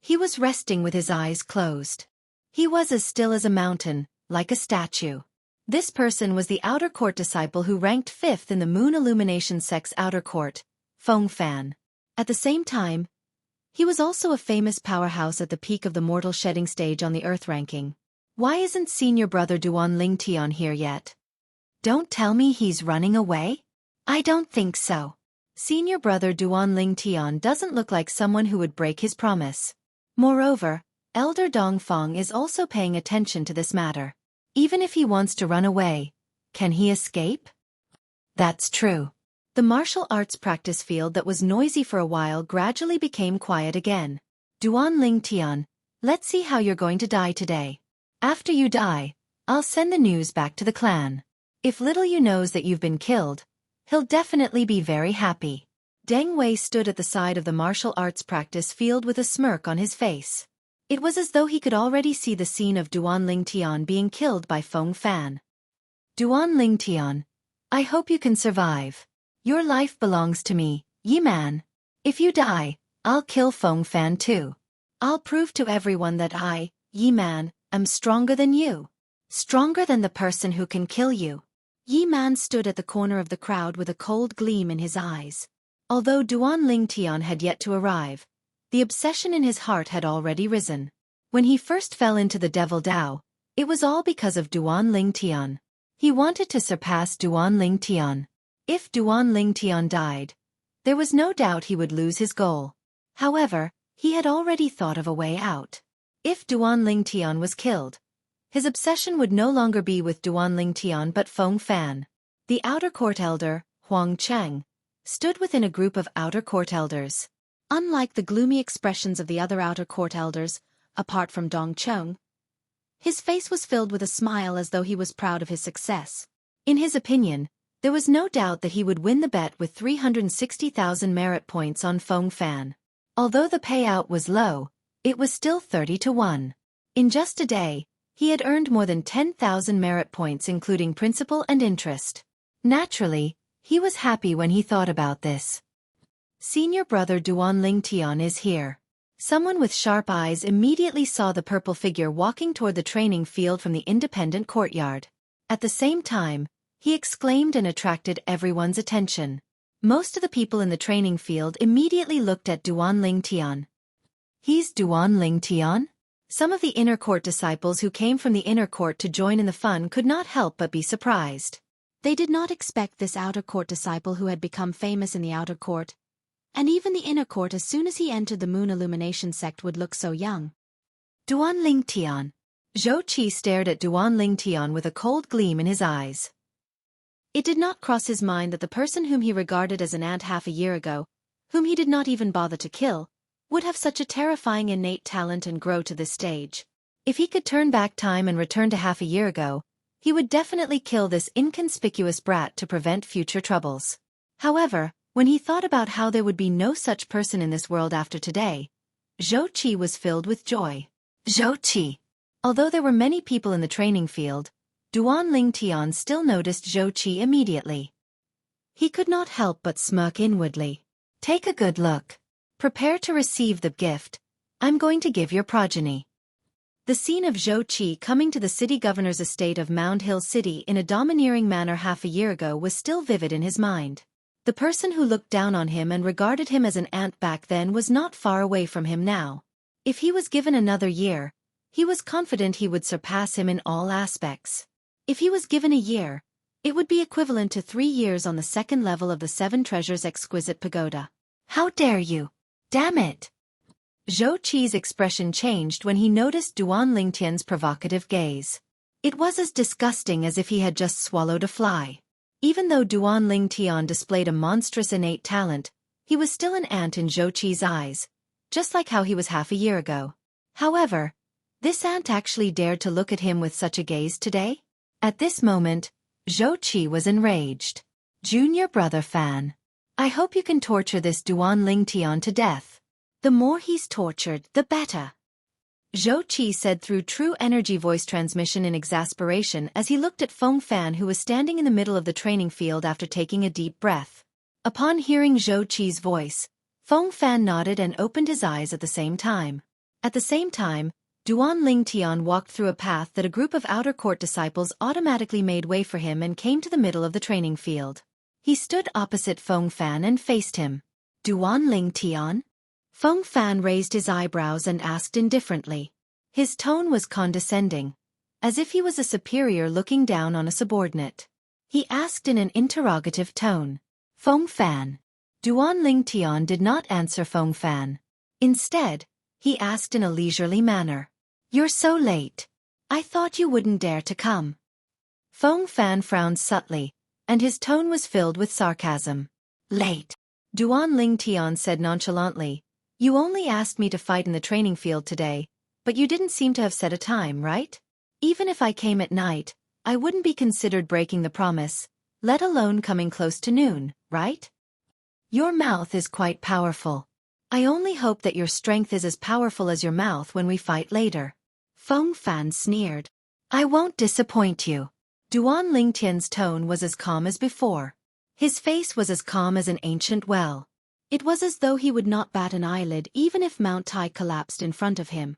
He was resting with his eyes closed. He was as still as a mountain, like a statue. This person was the outer court disciple who ranked 5th in the moon illumination sect's outer court, Feng Fan. At the same time, he was also a famous powerhouse at the peak of the mortal shedding stage on the Earth ranking. Why isn't senior brother Duan Lingtian here yet? Don't tell me he's running away? I don't think so. Senior brother Duan Lingtian doesn't look like someone who would break his promise. Moreover, Elder Dongfang is also paying attention to this matter. Even if he wants to run away, can he escape? That's true. The martial arts practice field that was noisy for a while gradually became quiet again. Duan Lingtian, let's see how you're going to die today. After you die, I'll send the news back to the clan. If Little You knows that you've been killed, he'll definitely be very happy. Deng Wei stood at the side of the martial arts practice field with a smirk on his face. It was as though he could already see the scene of Duan Lingtian being killed by Feng Fan. Duan Lingtian, I hope you can survive. Your life belongs to me, Yi Man. If you die, I'll kill Feng Fan too. I'll prove to everyone that I, Yi Man, am stronger than you. Stronger than the person who can kill you. Yi Man stood at the corner of the crowd with a cold gleam in his eyes. Although Duan Lingtian had yet to arrive, the obsession in his heart had already risen. When he first fell into the Devil Dao, it was all because of Duan Lingtian. He wanted to surpass Duan Lingtian. If Duan Lingtian died, there was no doubt he would lose his goal. However, he had already thought of a way out. If Duan Lingtian was killed, his obsession would no longer be with Duan Lingtian but Feng Fan. The outer court elder, Huang Cheng, stood within a group of outer court elders. Unlike the gloomy expressions of the other outer court elders, apart from Dong Cheng, his face was filled with a smile as though he was proud of his success. In his opinion, there was no doubt that he would win the bet with 360,000 merit points on Feng Fan. Although the payout was low, it was still 30 to 1. In just a day, he had earned more than 10,000 merit points including principal and interest. Naturally, he was happy when he thought about this. Senior brother Duan Ling Tian is here. Someone with sharp eyes immediately saw the purple figure walking toward the training field from the independent courtyard. At the same time, he exclaimed and attracted everyone's attention. Most of the people in the training field immediately looked at Duan Ling Tian. He's Duan Ling Tian? Some of the inner court disciples who came from the inner court to join in the fun could not help but be surprised. They did not expect this outer court disciple who had become famous in the outer court, and even the inner court as soon as he entered the moon illumination sect would look so young. Duan Ling Tian. Xueqi stared at Duan Ling Tian with a cold gleam in his eyes. It did not cross his mind that the person whom he regarded as an ant half a year ago, whom he did not even bother to kill, would have such a terrifying innate talent and grow to this stage. If he could turn back time and return to half a year ago, he would definitely kill this inconspicuous brat to prevent future troubles. However, when he thought about how there would be no such person in this world after today, Xueqi was filled with joy. Xueqi. Although there were many people in the training field, Duan Ling Tian still noticed Xueqi immediately. He could not help but smirk inwardly. Take a good look. Prepare to receive the gift. I'm going to give your progeny. The scene of Xueqi coming to the city governor's estate of Mound Hill City in a domineering manner half a year ago was still vivid in his mind. The person who looked down on him and regarded him as an ant back then was not far away from him now. If he was given another year, he was confident he would surpass him in all aspects. If he was given a year, it would be equivalent to 3 years on the second level of the Seven Treasures Exquisite Pagoda. How dare you! Damn it! Xueqi's expression changed when he noticed Duan Ling Tian's provocative gaze. It was as disgusting as if he had just swallowed a fly. Even though Duan Ling Tian displayed a monstrous innate talent, he was still an ant in Xueqi's eyes, just like how he was half a year ago. However, this ant actually dared to look at him with such a gaze today? At this moment, Xueqi was enraged. Junior brother Fan. I hope you can torture this Duan Ling Tian to death. The more he's tortured, the better. Xueqi said through true energy voice transmission in exasperation as he looked at Feng Fan who was standing in the middle of the training field after taking a deep breath. Upon hearing Xueqi's voice, Feng Fan nodded and opened his eyes at the same time. At the same time, Duan Ling Tian walked through a path that a group of outer court disciples automatically made way for him and came to the middle of the training field. He stood opposite Feng Fan and faced him. Duan Ling Tian? Feng Fan raised his eyebrows and asked indifferently. His tone was condescending, as if he was a superior looking down on a subordinate. He asked in an interrogative tone. Feng Fan. Duan Ling Tian did not answer Feng Fan. Instead, he asked in a leisurely manner. You're so late. I thought you wouldn't dare to come. Feng Fan frowned subtly, and his tone was filled with sarcasm. Late. Duan Ling Tian said nonchalantly. You only asked me to fight in the training field today, but you didn't seem to have set a time, right? Even if I came at night, I wouldn't be considered breaking the promise, let alone coming close to noon, right? Your mouth is quite powerful. I only hope that your strength is as powerful as your mouth when we fight later. Feng Fan sneered. I won't disappoint you. Duan Ling Tian's tone was as calm as before. His face was as calm as an ancient well. It was as though he would not bat an eyelid even if Mount Tai collapsed in front of him.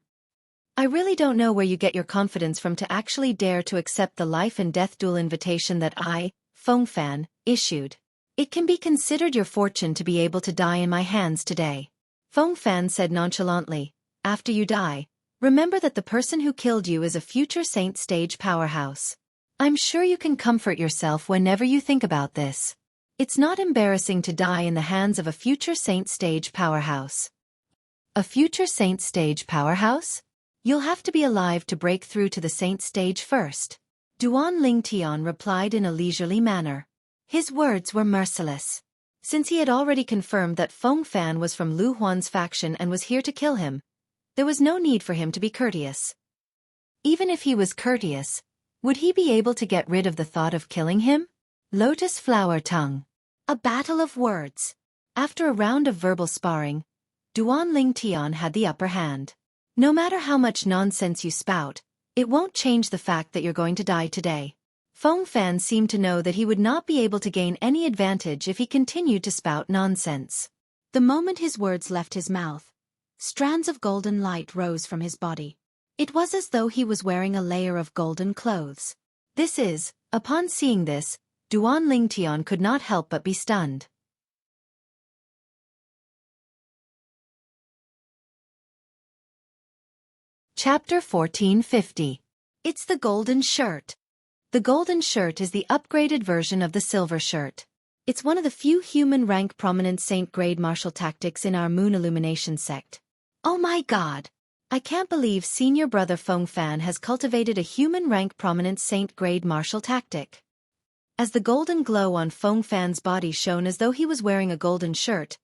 I really don't know where you get your confidence from to actually dare to accept the life and death duel invitation that I, Feng Fan, issued. It can be considered your fortune to be able to die in my hands today. Feng Fan said nonchalantly, after you die, remember that the person who killed you is a future saint stage powerhouse. I'm sure you can comfort yourself whenever you think about this. It's not embarrassing to die in the hands of a future saint stage powerhouse. A future saint stage powerhouse? You'll have to be alive to break through to the saint stage first. Duan Ling Tian replied in a leisurely manner. His words were merciless. Since he had already confirmed that Feng Fan was from Lu Huan's faction and was here to kill him, there was no need for him to be courteous. Even if he was courteous, would he be able to get rid of the thought of killing him? Lotus flower tongue. A battle of words. After a round of verbal sparring, Duan Ling Tian had the upper hand. No matter how much nonsense you spout, it won't change the fact that you're going to die today. Feng Fan seemed to know that he would not be able to gain any advantage if he continued to spout nonsense. The moment his words left his mouth, strands of golden light rose from his body. It was as though he was wearing a layer of golden clothes. Upon seeing this, Duan Lingtian could not help but be stunned. Chapter 1450. It's the Golden Shirt. The Golden Shirt is the upgraded version of the Silver Shirt. It's one of the few human rank prominent saint-grade martial tactics in our Moon Illumination sect. Oh my god! I can't believe senior brother Feng Fan has cultivated a human rank prominent saint-grade martial tactic. As the golden glow on Feng Fan's body shone as though he was wearing a golden shirt,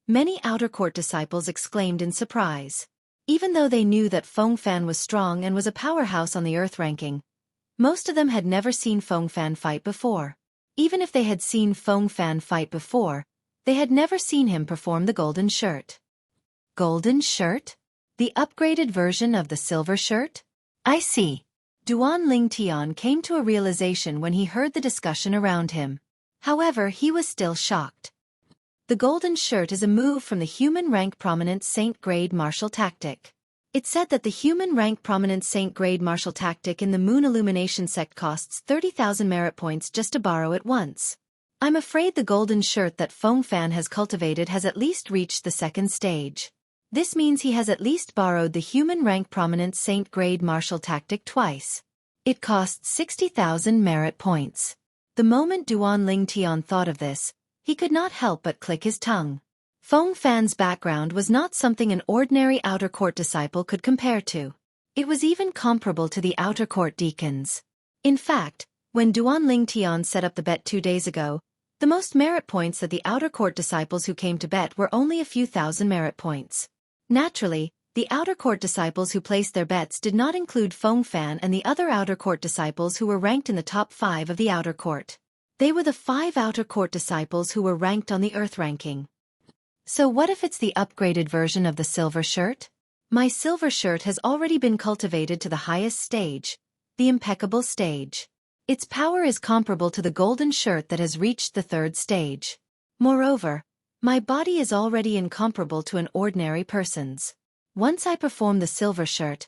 many outer court disciples exclaimed in surprise. Even though they knew that Feng Fan was strong and was a powerhouse on the earth ranking, most of them had never seen Feng Fan fight before. Even if they had seen Feng Fan fight before, they had never seen him perform the Golden Shirt. Golden Shirt? The upgraded version of the Silver Shirt? I see. Duan Lingtian came to a realization when he heard the discussion around him. However, he was still shocked. The Golden Shirt is a move from the human rank prominent saint-grade martial tactic. It's said that the human rank prominent saint-grade martial tactic in the Moon Illumination sect costs 30,000 merit points just to borrow it once. I'm afraid the Golden Shirt that Feng Fan has cultivated has at least reached the second stage. This means he has at least borrowed the human rank prominent saint-grade martial tactic twice. It costs 60,000 merit points. The moment Duan Lingtian thought of this, he could not help but click his tongue. Feng Fan's background was not something an ordinary outer court disciple could compare to. It was even comparable to the outer court deacons. In fact, when Duan Lingtian set up the bet 2 days ago, the most merit points that the outer court disciples who came to bet were only a few thousand merit points. Naturally, the outer court disciples who placed their bets did not include Feng Fan and the other outer court disciples who were ranked in the top 5 of the outer court. They were the 5 outer court disciples who were ranked on the earth ranking. So what if it's the upgraded version of the Silver Shirt? My Silver Shirt has already been cultivated to the highest stage, the impeccable stage. Its power is comparable to the Golden Shirt that has reached the 3rd stage. Moreover, my body is already incomparable to an ordinary person's. Once I perform the Silver Shirt,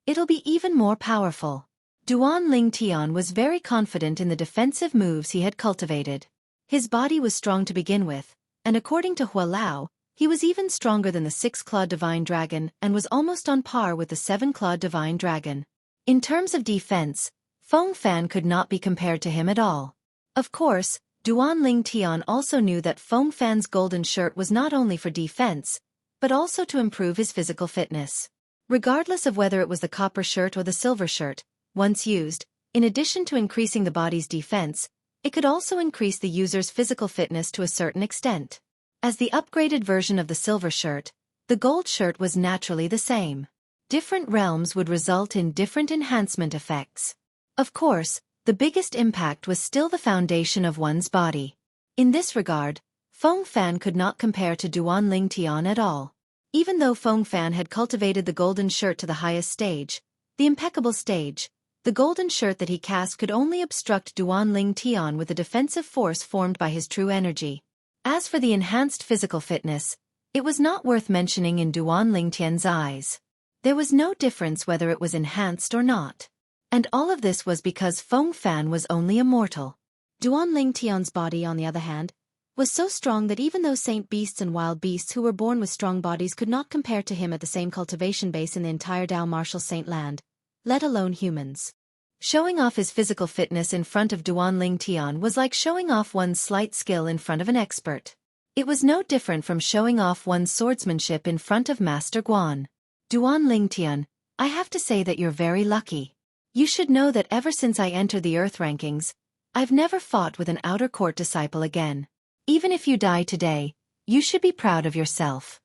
it'll be even more powerful. Duan Lingtian was very confident in the defensive moves he had cultivated. His body was strong to begin with, and according to Hua Lao, he was even stronger than the 6-clawed Divine Dragon and was almost on par with the 7-clawed Divine Dragon. In terms of defense, Feng Fan could not be compared to him at all. Of course, Duan Lingtian also knew that Feng Fan's Golden Shirt was not only for defense, but also to improve his physical fitness. Regardless of whether it was the Copper Shirt or the Silver Shirt, once used, in addition to increasing the body's defense, it could also increase the user's physical fitness to a certain extent. As the upgraded version of the Silver Shirt, the Gold Shirt was naturally the same. Different realms would result in different enhancement effects. Of course, the biggest impact was still the foundation of one's body. In this regard, Feng Fan could not compare to Duan Lingtian at all. Even though Feng Fan had cultivated the Golden Shirt to the highest stage, the impeccable stage, the Golden Shirt that he cast could only obstruct Duan Lingtian with the defensive force formed by his true energy. As for the enhanced physical fitness, it was not worth mentioning in Duan Lingtian's eyes. There was no difference whether it was enhanced or not. And all of this was because Feng Fan was only a mortal. Duan Lingtian's body, on the other hand, was so strong that even those saint beasts and wild beasts who were born with strong bodies could not compare to him at the same cultivation base in the entire Dao martial saint land, let alone humans. Showing off his physical fitness in front of Duan Lingtian was like showing off one's slight skill in front of an expert. It was no different from showing off one's swordsmanship in front of Master Guan. Duan Lingtian, I have to say that you're very lucky. You should know that ever since I entered the earth rankings, I've never fought with an outer court disciple again. Even if you die today, you should be proud of yourself.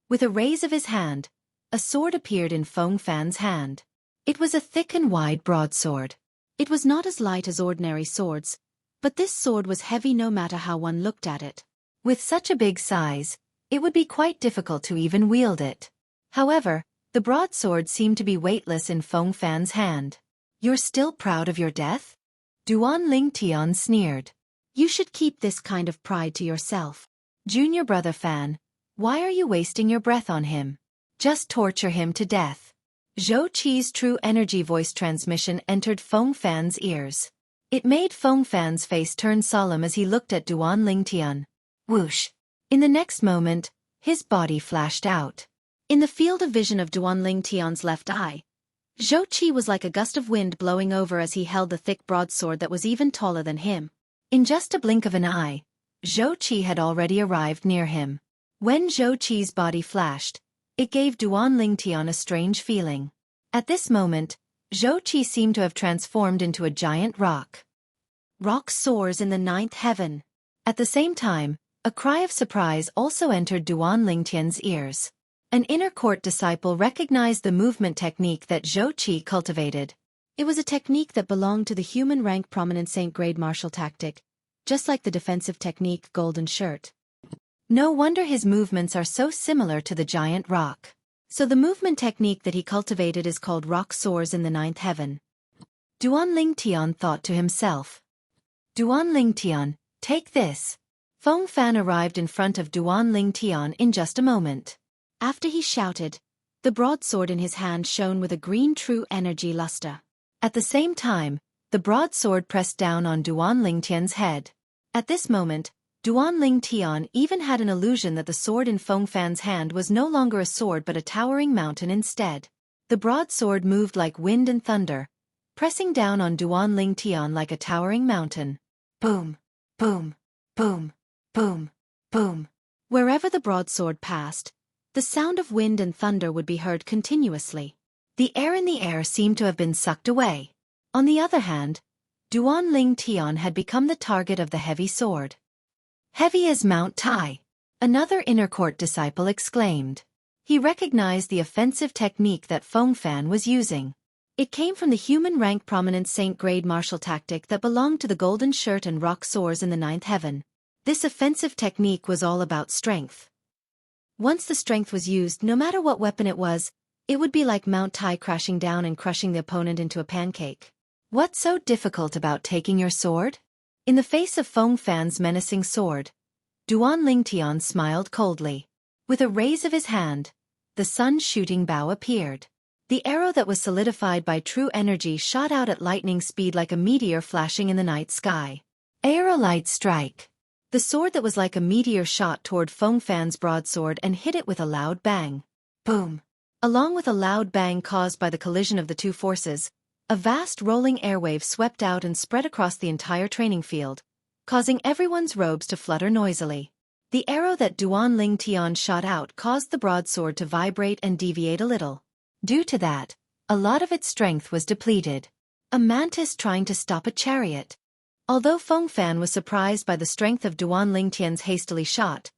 With a raise of his hand, a sword appeared in Feng Fan's hand. It was a thick and wide broadsword. It was not as light as ordinary swords, but this sword was heavy no matter how one looked at it. With such a big size, it would be quite difficult to even wield it. However, The broadsword seemed to be weightless in Feng Fan's hand. "You're still proud of your death?" Duan Ling Tian sneered. "You should keep this kind of pride to yourself. Junior brother Fan, why are you wasting your breath on him? Just torture him to death." Xueqi's true energy voice transmission entered Feng Fan's ears. It made Feng Fan's face turn solemn as he looked at Duan Ling Tian. Whoosh! In the next moment, his body flashed out. In the field of vision of Duan Ling Tian's left eye, Xueqi was like a gust of wind blowing over as he held the thick broadsword that was even taller than him. In just a blink of an eye, Xueqi had already arrived near him. When Xueqi's body flashed, it gave Duan Ling Tian a strange feeling. At this moment, Xueqi seemed to have transformed into a giant rock. Rock soars in the ninth heaven. At the same time, a cry of surprise also entered Duan Ling Tian's ears. An inner court disciple recognized the movement technique that Xueqi cultivated. It was a technique that belonged to the human rank prominent Saint-grade martial tactic, just like the defensive technique Golden Shirt. No wonder his movements are so similar to the giant rock. So the movement technique that he cultivated is called Rock Soars in the Ninth Heaven. Duan Ling Tian thought to himself. "Duan Ling Tian, take this." Feng Fan arrived in front of Duan Ling Tian in just a moment. After he shouted, the broadsword in his hand shone with a green true energy luster. At the same time, the broadsword pressed down on Duan Ling Tian's head. At this moment, Duan Ling Tian even had an illusion that the sword in Feng Fan's hand was no longer a sword but a towering mountain instead. The broadsword moved like wind and thunder, pressing down on Duan Ling Tian like a towering mountain. Boom, boom, boom, boom, boom. Wherever the broadsword passed, the sound of wind and thunder would be heard continuously. The air in the air seemed to have been sucked away. On the other hand, Duan Ling Tian had become the target of the heavy sword. "Heavy as Mount Tai," another inner court disciple exclaimed. He recognized the offensive technique that Feng Fan was using. It came from the human rank prominent Saint-grade martial tactic that belonged to the Golden Shirt and Rock Soars in the Ninth Heaven. This offensive technique was all about strength. Once the strength was used, no matter what weapon it was, it would be like Mount Tai crashing down and crushing the opponent into a pancake. What's so difficult about taking your sword? In the face of Feng Fan's menacing sword, Duan Ling Tian smiled coldly. With a raise of his hand, the sun-shooting bow appeared. The arrow that was solidified by true energy shot out at lightning speed like a meteor flashing in the night sky. Aerolite strike. The sword that was like a meteor shot toward Feng Fan's broadsword and hit it with a loud bang. Boom. Along with a loud bang caused by the collision of the two forces, a vast rolling airwave swept out and spread across the entire training field, causing everyone's robes to flutter noisily. The arrow that Duan Ling Tian shot out caused the broadsword to vibrate and deviate a little. Due to that, a lot of its strength was depleted. A mantis trying to stop a chariot. Although Feng Fan was surprised by the strength of Duan Ling Tian's hastily shot,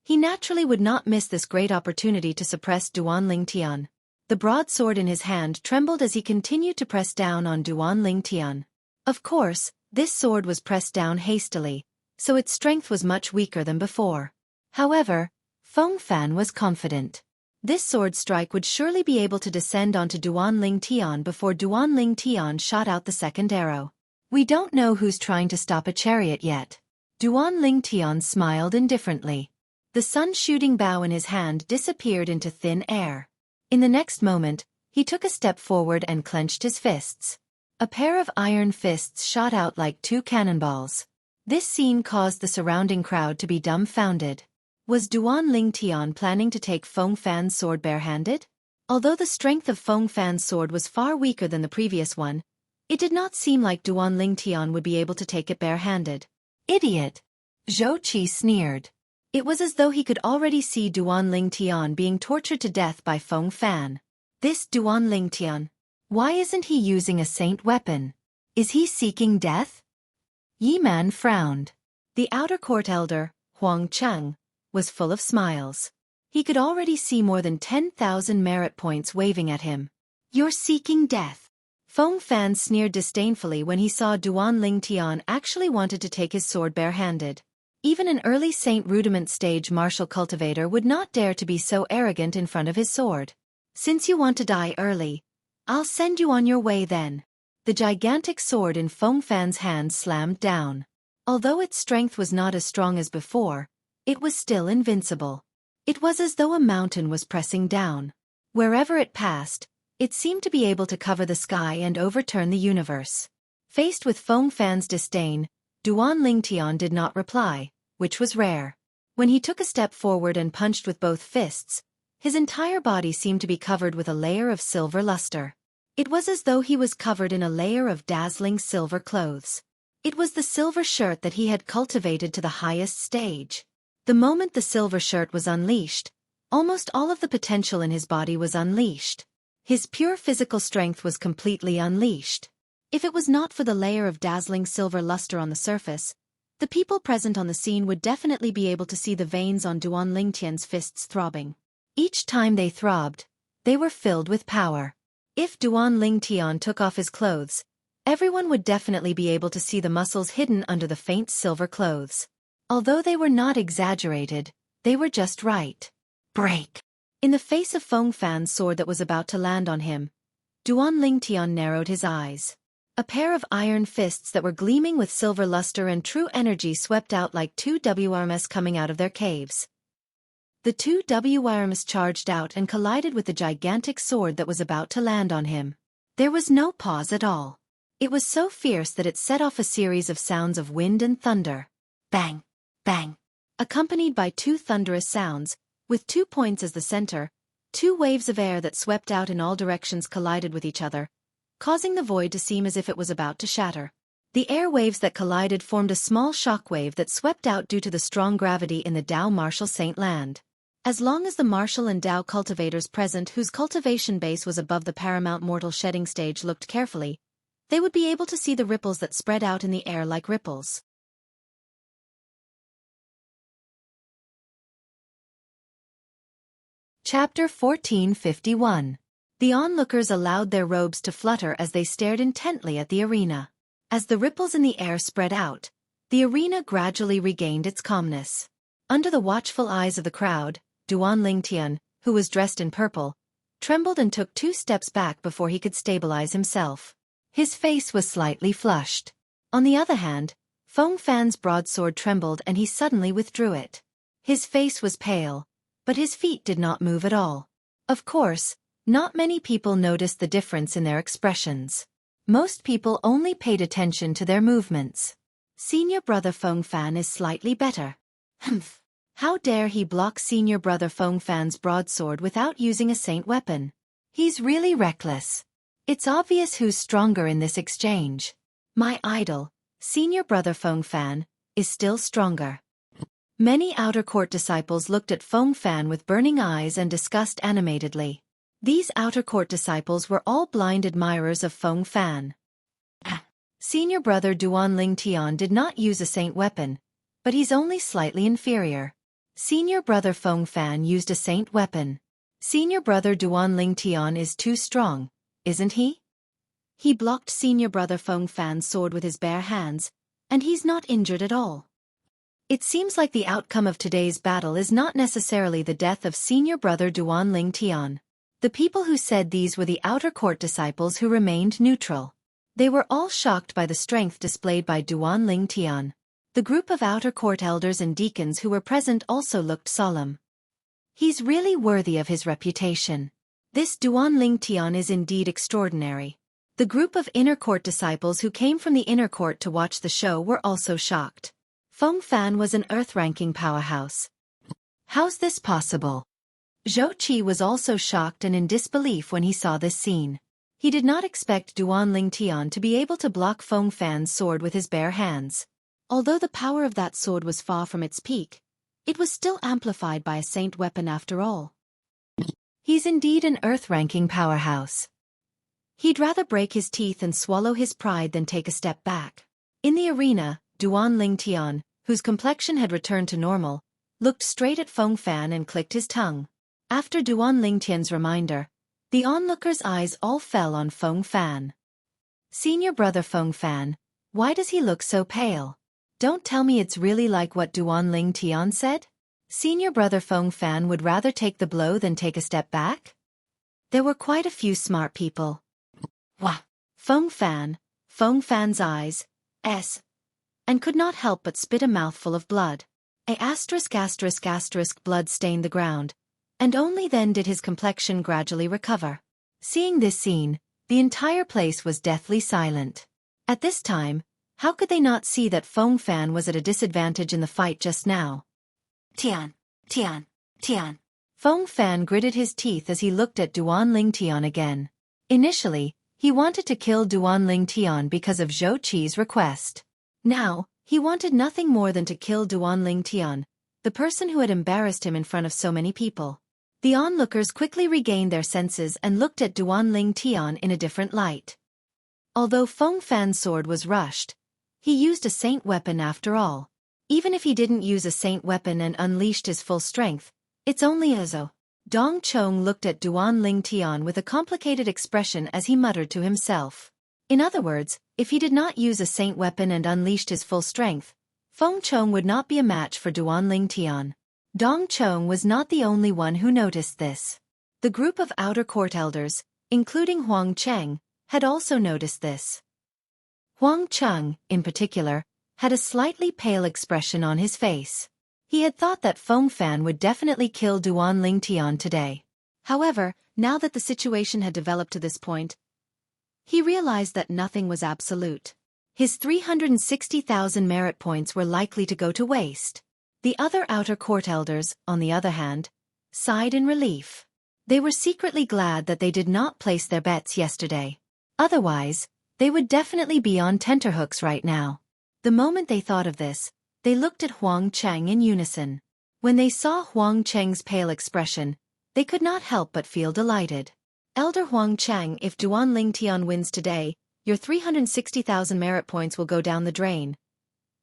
he naturally would not miss this great opportunity to suppress Duan Ling Tian. The broadsword in his hand trembled as he continued to press down on Duan Ling Tian. Of course, this sword was pressed down hastily, so its strength was much weaker than before. However, Feng Fan was confident. This sword strike would surely be able to descend onto Duan Ling Tian before Duan Ling Tian shot out the second arrow. "We don't know who's trying to stop a chariot yet." Duan Ling Tian smiled indifferently. The sun-shooting bow in his hand disappeared into thin air. In the next moment, he took a step forward and clenched his fists. A pair of iron fists shot out like two cannonballs. This scene caused the surrounding crowd to be dumbfounded. Was Duan Ling Tian planning to take Feng Fan's sword barehanded? Although the strength of Feng Fan's sword was far weaker than the previous one, it did not seem like Duan Ling Tian would be able to take it barehanded. "Idiot!" Xueqi sneered. It was as though he could already see Duan Ling Tian being tortured to death by Feng Fan. This Duan Ling Tian. Why isn't he using a saint weapon? Is he seeking death? Yi Man frowned. The outer court elder, Huang Cheng, was full of smiles. He could already see more than 10,000 merit points waving at him. "You're seeking death." Feng Fan sneered disdainfully when he saw Duan Ling Tian actually wanted to take his sword barehanded. Even an early Saint Rudiment stage martial cultivator would not dare to be so arrogant in front of his sword. Since you want to die early, I'll send you on your way then. The gigantic sword in Feng Fan's hand slammed down. Although its strength was not as strong as before, it was still invincible. It was as though a mountain was pressing down. Wherever it passed, it seemed to be able to cover the sky and overturn the universe. Faced with Feng Fan's disdain, Duan Lingtian did not reply, which was rare. When he took a step forward and punched with both fists, his entire body seemed to be covered with a layer of silver luster. It was as though he was covered in a layer of dazzling silver clothes. It was the silver shirt that he had cultivated to the highest stage. The moment the silver shirt was unleashed, almost all of the potential in his body was unleashed. His pure physical strength was completely unleashed. If it was not for the layer of dazzling silver luster on the surface, the people present on the scene would definitely be able to see the veins on Duan Lingtian's fists throbbing. Each time they throbbed, they were filled with power. If Duan Lingtian took off his clothes, everyone would definitely be able to see the muscles hidden under the faint silver clothes. Although they were not exaggerated, they were just right. Break! In the face of Feng Fan's sword that was about to land on him, Duan Lingtian narrowed his eyes. A pair of iron fists that were gleaming with silver luster and true energy swept out like two WRMs coming out of their caves. The two WRMs charged out and collided with the gigantic sword that was about to land on him. There was no pause at all. It was so fierce that it set off a series of sounds of wind and thunder. Bang! Bang! Accompanied by two thunderous sounds, with 2 points as the center, two waves of air that swept out in all directions collided with each other, causing the void to seem as if it was about to shatter. The air waves that collided formed a small shock wave that swept out due to the strong gravity in the Dao Martial Saint land. As long as the martial and Dao cultivators present whose cultivation base was above the paramount mortal shedding stage looked carefully, they would be able to see the ripples that spread out in the air like ripples. Chapter 1451. The onlookers allowed their robes to flutter as they stared intently at the arena. As the ripples in the air spread out, the arena gradually regained its calmness. Under the watchful eyes of the crowd, Duan Lingtian, who was dressed in purple, trembled and took 2 steps back before he could stabilize himself. His face was slightly flushed. On the other hand, Feng Fan's broadsword trembled and he suddenly withdrew it. His face was pale, but his feet did not move at all. Of course, not many people noticed the difference in their expressions. Most people only paid attention to their movements. Senior brother Feng Fan is slightly better. Humph. How dare he block senior brother Feng Fan's broadsword without using a saint weapon? He's really reckless. It's obvious who's stronger in this exchange. My idol, senior brother Feng Fan, is still stronger. Many outer court disciples looked at Feng Fan with burning eyes and discussed animatedly. These outer court disciples were all blind admirers of Feng Fan. Senior brother Duan Lingtian did not use a saint weapon, but he's only slightly inferior. Senior brother Feng Fan used a saint weapon. Senior brother Duan Lingtian is too strong, isn't he? He blocked senior brother Feng Fan's sword with his bare hands, and he's not injured at all. It seems like the outcome of today's battle is not necessarily the death of senior brother Duan Lingtian. The people who said these were the outer court disciples who remained neutral. They were all shocked by the strength displayed by Duan Lingtian. The group of outer court elders and deacons who were present also looked solemn. He's really worthy of his reputation. This Duan Lingtian is indeed extraordinary. The group of inner court disciples who came from the inner court to watch the show were also shocked. Feng Fan was an earth-ranking powerhouse. How's this possible? Xueqi was also shocked and in disbelief when he saw this scene. He did not expect Duan Lingtian to be able to block Feng Fan's sword with his bare hands. Although the power of that sword was far from its peak, it was still amplified by a saint weapon after all. He's indeed an earth-ranking powerhouse. He'd rather break his teeth and swallow his pride than take a step back. In the arena, Duan Lingtian, whose complexion had returned to normal, looked straight at Feng Fan and clicked his tongue. After Duan Lingtian's reminder, the onlookers' eyes all fell on Feng Fan. Senior brother Feng Fan, why does he look so pale? Don't tell me it's really like what Duan Lingtian said? Senior brother Feng Fan would rather take the blow than take a step back? There were quite a few smart people. Wah! Feng Fan's eyes, and could not help but spit a mouthful of blood. Blood stained the ground, and only then did his complexion gradually recover. Seeing this scene, the entire place was deathly silent. At this time, how could they not see that Feng Fan was at a disadvantage in the fight just now? Tian. Feng Fan gritted his teeth as he looked at Duanling Tian again. Initially, he wanted to kill Duanling Tian because of Xueqi's request. Now, he wanted nothing more than to kill Duanling Tian, the person who had embarrassed him in front of so many people. The onlookers quickly regained their senses and looked at Duanling Tian in a different light. Although Feng Fan's sword was rushed, he used a saint weapon after all. Even if he didn't use a saint weapon and unleashed his full strength, it's only Azo. Dong Chong looked at Duanling Tian with a complicated expression as he muttered to himself. In other words, if he did not use a saint weapon and unleashed his full strength, Feng Chong would not be a match for Duanling Tian. Dong Chong was not the only one who noticed this. The group of outer court elders, including Huang Cheng, had also noticed this. Huang Cheng, in particular, had a slightly pale expression on his face. He had thought that Feng Fan would definitely kill Duanling Tian today. However, now that the situation had developed to this point, he realized that nothing was absolute. His 360,000 merit points were likely to go to waste. The other outer court elders, on the other hand, sighed in relief. They were secretly glad that they did not place their bets yesterday. Otherwise, they would definitely be on tenterhooks right now. The moment they thought of this, they looked at Huang Cheng in unison. When they saw Huang Cheng's pale expression, they could not help but feel delighted. Elder Huang Cheng, if Duanling Tian wins today, your 360,000 merit points will go down the drain.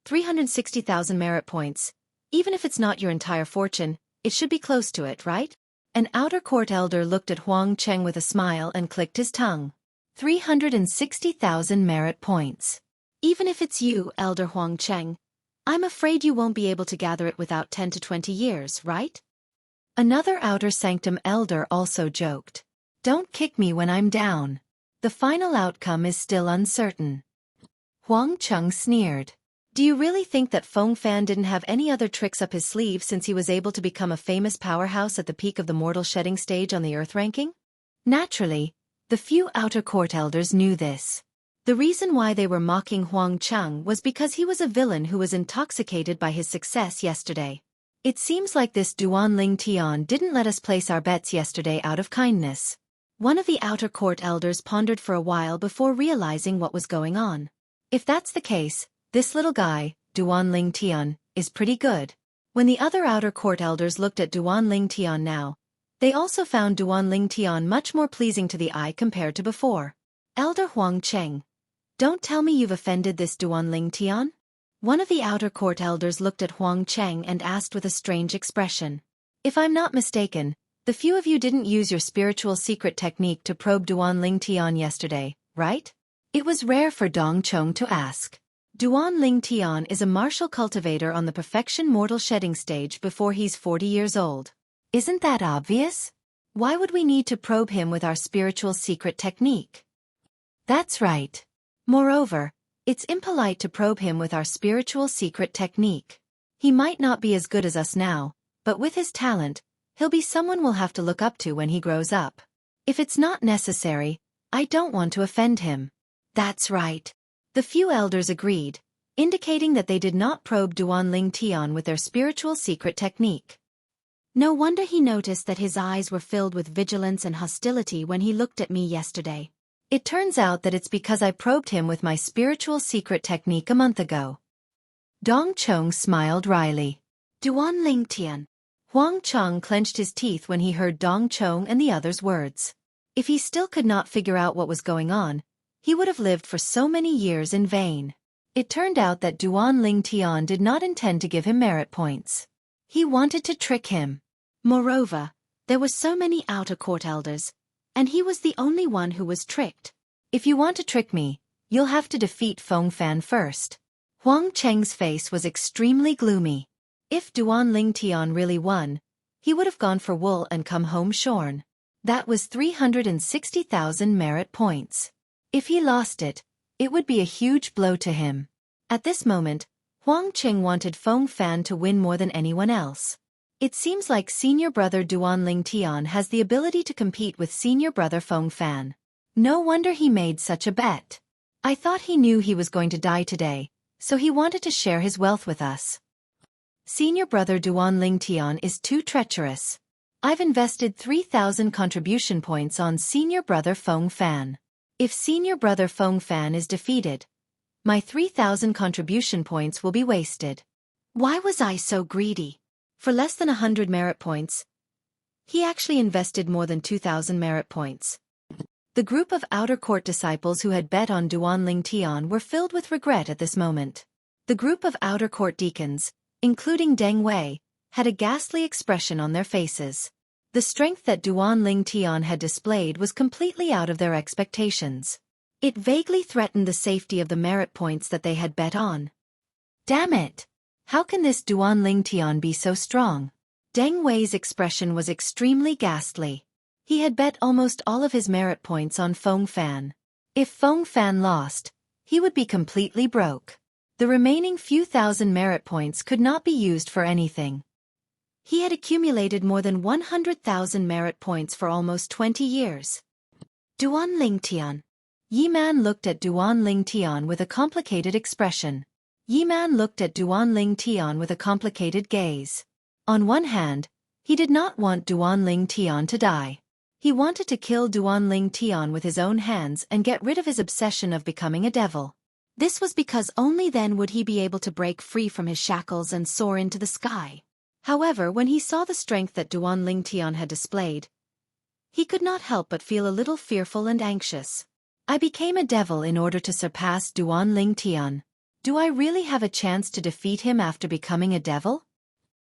360,000 merit points. Even if it's not your entire fortune, it should be close to it, right? An outer court elder looked at Huang Cheng with a smile and clicked his tongue. 360,000 merit points. Even if it's you, Elder Huang Cheng, I'm afraid you won't be able to gather it without 10 to 20 years, right? Another outer sanctum elder also joked. Don't kick me when I'm down. The final outcome is still uncertain. Huang Cheng sneered. Do you really think that Feng Fan didn't have any other tricks up his sleeve since he was able to become a famous powerhouse at the peak of the mortal shedding stage on the Earth ranking? Naturally, the few outer court elders knew this. The reason why they were mocking Huang Cheng was because he was a villain who was intoxicated by his success yesterday. It seems like this Duanling Tian didn't let us place our bets yesterday out of kindness. One of the outer court elders pondered for a while before realizing what was going on. If that's the case, this little guy, Duanling Tian, is pretty good. When the other outer court elders looked at Duanling Tian now, they also found Duanling Tian much more pleasing to the eye compared to before. Elder Huang Cheng, don't tell me you've offended this Duanling Tian? One of the outer court elders looked at Huang Cheng and asked with a strange expression. If I'm not mistaken, the few of you didn't use your spiritual secret technique to probe Duanling Tian yesterday, right? It was rare for Dong Chong to ask. Duanling Tian is a martial cultivator on the perfection mortal shedding stage before he's 40 years old. Isn't that obvious? Why would we need to probe him with our spiritual secret technique? That's right. Moreover, it's impolite to probe him with our spiritual secret technique. He might not be as good as us now, but with his talent, he'll be someone we'll have to look up to when he grows up. If it's not necessary, I don't want to offend him. That's right. The few elders agreed, indicating that they did not probe Duanling Tian with their spiritual secret technique. No wonder he noticed that his eyes were filled with vigilance and hostility when he looked at me yesterday. It turns out that it's because I probed him with my spiritual secret technique a month ago. Dong Chong smiled wryly. Duanling Tian. Huang Cheng clenched his teeth when he heard Dong Chong and the others' words. If he still could not figure out what was going on, he would have lived for so many years in vain. It turned out that Duanling Tian did not intend to give him merit points. He wanted to trick him. Moreover, there were so many outer court elders, and he was the only one who was tricked. If you want to trick me, you'll have to defeat Feng Fan first. Huang Cheng's face was extremely gloomy. If Duanling Tian really won, he would have gone for wool and come home shorn. That was 360,000 merit points. If he lost it, it would be a huge blow to him. At this moment, Huang Qing wanted Feng Fan to win more than anyone else. It seems like senior brother Duanling Tian has the ability to compete with senior brother Feng Fan. No wonder he made such a bet. I thought he knew he was going to die today, so he wanted to share his wealth with us. Senior brother Duanling Tian is too treacherous. I've invested 3,000 contribution points on senior brother Feng Fan. If senior brother Feng Fan is defeated, my 3,000 contribution points will be wasted. Why was I so greedy? For less than 100 merit points, he actually invested more than 2,000 merit points. The group of outer court disciples who had bet on Duanling Tian were filled with regret at this moment. The group of outer court deacons, including Deng Wei, had a ghastly expression on their faces. The strength that Duanling Tian had displayed was completely out of their expectations. It vaguely threatened the safety of the merit points that they had bet on. Damn it! How can this Duanling Tian be so strong? Deng Wei's expression was extremely ghastly. He had bet almost all of his merit points on Feng Fan. If Feng Fan lost, he would be completely broke. The remaining few thousand merit points could not be used for anything. He had accumulated more than 100,000 merit points for almost 20 years. Duanling Tian. Yi Man looked at Duanling Tian with a complicated expression. Yi Man looked at Duanling Tian with a complicated gaze. On one hand, he did not want Duanling Tian to die. He wanted to kill Duanling Tian with his own hands and get rid of his obsession of becoming a devil. This was because only then would he be able to break free from his shackles and soar into the sky. However, when he saw the strength that Duanling Tian had displayed, he could not help but feel a little fearful and anxious. I became a devil in order to surpass Duanling Tian. Do I really have a chance to defeat him after becoming a devil?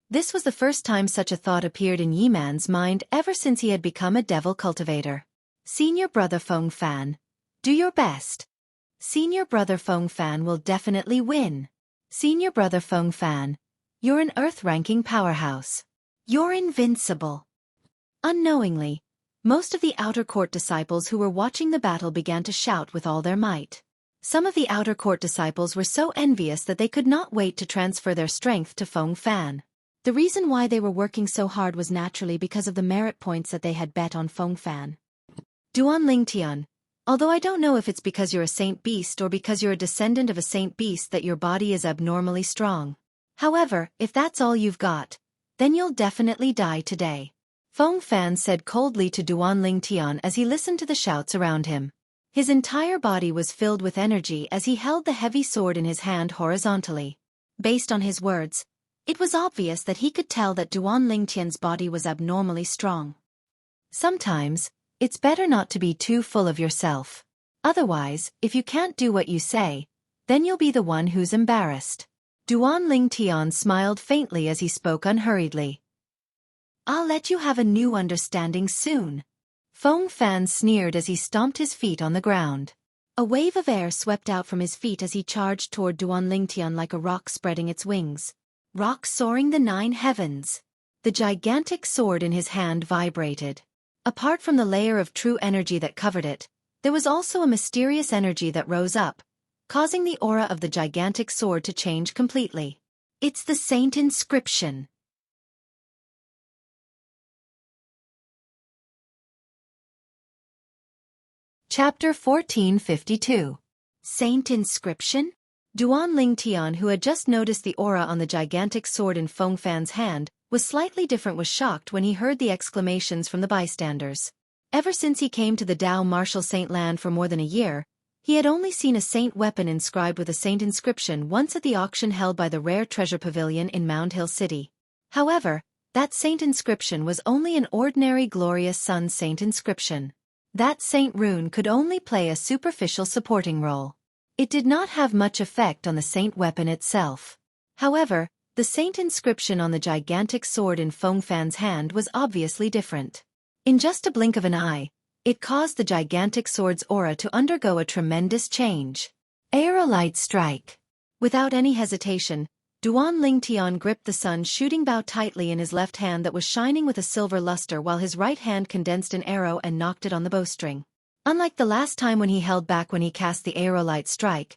This was the first time such a thought appeared in Yi Man's mind ever since he had become a devil cultivator. Senior brother Feng Fan, do your best. Senior brother Feng Fan will definitely win. Senior brother Feng Fan, you're an earth-ranking powerhouse. You're invincible. Unknowingly, most of the outer court disciples who were watching the battle began to shout with all their might. Some of the outer court disciples were so envious that they could not wait to transfer their strength to Feng Fan. The reason why they were working so hard was naturally because of the merit points that they had bet on Feng Fan. Duanling Tian, although I don't know if it's because you're a saint beast or because you're a descendant of a saint beast that your body is abnormally strong. However, if that's all you've got, then you'll definitely die today. Feng Fan said coldly to Duanling Tian as he listened to the shouts around him. His entire body was filled with energy as he held the heavy sword in his hand horizontally. Based on his words, it was obvious that he could tell that Duanling Tian's body was abnormally strong. Sometimes, it's better not to be too full of yourself. Otherwise, if you can't do what you say, then you'll be the one who's embarrassed. Duanling Tian smiled faintly as he spoke unhurriedly. I'll let you have a new understanding soon. Feng Fan sneered as he stomped his feet on the ground. A wave of air swept out from his feet as he charged toward Duanling Tian like a rock spreading its wings. Rock soaring the 9 heavens. The gigantic sword in his hand vibrated. Apart from the layer of true energy that covered it, there was also a mysterious energy that rose up, causing the aura of the gigantic sword to change completely. It's the Saint inscription. Chapter 1452. Saint inscription? Duanling Tian, who had just noticed the aura on the gigantic sword in Feng Fan's hand, was slightly different, was shocked when he heard the exclamations from the bystanders. Ever since he came to the Dao Martial Saint land for more than a year, he had only seen a saint weapon inscribed with a saint inscription once at the auction held by the Rare Treasure Pavilion in Mound Hill City. However, that saint inscription was only an ordinary Glorious Sun saint inscription. That saint rune could only play a superficial supporting role. It did not have much effect on the saint weapon itself. However, the saint inscription on the gigantic sword in Feng Fan's hand was obviously different. In just a blink of an eye, it caused the gigantic sword's aura to undergo a tremendous change. Aerolite strike. Without any hesitation, Duan Lingtian gripped the sun-shooting bow tightly in his left hand that was shining with a silver luster while his right hand condensed an arrow and knocked it on the bowstring. Unlike the last time when he held back when he cast the aerolite strike,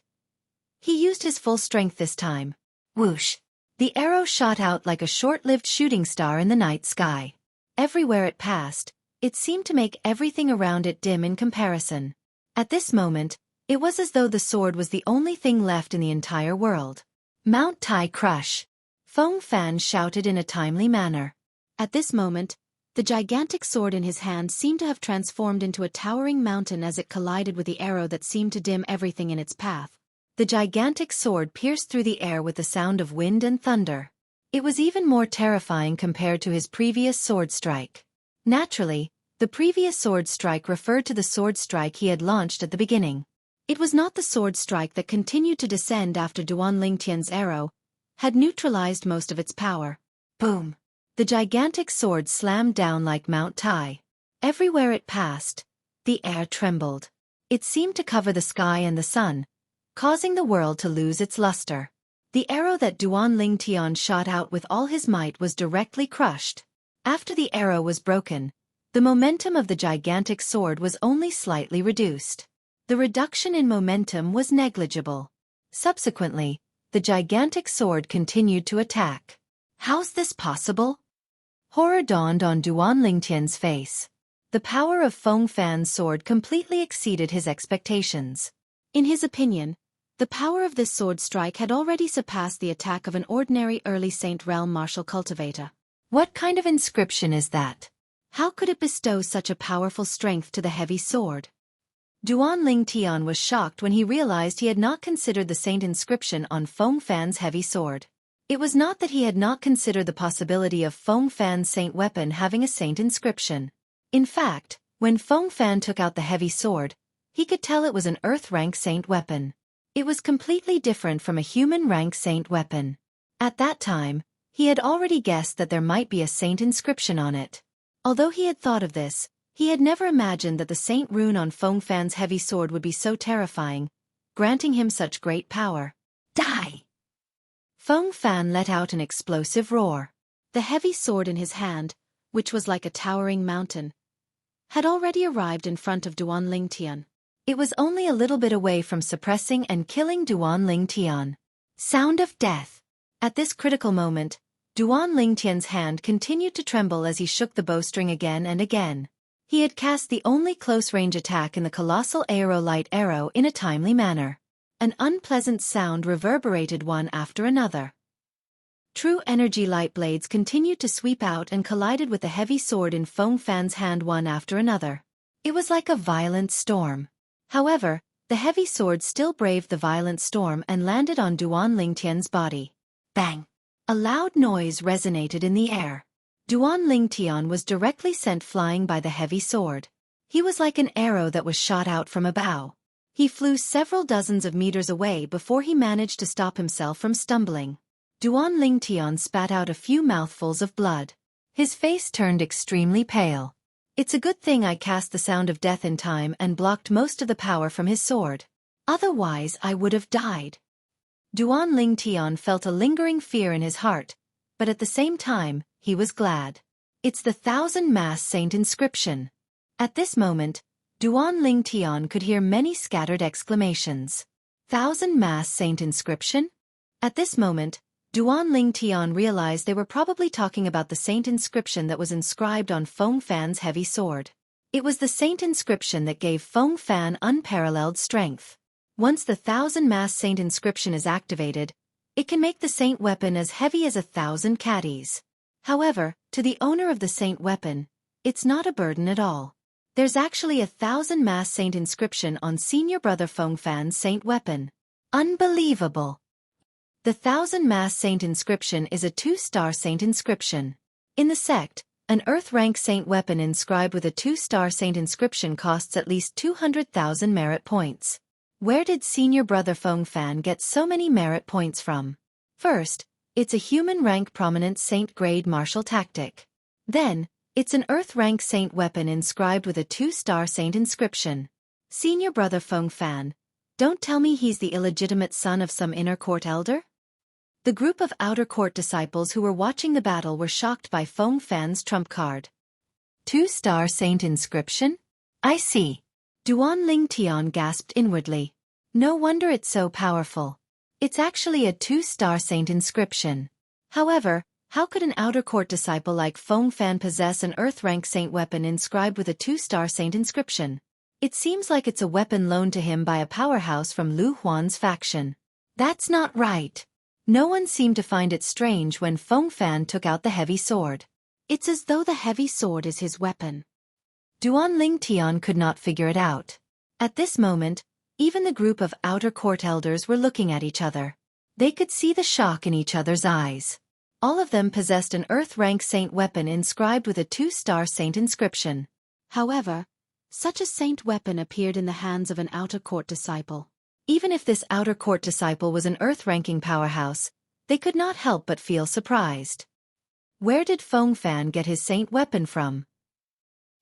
he used his full strength this time. Whoosh! The arrow shot out like a short-lived shooting star in the night sky. Everywhere it passed, it seemed to make everything around it dim in comparison. At this moment, it was as though the sword was the only thing left in the entire world. Mount Tai crush! Feng Fan shouted in a timely manner. At this moment, the gigantic sword in his hand seemed to have transformed into a towering mountain as it collided with the arrow that seemed to dim everything in its path. The gigantic sword pierced through the air with the sound of wind and thunder. It was even more terrifying compared to his previous sword strike. Naturally, the previous sword strike referred to the sword strike he had launched at the beginning. It was not the sword strike that continued to descend after Duan Lingtian's arrow had neutralized most of its power. Boom! The gigantic sword slammed down like Mount Tai. Everywhere it passed, the air trembled. It seemed to cover the sky and the sun, causing the world to lose its luster. The arrow that Duan Lingtian shot out with all his might was directly crushed. After the arrow was broken, the momentum of the gigantic sword was only slightly reduced. The reduction in momentum was negligible. Subsequently, the gigantic sword continued to attack. How's this possible? Horror dawned on Duan Lingtian's face. The power of Feng Fan's sword completely exceeded his expectations. In his opinion, the power of this sword strike had already surpassed the attack of an ordinary early Saint Realm martial cultivator. What kind of inscription is that? How could it bestow such a powerful strength to the heavy sword? Duan Lingtian was shocked when he realized he had not considered the saint inscription on Feng Fan's heavy sword. It was not that he had not considered the possibility of Feng Fan's saint weapon having a saint inscription. In fact, when Feng Fan took out the heavy sword, he could tell it was an earth-rank saint weapon. It was completely different from a human-rank saint weapon. At that time, he had already guessed that there might be a saint inscription on it. Although he had thought of this, he had never imagined that the saint rune on Feng Fan's heavy sword would be so terrifying, granting him such great power. Die! Feng Fan let out an explosive roar. The heavy sword in his hand, which was like a towering mountain, had already arrived in front of Duan Lingtian. It was only a little bit away from suppressing and killing Duan Lingtian. Sound of death! At this critical moment, Duan Lingtian's hand continued to tremble as he shook the bowstring again and again. He had cast the only close-range attack in the colossal aerolite arrow in a timely manner. An unpleasant sound reverberated one after another. True energy light blades continued to sweep out and collided with the heavy sword in Feng Fan's hand one after another. It was like a violent storm. However, the heavy sword still braved the violent storm and landed on Duan Lingtian's body. Bang! A loud noise resonated in the air. Duan Lingtian was directly sent flying by the heavy sword. He was like an arrow that was shot out from a bow. He flew several dozens of meters away before he managed to stop himself from stumbling. Duan Lingtian spat out a few mouthfuls of blood. His face turned extremely pale. It's a good thing I cast the sound of death in time and blocked most of the power from his sword. Otherwise I would have died. Duan Lingtian felt a lingering fear in his heart, but at the same time, he was glad. It's the Thousand Mass Saint inscription. At this moment, Duan Lingtian could hear many scattered exclamations. Thousand Mass Saint inscription? At this moment, Duan Lingtian realized they were probably talking about the saint inscription that was inscribed on Feng Fan's heavy sword. It was the saint inscription that gave Feng Fan unparalleled strength. Once the Thousand Mass Saint inscription is activated, it can make the saint weapon as heavy as 1,000 caddies. However, to the owner of the saint weapon, it's not a burden at all. There's actually a Thousand Mass Saint inscription on senior brother Feng Fan's saint weapon. Unbelievable! The Thousand Mass Saint inscription is a 2-star saint inscription. In the sect, an Earth-rank saint weapon inscribed with a 2-star saint inscription costs at least 200,000 merit points. Where did senior brother Feng Fan get so many merit points from? First, it's a human-rank prominent saint-grade martial tactic. Then, it's an Earth-rank saint weapon inscribed with a 2-star saint inscription. Senior brother Feng Fan, don't tell me he's the illegitimate son of some inner court elder? The group of outer court disciples who were watching the battle were shocked by Feng Fan's trump card. 2-star saint inscription? I see. Duan Ling Tian gasped inwardly. No wonder it's so powerful. It's actually a 2-star saint inscription. However, how could an outer court disciple like Feng Fan possess an earth-rank saint weapon inscribed with a 2-star saint inscription? It seems like it's a weapon loaned to him by a powerhouse from Lu Huan's faction. That's not right. No one seemed to find it strange when Feng Fan took out the heavy sword. It's as though the heavy sword is his weapon. Duan Ling Tian could not figure it out. At this moment, even the group of outer court elders were looking at each other. They could see the shock in each other's eyes. All of them possessed an earth-rank saint weapon inscribed with a 2-star saint inscription. However, such a saint weapon appeared in the hands of an outer court disciple. Even if this outer court disciple was an earth-ranking powerhouse, they could not help but feel surprised. Where did Feng Fan get his saint weapon from?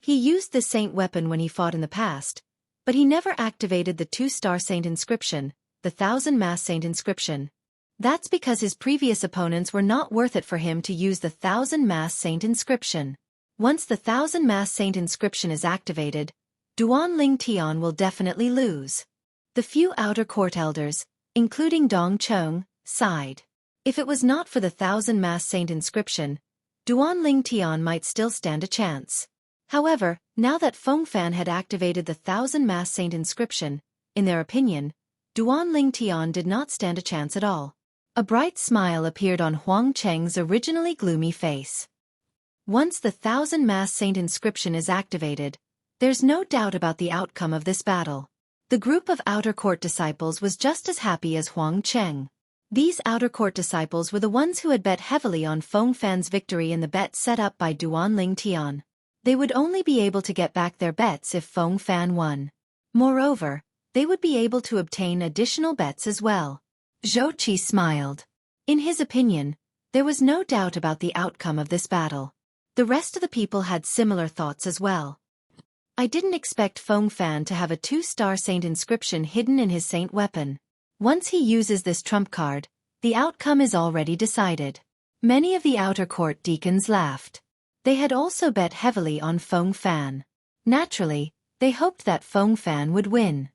He used the saint weapon when he fought in the past, but he never activated the 2-star saint inscription, the 1000-mass saint inscription. That's because his previous opponents were not worth it for him to use the 1000-mass saint inscription. Once the 1000-mass saint inscription is activated, Duan Ling Tian will definitely lose. The few outer court elders, including Dong Cheng, sighed. If it was not for the 1000-mass saint inscription, Duan Ling Tian might still stand a chance. However, now that Feng Fan had activated the 1000-mass saint inscription, in their opinion, Duan Ling Tian did not stand a chance at all. A bright smile appeared on Huang Cheng's originally gloomy face. Once the 1000-mass saint inscription is activated, there's no doubt about the outcome of this battle. The group of outer court disciples was just as happy as Huang Cheng. These outer court disciples were the ones who had bet heavily on Feng Fan's victory in the bet set up by Duan Ling Tian. They would only be able to get back their bets if Feng Fan won. Moreover, they would be able to obtain additional bets as well. Xueqi smiled. In his opinion, there was no doubt about the outcome of this battle. The rest of the people had similar thoughts as well. I didn't expect Feng Fan to have a 2-star saint inscription hidden in his saint weapon. Once he uses this trump card, the outcome is already decided. Many of the outer court deacons laughed. They had also bet heavily on Feng Fan. Naturally, they hoped that Feng Fan would win.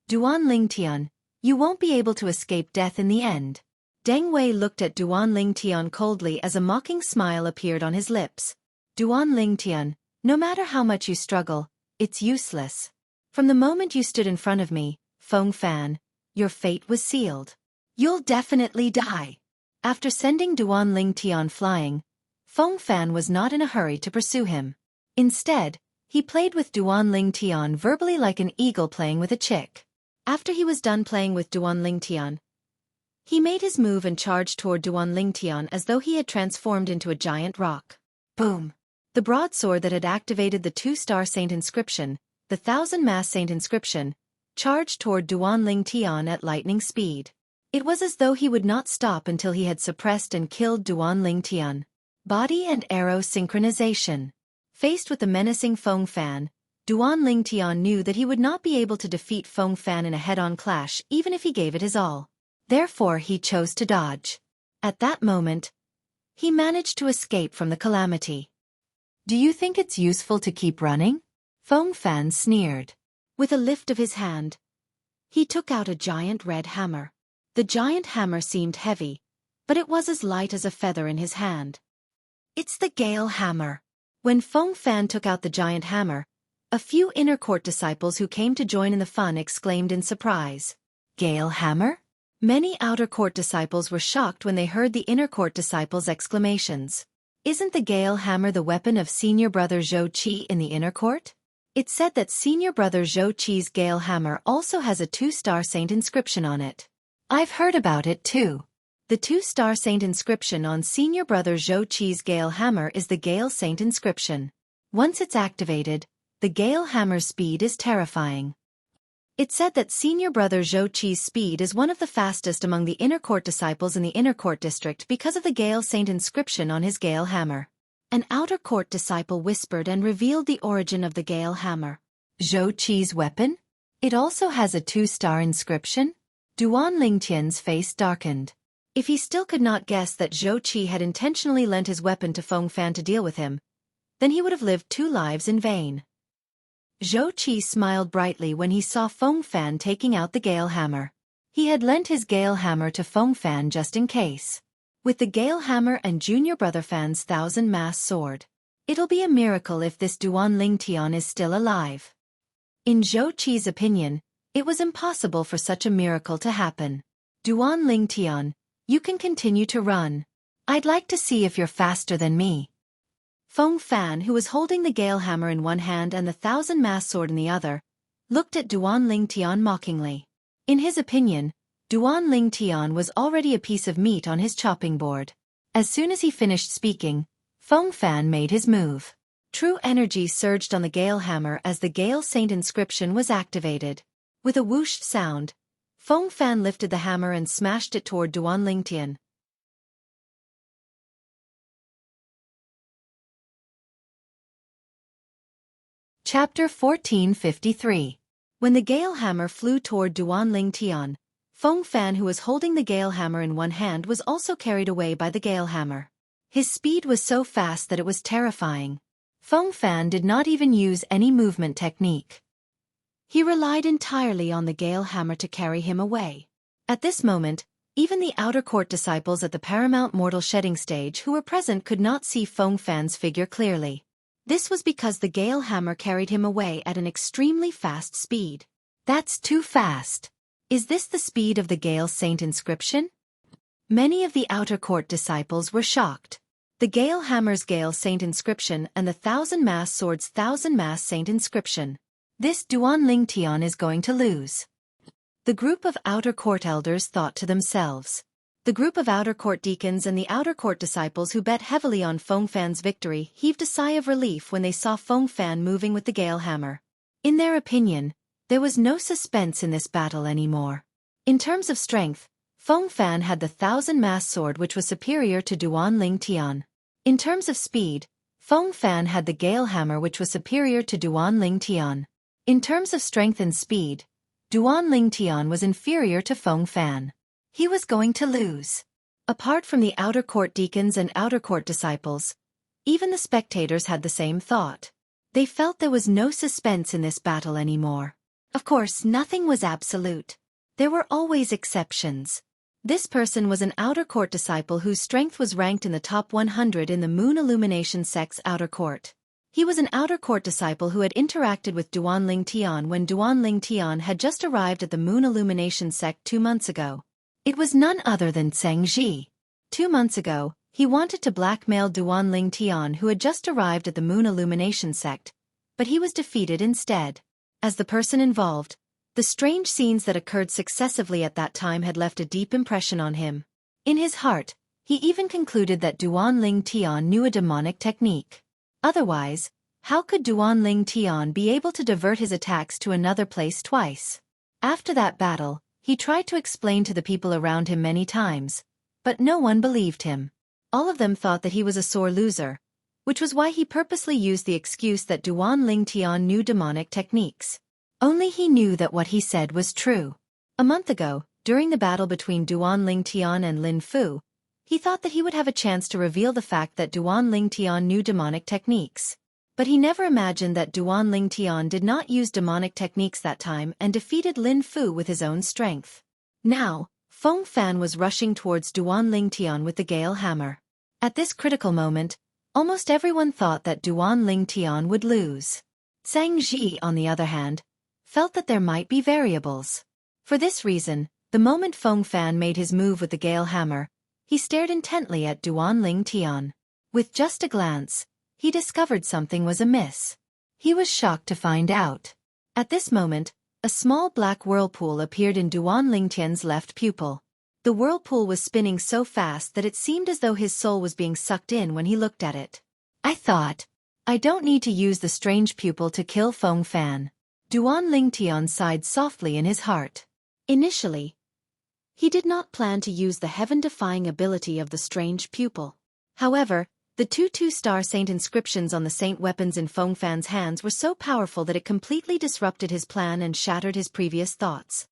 Duan Ling Tian, you won't be able to escape death in the end. Deng Wei looked at Duan Ling Tian coldly as a mocking smile appeared on his lips. Duan Ling Tian, no matter how much you struggle, it's useless. From the moment you stood in front of me, Feng Fan, your fate was sealed. You'll definitely die. After sending Duan Ling Tian flying, Feng Fan was not in a hurry to pursue him. Instead, he played with Duan Ling Tian verbally like an eagle playing with a chick. After he was done playing with Duan Ling Tian, he made his move and charged toward Duan Ling Tian as though he had transformed into a giant rock. Boom! The broadsword that had activated the 2-star saint inscription, the 1000-mass saint inscription, charged toward Duan Ling Tian at lightning speed. It was as though he would not stop until he had suppressed and killed Duan Ling Tian. Body and arrow synchronization. Faced with the menacing Feng Fan, Duan Ling Tian knew that he would not be able to defeat Feng Fan in a head-on clash even if he gave it his all. Therefore he chose to dodge. At that moment, he managed to escape from the calamity. Do you think it's useful to keep running? Feng Fan sneered. With a lift of his hand, he took out a giant red hammer. The giant hammer seemed heavy, but it was as light as a feather in his hand. It's the Gale Hammer. When Feng Fan took out the giant hammer, a few inner court disciples who came to join in the fun exclaimed in surprise. Gale Hammer? Many outer court disciples were shocked when they heard the inner court disciples' exclamations. Isn't the Gale Hammer the weapon of senior brother Xueqi in the inner court? It's said that senior brother Xueqi's Gale Hammer also has a 2-star saint inscription on it. I've heard about it too. The 2-star saint inscription on senior brother Xueqi's Gale Hammer is the Gale Saint inscription. Once it's activated, the Gale Hammer's speed is terrifying. It's said that senior brother Xueqi's speed is one of the fastest among the inner court disciples in the inner court district because of the Gale Saint inscription on his Gale Hammer. An outer court disciple whispered and revealed the origin of the Gale Hammer. Xueqi's weapon? It also has a 2-star inscription? Duan Lingtian's face darkened. If he still could not guess that Xueqi had intentionally lent his weapon to Feng Fan to deal with him, then he would have lived 2 lives in vain. Xueqi smiled brightly when he saw Feng Fan taking out the Gale Hammer. He had lent his Gale Hammer to Feng Fan just in case. With the Gale Hammer and junior brother Fan's 1000-mass sword, it'll be a miracle if this Duan Ling Tian is still alive. In Xueqi's opinion, it was impossible for such a miracle to happen. Duan Ling Tian, you can continue to run. I'd like to see if you're faster than me. Feng Fan, who was holding the Gale Hammer in one hand and the 1000-mass sword in the other, looked at Duan Ling Tian mockingly. In his opinion, Duan Ling Tian was already a piece of meat on his chopping board. As soon as he finished speaking, Feng Fan made his move. True energy surged on the Gale Hammer as the Gale Saint inscription was activated. With a whoosh sound, Feng Fan lifted the hammer and smashed it toward Duan Ling Tian. Chapter 1453. When the Gale Hammer flew toward Duan Ling Tian, Feng Fan, who was holding the Gale Hammer in one hand, was also carried away by the Gale Hammer. His speed was so fast that it was terrifying. Feng Fan did not even use any movement technique. He relied entirely on the Gale Hammer to carry him away. At this moment, even the outer court disciples at the paramount mortal shedding stage who were present could not see Feng Fan's figure clearly. This was because the Gale Hammer carried him away at an extremely fast speed. That's too fast. Is this the speed of the Gale Saint inscription? Many of the outer court disciples were shocked. The Gale Hammer's Gale Saint inscription and the 1000-mass sword's 1000-mass Saint inscription. This Duan Ling Tian is going to lose. The group of outer court elders thought to themselves. The group of outer court deacons and the outer court disciples who bet heavily on Feng Fan's victory heaved a sigh of relief when they saw Feng Fan moving with the Gale Hammer. In their opinion, there was no suspense in this battle anymore. In terms of strength, Feng Fan had the 1000-mass sword which was superior to Duan Ling Tian. In terms of speed, Feng Fan had the Gale Hammer which was superior to Duan Ling Tian. In terms of strength and speed, Duan Ling Tian was inferior to Feng Fan. He was going to lose. Apart from the outer court deacons and outer court disciples, even the spectators had the same thought. They felt there was no suspense in this battle anymore. Of course, nothing was absolute. There were always exceptions. This person was an outer court disciple whose strength was ranked in the top 100 in the Moon Illumination sect's outer court. He was an outer court disciple who had interacted with Duan Ling Tian when Duan Ling Tian had just arrived at the Moon Illumination sect 2 months ago. It was none other than Xueqi. 2 months ago, he wanted to blackmail Duan Ling Tian who had just arrived at the Moon Illumination sect, but he was defeated instead. As the person involved, the strange scenes that occurred successively at that time had left a deep impression on him. In his heart, he even concluded that Duan Ling Tian knew a demonic technique. Otherwise, how could Duan Ling Tian be able to divert his attacks to another place twice? After that battle, he tried to explain to the people around him many times, but no one believed him. All of them thought that he was a sore loser, which was why he purposely used the excuse that Duan Ling Tian knew demonic techniques. Only he knew that what he said was true. A month ago, during the battle between Duan Ling Tian and Lin Fu, he thought that he would have a chance to reveal the fact that Duan Ling Tian knew demonic techniques. But he never imagined that Duan Ling Tian did not use demonic techniques that time and defeated Lin Fu with his own strength. Now, Feng Fan was rushing towards Duan Ling Tian with the Gale Hammer. At this critical moment, almost everyone thought that Duan Ling Tian would lose. Xueqi, on the other hand, felt that there might be variables. For this reason, the moment Feng Fan made his move with the Gale Hammer, he stared intently at Duan Ling Tian. With just a glance, he discovered something was amiss. He was shocked to find out. At this moment, a small black whirlpool appeared in Duan Ling Tian's left pupil. The whirlpool was spinning so fast that it seemed as though his soul was being sucked in when he looked at it. I thought, I don't need to use the strange pupil to kill Feng Fan. Duan Ling Tian sighed softly in his heart. Initially, he did not plan to use the heaven-defying ability of the strange pupil. However, the 2-2-star saint inscriptions on the saint weapons in Feng Fan's hands were so powerful that it completely disrupted his plan and shattered his previous thoughts.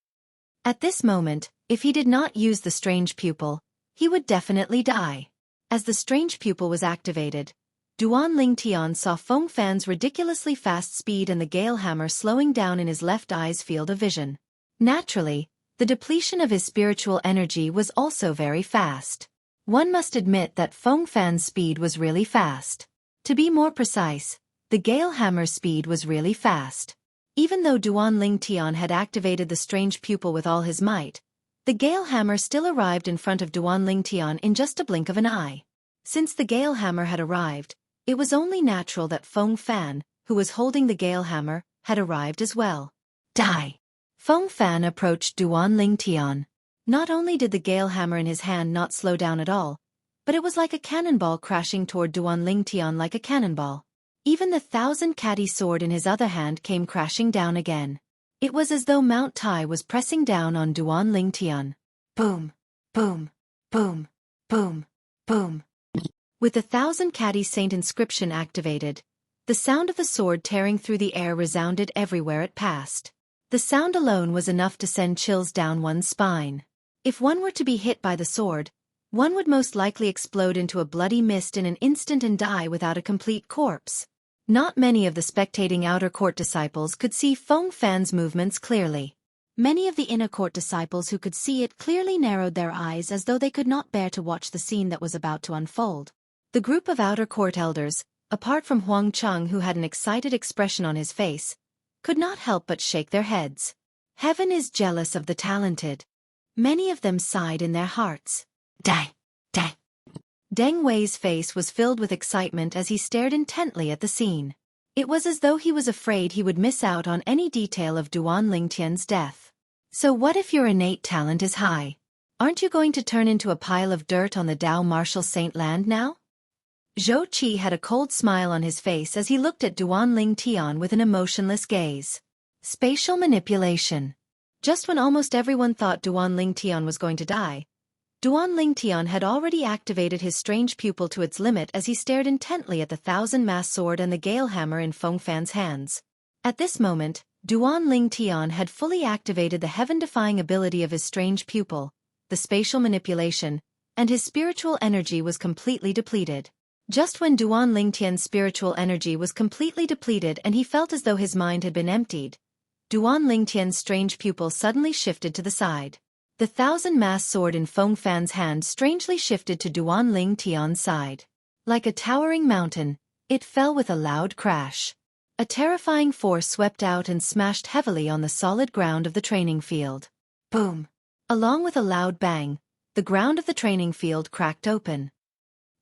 At this moment, if he did not use the strange pupil, he would definitely die. As the strange pupil was activated, Duan Ling Tian saw Feng Fan's ridiculously fast speed and the gale hammer slowing down in his left eye's field of vision. Naturally, the depletion of his spiritual energy was also very fast. One must admit that Feng Fan's speed was really fast. To be more precise, the gale hammer's speed was really fast. Even though Duan Ling Tian had activated the strange pupil with all his might, the gale hammer still arrived in front of Duan Ling Tian in just a blink of an eye. Since the gale hammer had arrived, it was only natural that Feng Fan, who was holding the gale hammer, had arrived as well. Die! Feng Fan approached Duan Ling Tian. Not only did the gale hammer in his hand not slow down at all, but it was like a cannonball crashing toward Duan Ling Tian like a cannonball. Even the 1,000-catty sword in his other hand came crashing down again. It was as though Mount Tai was pressing down on Duan Ling Tian. Boom! Boom! Boom! Boom! Boom! With the 1,000-catty saint inscription activated, the sound of the sword tearing through the air resounded everywhere it passed. The sound alone was enough to send chills down one's spine. If one were to be hit by the sword, one would most likely explode into a bloody mist in an instant and die without a complete corpse. Not many of the spectating outer court disciples could see Feng Fan's movements clearly. Many of the inner court disciples who could see it clearly narrowed their eyes as though they could not bear to watch the scene that was about to unfold. The group of outer court elders, apart from Huang Cheng who had an excited expression on his face, could not help but shake their heads. Heaven is jealous of the talented. Many of them sighed in their hearts. Die! Die! Deng Wei's face was filled with excitement as he stared intently at the scene. It was as though he was afraid he would miss out on any detail of Duan Ling Tian's death. So what if your innate talent is high? Aren't you going to turn into a pile of dirt on the Dao Martial Saint land now? Xueqi had a cold smile on his face as he looked at Duan Ling Tian with an emotionless gaze. Spatial manipulation. Just when almost everyone thought Duan Ling Tian was going to die, Duan Ling Tian had already activated his strange pupil to its limit as he stared intently at the 1,000-mass sword and the gale hammer in Feng Fan's hands. At this moment, Duan Ling Tian had fully activated the heaven-defying ability of his strange pupil, the spatial manipulation, and his spiritual energy was completely depleted. Just when Duan Ling Tian's spiritual energy was completely depleted and he felt as though his mind had been emptied, Duan Ling Tian's strange pupil suddenly shifted to the side. The 1,000-mass sword in Feng Fan's hand strangely shifted to Duan Ling Tian's side. Like a towering mountain, it fell with a loud crash. A terrifying force swept out and smashed heavily on the solid ground of the training field. Boom! Along with a loud bang, the ground of the training field cracked open.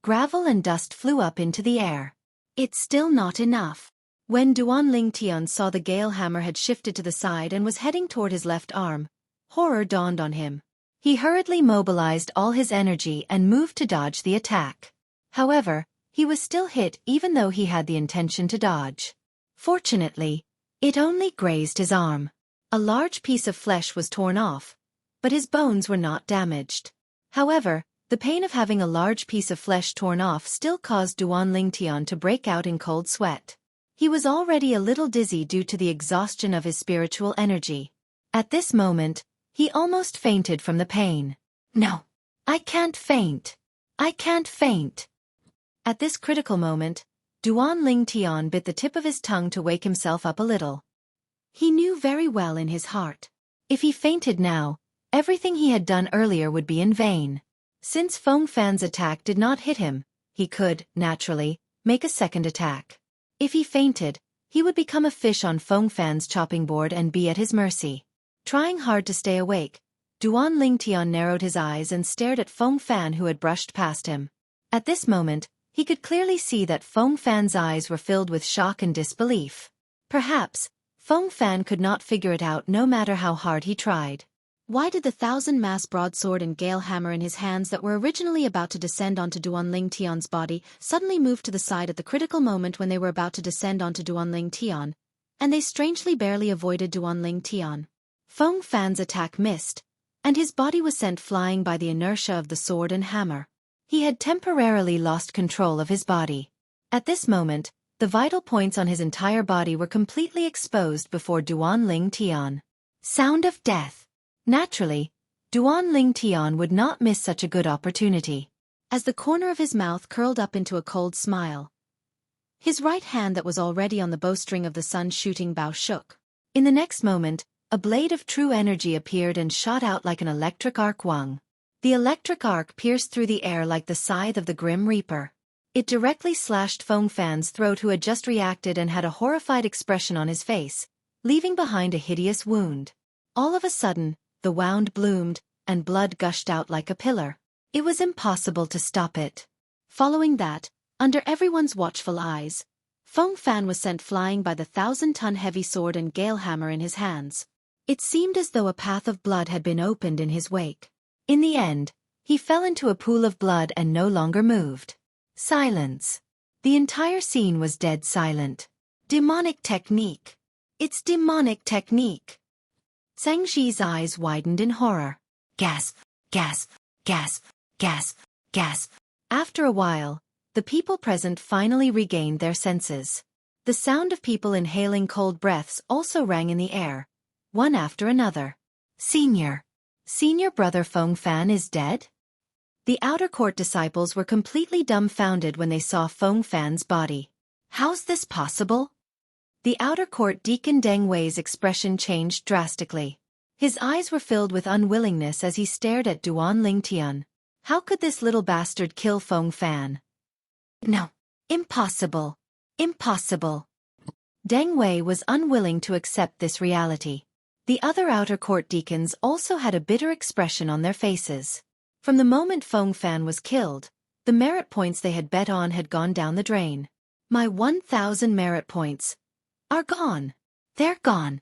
Gravel and dust flew up into the air. It's still not enough. When Duan Ling Tian saw the gale hammer had shifted to the side and was heading toward his left arm, horror dawned on him. He hurriedly mobilized all his energy and moved to dodge the attack. However, he was still hit even though he had the intention to dodge. Fortunately, it only grazed his arm. A large piece of flesh was torn off, but his bones were not damaged. However, the pain of having a large piece of flesh torn off still caused Duan Ling Tian to break out in cold sweat. He was already a little dizzy due to the exhaustion of his spiritual energy. At this moment, he almost fainted from the pain. No, I can't faint. I can't faint. At this critical moment, Duan Ling Tian bit the tip of his tongue to wake himself up a little. He knew very well in his heart, if he fainted now, everything he had done earlier would be in vain. Since Feng Fan's attack did not hit him, he could, naturally, make a second attack. If he fainted, he would become a fish on Feng Fan's chopping board and be at his mercy. Trying hard to stay awake, Duan Ling Tian narrowed his eyes and stared at Feng Fan who had brushed past him. At this moment, he could clearly see that Feng Fan's eyes were filled with shock and disbelief. Perhaps, Feng Fan could not figure it out no matter how hard he tried. Why did the 1,000-mass broadsword and gale hammer in his hands that were originally about to descend onto Duan Ling Tian's body suddenly move to the side at the critical moment when they were about to descend onto Duan Ling Tian, and they strangely barely avoided Duan Ling Tian? Feng Fan's attack missed, and his body was sent flying by the inertia of the sword and hammer. He had temporarily lost control of his body. At this moment, the vital points on his entire body were completely exposed before Duan Ling Tian. Sound of death. Naturally, Duan Lingtian would not miss such a good opportunity. As the corner of his mouth curled up into a cold smile, his right hand that was already on the bowstring of the sun-shooting bow shook. In the next moment, a blade of true energy appeared and shot out like an electric arc wung. The electric arc pierced through the air like the scythe of the Grim Reaper. It directly slashed Feng Fan's throat, who had just reacted and had a horrified expression on his face, leaving behind a hideous wound. All of a sudden, the wound bloomed, and blood gushed out like a pillar. It was impossible to stop it. Following that, under everyone's watchful eyes, Feng Fan was sent flying by the 1,000-ton heavy sword and gale hammer in his hands. It seemed as though a path of blood had been opened in his wake. In the end, he fell into a pool of blood and no longer moved. Silence. The entire scene was dead silent. Demonic technique. It's demonic technique. Zhang Xi's eyes widened in horror. Gasp, gasp, gasp, gasp, gasp. After a while, the people present finally regained their senses. The sound of people inhaling cold breaths also rang in the air, one after another. Senior brother Feng Fan is dead? The outer court disciples were completely dumbfounded when they saw Feng Fan's body. How's this possible? The outer court deacon Deng Wei's expression changed drastically. His eyes were filled with unwillingness as he stared at Duan Lingtian. How could this little bastard kill Feng Fan? No. Impossible. Impossible. Deng Wei was unwilling to accept this reality. The other outer court deacons also had a bitter expression on their faces. From the moment Feng Fan was killed, the merit points they had bet on had gone down the drain. My 1,000 merit points are gone. They're gone.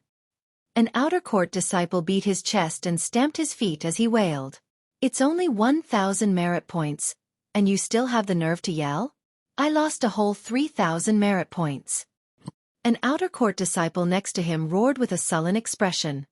An outer court disciple beat his chest and stamped his feet as he wailed. It's only 1,000 merit points, and you still have the nerve to yell? I lost a whole 3,000 merit points. An outer court disciple next to him roared with a sullen expression.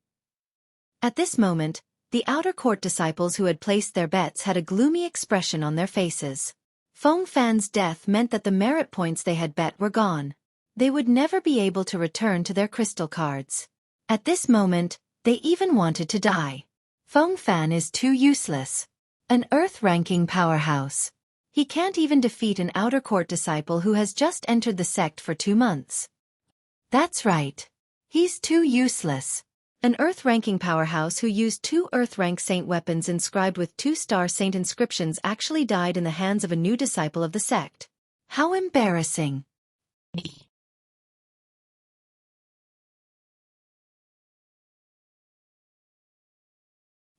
At this moment, the outer court disciples who had placed their bets had a gloomy expression on their faces. Feng Fan's death meant that the merit points they had bet were gone. They would never be able to return to their crystal cards. At this moment, they even wanted to die. Feng Fan is too useless. An Earth-ranking powerhouse. He can't even defeat an outer court disciple who has just entered the sect for 2 months. That's right. He's too useless. An Earth-ranking powerhouse who used 2 Earth-rank saint weapons inscribed with 2-star saint inscriptions actually died in the hands of a new disciple of the sect. How embarrassing.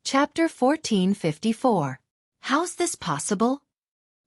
Chapter 1454. How's this possible?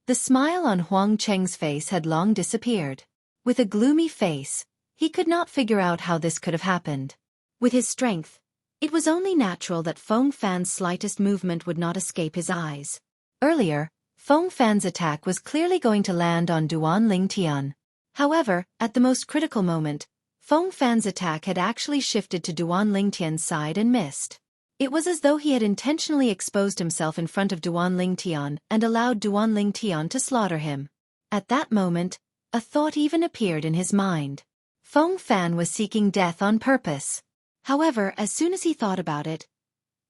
The smile on Huang Cheng's face had long disappeared. With a gloomy face, he could not figure out how this could have happened. With his strength, it was only natural that Feng Fan's slightest movement would not escape his eyes. Earlier, Feng Fan's attack was clearly going to land on Duan Lingtian. However, at the most critical moment, Feng Fan's attack had actually shifted to Duan Lingtian's side and missed. It was as though he had intentionally exposed himself in front of Duan Lingtian and allowed Duan Lingtian to slaughter him. At that moment, a thought even appeared in his mind. Feng Fan was seeking death on purpose. However, as soon as he thought about it,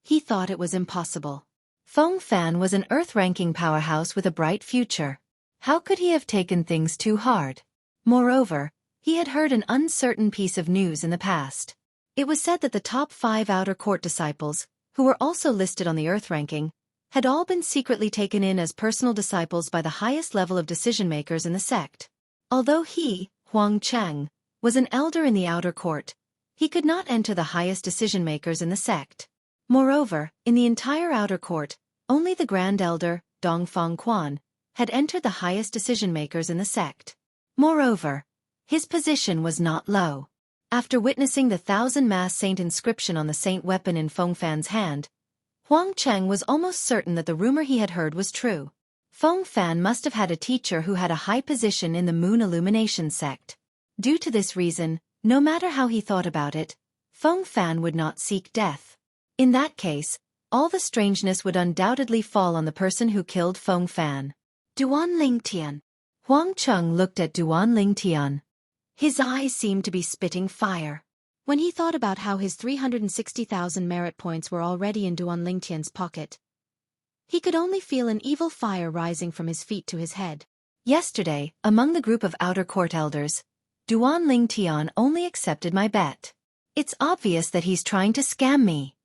he thought it was impossible. Feng Fan was an Earth-ranking powerhouse with a bright future. How could he have taken things too hard? Moreover, he had heard an uncertain piece of news in the past. It was said that the top 5 outer court disciples, who were also listed on the Earth ranking, had all been secretly taken in as personal disciples by the highest level of decision-makers in the sect. Although he, Huang Cheng, was an elder in the outer court, he could not enter the highest decision-makers in the sect. Moreover, in the entire outer court, only the Grand Elder, Dongfang Quan, had entered the highest decision-makers in the sect. Moreover, his position was not low. After witnessing the 1,000 saint inscription on the saint weapon in Feng Fan's hand, Huang Cheng was almost certain that the rumor he had heard was true. Feng Fan must have had a teacher who had a high position in the Moon Illumination sect. Due to this reason, no matter how he thought about it, Feng Fan would not seek death. In that case, all the strangeness would undoubtedly fall on the person who killed Feng Fan. Duan Lingtian. Huang Cheng looked at Duan Lingtian. His eyes seemed to be spitting fire. When he thought about how his 360,000 merit points were already in Duan Lingtian's pocket, he could only feel an evil fire rising from his feet to his head. Yesterday, among the group of outer court elders, Duan Lingtian only accepted my bet. It's obvious that he's trying to scam me.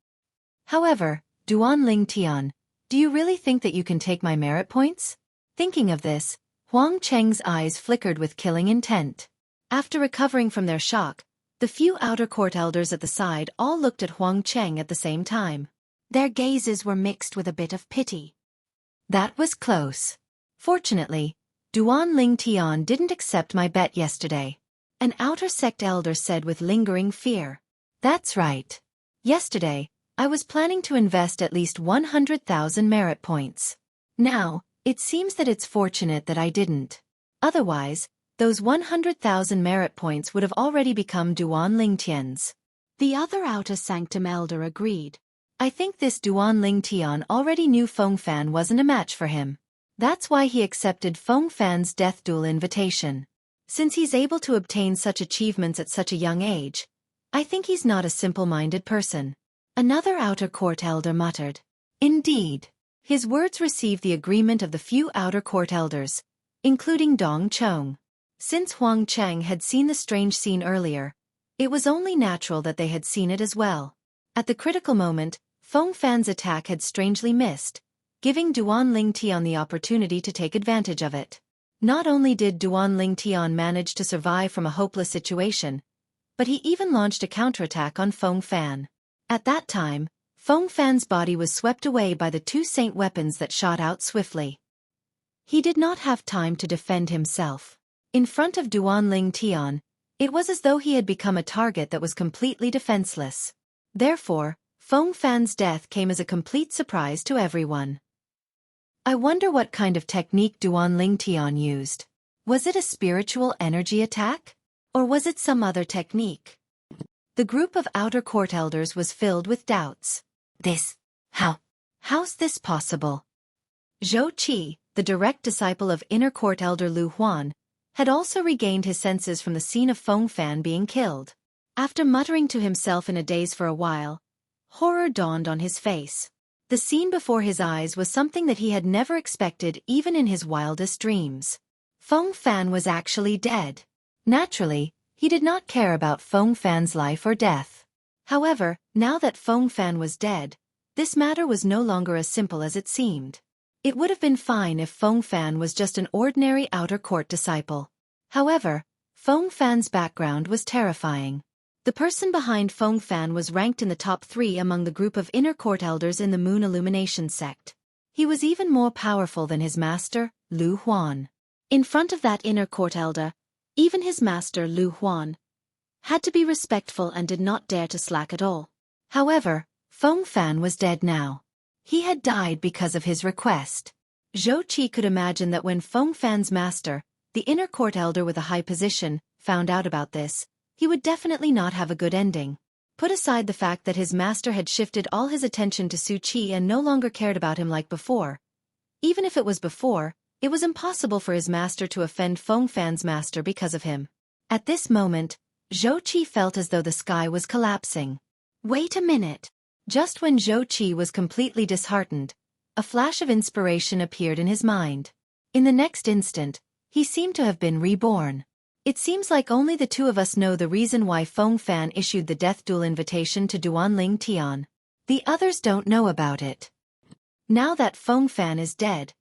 However, Duan Lingtian, do you really think that you can take my merit points? Thinking of this, Huang Cheng's eyes flickered with killing intent. After recovering from their shock, the few outer court elders at the side all looked at Huang Cheng at the same time. Their gazes were mixed with a bit of pity. That was close. Fortunately, Duan Lingtian didn't accept my bet yesterday. An outer sect elder said with lingering fear. That's right. Yesterday, I was planning to invest at least 100,000 merit points. Now, it seems that it's fortunate that I didn't. Otherwise, those 100,000 merit points would have already become Duan Lingtian's. The other outer sanctum elder agreed. I think this Duan Lingtian already knew Feng Fan wasn't a match for him. That's why he accepted Feng Fan's death duel invitation. Since he's able to obtain such achievements at such a young age, I think he's not a simple-minded person. Another outer court elder muttered. Indeed. His words received the agreement of the few outer court elders, including Dong Chong. Since Huang Cheng had seen the strange scene earlier, it was only natural that they had seen it as well. At the critical moment, Feng Fan's attack had strangely missed, giving Duan Lingtian the opportunity to take advantage of it. Not only did Duan Lingtian manage to survive from a hopeless situation, but he even launched a counterattack on Feng Fan. At that time, Feng Fan's body was swept away by the two saint weapons that shot out swiftly. He did not have time to defend himself. In front of Duan Lingtian, it was as though he had become a target that was completely defenseless. Therefore, Feng Fan's death came as a complete surprise to everyone. I wonder what kind of technique Duan Lingtian used. Was it a spiritual energy attack? Or was it some other technique? The group of outer court elders was filled with doubts. How's this possible? Xueqi, the direct disciple of inner court elder Lu Huan, had also regained his senses from the scene of Feng Fan being killed. After muttering to himself in a daze for a while, horror dawned on his face. The scene before his eyes was something that he had never expected even in his wildest dreams. Feng Fan was actually dead. Naturally, he did not care about Feng Fan's life or death. However, now that Feng Fan was dead, this matter was no longer as simple as it seemed. It would have been fine if Feng Fan was just an ordinary outer court disciple. However, Feng Fan's background was terrifying. The person behind Feng Fan was ranked in the top 3 among the group of inner court elders in the Moon Illumination sect. He was even more powerful than his master, Lu Huan. In front of that inner court elder, even his master Lu Huan had to be respectful and did not dare to slack at all. However, Feng Fan was dead now. He had died because of his request. Xueqi could imagine that when Feng Fan's master, the inner court elder with a high position, found out about this, he would definitely not have a good ending. Put aside the fact that his master had shifted all his attention to Xueqi and no longer cared about him like before. Even if it was before, it was impossible for his master to offend Feng Fan's master because of him. At this moment, Xueqi felt as though the sky was collapsing. Wait a minute. Just when Xueqi was completely disheartened, a flash of inspiration appeared in his mind. In the next instant, he seemed to have been reborn. It seems like only the two of us know the reason why Feng Fan issued the death duel invitation to Duan Lingtian. The others don't know about it. Now that Feng Fan is dead,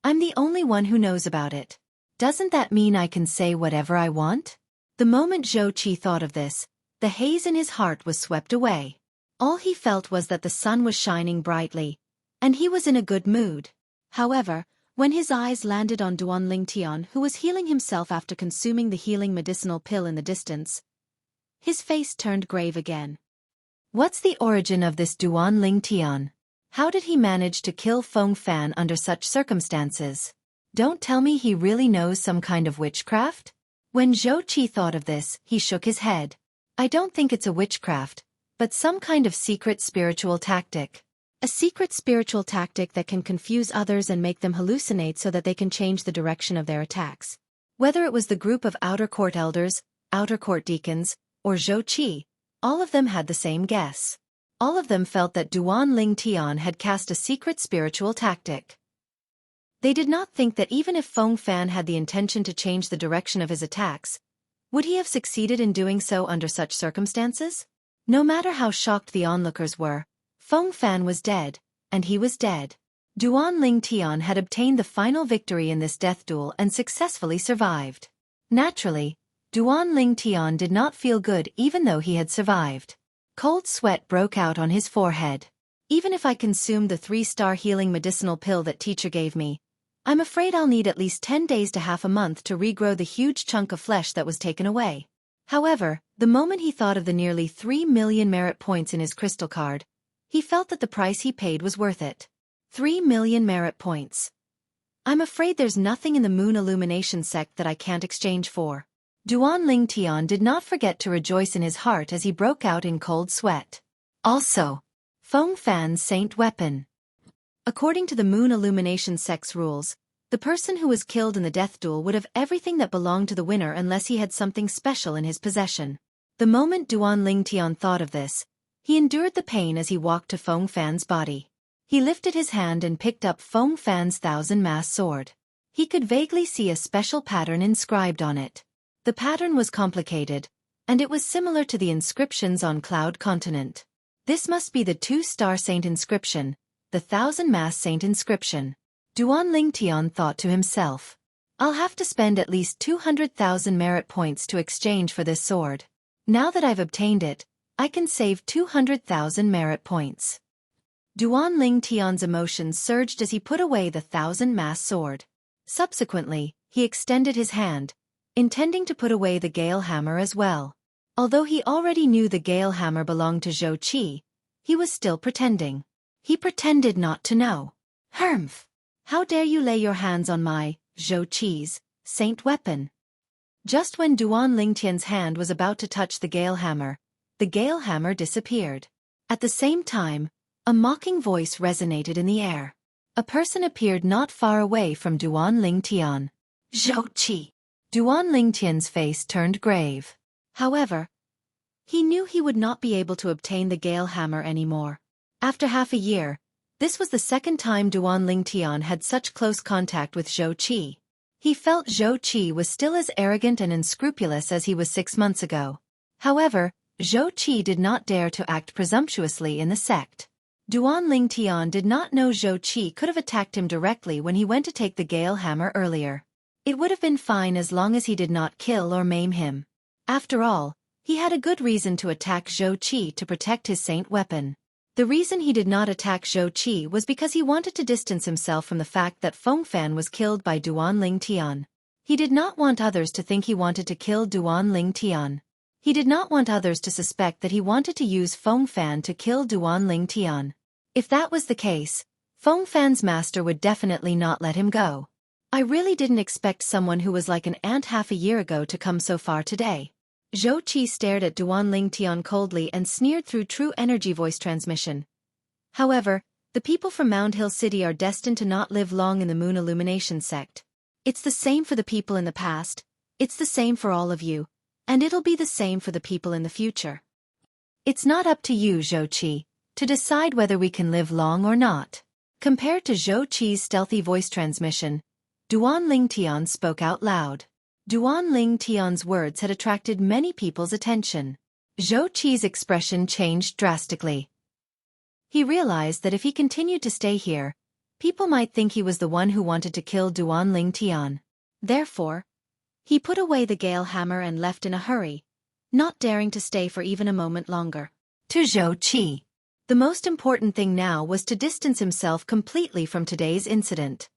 I'm the only one who knows about it. Doesn't that mean I can say whatever I want? The moment Xueqi thought of this, the haze in his heart was swept away. All he felt was that the sun was shining brightly, and he was in a good mood. However, when his eyes landed on Duan Lingtian, who was healing himself after consuming the healing medicinal pill in the distance, his face turned grave again. What's the origin of this Duan Lingtian? How did he manage to kill Feng Fan under such circumstances? Don't tell me he really knows some kind of witchcraft? When Xueqi thought of this, he shook his head. I don't think it's a witchcraft, but some kind of secret spiritual tactic. A secret spiritual tactic that can confuse others and make them hallucinate so that they can change the direction of their attacks. Whether it was the group of outer court elders, outer court deacons, or Xueqi, All of them had the same guess. All of them felt that Duan Ling Tian had cast a secret spiritual tactic. They did not think that even if Feng Fan had the intention to change the direction of his attacks, would he have succeeded in doing so under such circumstances? No matter how shocked the onlookers were, Feng Fan was dead, and he was dead. Duan Ling Tian had obtained the final victory in this death duel and successfully survived. Naturally, Duan Ling Tian did not feel good even though he had survived. Cold sweat broke out on his forehead. Even if I consumed the 3-star healing medicinal pill that teacher gave me, I'm afraid I'll need at least 10 days to half a month to regrow the huge chunk of flesh that was taken away. However, the moment he thought of the nearly 3 million merit points in his crystal card, he felt that the price he paid was worth it. 3 million merit points. I'm afraid there's nothing in the Moon Illumination sect that I can't exchange for. Duan Ling Tian did not forget to rejoice in his heart as he broke out in cold sweat. Also, Feng Fan's Saint Weapon. According to the Moon Illumination sect's rules, the person who was killed in the death duel would have everything that belonged to the winner unless he had something special in his possession. The moment Duan Ling Tian thought of this, he endured the pain as he walked to Feng Fan's body. He lifted his hand and picked up Feng Fan's 1,000-mass sword. He could vaguely see a special pattern inscribed on it. The pattern was complicated, and it was similar to the inscriptions on Cloud Continent. This must be the 2-star saint inscription, the 1,000-mass saint inscription. Duan Ling Tian thought to himself. I'll have to spend at least 200,000 merit points to exchange for this sword. Now that I've obtained it, I can save 200,000 merit points. Duan Ling Tian's emotions surged as he put away the 1,000-mass sword. Subsequently, he extended his hand, intending to put away the Gale Hammer as well. Although he already knew the Gale Hammer belonged to Xueqi, he was still pretending. He pretended not to know. Humph! How dare you lay your hands on my, Xueqi's, saint weapon? Just when Duan Ling Tian's hand was about to touch the Gale Hammer disappeared. At the same time, a mocking voice resonated in the air. A person appeared not far away from Duan Ling Tian. Xueqi! Duan Ling Tian's face turned grave. However, he knew he would not be able to obtain the Gale Hammer anymore. After half a year, this was the second time Duan Ling Tian had such close contact with Xueqi. He felt Xueqi was still as arrogant and unscrupulous as he was 6 months ago. However, Xueqi did not dare to act presumptuously in the sect. Duan Ling Tian did not know Xueqi could have attacked him directly when he went to take the Gale Hammer earlier. It would have been fine as long as he did not kill or maim him. After all, he had a good reason to attack Xueqi to protect his saint weapon. The reason he did not attack Xueqi was because he wanted to distance himself from the fact that Feng Fan was killed by Duan Ling Tian. He did not want others to think he wanted to kill Duan Ling Tian. He did not want others to suspect that he wanted to use Feng Fan to kill Duan Ling Tian. If that was the case, Feng Fan's master would definitely not let him go. I really didn't expect someone who was like an ant half a year ago to come so far today. Xueqi stared at Duan Ling Tian coldly and sneered through true energy voice transmission. However, the people from Mound Hill City are destined to not live long in the Moon Illumination sect. It's the same for the people in the past, it's the same for all of you, and it'll be the same for the people in the future. It's not up to you, Xueqi, to decide whether we can live long or not. Compared to Xueqi's stealthy voice transmission, Duan Ling Tian spoke out loud. Duan Ling Tian's words had attracted many people's attention. Xueqi's expression changed drastically. He realized that if he continued to stay here, people might think he was the one who wanted to kill Duan Ling Tian. Therefore, he put away the Gale Hammer and left in a hurry, not daring to stay for even a moment longer. To Xueqi, the most important thing now was to distance himself completely from today's incident.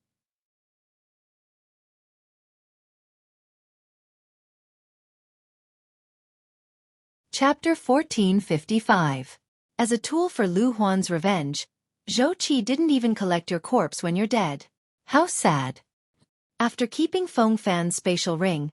Chapter 1455. As a tool for Lu Huan's revenge, Xueqi didn't even collect your corpse when you're dead. How sad. After keeping Feng Fan's spatial ring,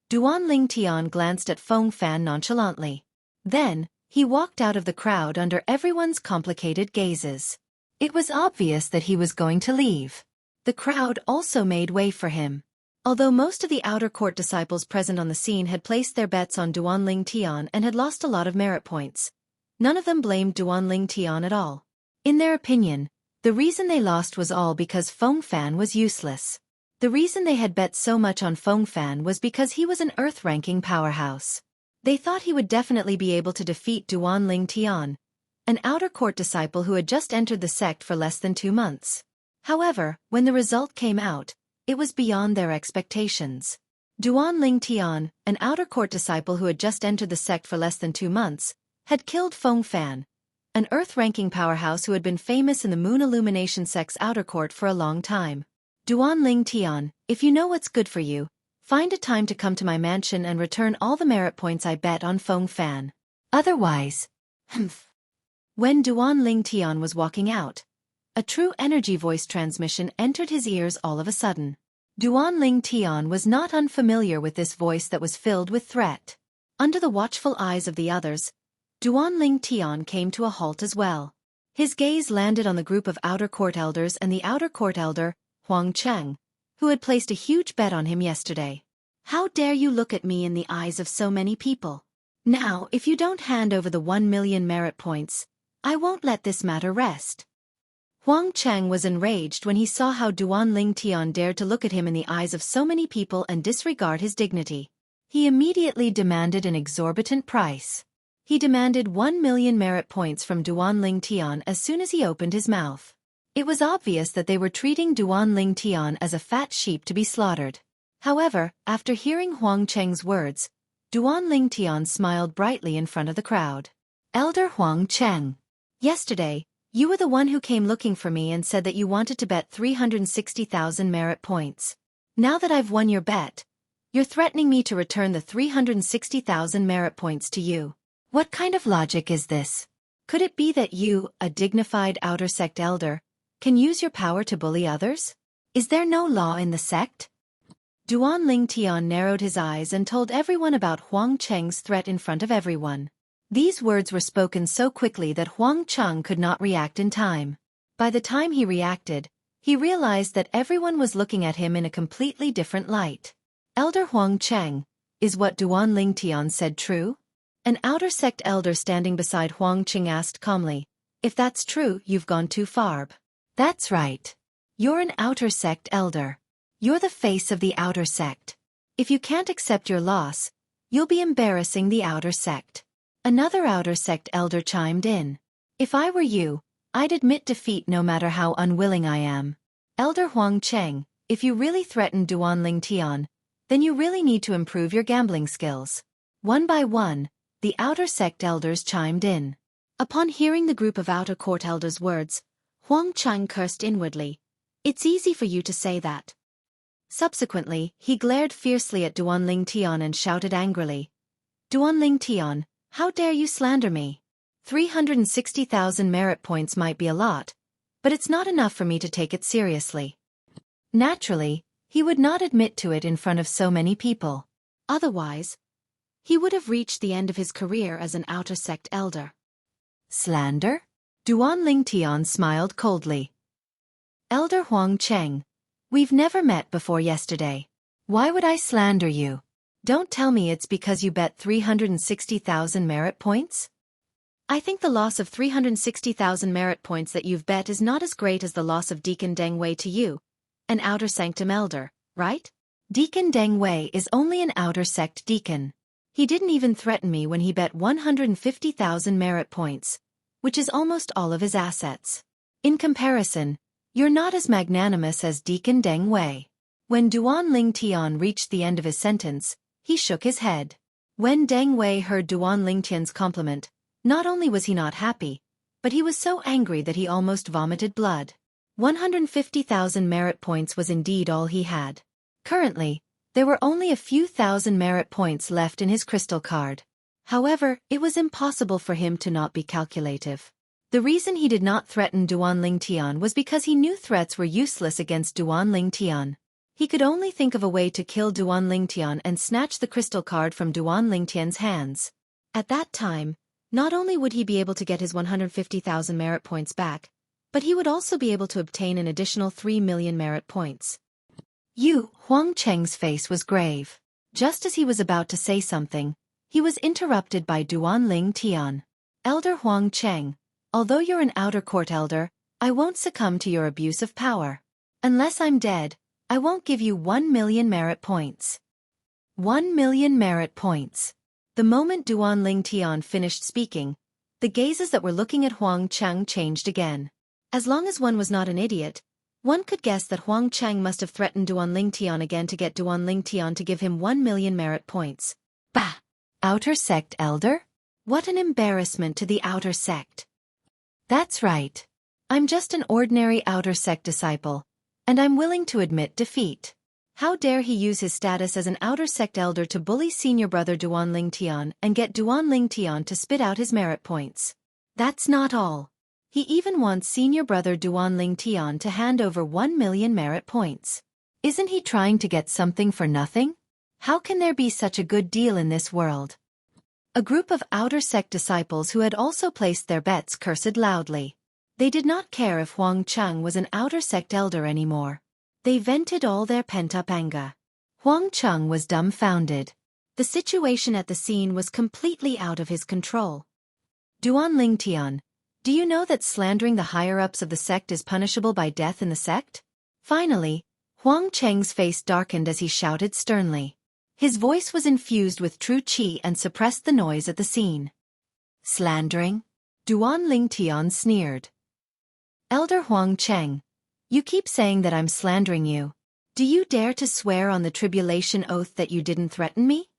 Duan Ling Tian glanced at Feng Fan nonchalantly. Then, he walked out of the crowd under everyone's complicated gazes. It was obvious that he was going to leave. The crowd also made way for him. Although most of the outer court disciples present on the scene had placed their bets on Duanling Tian and had lost a lot of merit points, none of them blamed Duanling Tian at all. In their opinion, the reason they lost was all because Feng Fan was useless. The reason they had bet so much on Feng Fan was because he was an Earth-ranking powerhouse. They thought he would definitely be able to defeat Duanling Tian, an outer court disciple who had just entered the sect for less than 2 months. However, when the result came out, it was beyond their expectations. Duanling Tian, an outer court disciple who had just entered the sect for less than 2 months, had killed Feng Fan, an Earth-ranking powerhouse who had been famous in the Moon Illumination sect's outer court for a long time. Duanling Tian, if you know what's good for you, find a time to come to my mansion and return all the merit points I bet on Feng Fan. Otherwise, When Duanling Tian was walking out, a true energy voice transmission entered his ears all of a sudden. Duanling Tian was not unfamiliar with this voice that was filled with threat. Under the watchful eyes of the others, Duanling Tian came to a halt as well. His gaze landed on the group of outer court elders and the outer court elder, Huang Cheng, who had placed a huge bet on him yesterday. How dare you look at me in the eyes of so many people? Now, if you don't hand over the 1 million merit points, I won't let this matter rest. Huang Cheng was enraged when he saw how Duanling Tian dared to look at him in the eyes of so many people and disregard his dignity. He immediately demanded an exorbitant price. He demanded 1 million merit points from Duanling Tian as soon as he opened his mouth. It was obvious that they were treating Duanling Tian as a fat sheep to be slaughtered. However, after hearing Huang Cheng's words, Duanling Tian smiled brightly in front of the crowd. Elder Huang Cheng. Yesterday, you were the one who came looking for me and said that you wanted to bet 360,000 merit points. Now that I've won your bet, you're threatening me to return the 360,000 merit points to you. What kind of logic is this? Could it be that you, a dignified outer sect elder, can use your power to bully others? Is there no law in the sect? Duanling Tian narrowed his eyes and told everyone about Huang Cheng's threat in front of everyone. These words were spoken so quickly that Huang Cheng could not react in time. By the time he reacted, he realized that everyone was looking at him in a completely different light. Elder Huang Cheng, is what Duanling Tian said true? An outer sect elder standing beside Huang Cheng asked calmly, if that's true, you've gone too far. That's right. You're an outer sect elder. You're the face of the outer sect. If you can't accept your loss, you'll be embarrassing the outer sect. Another outer sect elder chimed in. If I were you, I'd admit defeat no matter how unwilling I am. Elder Huang Cheng, if you really threaten Duanling Tian, then you really need to improve your gambling skills. One by one, the outer sect elders chimed in. Upon hearing the group of outer court elders' words, Huang Cheng cursed inwardly. It's easy for you to say that. Subsequently, he glared fiercely at Duanling Tian and shouted angrily. Duanling Tian, how dare you slander me? 360,000 merit points might be a lot, but it's not enough for me to take it seriously. Naturally, he would not admit to it in front of so many people. Otherwise, he would have reached the end of his career as an outer sect elder. Slander? Duanling Tian smiled coldly. Elder Huang Cheng, we've never met before yesterday. Why would I slander you? Don't tell me it's because you bet 360,000 merit points? I think the loss of 360,000 merit points that you've bet is not as great as the loss of Deacon Deng Wei to you, an outer sanctum elder, right? Deacon Deng Wei is only an outer sect deacon. He didn't even threaten me when he bet 150,000 merit points, which is almost all of his assets. In comparison, you're not as magnanimous as Deacon Deng Wei. When Duanling Tian reached the end of his sentence, he shook his head. When Deng Wei heard Duanling Tian's compliment, not only was he not happy, but he was so angry that he almost vomited blood. 150,000 merit points was indeed all he had. Currently, there were only a few thousand merit points left in his crystal card. However, it was impossible for him to not be calculative. The reason he did not threaten Duanling Tian was because he knew threats were useless against Duanling Tian. He could only think of a way to kill Duanling Tian and snatch the crystal card from Duanling Tian's hands. At that time, not only would he be able to get his 150,000 merit points back, but he would also be able to obtain an additional 3 million merit points. You, Huang Cheng's face was grave. Just as he was about to say something, he was interrupted by Duanling Tian. Elder Huang Cheng, although you're an outer court elder, I won't succumb to your abuse of power. Unless I'm dead, I won't give you 1 million merit points. 1 million merit points. The moment Duanling Tian finished speaking, the gazes that were looking at Huang Cheng changed again. As long as one was not an idiot, one could guess that Huang Cheng must have threatened Duanling Tian again to get Duanling Tian to give him 1 million merit points. Bah! Outer sect elder? What an embarrassment to the outer sect. That's right. I'm just an ordinary outer sect disciple, and I'm willing to admit defeat. How dare he use his status as an outer sect elder to bully senior brother Duanling Tian and get Duanling Tian to spit out his merit points. That's not all. He even wants senior brother Duanling Tian to hand over 1 million merit points. Isn't he trying to get something for nothing? How can there be such a good deal in this world? A group of outer sect disciples who had also placed their bets cursed loudly. They did not care if Huang Cheng was an outer sect elder anymore. They vented all their pent-up anger. Huang Cheng was dumbfounded. The situation at the scene was completely out of his control. Duanling Tian, do you know that slandering the higher-ups of the sect is punishable by death in the sect? Finally, Huang Cheng's face darkened as he shouted sternly. His voice was infused with true qi and suppressed the noise at the scene. Slandering? Duanling Tian sneered. Elder Huang Cheng, you keep saying that I'm slandering you. Do you dare to swear on the tribulation oath that you didn't threaten me?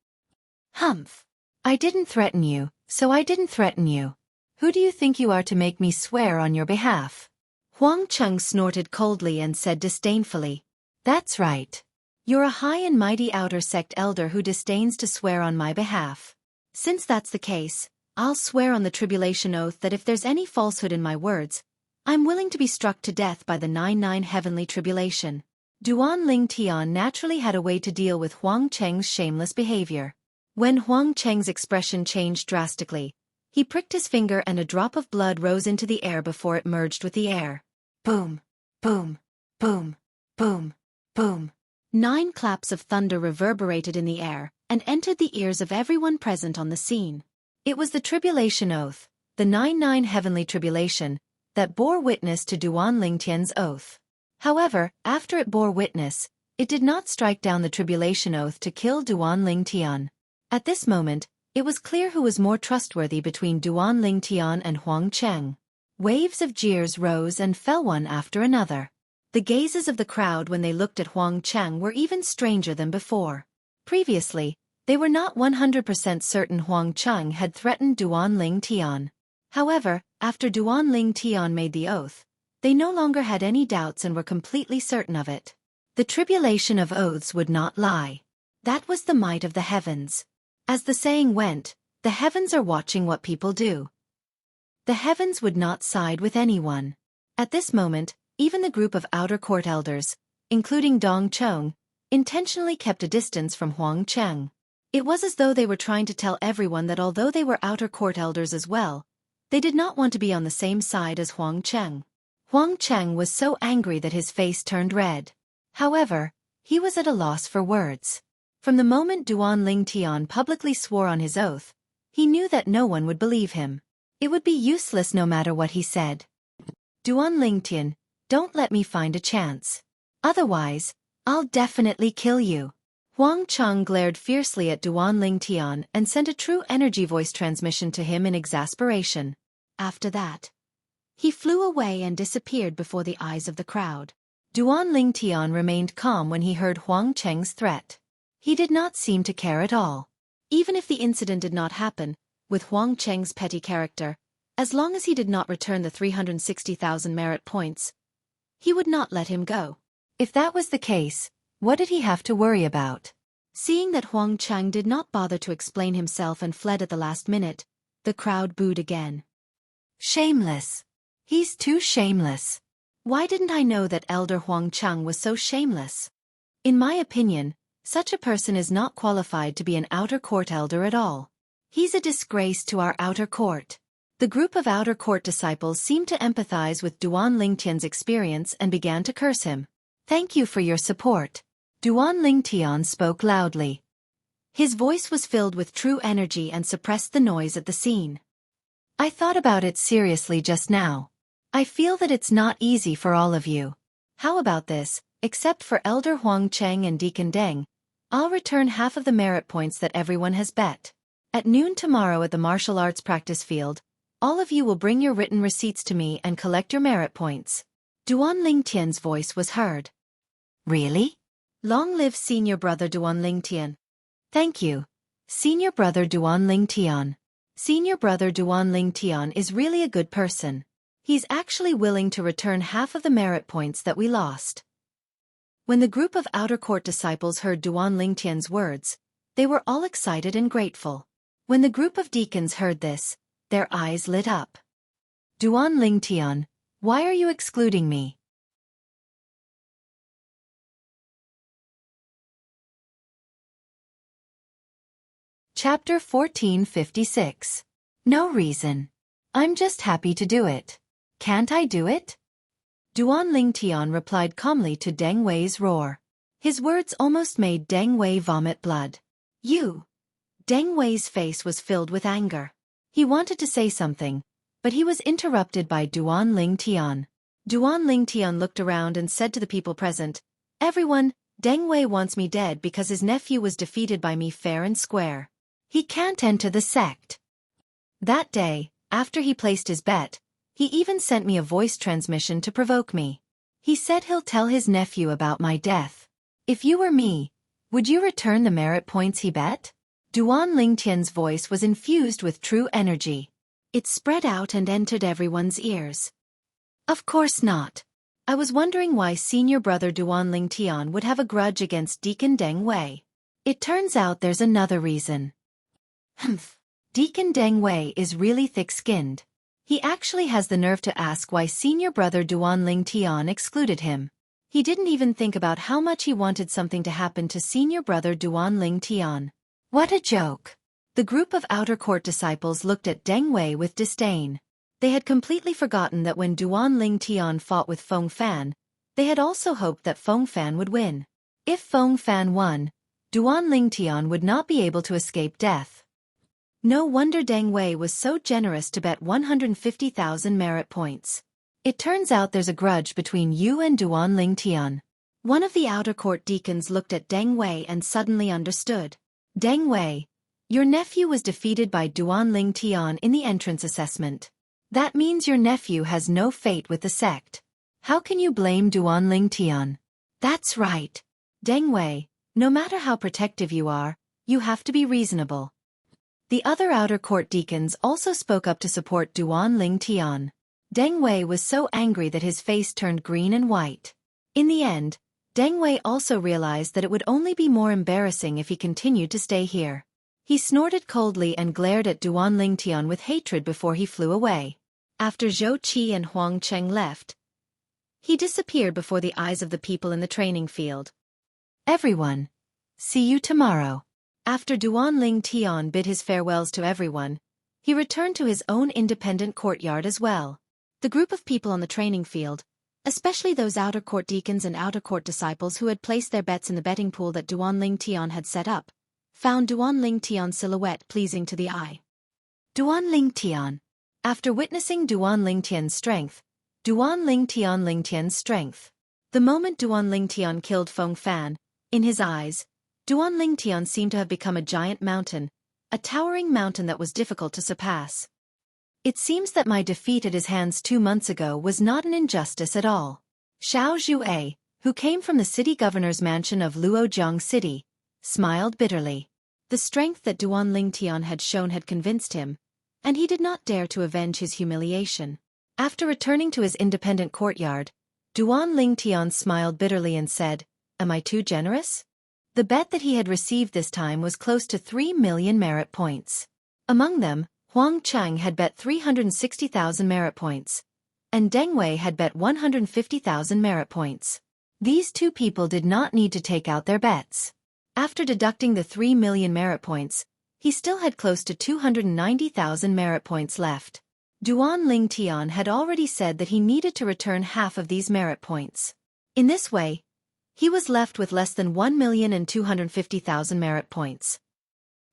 Humph. I didn't threaten you, so I didn't threaten you. Who do you think you are to make me swear on your behalf? Huang Cheng snorted coldly and said disdainfully. That's right. You're a high and mighty outer sect elder who disdains to swear on my behalf. Since that's the case, I'll swear on the tribulation oath that if there's any falsehood in my words, I'm willing to be struck to death by the 99 heavenly tribulation. Duanling Tian naturally had a way to deal with Huang Cheng's shameless behavior. When Huang Cheng's expression changed drastically, he pricked his finger and a drop of blood rose into the air before it merged with the air. Boom, boom, boom, boom, boom. 9 claps of thunder reverberated in the air and entered the ears of everyone present on the scene. It was the tribulation oath, the 99 heavenly tribulation, that bore witness to Duanling Tian's oath. However, after it bore witness, it did not strike down the tribulation oath to kill Duanling Tian. At this moment, it was clear who was more trustworthy between Duanling Tian and Huang Cheng. Waves of jeers rose and fell one after another. The gazes of the crowd when they looked at Huang Cheng were even stranger than before. Previously, they were not 100% certain Huang Cheng had threatened Duanling Tian. However, after Duanling Tian made the oath, they no longer had any doubts and were completely certain of it. The tribulation of oaths would not lie. That was the might of the heavens. As the saying went, the heavens are watching what people do. The heavens would not side with anyone. At this moment, even the group of outer court elders, including Dong Chong, intentionally kept a distance from Huang Cheng. It was as though they were trying to tell everyone that although they were outer court elders as well, they did not want to be on the same side as Huang Cheng. Huang Cheng was so angry that his face turned red. However, he was at a loss for words. From the moment Duanling Tian publicly swore on his oath, he knew that no one would believe him. It would be useless no matter what he said. Duanling Tian, don't let me find a chance. Otherwise, I'll definitely kill you. Huang Cheng glared fiercely at Duanling Tian and sent a true energy voice transmission to him in exasperation. After that, he flew away and disappeared before the eyes of the crowd. Duanling Tian remained calm when he heard Huang Cheng's threat. He did not seem to care at all. Even if the incident did not happen, with Huang Cheng's petty character, as long as he did not return the 360,000 merit points, he would not let him go. If that was the case, what did he have to worry about? Seeing that Huang Cheng did not bother to explain himself and fled at the last minute, the crowd booed again. Shameless. He's too shameless. Why didn't I know that Elder Huang Cheng was so shameless? In my opinion, such a person is not qualified to be an outer court elder at all. He's a disgrace to our outer court. The group of outer court disciples seemed to empathize with Duanling Tian's experience and began to curse him. Thank you for your support. Duan Lingtian spoke loudly. His voice was filled with true energy and suppressed the noise at the scene. I thought about it seriously just now. I feel that it's not easy for all of you. How about this? Except for Elder Huang Cheng and Deacon Deng, I'll return half of the merit points that everyone has bet. At noon tomorrow at the martial arts practice field, all of you will bring your written receipts to me and collect your merit points. Duan Lingtian's voice was heard. Really? Long live senior brother Duan Lingtian. Thank you. Senior brother Duan Lingtian. Senior brother Duan Lingtian is really a good person. He's actually willing to return half of the merit points that we lost. When the group of outer court disciples heard Duan Lingtian's words, they were all excited and grateful. When the group of deacons heard this, their eyes lit up. Duan Lingtian, why are you excluding me? Chapter 1456. No reason. I'm just happy to do it. Can't I do it? Duan Lingtian replied calmly to Deng Wei's roar. His words almost made Deng Wei vomit blood. You. Deng Wei's face was filled with anger. He wanted to say something, but he was interrupted by Duan Lingtian. Duan Lingtian looked around and said to the people present, Everyone, Deng Wei wants me dead because his nephew was defeated by me fair and square. He can't enter the sect. That day, after he placed his bet, he even sent me a voice transmission to provoke me. He said he'll tell his nephew about my death. If you were me, would you return the merit points he bet? Duan Lingtian's voice was infused with true energy. It spread out and entered everyone's ears. Of course not. I was wondering why senior brother Duan Lingtian would have a grudge against Deacon Deng Wei. It turns out there's another reason. Humph. Deacon Deng Wei is really thick-skinned. He actually has the nerve to ask why senior brother Duan Lingtian excluded him. He didn't even think about how much he wanted something to happen to senior brother Duan Lingtian. What a joke. The group of outer court disciples looked at Deng Wei with disdain. They had completely forgotten that when Duan Lingtian fought with Feng Fan, they had also hoped that Feng Fan would win. If Feng Fan won, Duan Lingtian would not be able to escape death. No wonder Deng Wei was so generous to bet 150,000 merit points. It turns out there's a grudge between you and Duan Lingtian. One of the outer court deacons looked at Deng Wei and suddenly understood. Deng Wei, your nephew was defeated by Duan Lingtian in the entrance assessment. That means your nephew has no fate with the sect. How can you blame Duan Lingtian? That's right. Deng Wei, no matter how protective you are, you have to be reasonable. The other outer court deacons also spoke up to support Duan Lingtian. Deng Wei was so angry that his face turned green and white. In the end, Deng Wei also realized that it would only be more embarrassing if he continued to stay here. He snorted coldly and glared at Duan Lingtian with hatred before he flew away. After Xueqi and Huang Cheng left, he disappeared before the eyes of the people in the training field. Everyone. See you tomorrow. After Duan Lingtian bid his farewells to everyone, he returned to his own independent courtyard as well. The group of people on the training field, especially those outer court deacons and outer court disciples who had placed their bets in the betting pool that Duan Lingtian had set up, found Duan Lingtian's silhouette pleasing to the eye. Duan Lingtian. After witnessing Duan Lingtian's strength, Lingtian's strength. The moment Duan Lingtian killed Feng Fan, in his eyes, Duan Lingtian seemed to have become a giant mountain, a towering mountain that was difficult to surpass. It seems that my defeat at his hands 2 months ago was not an injustice at all. Xiao Zhuai, who came from the city governor's mansion of Luojiang City, smiled bitterly. The strength that Duan Lingtian had shown had convinced him, and he did not dare to avenge his humiliation. After returning to his independent courtyard, Duan Lingtian smiled bitterly and said, "Am I too generous?" The bet that he had received this time was close to 3 million merit points. Among them, Huang Cheng had bet 360,000 merit points, and Deng Wei had bet 150,000 merit points. These two people did not need to take out their bets. After deducting the 3 million merit points, he still had close to 290,000 merit points left. Duan Lingtian had already said that he needed to return half of these merit points. In this way, He was left with less than 1,250,000 merit points.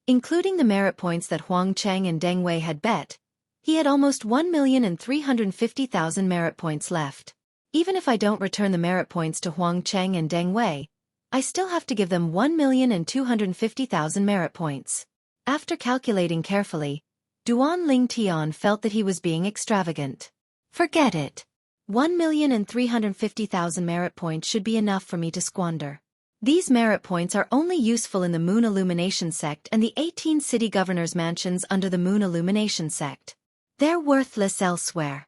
Including the merit points that Huang Cheng and Deng Wei had bet, he had almost 1,350,000 merit points left. Even if I don't return the merit points to Huang Cheng and Deng Wei, I still have to give them 1,250,000 merit points. After calculating carefully, Duan Ling Tian felt that he was being extravagant. Forget it. 1,350,000 merit points should be enough for me to squander. These merit points are only useful in the Moon Illumination sect and the 18 city governors' mansions under the Moon Illumination sect. They're worthless elsewhere.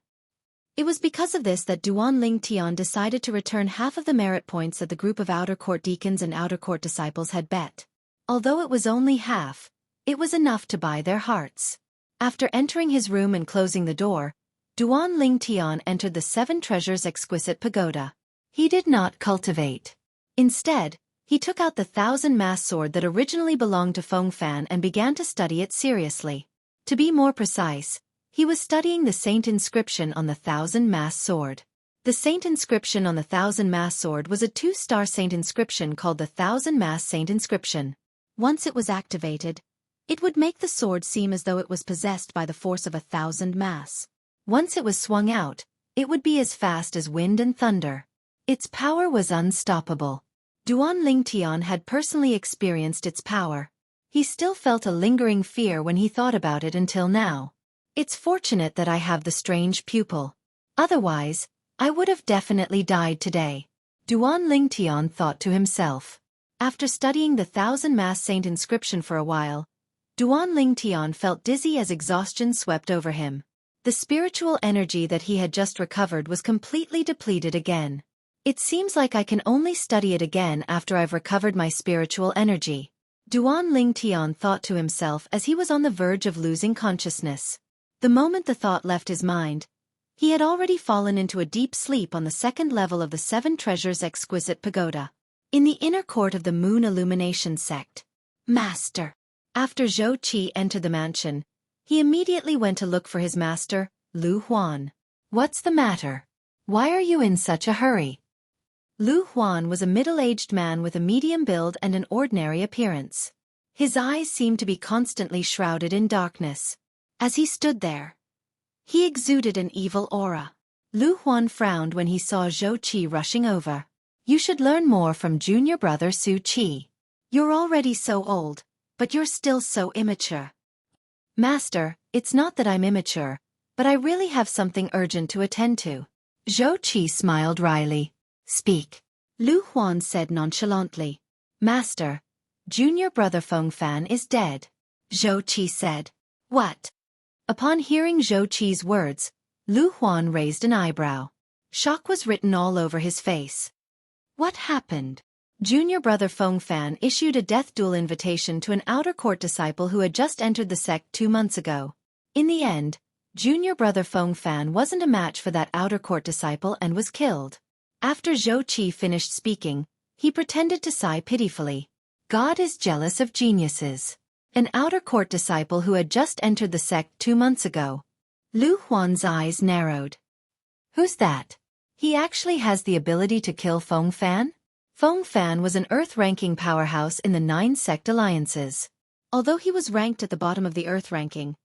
It was because of this that Duan Ling Tian decided to return half of the merit points that the group of outer court deacons and outer court disciples had bet. Although it was only half, it was enough to buy their hearts. After entering his room and closing the door, Duan Ling Tian entered the Seven Treasures Exquisite Pagoda. He did not cultivate. Instead, he took out the 1,000-mass sword that originally belonged to Feng Fan and began to study it seriously. To be more precise, he was studying the saint inscription on the 1,000-mass sword. The saint inscription on the 1,000-mass sword was a 2-star saint inscription called the 1,000-mass saint inscription. Once it was activated, it would make the sword seem as though it was possessed by the force of 1,000 mass. Once it was swung out, it would be as fast as wind and thunder. Its power was unstoppable. Duan Ling Tian had personally experienced its power. He still felt a lingering fear when he thought about it until now. It's fortunate that I have the strange pupil. Otherwise, I would have definitely died today. Duan Ling Tian thought to himself. After studying the 1,000-mass saint inscription for a while, Duan Ling Tian felt dizzy as exhaustion swept over him. The spiritual energy that he had just recovered was completely depleted again. It seems like I can only study it again after I've recovered my spiritual energy. Duan Ling Tian thought to himself as he was on the verge of losing consciousness. The moment the thought left his mind, he had already fallen into a deep sleep on the second level of the Seven Treasures Exquisite Pagoda. In the inner court of the Moon Illumination sect. Master. After Xueqi entered the mansion, he immediately went to look for his master, Lu Huan. What's the matter? Why are you in such a hurry? Lu Huan was a middle-aged man with a medium build and an ordinary appearance. His eyes seemed to be constantly shrouded in darkness. As he stood there, he exuded an evil aura. Lu Huan frowned when he saw Xueqi rushing over. You should learn more from junior brother Xueqi. You're already so old, but you're still so immature. Master, it's not that I'm immature, but I really have something urgent to attend to. Xueqi smiled wryly. Speak. Lu Huan said nonchalantly. Master, junior brother Feng Fan is dead. Xueqi said. What? Upon hearing Xueqi's words, Lu Huan raised an eyebrow. Shock was written all over his face. What happened? Junior brother Feng Fan issued a death duel invitation to an outer court disciple who had just entered the sect 2 months ago. In the end, junior brother Feng Fan wasn't a match for that outer court disciple and was killed. After Xueqi finished speaking, he pretended to sigh pitifully. God is jealous of geniuses. An outer court disciple who had just entered the sect 2 months ago. Lu Huan's eyes narrowed. Who's that? He actually has the ability to kill Feng Fan? Feng Fan was an Earth-ranking powerhouse in the 9 sect alliances. Although he was ranked at the bottom of the Earth ranking,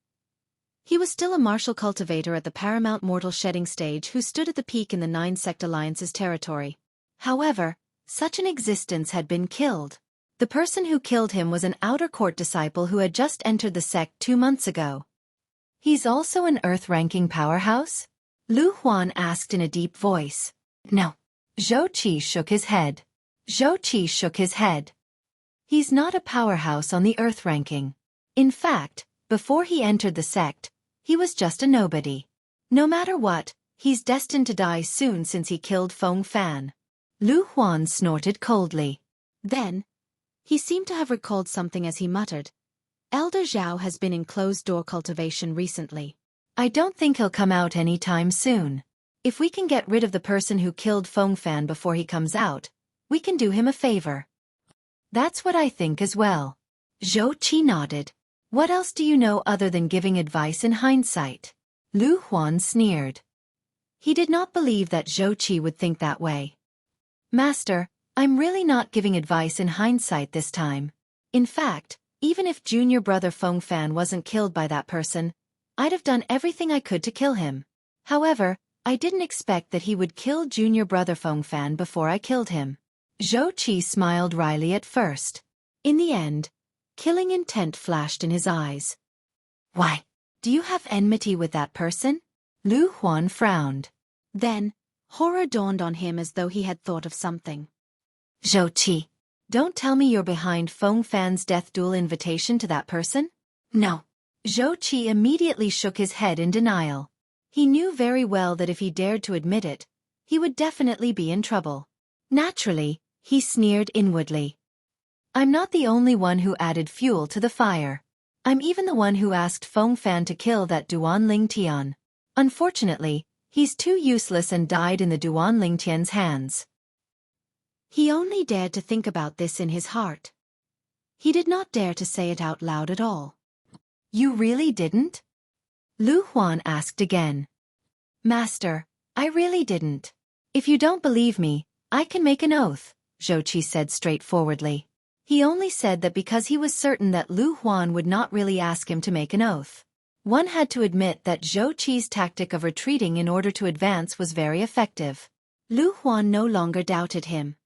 he was still a martial cultivator at the paramount mortal shedding stage who stood at the peak in the 9 sect alliances territory. However, such an existence had been killed. The person who killed him was an outer court disciple who had just entered the sect 2 months ago. He's also an Earth-ranking powerhouse? Lu Huan asked in a deep voice. No. Xueqi shook his head. Xueqi shook his head. He's not a powerhouse on the Earth ranking. In fact, before he entered the sect, he was just a nobody. No matter what, he's destined to die soon since he killed Feng Fan. Lu Huan snorted coldly. Then, he seemed to have recalled something as he muttered. Elder Zhao has been in closed-door cultivation recently. I don't think he'll come out any time soon. If we can get rid of the person who killed Feng Fan before he comes out, we can do him a favor. That's what I think as well. Xueqi nodded. What else do you know other than giving advice in hindsight? Lu Huan sneered. He did not believe that Xueqi would think that way. Master, I'm really not giving advice in hindsight this time. In fact, even if junior brother Feng Fan wasn't killed by that person, I'd have done everything I could to kill him. However, I didn't expect that he would kill junior brother Feng Fan before I killed him. Xueqi smiled wryly at first. In the end, killing intent flashed in his eyes. Why? Do you have enmity with that person? Lu Huan frowned. Then, horror dawned on him as though he had thought of something. Xueqi, don't tell me you're behind Feng Fan's death duel invitation to that person? No. Xueqi immediately shook his head in denial. He knew very well that if he dared to admit it, he would definitely be in trouble. Naturally, he sneered inwardly. I'm not the only one who added fuel to the fire. I'm even the one who asked Feng Fan to kill that Duan Lingtian. Unfortunately, he's too useless and died in the Duan Lingtian's hands. He only dared to think about this in his heart. He did not dare to say it out loud at all. You really didn't? Lu Huan asked again. Master, I really didn't. If you don't believe me, I can make an oath, Xueqi said straightforwardly. He only said that because he was certain that Lu Huan would not really ask him to make an oath. One had to admit that Xueqi's tactic of retreating in order to advance was very effective. Lu Huan no longer doubted him.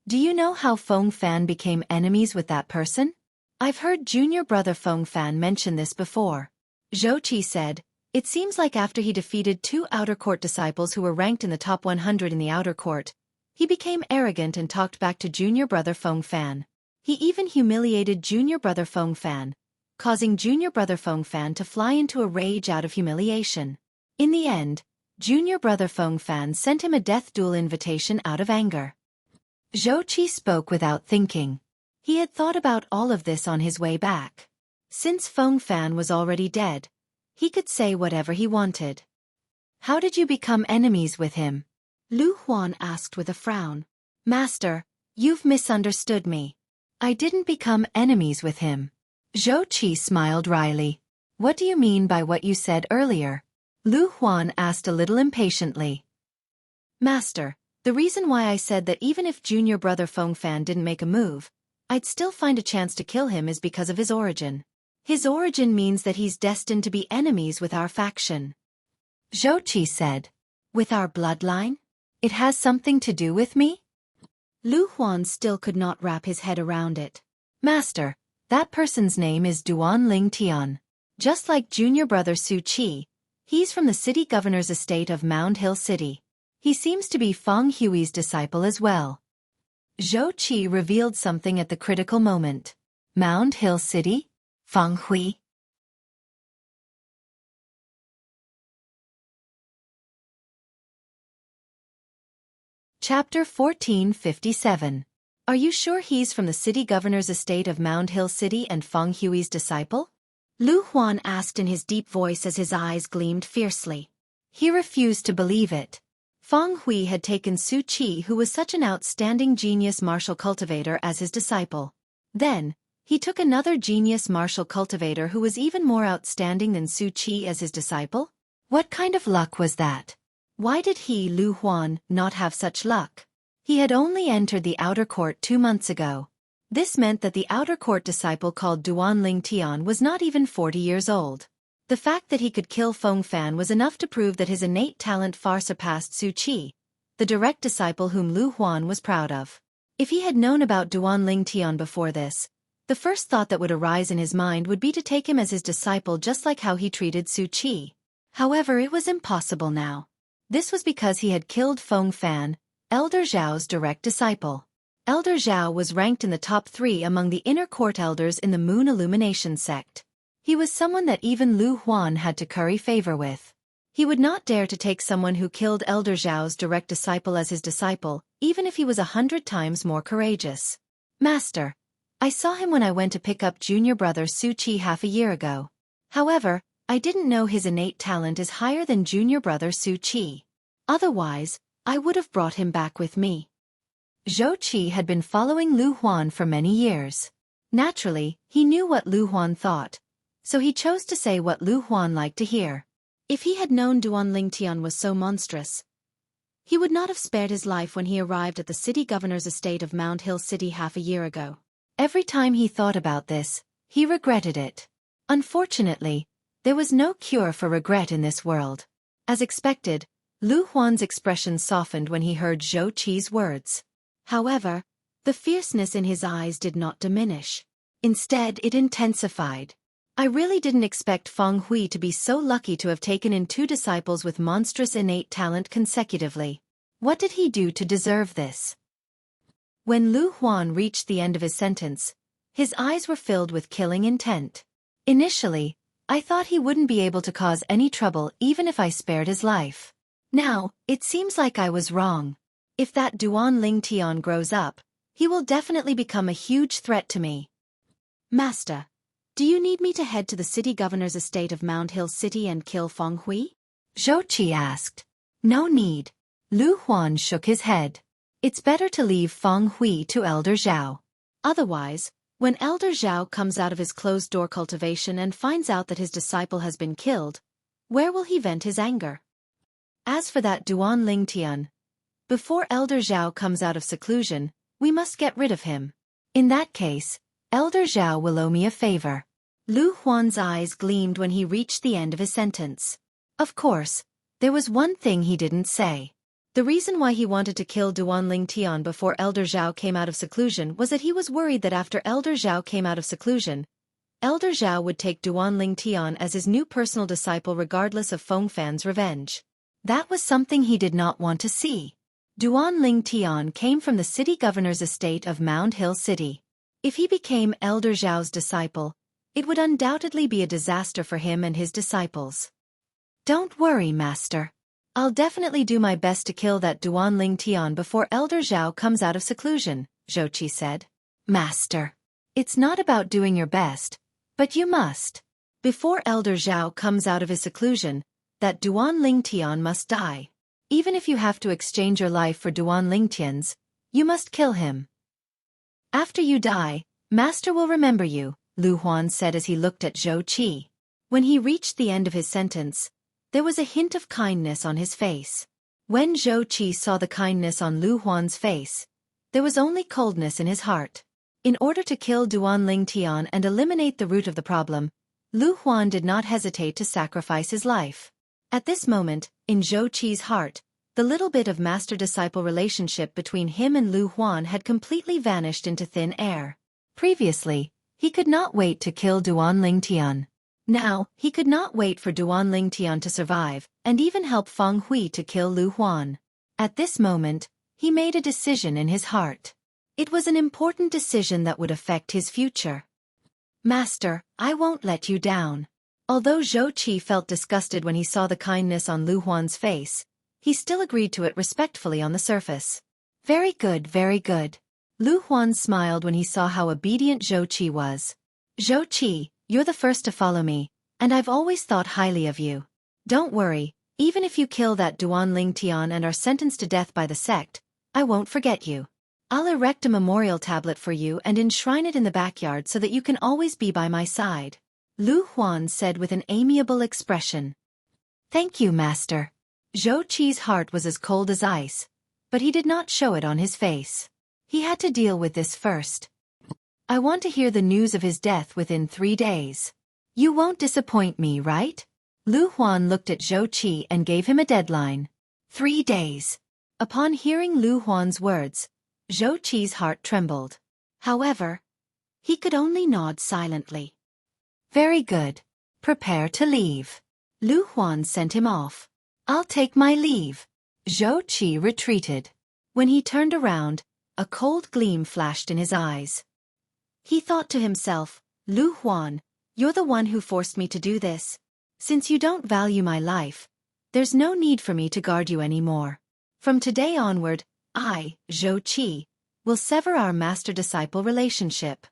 Do you know how Feng Fan became enemies with that person? I've heard junior brother Feng Fan mention this before. Xueqi said, it seems like after he defeated 2 outer court disciples who were ranked in the top 100 in the outer court, he became arrogant and talked back to junior brother Feng Fan. He even humiliated junior brother Feng Fan, causing junior brother Feng Fan to fly into a rage out of humiliation. In the end, junior brother Feng Fan sent him a death duel invitation out of anger. Xueqi spoke without thinking. He had thought about all of this on his way back. Since Feng Fan was already dead, he could say whatever he wanted. How did you become enemies with him? Lu Huan asked with a frown. Master, you've misunderstood me. I didn't become enemies with him. Xueqi smiled wryly. What do you mean by what you said earlier? Lu Huan asked a little impatiently. Master, the reason why I said that even if junior brother Feng Fan didn't make a move, I'd still find a chance to kill him is because of his origin. His origin means that he's destined to be enemies with our faction. Xueqi said. With our bloodline? It has something to do with me? Lu Huan still could not wrap his head around it. Master, that person's name is Duan Lingtian. Just like junior brother Xueqi, he's from the city governor's estate of Mound Hill City. He seems to be Feng Hui's disciple as well. Xueqi revealed something at the critical moment. Mound Hill City? Feng Hui? Chapter 1457. Are you sure he's from the city governor's estate of Mound Hill City and Feng Hui's disciple? Lu Huan asked in his deep voice as his eyes gleamed fiercely. He refused to believe it. Feng Hui had taken Xueqi, who was such an outstanding genius martial cultivator, as his disciple. Then, he took another genius martial cultivator who was even more outstanding than Xueqi as his disciple? What kind of luck was that? Why did he, Lu Huan, not have such luck? He had only entered the outer court 2 months ago. This meant that the outer court disciple called Duan Lingtian was not even 40 years old. The fact that he could kill Feng Fan was enough to prove that his innate talent far surpassed Xueqi, the direct disciple whom Lu Huan was proud of. If he had known about Duan Lingtian before this, the first thought that would arise in his mind would be to take him as his disciple, just like how he treated Xueqi. However, it was impossible now. This was because he had killed Feng Fan, Elder Zhao's direct disciple. Elder Zhao was ranked in the top 3 among the inner court elders in the Moon Illumination sect. He was someone that even Lu Huan had to curry favor with. He would not dare to take someone who killed Elder Zhao's direct disciple as his disciple, even if he was 100 times more courageous. Master, I saw him when I went to pick up junior brother Xueqi half a year ago. However, I didn't know his innate talent is higher than junior brother Xueqi. Otherwise, I would have brought him back with me. Xueqi had been following Lu Huan for many years. Naturally, he knew what Lu Huan thought, so he chose to say what Lu Huan liked to hear. If he had known Duan Lingtian was so monstrous, He would not have spared his life when he arrived at the city governor's estate of Mound Hill City half a year ago. Every time he thought about this, he regretted it. Unfortunately, there was no cure for regret in this world. As expected, Lu Huan's expression softened when he heard Xueqi's words. However, the fierceness in his eyes did not diminish. Instead, it intensified. I really didn't expect Feng Hui to be so lucky to have taken in 2 disciples with monstrous innate talent consecutively. What did he do to deserve this? When Lu Huan reached the end of his sentence, his eyes were filled with killing intent. Initially, I thought he wouldn't be able to cause any trouble even if I spared his life. Now, it seems like I was wrong. If that Duan Ling Tian grows up, he will definitely become a huge threat to me. Master, do you need me to head to the city governor's estate of Mound Hill City and kill Feng Hui? Xueqi asked. No need. Lu Huan shook his head. It's better to leave Feng Hui to Elder Zhao. Otherwise, when Elder Zhao comes out of his closed-door cultivation and finds out that his disciple has been killed, where will he vent his anger? As for that Duan Ling Tian, before Elder Zhao comes out of seclusion, we must get rid of him. In that case, Elder Zhao will owe me a favor. Lu Huan's eyes gleamed when he reached the end of his sentence. Of course, there was one thing he didn't say. The reason why he wanted to kill Duan Ling Tian before Elder Zhao came out of seclusion was that he was worried that after Elder Zhao came out of seclusion, Elder Zhao would take Duan Ling Tian as his new personal disciple regardless of Feng Fan's revenge. That was something he did not want to see. Duan Ling Tian came from the city governor's estate of Mound Hill City. If he became Elder Zhao's disciple, it would undoubtedly be a disaster for him and his disciples. Don't worry, Master. I'll definitely do my best to kill that Duan Ling Tian before Elder Zhao comes out of seclusion, Xueqi said. Master, it's not about doing your best, but you must. Before Elder Zhao comes out of his seclusion, that Duan Ling Tian must die. Even if you have to exchange your life for Duan Ling Tian's, you must kill him. After you die, Master will remember you, Lu Huan said as he looked at Xueqi. When he reached the end of his sentence, there was a hint of kindness on his face. When Xueqi saw the kindness on Lu Huan's face, there was only coldness in his heart. In order to kill Duan Ling Tian and eliminate the root of the problem, Lu Huan did not hesitate to sacrifice his life. At this moment, in Xueqi's heart, the little bit of master-disciple relationship between him and Lu Huan had completely vanished into thin air. Previously, he could not wait to kill Duan Ling Tian. Now, he could not wait for Duan Ling Tian to survive, and even help Feng Hui to kill Lu Huan. At this moment, he made a decision in his heart. It was an important decision that would affect his future. Master, I won't let you down. Although Xueqi felt disgusted when he saw the kindness on Lu Huan's face, he still agreed to it respectfully on the surface. Very good, very good. Lu Huan smiled when he saw how obedient Xueqi was. Xueqi, you're the first to follow me, and I've always thought highly of you. Don't worry, even if you kill that Duan Ling Tian and are sentenced to death by the sect, I won't forget you. I'll erect a memorial tablet for you and enshrine it in the backyard so that you can always be by my side. Lu Huan said with an amiable expression. Thank you, Master. Xueqi's heart was as cold as ice, but he did not show it on his face. He had to deal with this first. I want to hear the news of his death within 3 days. You won't disappoint me, right? Lu Huan looked at Xueqi and gave him a deadline. 3 days. Upon hearing Lu Huan's words, Xueqi's heart trembled. However, he could only nod silently. Very good. Prepare to leave. Lu Huan sent him off. I'll take my leave. Xueqi retreated. When he turned around, a cold gleam flashed in his eyes. He thought to himself, Lu Huan, you're the one who forced me to do this. Since you don't value my life, there's no need for me to guard you anymore. From today onward, I, Xueqi, will sever our master-disciple relationship.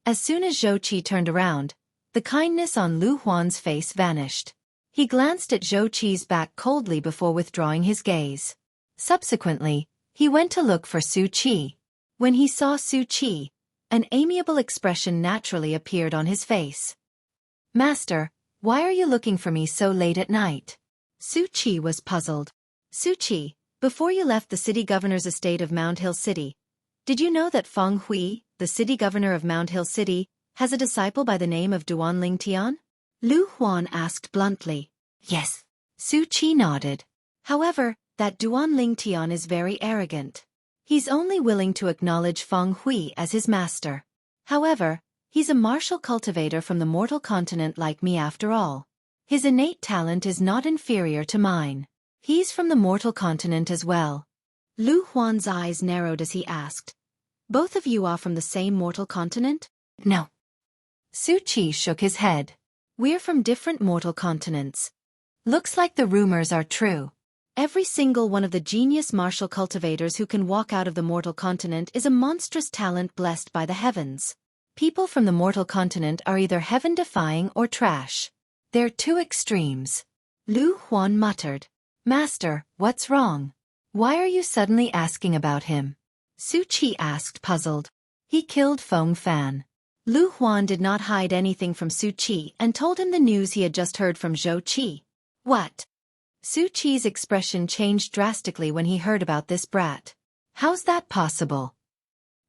As soon as Xueqi turned around, the kindness on Lu Huan's face vanished. He glanced at Xueqi's back coldly before withdrawing his gaze. Subsequently, he went to look for Xueqi. When he saw Xueqi, an amiable expression naturally appeared on his face. Master, why are you looking for me so late at night? Xueqi was puzzled. Xueqi, Before you left the city governor's estate of Mound Hill City, did you know that Feng Hui, the city governor of Mound Hill City, has a disciple by the name of Duan Ling Tian? Lu Huan asked bluntly. Yes. Xueqi nodded. However, that Duan Ling Tian is very arrogant. He's only willing to acknowledge Feng Hui as his master. However, he's a martial cultivator from the mortal continent like me after all. His innate talent is not inferior to mine. He's from the mortal continent as well. Lu Huan's eyes narrowed as he asked, both of you are from the same mortal continent? No. Xueqi shook his head. We're from different mortal continents. Looks like the rumors are true. Every single one of the genius martial cultivators who can walk out of the mortal continent is a monstrous talent blessed by the heavens. People from the mortal continent are either heaven-defying or trash. They're two extremes. Lu Huan muttered. Master, what's wrong? Why are you suddenly asking about him? Xueqi asked, puzzled. He killed Feng Fan. Lu Huan did not hide anything from Xueqi and told him the news he had just heard from Xueqi. What? Xueqi's expression changed drastically when he heard about this brat. How's that possible?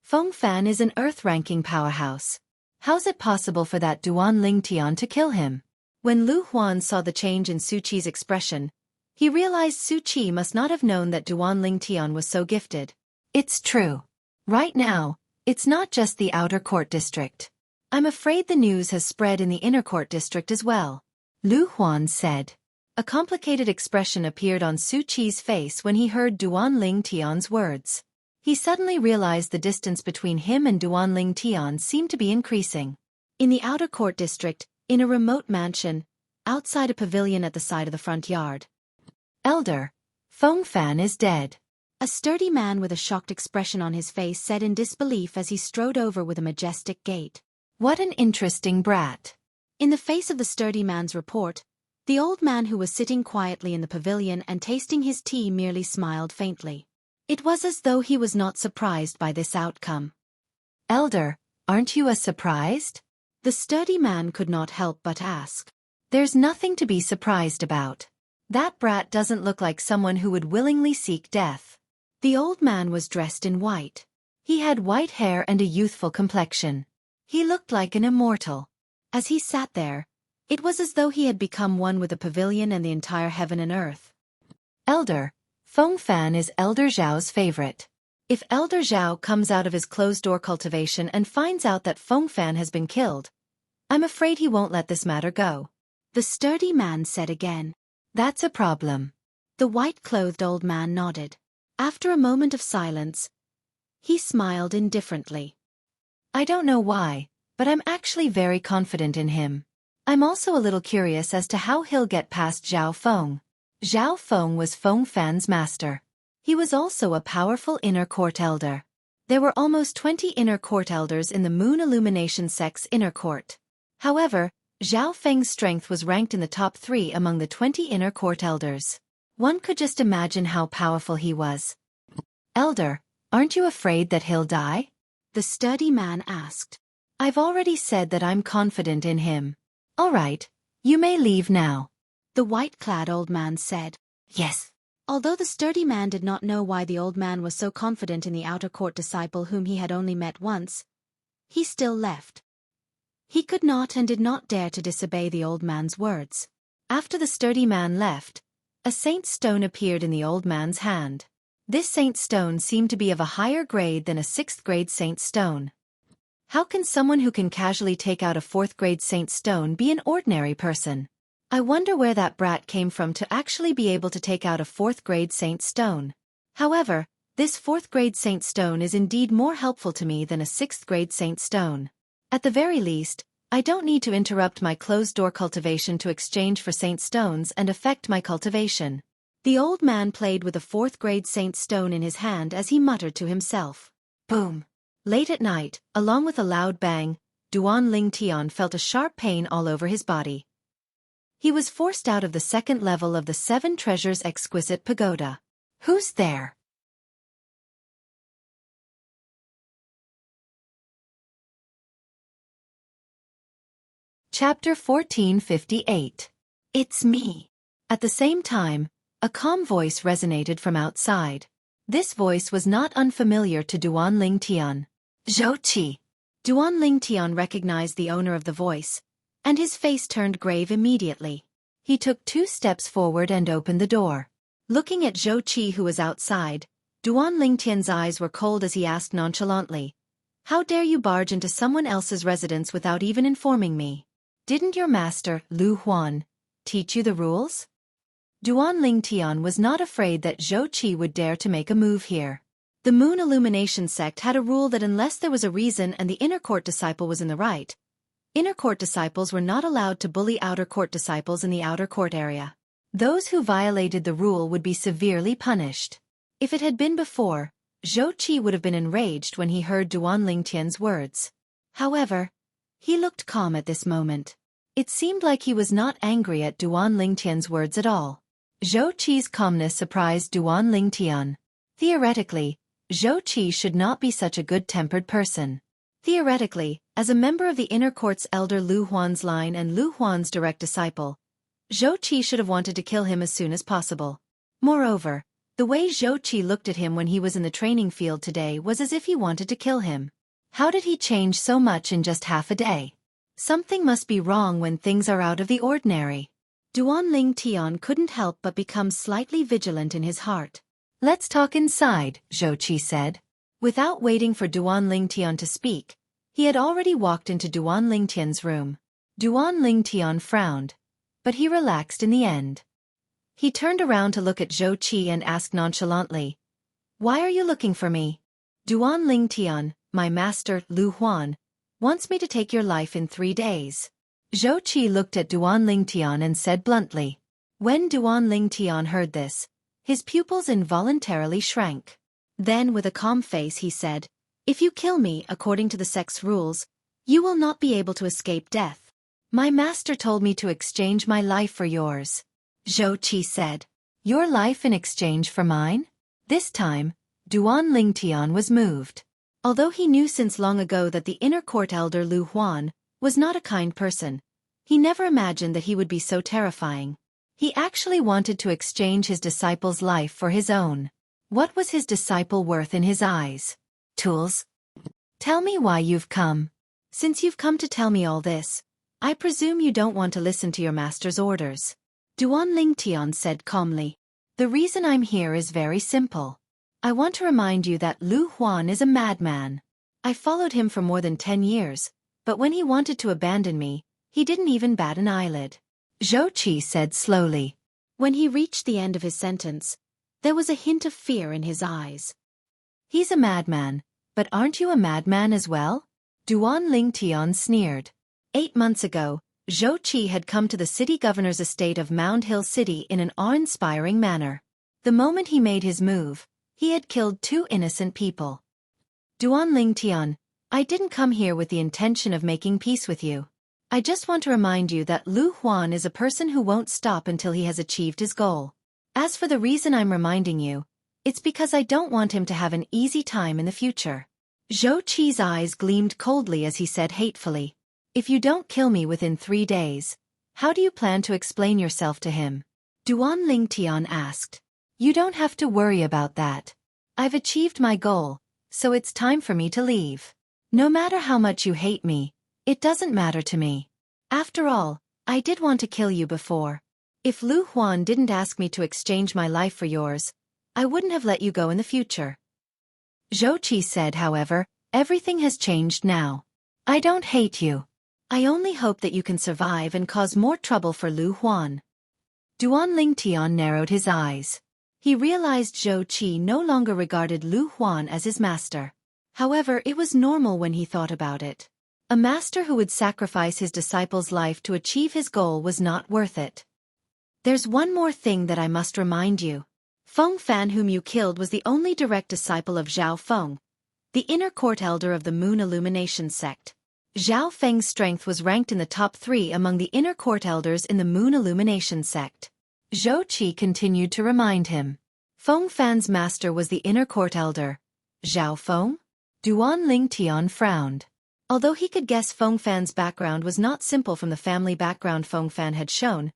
Feng Fan is an earth-ranking powerhouse. How's it possible for that Duan Ling Tian to kill him? When Lu Huan saw the change in Xueqi's expression, he realized Xueqi must not have known that Duan Ling Tian was so gifted. It's true. Right now, it's not just the outer court district. I'm afraid the news has spread in the inner court district as well. Lu Huan said. A complicated expression appeared on Xueqi's face when he heard Duan Ling Tian's words. He suddenly realized the distance between him and Duan Ling Tian seemed to be increasing. In the outer court district, in a remote mansion, outside a pavilion at the side of the front yard. Elder, Feng Fan is dead. A sturdy man with a shocked expression on his face said in disbelief as he strode over with a majestic gait. What an interesting brat. In the face of the sturdy man's report, the old man who was sitting quietly in the pavilion and tasting his tea merely smiled faintly. It was as though he was not surprised by this outcome. Elder, aren't you surprised? The sturdy man could not help but ask. There's nothing to be surprised about. That brat doesn't look like someone who would willingly seek death. The old man was dressed in white. He had white hair and a youthful complexion. He looked like an immortal. As he sat there, it was as though he had become one with the pavilion and the entire heaven and earth. Elder, Feng Fan is Elder Zhao's favorite. If Elder Zhao comes out of his closed-door cultivation and finds out that Feng Fan has been killed, I'm afraid he won't let this matter go. The sturdy man said again. That's a problem. The white-clothed old man nodded. After a moment of silence, he smiled indifferently. I don't know why, but I'm actually very confident in him. I'm also a little curious as to how he'll get past Zhao Feng. Zhao Feng was Feng Fan's master. He was also a powerful inner court elder. There were almost 20 inner court elders in the Moon Illumination Sect's inner court. However, Zhao Feng's strength was ranked in the top 3 among the 20 inner court elders. One could just imagine how powerful he was. Elder, aren't you afraid that he'll die? The sturdy man asked. I've already said that I'm confident in him. All right, you may leave now. The white-clad old man said. Yes. Although the sturdy man did not know why the old man was so confident in the outer court disciple whom he had only met once, he still left. He could not and did not dare to disobey the old man's words. After the sturdy man left, a saint stone appeared in the old man's hand. This saint stone seemed to be of a higher grade than a 6th grade saint stone. How can someone who can casually take out a 4th grade saint stone be an ordinary person? I wonder where that brat came from to actually be able to take out a 4th grade saint stone. However, this 4th grade saint stone is indeed more helpful to me than a 6th grade saint stone. At the very least, I don't need to interrupt my closed-door cultivation to exchange for saint stones and affect my cultivation. The old man played with a 4th grade saint stone in his hand as he muttered to himself. Boom! Late at night, along with a loud bang, Duan Ling Tian felt a sharp pain all over his body. He was forced out of the 2nd level of the 7 Treasures Exquisite Pagoda. Who's there? Chapter 1458. It's me. At the same time, A calm voice resonated from outside. This voice was not unfamiliar to Duan Lingtian. Xueqi. Duan Lingtian recognized the owner of the voice, and his face turned grave immediately. He took 2 steps forward and opened the door. Looking at Xueqi, who was outside, Duan Lingtian's eyes were cold as he asked nonchalantly, "How dare you barge into someone else's residence without even informing me? Didn't your master, Lu Huan, teach you the rules?" Duan Lingtian was not afraid that Xueqi would dare to make a move here. The Moon Illumination sect had a rule that unless there was a reason and the inner court disciple was in the right, inner court disciples were not allowed to bully outer court disciples in the outer court area. Those who violated the rule would be severely punished. If it had been before, Xueqi would have been enraged when he heard Duan Lingtian's words. However, he looked calm at this moment. It seemed like he was not angry at Duan Lingtian's words at all. Xueqi's calmness surprised Duan Lingtian. Theoretically, Xueqi should not be such a good-tempered person. Theoretically, as a member of the inner court's elder Lu Huan's line and Lu Huan's direct disciple, Xueqi should have wanted to kill him as soon as possible. Moreover, the way Xueqi looked at him when he was in the training field today was as if he wanted to kill him. How did he change so much in just half a day? Something must be wrong when things are out of the ordinary. Duan Lingtian couldn't help but become slightly vigilant in his heart. "Let's talk inside," Xueqi said. Without waiting for Duan Lingtian to speak, he had already walked into Duan Lingtian's room. Duan Lingtian frowned, but he relaxed in the end. He turned around to look at Xueqi and asked nonchalantly, "Why are you looking for me?" "Duan Lingtian, my master, Lu Huan, wants me to take your life in 3 days." Xueqi looked at Duan Lingtian and said bluntly. When Duan Lingtian heard this, his pupils involuntarily shrank. Then with a calm face he said, "If you kill me according to the sect's rules, you will not be able to escape death. My master told me to exchange my life for yours." Xueqi said, "Your life in exchange for mine?" This time, Duan Lingtian was moved. Although he knew since long ago that the inner court elder Lu Huan was not a kind person, he never imagined that he would be so terrifying. He actually wanted to exchange his disciple's life for his own. What was his disciple worth in his eyes? Tools? "Tell me why you've come. Since you've come to tell me all this, I presume you don't want to listen to your master's orders." Duan Lingtian said calmly, "The reason I'm here is very simple. I want to remind you that Lu Huan is a madman. I followed him for more than 10 years, but when he wanted to abandon me, he didn't even bat an eyelid." Xueqi said slowly. When he reached the end of his sentence, there was a hint of fear in his eyes. "He's a madman, but aren't you a madman as well?" Duan Lingtian sneered. 8 months ago, Xueqi had come to the city governor's estate of Mound Hill City in an awe-inspiring manner. The moment he made his move, he had killed 2 innocent people. "Duan Lingtian, I didn't come here with the intention of making peace with you. I just want to remind you that Lu Huan is a person who won't stop until he has achieved his goal. As for the reason I'm reminding you, it's because I don't want him to have an easy time in the future." Xueqi's eyes gleamed coldly as he said hatefully, "If you don't kill me within 3 days, how do you plan to explain yourself to him?" Duan Lingtian asked. "You don't have to worry about that. I've achieved my goal, so it's time for me to leave. No matter how much you hate me, it doesn't matter to me. After all, I did want to kill you before. If Lu Huan didn't ask me to exchange my life for yours, I wouldn't have let you go in the future." Xueqi said, however, "Everything has changed now. I don't hate you. I only hope that you can survive and cause more trouble for Lu Huan." Duan Lingtian narrowed his eyes. He realized Xueqi no longer regarded Lu Huan as his master. However, it was normal when he thought about it. A master who would sacrifice his disciple's life to achieve his goal was not worth it. "There's one more thing that I must remind you. Feng Fan, whom you killed, was the only direct disciple of Zhao Feng, the inner court elder of the Moon Illumination sect. Zhao Feng's strength was ranked in the top 3 among the inner court elders in the Moon Illumination sect." Xueqi continued to remind him. Feng Fan's master was the inner court elder. Zhao Feng? Duan Lingtian frowned. Although he could guess Feng Fan's background was not simple from the family background Feng Fan had shown,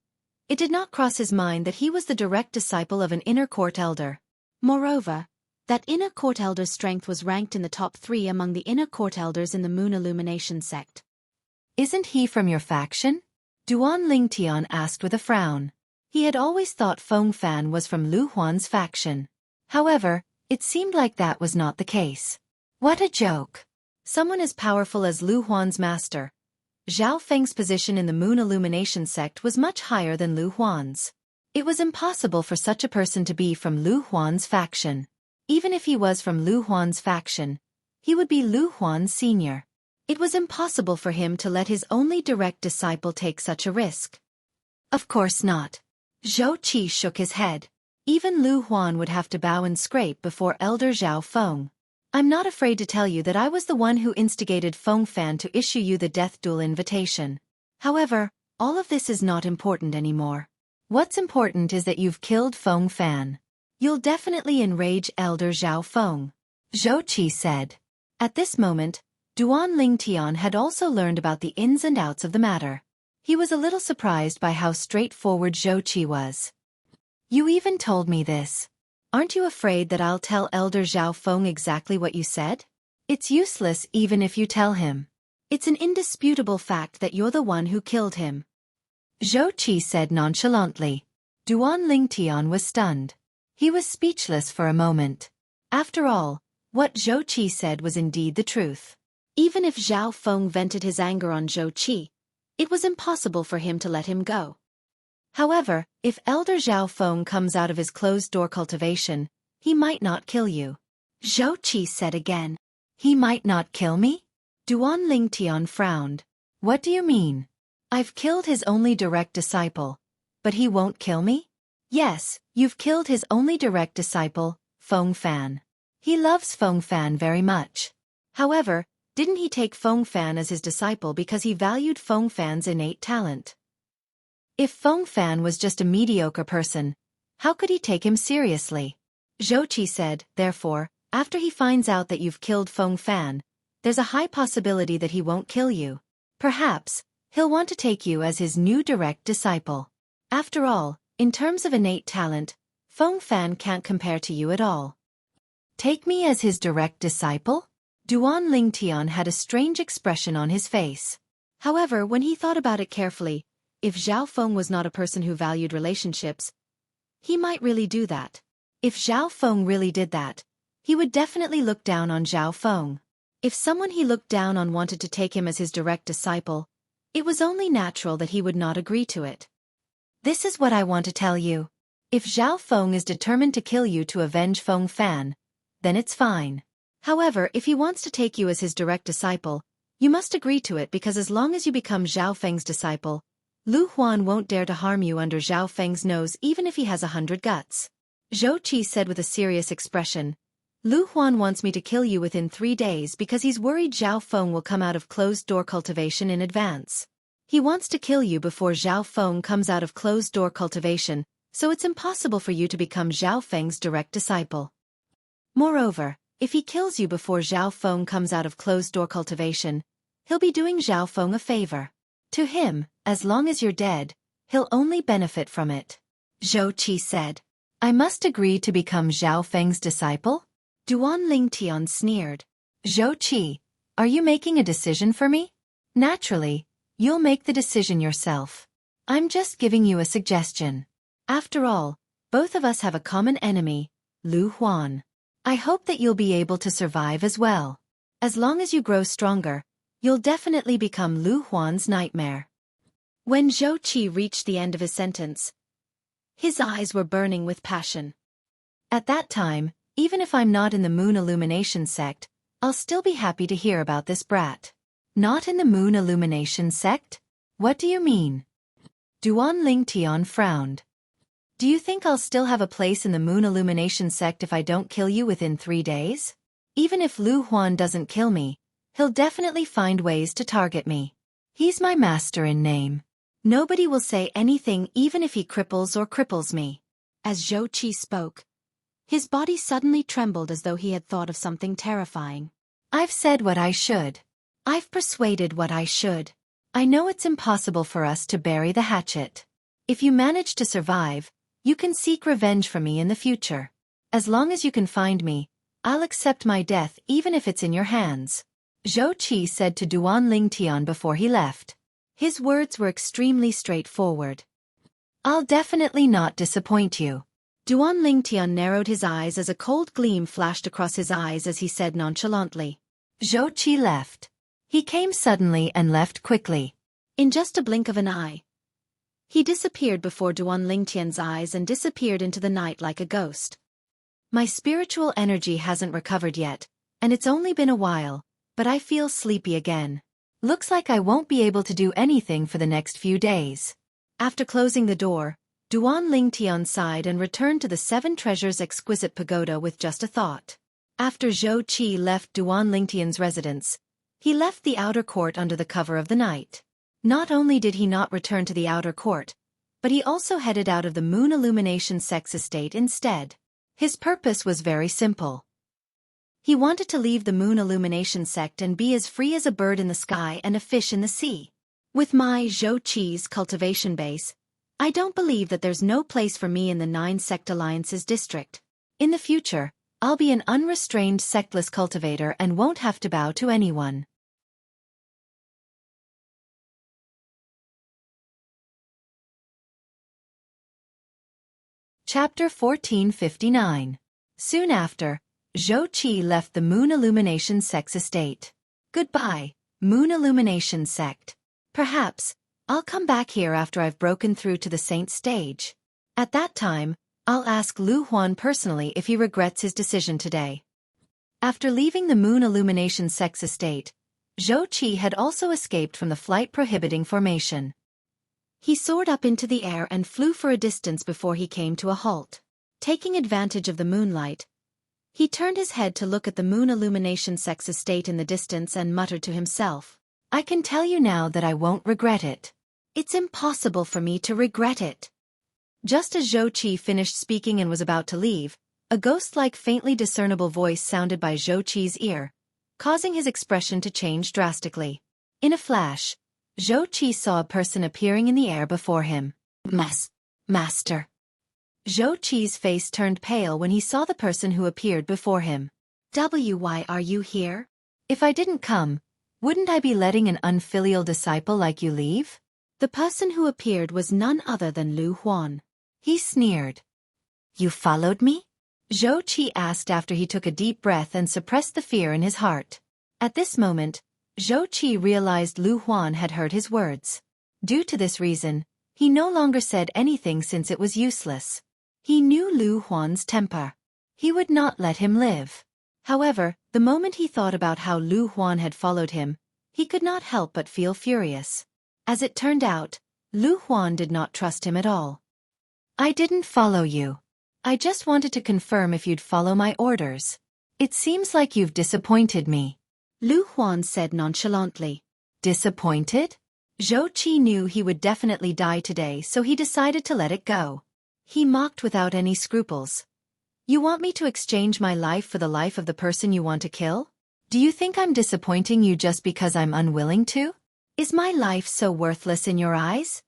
It did not cross his mind that he was the direct disciple of an inner court elder. Moreover, that inner court elder's strength was ranked in the top 3 among the inner court elders in the Moon Illumination sect. "Isn't he from your faction?" Duan Lingtian asked with a frown. He had always thought Feng Fan was from Lu Huan's faction. However, it seemed like that was not the case. What a joke! Someone as powerful as Lu Huan's master. Zhao Feng's position in the Moon Illumination sect was much higher than Lu Huan's. It was impossible for such a person to be from Lu Huan's faction. Even if he was from Lu Huan's faction, he would be Lu Huan's senior. It was impossible for him to let his only direct disciple take such a risk. Of course not. Xueqi shook his head. Even Lu Huan would have to bow and scrape before Elder Zhao Feng. "I'm not afraid to tell you that I was the one who instigated Feng Fan to issue you the death duel invitation. However, all of this is not important anymore. What's important is that you've killed Feng Fan. You'll definitely enrage Elder Zhao Feng," Xueqi said. At this moment, Duan Lingtian had also learned about the ins and outs of the matter. He was a little surprised by how straightforward Xueqi was. "You even told me this. Aren't you afraid that I'll tell Elder Zhao Feng exactly what you said? It's useless even if you tell him. It's an indisputable fact that you're the one who killed him," Xueqi said nonchalantly. Duan Lingtian was stunned. He was speechless for a moment. After all, what Xueqi said was indeed the truth. Even if Zhao Feng vented his anger on Xueqi, it was impossible for him to let him go. However, if Elder Zhao Feng comes out of his closed-door cultivation, he might not kill you, Xueqi said again. "He might not kill me?" Duan Lingtian frowned. "What do you mean? I've killed his only direct disciple, but he won't kill me?" "Yes, you've killed his only direct disciple, Feng Fan. He loves Feng Fan very much. However, didn't he take Feng Fan as his disciple because he valued Feng Fan's innate talent? If Feng Fan was just a mediocre person, how could he take him seriously?" Xueqi said, "Therefore, after he finds out that you've killed Feng Fan, there's a high possibility that he won't kill you. Perhaps, he'll want to take you as his new direct disciple. After all, in terms of innate talent, Feng Fan can't compare to you at all." "Take me as his direct disciple?" Duan Lingtian had a strange expression on his face. However, when he thought about it carefully, if Zhao Feng was not a person who valued relationships, he might really do that. If Zhao Feng really did that, he would definitely look down on Zhao Feng. If someone he looked down on wanted to take him as his direct disciple, it was only natural that he would not agree to it. "This is what I want to tell you. If Zhao Feng is determined to kill you to avenge Feng Fan, then it's fine. However, if he wants to take you as his direct disciple, you must agree to it because as long as you become Zhao Feng's disciple, Lu Huan won't dare to harm you under Zhao Feng's nose even if he has 100 guts." Xueqi said with a serious expression, "Lu Huan wants me to kill you within 3 days because he's worried Zhao Feng will come out of closed-door cultivation in advance. He wants to kill you before Zhao Feng comes out of closed-door cultivation, so it's impossible for you to become Zhao Feng's direct disciple. Moreover, if he kills you before Zhao Feng comes out of closed-door cultivation, he'll be doing Zhao Feng a favor. To him, as long as you're dead, he'll only benefit from it," Xueqi said. "I must agree to become Zhao Feng's disciple?" Duan Lingtian sneered. "Xueqi, are you making a decision for me? Naturally, you'll make the decision yourself. I'm just giving you a suggestion. After all, both of us have a common enemy, Lu Huan. I hope that you'll be able to survive as well. As long as you grow stronger, you'll definitely become Lu Huan's nightmare." When Xueqi reached the end of his sentence, his eyes were burning with passion. "At that time, even if I'm not in the Moon Illumination sect, I'll still be happy to hear about this brat." "Not in the Moon Illumination sect? What do you mean?" Duan Lingtian frowned. "Do you think I'll still have a place in the Moon Illumination sect if I don't kill you within 3 days? Even if Lu Huan doesn't kill me, he'll definitely find ways to target me. He's my master in name. Nobody will say anything even if he cripples me." As Xueqi spoke, his body suddenly trembled as though he had thought of something terrifying. "I've said what I should. I've persuaded what I should. I know it's impossible for us to bury the hatchet. If you manage to survive, you can seek revenge from me in the future. As long as you can find me, I'll accept my death even if it's in your hands. Xueqi said to Duan Lingtian before he left. His words were extremely straightforward. I'll definitely not disappoint you. Duan Lingtian narrowed his eyes as a cold gleam flashed across his eyes as he said nonchalantly. Xueqi left. He came suddenly and left quickly. In just a blink of an eye, he disappeared before Duan Lingtian's eyes and disappeared into the night like a ghost. My spiritual energy hasn't recovered yet, and it's only been a while, but I feel sleepy again. Looks like I won't be able to do anything for the next few days. After closing the door, Duan Lingtian sighed and returned to the Seven Treasures Exquisite Pagoda with just a thought. After Xueqi left Duan Lingtian's residence, he left the outer court under the cover of the night. Not only did he not return to the outer court, but he also headed out of the Moon Illumination Sex Estate instead. His purpose was very simple. He wanted to leave the Moon Illumination sect and be as free as a bird in the sky and a fish in the sea. With my Xueqi's cultivation base, I don't believe that there's no place for me in the 9 Sect Alliances district. In the future, I'll be an unrestrained sectless cultivator and won't have to bow to anyone. Chapter 1459. Soon after, Xueqi left the Moon Illumination Sex Estate. Goodbye, Moon Illumination Sect. Perhaps, I'll come back here after I've broken through to the Saint stage. At that time, I'll ask Lu Huan personally if he regrets his decision today. After leaving the Moon Illumination Sex Estate, Xueqi had also escaped from the flight-prohibiting formation. He soared up into the air and flew for a distance before he came to a halt. Taking advantage of the moonlight, he turned his head to look at the Moon Illumination Sex Estate in the distance and muttered to himself, I can tell you now that I won't regret it. It's impossible for me to regret it. Just as Xueqi finished speaking and was about to leave, a ghost-like faintly discernible voice sounded by Xueqi's ear, causing his expression to change drastically. In a flash, Xueqi saw a person appearing in the air before him. Master. Xueqi's face turned pale when he saw the person who appeared before him. Why are you here? If I didn't come, wouldn't I be letting an unfilial disciple like you leave? The person who appeared was none other than Lu Huan. He sneered. You followed me? Xueqi asked after he took a deep breath and suppressed the fear in his heart. At this moment, Xueqi realized Lu Huan had heard his words. Due to this reason, he no longer said anything since it was useless. He knew Lu Huan's temper. He would not let him live. However, the moment he thought about how Lu Huan had followed him, he could not help but feel furious. As it turned out, Lu Huan did not trust him at all. I didn't follow you. I just wanted to confirm if you'd follow my orders. It seems like you've disappointed me. Lu Huan said nonchalantly. Disappointed? Xueqi knew he would definitely die today, so he decided to let it go. He mocked without any scruples. You want me to exchange my life for the life of the person you want to kill? Do you think I'm disappointing you just because I'm unwilling to? Is my life so worthless in your eyes?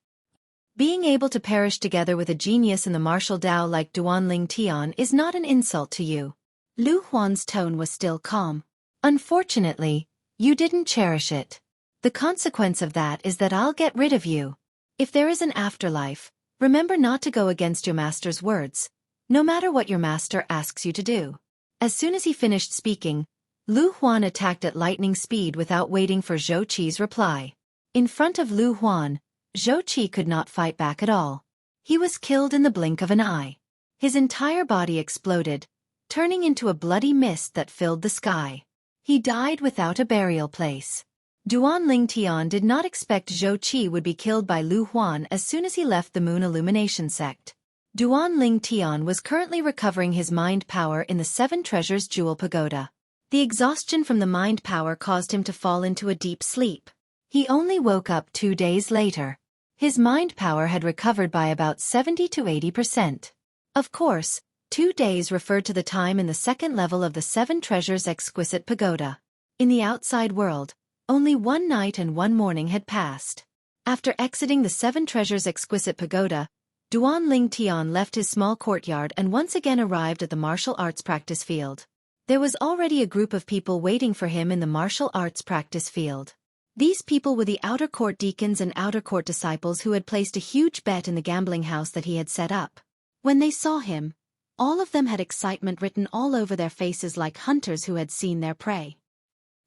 Being able to perish together with a genius in the martial Tao like Duan Lingtian is not an insult to you. Lu Huan's tone was still calm. Unfortunately, you didn't cherish it. The consequence of that is that I'll get rid of you. If there is an afterlife, remember not to go against your master's words, no matter what your master asks you to do. As soon as he finished speaking, Lu Huan attacked at lightning speed without waiting for Xueqi's reply. In front of Lu Huan, Xueqi could not fight back at all. He was killed in the blink of an eye. His entire body exploded, turning into a bloody mist that filled the sky. He died without a burial place. Duan Lingtian did not expect Xueqi would be killed by Lu Huan as soon as he left the Moon Illumination sect. Duan Lingtian was currently recovering his mind power in the Seven Treasures Jewel Pagoda. The exhaustion from the mind power caused him to fall into a deep sleep. He only woke up 2 days later. His mind power had recovered by about 70 to 80%. Of course, 2 days referred to the time in the second level of the Seven Treasures Exquisite Pagoda. In the outside world, only 1 night and 1 morning had passed. After exiting the Seven Treasures Exquisite Pagoda, Duan Ling Tian left his small courtyard and once again arrived at the martial arts practice field. There was already a group of people waiting for him in the martial arts practice field. These people were the outer court deacons and outer court disciples who had placed a huge bet in the gambling house that he had set up. When they saw him, all of them had excitement written all over their faces like hunters who had seen their prey.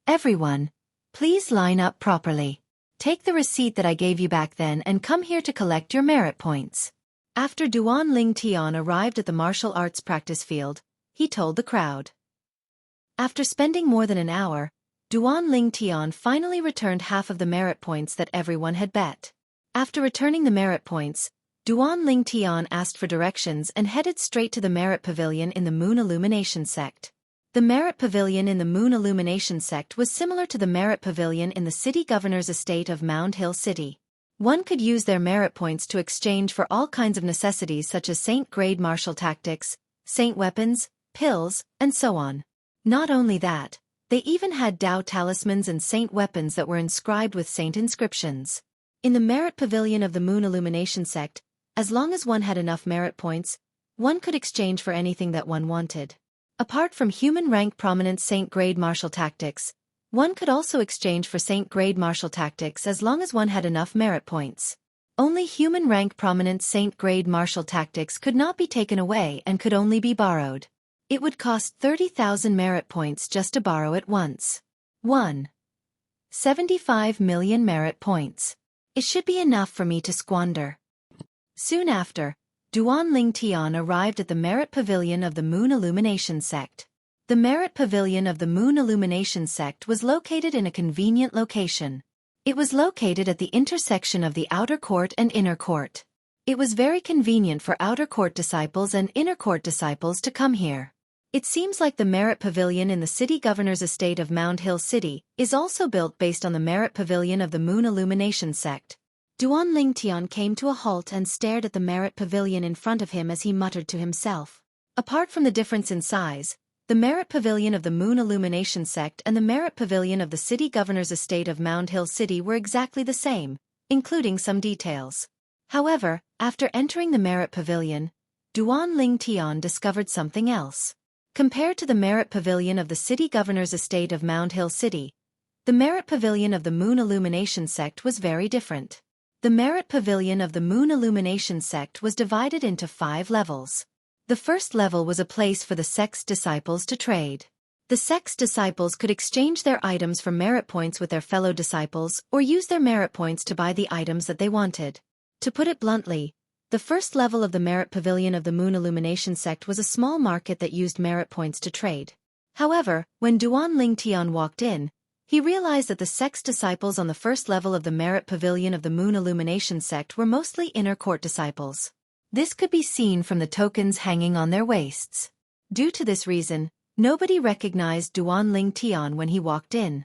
"Everyone, please line up properly. Take the receipt that I gave you back then and come here to collect your merit points." After Duan Ling Tian arrived at the martial arts practice field, he told the crowd. After spending more than an hour, Duan Ling Tian finally returned half of the merit points that everyone had bet. After returning the merit points, Duan Ling Tian asked for directions and headed straight to the merit pavilion in the Moon Illumination sect. The merit pavilion in the Moon Illumination sect was similar to the merit pavilion in the city governor's estate of Mound Hill City. One could use their merit points to exchange for all kinds of necessities such as saint-grade martial tactics, saint weapons, pills, and so on. Not only that, they even had Dao talismans and saint weapons that were inscribed with saint inscriptions. In the merit pavilion of the Moon Illumination sect, as long as one had enough merit points, one could exchange for anything that one wanted. Apart from human rank prominent saint-grade martial tactics, one could also exchange for saint-grade martial tactics as long as one had enough merit points. Only human rank prominent saint-grade martial tactics could not be taken away and could only be borrowed. It would cost 30,000 merit points just to borrow it once. 1. 75 million merit points. It should be enough for me to squander. Soon after, Duan Ling Tian arrived at the merit pavilion of the Moon Illumination sect. The merit pavilion of the Moon Illumination sect was located in a convenient location. It was located at the intersection of the outer court and inner court. It was very convenient for outer court disciples and inner court disciples to come here. It seems like the merit pavilion in the city governor's estate of Mound Hill City is also built based on the merit pavilion of the Moon Illumination sect. Duan Ling Tian came to a halt and stared at the merit pavilion in front of him as he muttered to himself. Apart from the difference in size, the merit pavilion of the Moon Illumination sect and the merit pavilion of the city governor's estate of Mound Hill City were exactly the same, including some details. However, after entering the merit pavilion, Duan Ling Tian discovered something else. Compared to the merit pavilion of the city governor's estate of Mound Hill City, the merit pavilion of the Moon Illumination sect was very different. The merit pavilion of the Moon Illumination sect was divided into 5 levels. The first level was a place for the sect's disciples to trade. The sect's disciples could exchange their items for merit points with their fellow disciples or use their merit points to buy the items that they wanted. To put it bluntly, the first level of the merit pavilion of the Moon Illumination sect was a small market that used merit points to trade. However, when Duan Ling Tian walked in, he realized that the sect's disciples on the first level of the merit pavilion of the Moon Illumination sect were mostly inner court disciples. This could be seen from the tokens hanging on their waists. Due to this reason, nobody recognized Duan Ling Tian when he walked in.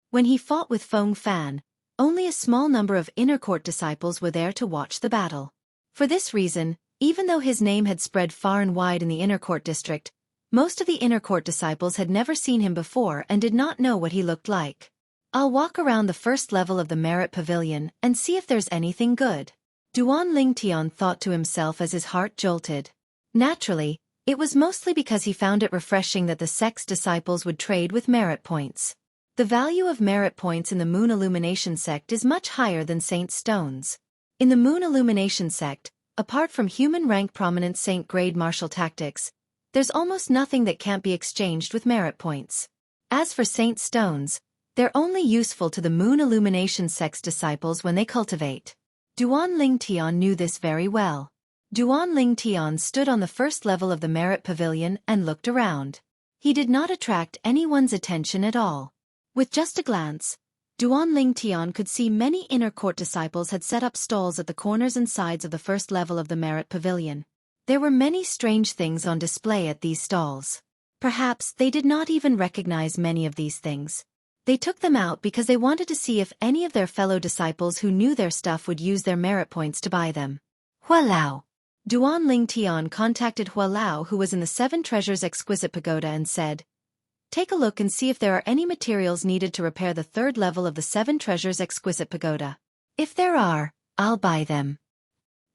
When he fought with Feng Fan, only a small number of inner court disciples were there to watch the battle. For this reason, even though his name had spread far and wide in the inner court district, most of the inner court disciples had never seen him before and did not know what he looked like. "I'll walk around the first level of the merit pavilion and see if there's anything good," Duan Ling Tian thought to himself as his heart jolted. Naturally, it was mostly because he found it refreshing that the sect's disciples would trade with merit points. The value of merit points in the Moon Illumination sect is much higher than saint stones. In the Moon Illumination sect, apart from human rank prominent saint-grade martial tactics, there's almost nothing that can't be exchanged with merit points. As for saint stones, they're only useful to the Moon Illumination sect's disciples when they cultivate. Duan Ling Tian knew this very well. Duan Ling Tian stood on the first level of the merit pavilion and looked around. He did not attract anyone's attention at all. With just a glance, Duan Ling Tian could see many inner court disciples had set up stalls at the corners and sides of the first level of the merit pavilion. There were many strange things on display at these stalls. Perhaps they did not even recognize many of these things. They took them out because they wanted to see if any of their fellow disciples who knew their stuff would use their merit points to buy them. Hua Lao. Duan Ling Tian contacted Hua Lao, who was in the Seven Treasures Exquisite Pagoda, and said, "Take a look and see if there are any materials needed to repair the third level of the Seven Treasures Exquisite Pagoda." If there are, I'll buy them.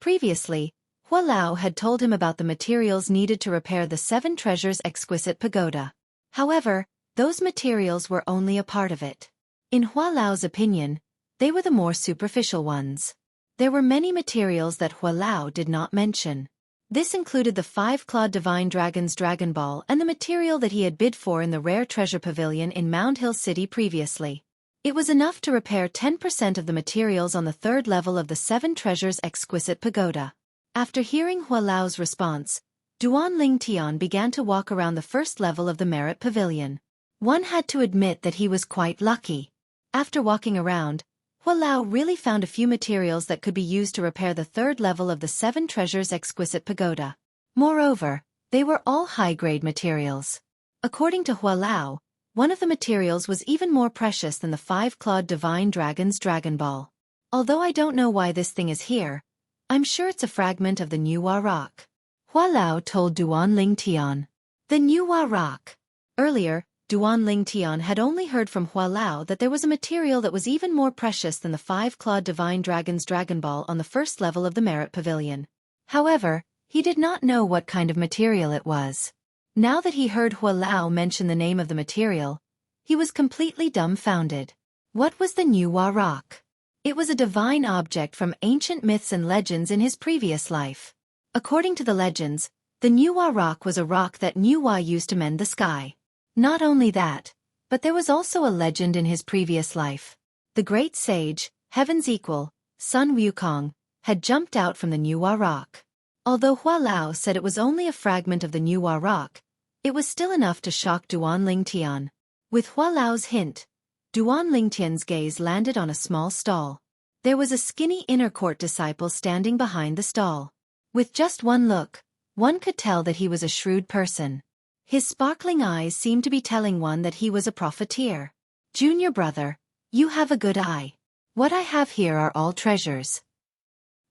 Previously, Hualao had told him about the materials needed to repair the 7 treasures exquisite pagoda. However, those materials were only a part of it. In Hualao's opinion, they were the more superficial ones. There were many materials that Hualao did not mention. This included the 5-clawed divine dragon's Dragon Ball and the material that he had bid for in the rare treasure pavilion in Mound Hill City previously. It was enough to repair 10% of the materials on the 3rd level of the 7 treasures exquisite pagoda. After hearing Hualao's response, Duan Ling Tian began to walk around the 1st level of the merit pavilion. One had to admit that he was quite lucky. After walking around, Hualao really found a few materials that could be used to repair the 3rd level of the 7 treasures exquisite pagoda. Moreover, they were all high-grade materials. According to Hualao, one of the materials was even more precious than the 5-clawed divine dragon's Dragon Ball. Although I don't know why this thing is here, I'm sure it's a fragment of the Nuwa rock. Hualao told Duan Ling Tian. The Nuwa rock. Earlier, Duan Ling Tian had only heard from Hualao that there was a material that was even more precious than the 5-clawed divine dragon's Dragon Ball on the 1st level of the merit pavilion. However, he did not know what kind of material it was. Now that he heard Hualao mention the name of the material, he was completely dumbfounded. What was the Nuwa rock? It was a divine object from ancient myths and legends in his previous life. According to the legends, the Nuwa rock was a rock that Nuwa used to mend the sky. Not only that, but there was also a legend in his previous life. The great sage, Heaven's equal, Sun Wukong, had jumped out from the Nuwa rock. Although Hualao said it was only a fragment of the Nuwa rock, it was still enough to shock Duan Ling Tian. With Hualao's hint, Duan Ling Tian's gaze landed on a small stall. There was a skinny inner court disciple standing behind the stall. With just one look, one could tell that he was a shrewd person. His sparkling eyes seemed to be telling one that he was a profiteer. Junior brother, you have a good eye. What I have here are all treasures.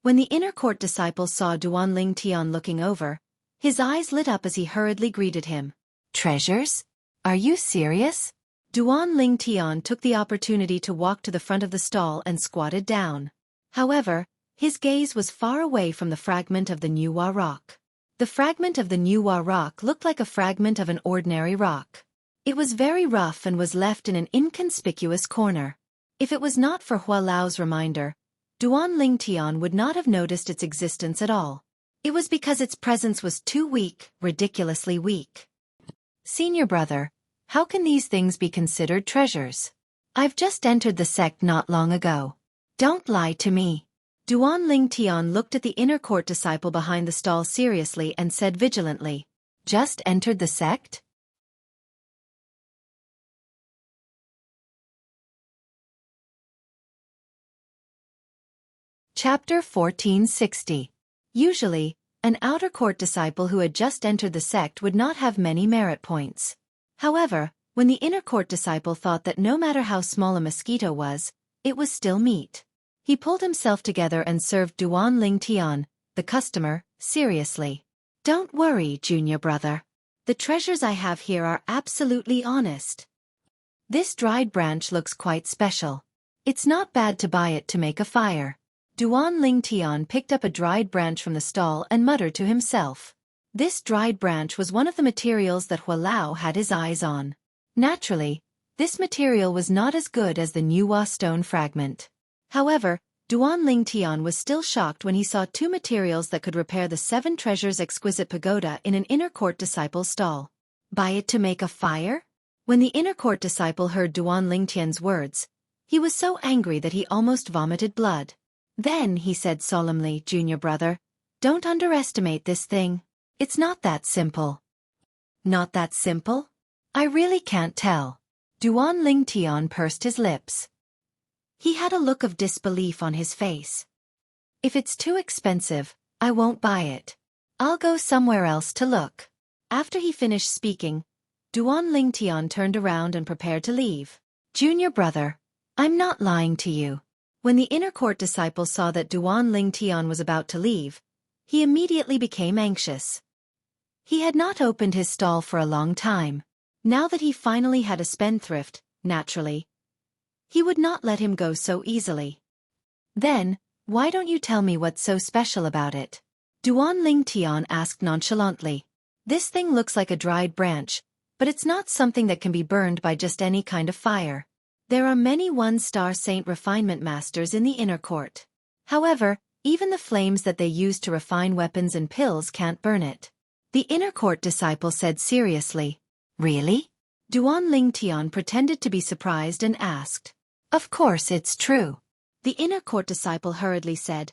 When the inner court disciple saw Duan Ling Tian looking over, his eyes lit up as he hurriedly greeted him. Treasures? Are you serious? Duan Ling Tian took the opportunity to walk to the front of the stall and squatted down. However, his gaze was far away from the fragment of the Nuwa rock. The fragment of the Nuwa rock looked like a fragment of an ordinary rock. It was very rough and was left in an inconspicuous corner. If it was not for Hualao's reminder, Duan Ling Tian would not have noticed its existence at all. It was because its presence was too weak, ridiculously weak. Senior brother, how can these things be considered treasures? I've just entered the sect not long ago. Don't lie to me. Duan Ling Tian looked at the inner court disciple behind the stall seriously and said vigilantly, Just entered the sect? Chapter 1460. Usually, an outer court disciple who had just entered the sect would not have many merit points. However, when the inner court disciple thought that no matter how small a mosquito was, it was still meat, he pulled himself together and served Duan Ling Tian, the customer, seriously. Don't worry, junior brother. The treasures I have here are absolutely honest. This dried branch looks quite special. It's not bad to buy it to make a fire. Duan Ling Tian picked up a dried branch from the stall and muttered to himself. This dried branch was one of the materials that Hualao had his eyes on. Naturally, this material was not as good as the Nuwa stone fragment. However, Duan Ling Tian was still shocked when he saw 2 materials that could repair the 7 treasures exquisite pagoda in an inner court disciple's stall. Buy it to make a fire? When the inner court disciple heard Duan Ling Tian's words, he was so angry that he almost vomited blood. Then he said solemnly, Junior brother, don't underestimate this thing. It's not that simple. Not that simple? I really can't tell. Duan Ling Tian pursed his lips. He had a look of disbelief on his face. If it's too expensive, I won't buy it. I'll go somewhere else to look. After he finished speaking, Duan Ling Tian turned around and prepared to leave. Junior brother, I'm not lying to you. When the inner court disciple saw that Duan Ling Tian was about to leave, he immediately became anxious. He had not opened his stall for a long time. Now that he finally had a spendthrift, naturally, he would not let him go so easily. Then, why don't you tell me what's so special about it? Duan Lingtian asked nonchalantly. This thing looks like a dried branch, but it's not something that can be burned by just any kind of fire. There are many one-star saint refinement masters in the inner court. However, even the flames that they use to refine weapons and pills can't burn it. The inner court disciple said seriously. Really? Duan Lingtian pretended to be surprised and asked. Of course it's true. The inner court disciple hurriedly said.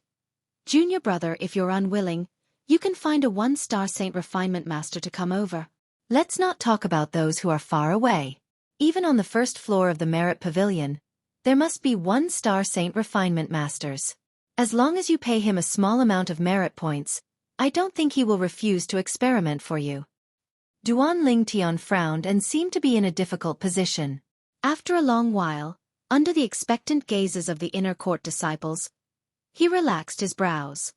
Junior brother, if you're unwilling, you can find a one-star saint refinement master to come over. Let's not talk about those who are far away. Even on the first floor of the Merit Pavilion, there must be one-star saint refinement masters. As long as you pay him a small amount of merit points, I don't think he will refuse to experiment for you. Duan Lingtian frowned and seemed to be in a difficult position. After a long while, under the expectant gazes of the inner court disciples, he relaxed his brows.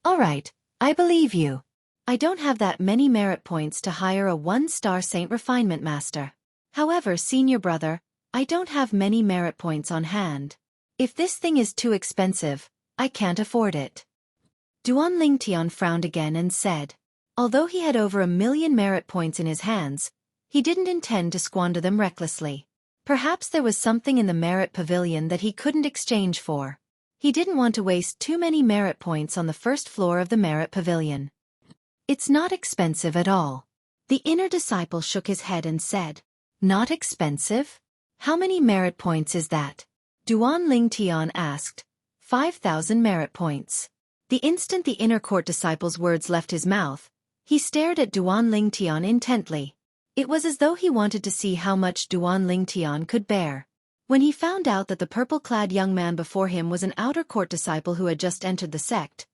All right, I believe you. I don't have that many merit points to hire a one-star saint refinement master. However, senior brother, I don't have many merit points on hand. If this thing is too expensive, I can't afford it. Duan Lingtian frowned again and said. Although he had over 1,000,000 merit points in his hands, he didn't intend to squander them recklessly. Perhaps there was something in the Merit Pavilion that he couldn't exchange for. He didn't want to waste too many merit points on the first floor of the Merit Pavilion. It's not expensive at all. The inner disciple shook his head and said, Not expensive? How many merit points is that? Duan Lingtian asked. 5,000 merit points. The instant the inner court disciple's words left his mouth, he stared at Duan Lingtian intently. It was as though he wanted to see how much Duan Lingtian could bear. When he found out that the purple-clad young man before him was an outer court disciple who had just entered the sect,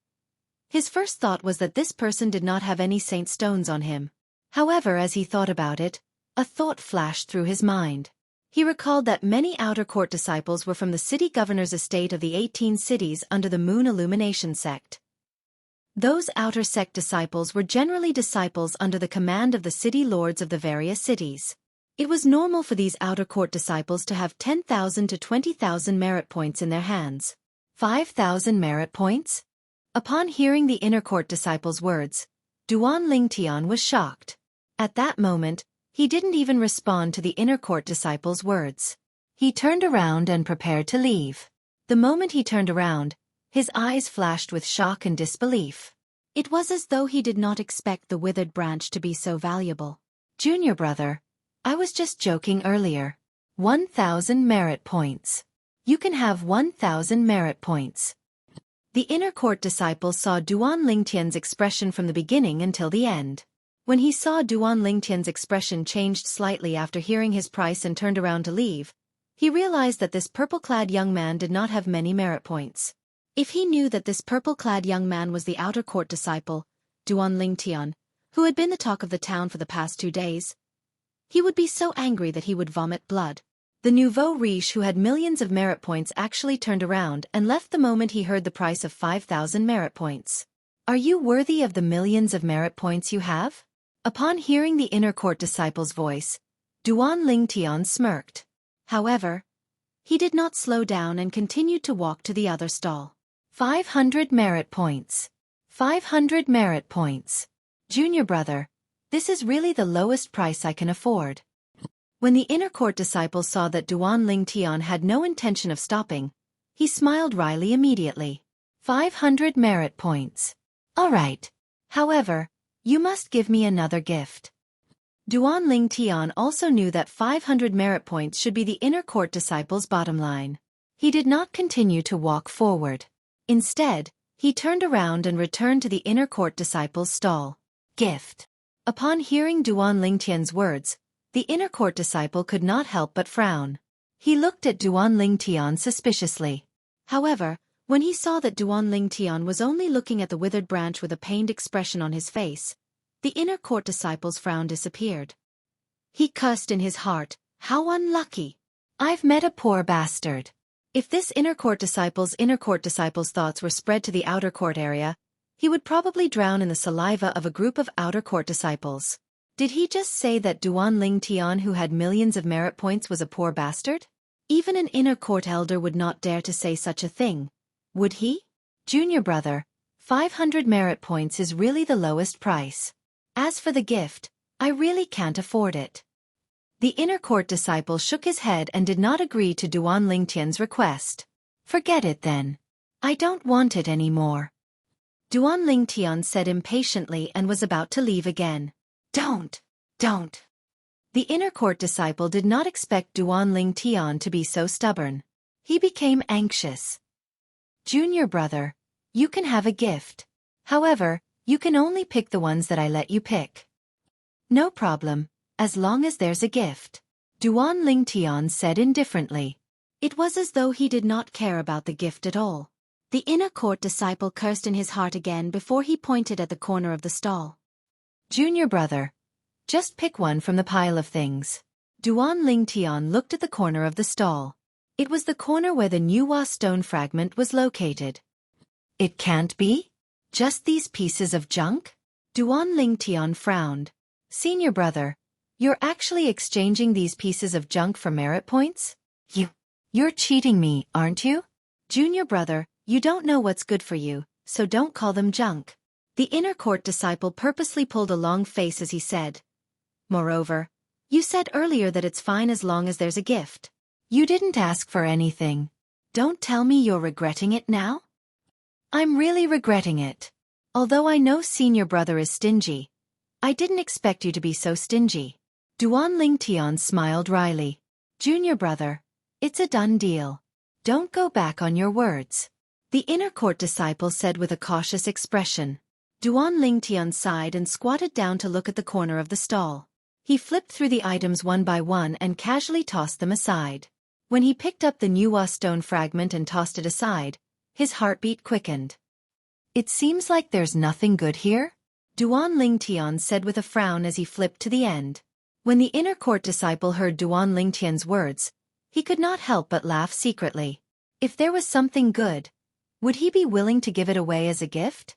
his first thought was that this person did not have any saint stones on him. However, as he thought about it, a thought flashed through his mind. He recalled that many outer court disciples were from the city governor's estate of the 18 cities under the Moon Illumination sect. Those outer sect disciples were generally disciples under the command of the city lords of the various cities. It was normal for these outer court disciples to have 10,000 to 20,000 merit points in their hands. 5,000 merit points? Upon hearing the inner court disciple's words, Duan Lingtian was shocked. At that moment, he didn't even respond to the inner court disciple's words. He turned around and prepared to leave. The moment he turned around, his eyes flashed with shock and disbelief. It was as though he did not expect the withered branch to be so valuable. Junior brother, I was just joking earlier. 1,000 merit points. You can have 1,000 merit points. The inner court disciple saw Duan Lingtian's expression from the beginning until the end. When he saw Duan Lingtian's expression changed slightly after hearing his price and turned around to leave, he realized that this purple-clad young man did not have many merit points. If he knew that this purple-clad young man was the outer court disciple, Duan Lingtian, who had been the talk of the town for the past 2 days, he would be so angry that he would vomit blood. The nouveau riche who had millions of merit points actually turned around and left the moment he heard the price of 5,000 merit points. Are you worthy of the millions of merit points you have? Upon hearing the inner court disciple's voice, Duan Lingtian smirked. However, he did not slow down and continued to walk to the other stall. 500 merit points. 500 merit points. Junior brother, this is really the lowest price I can afford. When the inner court disciple saw that Duan Lingtian had no intention of stopping, he smiled wryly immediately. 500 merit points. All right. However, you must give me another gift. Duan Lingtian also knew that 500 merit points should be the inner court disciple's bottom line. He did not continue to walk forward. Instead, he turned around and returned to the inner court disciple's stall. Gift. Upon hearing Duan Lingtian's words, the inner court disciple could not help but frown. He looked at Duan Lingtian suspiciously. However, when he saw that Duan Lingtian was only looking at the withered branch with a pained expression on his face, the inner court disciple's frown disappeared. He cursed in his heart, how unlucky! I've met a poor bastard. If this inner court disciple's thoughts were spread to the outer court area, he would probably drown in the saliva of a group of outer court disciples. Did he just say that Duan Lingtian, who had millions of merit points, was a poor bastard? Even an inner court elder would not dare to say such a thing, Would he? Junior brother, 500 merit points is really the lowest price. As for the gift, I really can't afford it. The inner court disciple shook his head and did not agree to Duan Lingtian's request. Forget it then. I don't want it anymore. Duan Lingtian said impatiently and was about to leave again. Don't. The inner court disciple did not expect Duan Lingtian to be so stubborn. He became anxious. Junior brother, you can have a gift. However, you can only pick the ones that I let you pick. No problem, as long as there's a gift. Duan Lingtian said indifferently. It was as though he did not care about the gift at all. The inner court disciple cursed in his heart again before he pointed at the corner of the stall. Junior brother, just pick one from the pile of things. Duan Lingtian looked at the corner of the stall. It was the corner where the Nuwa stone fragment was located. It can't be? Just these pieces of junk? Duan Lingtian frowned. Senior brother, you're actually exchanging these pieces of junk for merit points? You're cheating me, aren't you? Junior brother, you don't know what's good for you, so don't call them junk. The inner court disciple purposely pulled a long face as he said. Moreover, you said earlier that it's fine as long as there's a gift. You didn't ask for anything. Don't tell me you're regretting it now? I'm really regretting it. Although I know senior brother is stingy, I didn't expect you to be so stingy. Duan Lingtian smiled wryly. Junior brother, it's a done deal. Don't go back on your words. The inner court disciple said with a cautious expression. Duan Lingtian sighed and squatted down to look at the corner of the stall. He flipped through the items one by one and casually tossed them aside. When he picked up the Nuwa stone fragment and tossed it aside, his heartbeat quickened. It seems like there's nothing good here? Duan Lingtian said with a frown as he flipped to the end. When the inner court disciple heard Duan Lingtian's words, he could not help but laugh secretly. If there was something good, would he be willing to give it away as a gift?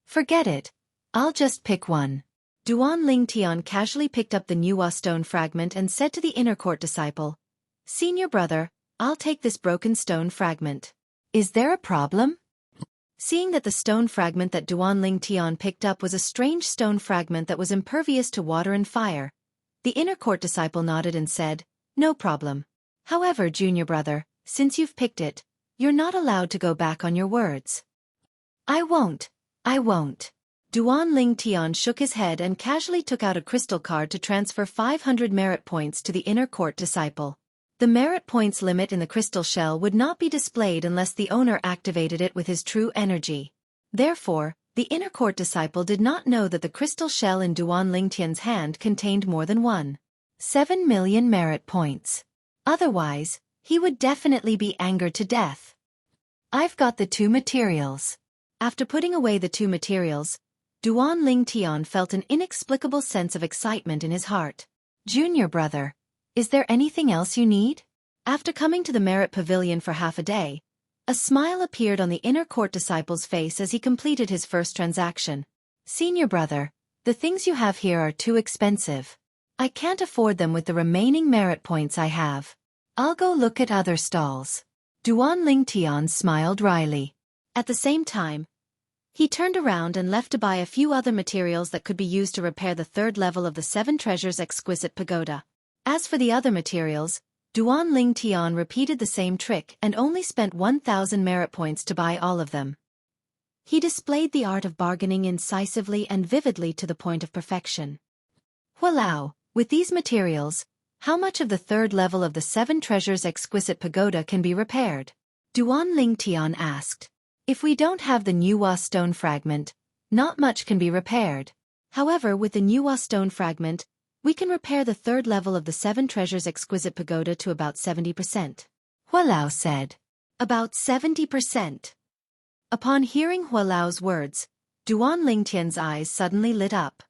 Forget it. I'll just pick one. Duan Lingtian casually picked up the Nuwa stone fragment and said to the inner court disciple, Senior brother, I'll take this broken stone fragment. Is there a problem? Seeing that the stone fragment that Duan Lingtian picked up was a strange stone fragment that was impervious to water and fire, the inner court disciple nodded and said, No problem. However, junior brother, since you've picked it, you're not allowed to go back on your words. I won't. Duan Lingtian shook his head and casually took out a crystal card to transfer 500 merit points to the inner court disciple. The merit points limit in the crystal shell would not be displayed unless the owner activated it with his true energy. Therefore, the inner court disciple did not know that the crystal shell in Duan Lingtian's hand contained more than 7 million merit points. Otherwise, he would definitely be angered to death. I've got the two materials. After putting away the two materials, Duan Lingtian felt an inexplicable sense of excitement in his heart. Junior brother, is there anything else you need? After coming to the Merit Pavilion for half a day, a smile appeared on the inner court disciple's face as he completed his first transaction. Senior brother, the things you have here are too expensive. I can't afford them with the remaining merit points I have. I'll go look at other stalls. Duan Lingtian smiled wryly. At the same time, he turned around and left to buy a few other materials that could be used to repair the third level of the Seven Treasures Exquisite Pagoda. As for the other materials, Duan Lingtian repeated the same trick and only spent 1,000 merit points to buy all of them. He displayed the art of bargaining incisively and vividly to the point of perfection. Walao, with these materials, how much of the third level of the Seven Treasures Exquisite Pagoda can be repaired? Duan Lingtian asked. If we don't have the Nuwa stone fragment, not much can be repaired. However, with the Nuwa stone fragment, we can repair the third level of the Seven Treasures Exquisite Pagoda to about 70%. Hualao said. About 70%. Upon hearing Hualao's words, Duan Lingtian's eyes suddenly lit up.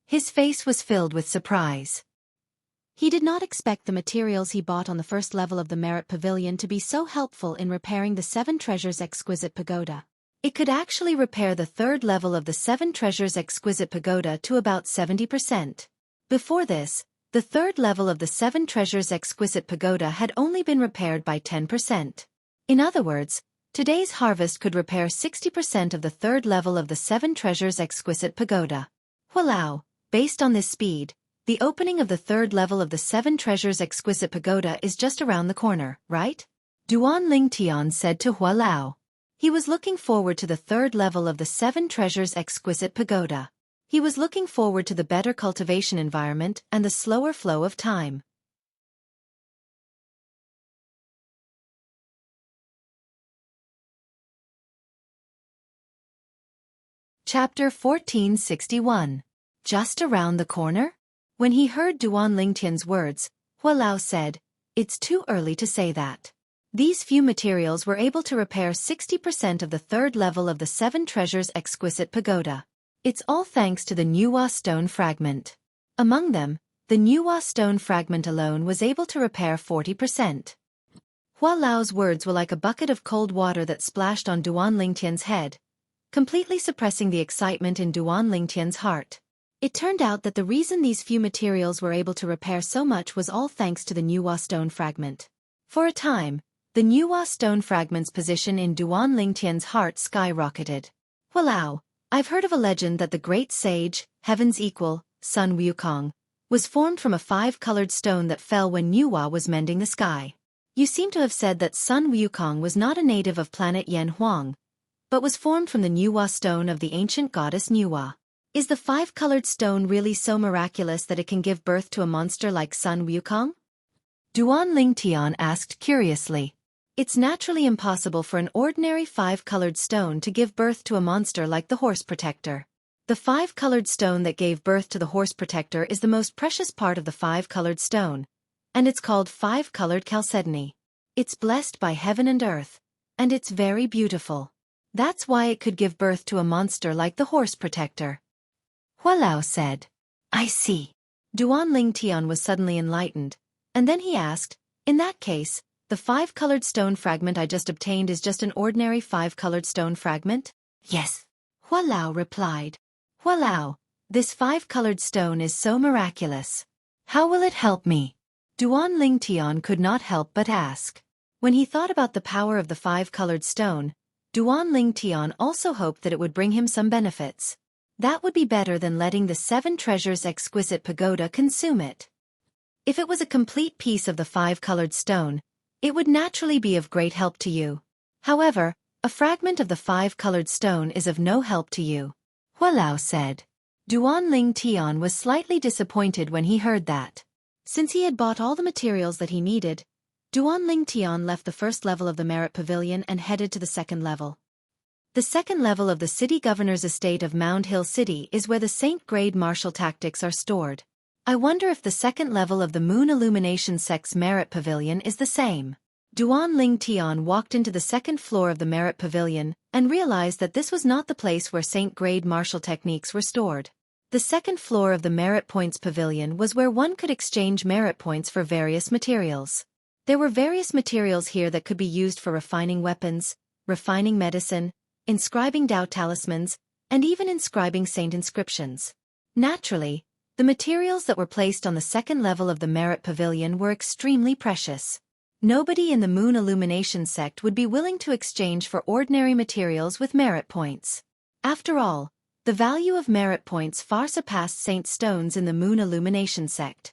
His face was filled with surprise. He did not expect the materials he bought on the first level of the Merit Pavilion to be so helpful in repairing the Seven Treasures Exquisite Pagoda. It could actually repair the third level of the Seven Treasures Exquisite Pagoda to about 70%. Before this, the third level of the Seven Treasures Exquisite Pagoda had only been repaired by 10%. In other words, Today's harvest could repair 60% of the third level of the Seven Treasures Exquisite Pagoda. Walao, based on this speed, the opening of the third level of the Seven Treasures Exquisite Pagoda is just around the corner, right? Duan Lingtian said to Walao. He was looking forward to the third level of the Seven Treasures Exquisite Pagoda. He was looking forward to the better cultivation environment and the slower flow of time. Chapter 1461. Just around the corner? When he heard Duan Lingtian's words, Hualao said, "It's too early to say that. These few materials were able to repair 60% of the third level of the Seven Treasures Exquisite Pagoda. It's all thanks to the Nuwa stone fragment. Among them, the Nuwa stone fragment alone was able to repair 40%. Hualao's words were like a bucket of cold water that splashed on Duan Lingtian's head, completely suppressing the excitement in Duan Lingtian's heart. It turned out that the reason these few materials were able to repair so much was all thanks to the Nuwa stone fragment. For a time, the Nuwa stone fragment's position in Duan Lingtian's heart skyrocketed. Walao, I've heard of a legend that the great sage, heaven's equal, Sun Wukong, was formed from a five-colored stone that fell when Nuwa was mending the sky. You seem to have said that Sun Wukong was not a native of planet Yen Huang, but was formed from the Nuwa stone of the ancient goddess Nuwa. Is the five-colored stone really so miraculous that it can give birth to a monster like Sun Wukong? Duan Lingtian asked curiously. It's naturally impossible for an ordinary five-colored stone to give birth to a monster like the Horse Protector. The five-colored stone that gave birth to the Horse Protector is the most precious part of the five-colored stone, and it's called five-colored chalcedony. It's blessed by heaven and earth, and it's very beautiful. That's why it could give birth to a monster like the Horse Protector. Hualao said. I see. Duan Lingtian was suddenly enlightened, and then he asked, in that case, the five-colored stone fragment I just obtained is just an ordinary five-colored stone fragment? Yes. Hualao replied. Hualao, this five-colored stone is so miraculous. How will it help me? Duan Lingtian could not help but ask. When he thought about the power of the five-colored stone, Duan Lingtian also hoped that it would bring him some benefits. That would be better than letting the Seven Treasures Exquisite Pagoda consume it. If it was a complete piece of the five-colored stone, it would naturally be of great help to you. However, a fragment of the five-colored stone is of no help to you. Hualao said. Duan Lingtian was slightly disappointed when he heard that. Since he had bought all the materials that he needed, Duan Lingtian left the first level of the Merit Pavilion and headed to the second level. The second level of the city governor's estate of Mound Hill City is where the Saint-grade martial tactics are stored. I wonder if the second level of the Moon Illumination Sect's Merit Pavilion is the same. Duan Lingtian walked into the second floor of the Merit Pavilion and realized that this was not the place where Saint-grade martial techniques were stored. The second floor of the Merit Points Pavilion was where one could exchange merit points for various materials. There were various materials here that could be used for refining weapons, refining medicine, inscribing Dao talismans, and even inscribing saint inscriptions. Naturally, the materials that were placed on the second level of the Merit Pavilion were extremely precious. Nobody in the Moon Illumination sect would be willing to exchange for ordinary materials with merit points. After all, the value of merit points far surpassed saint stones in the Moon Illumination sect.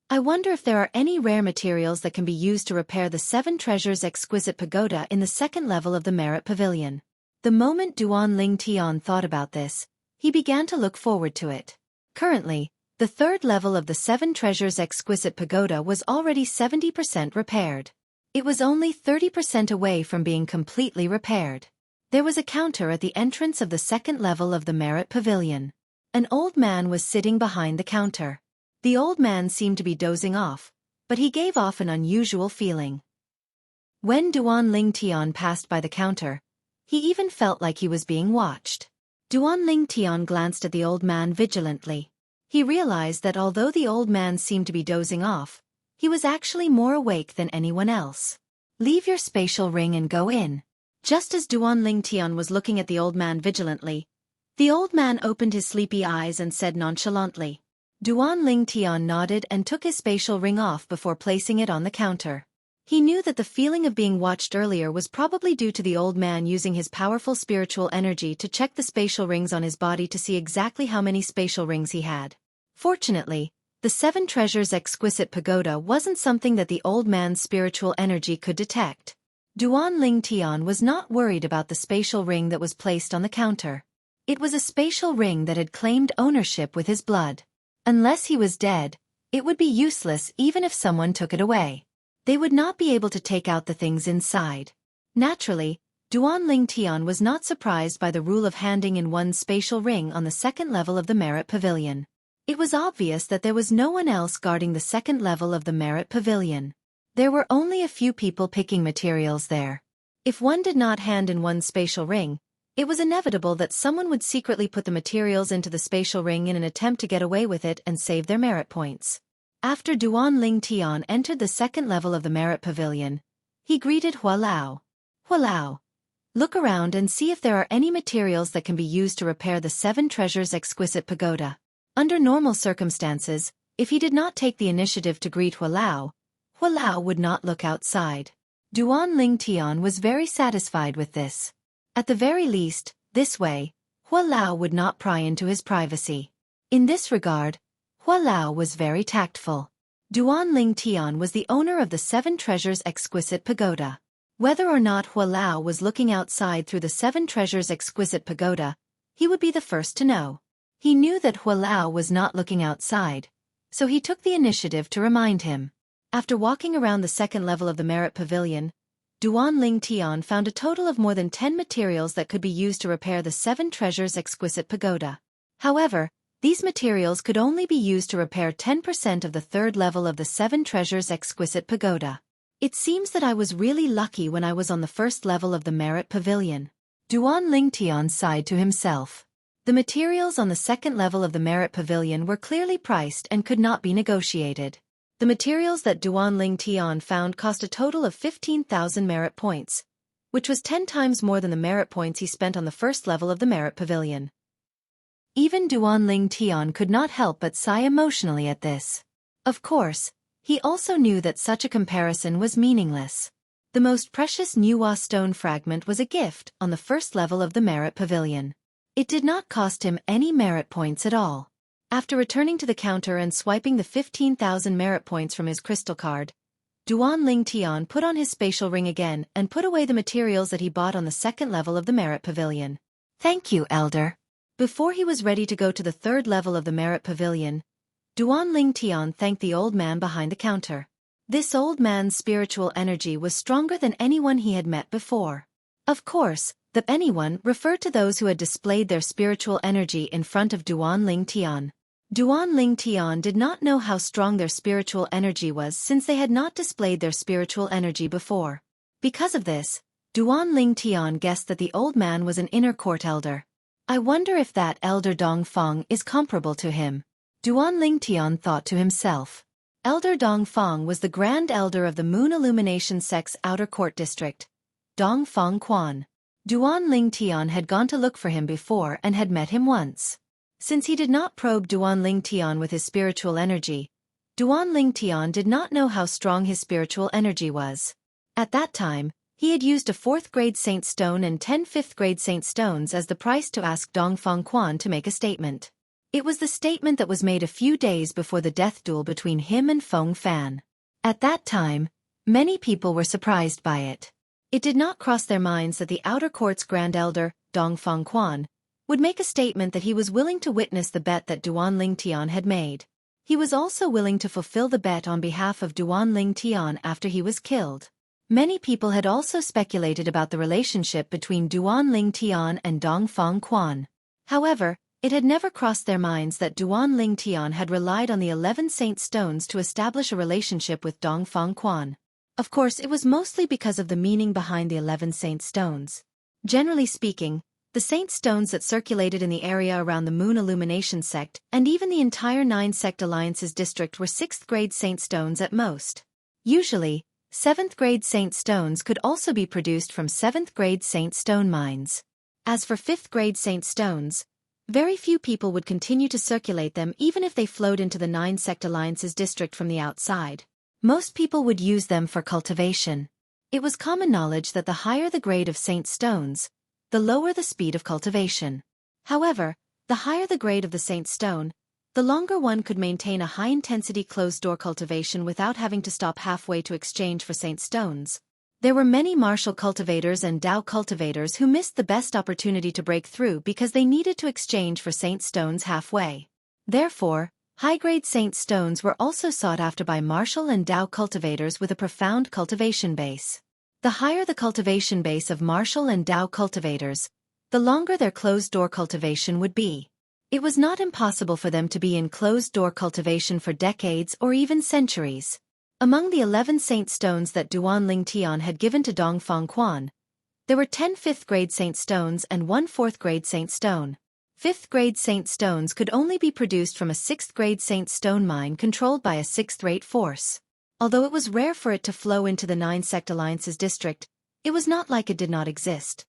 I wonder if there are any rare materials that can be used to repair the Seven Treasures Exquisite Pagoda in the second level of the Merit Pavilion. The moment Duan Lingtian thought about this, he began to look forward to it. Currently, the third level of the Seven Treasures Exquisite Pagoda was already 70% repaired. It was only 30% away from being completely repaired. There was a counter at the entrance of the second level of the Merit Pavilion. An old man was sitting behind the counter. The old man seemed to be dozing off, but he gave off an unusual feeling. When Duan Lingtian passed by the counter, he even felt like he was being watched. Duan Lingtian glanced at the old man vigilantly. He realized that although the old man seemed to be dozing off, he was actually more awake than anyone else. Leave your spatial ring and go in. Just as Duan Lingtian was looking at the old man vigilantly, the old man opened his sleepy eyes and said nonchalantly. Duan Lingtian nodded and took his spatial ring off before placing it on the counter. He knew that the feeling of being watched earlier was probably due to the old man using his powerful spiritual energy to check the spatial rings on his body to see exactly how many spatial rings he had. Fortunately, the 7 treasures exquisite pagoda wasn't something that the old man's spiritual energy could detect. Duan Ling Tian was not worried about the spatial ring that was placed on the counter. It was a spatial ring that had claimed ownership with his blood. Unless he was dead, it would be useless even if someone took it away. They would not be able to take out the things inside. Naturally, Duan Ling Tian was not surprised by the rule of handing in one spatial ring on the second level of the Merit Pavilion. It was obvious that there was no one else guarding the second level of the Merit Pavilion. There were only a few people picking materials there. If one did not hand in one spatial ring, it was inevitable that someone would secretly put the materials into the spatial ring in an attempt to get away with it and save their merit points. After Duan Ling Tian entered the second level of the Merit Pavilion, he greeted Hua Lao. Hua Lao, look around and see if there are any materials that can be used to repair the 7 treasures exquisite pagoda. Under normal circumstances, if he did not take the initiative to greet Hua Lao would not look outside. Duan Ling Tian was very satisfied with this. At the very least, this way, Hua Lao would not pry into his privacy. In this regard, Hua Lao was very tactful. Duan Ling Tian was the owner of the 7 treasures exquisite pagoda. Whether or not Hua Lao was looking outside through the 7 treasures exquisite pagoda, he would be the first to know. He knew that Hua Lao was not looking outside, so he took the initiative to remind him. After walking around the second level of the Merit Pavilion, Duan Ling Tian found a total of more than 10 materials that could be used to repair the 7 treasures exquisite pagoda. However, these materials could only be used to repair 10% of the third level of the 7 treasures exquisite pagoda. It seems that I was really lucky when I was on the first level of the Merit Pavilion. Duan Ling Tian sighed to himself. The materials on the second level of the Merit Pavilion were clearly priced and could not be negotiated. The materials that Duan Ling Tian found cost a total of 15,000 merit points, which was 10 times more than the merit points he spent on the first level of the Merit Pavilion. Even Duan Ling Tian could not help but sigh emotionally at this. Of course, he also knew that such a comparison was meaningless. The most precious Nuwa stone fragment was a gift on the first level of the Merit Pavilion. It did not cost him any merit points at all. After returning to the counter and swiping the 15,000 merit points from his crystal card, Duan Ling Tian put on his spatial ring again and put away the materials that he bought on the second level of the Merit Pavilion. Thank you, Elder. Before he was ready to go to the third level of the Merit Pavilion, Duan Ling Tian thanked the old man behind the counter. This old man's spiritual energy was stronger than anyone he had met before. Of course, the anyone referred to those who had displayed their spiritual energy in front of Duan Ling Tian. Duan Ling Tian did not know how strong their spiritual energy was since they had not displayed their spiritual energy before. Because of this, Duan Ling Tian guessed that the old man was an inner court elder. I wonder if that elder Dong Feng is comparable to him. Duan Ling Tian thought to himself. Elder Dong Feng was the grand elder of the Moon Illumination Sect's outer court district, Dong Feng Quan. Duan Ling Tian had gone to look for him before and had met him once. Since he did not probe Duan Ling Tian with his spiritual energy, Duan Ling Tian did not know how strong his spiritual energy was. At that time, he had used a 4th grade Saint Stone and 10 5th grade Saint Stones as the price to ask Dong Feng Quan to make a statement. It was the statement that was made a few days before the death duel between him and Feng Fan. At that time, many people were surprised by it. It did not cross their minds that the outer court's grand elder, Dong Feng Quan, would make a statement that he was willing to witness the bet that Duan Ling Tian had made. He was also willing to fulfill the bet on behalf of Duan Ling Tian after he was killed. Many people had also speculated about the relationship between Duan Ling Tian and Dong Feng Quan. However, it had never crossed their minds that Duan Ling Tian had relied on the 11 Saint Stones to establish a relationship with Dong Feng Quan. Of course, it was mostly because of the meaning behind the 11 Saint Stones. Generally speaking, the Saint Stones that circulated in the area around the Moon Illumination Sect and even the entire 9 Sect Alliances district were 6th grade Saint Stones at most. Usually, 7th grade Saint Stones could also be produced from 7th grade Saint Stone mines. As for 5th grade Saint Stones, very few people would continue to circulate them even if they flowed into the 9 Sect Alliances district from the outside. Most people would use them for cultivation. It was common knowledge that the higher the grade of saint stones, the lower the speed of cultivation. However, the higher the grade of the saint stone, the longer one could maintain a high-intensity closed-door cultivation without having to stop halfway to exchange for saint stones. There were many martial cultivators and Dao cultivators who missed the best opportunity to break through because they needed to exchange for saint stones halfway. Therefore, high-grade saint stones were also sought after by martial and Dao cultivators with a profound cultivation base. The higher the cultivation base of martial and Dao cultivators, the longer their closed-door cultivation would be. It was not impossible for them to be in closed-door cultivation for decades or even centuries. Among the 11 saint stones that Duan Ling Tian had given to Dongfang Quan, there were 10 fifth-grade saint stones and 1 fourth-grade saint stone. Fifth-grade saint stones could only be produced from a sixth-grade saint stone mine controlled by a sixth-rate force. Although it was rare for it to flow into the 9 sect alliances district, it was not like it did not exist.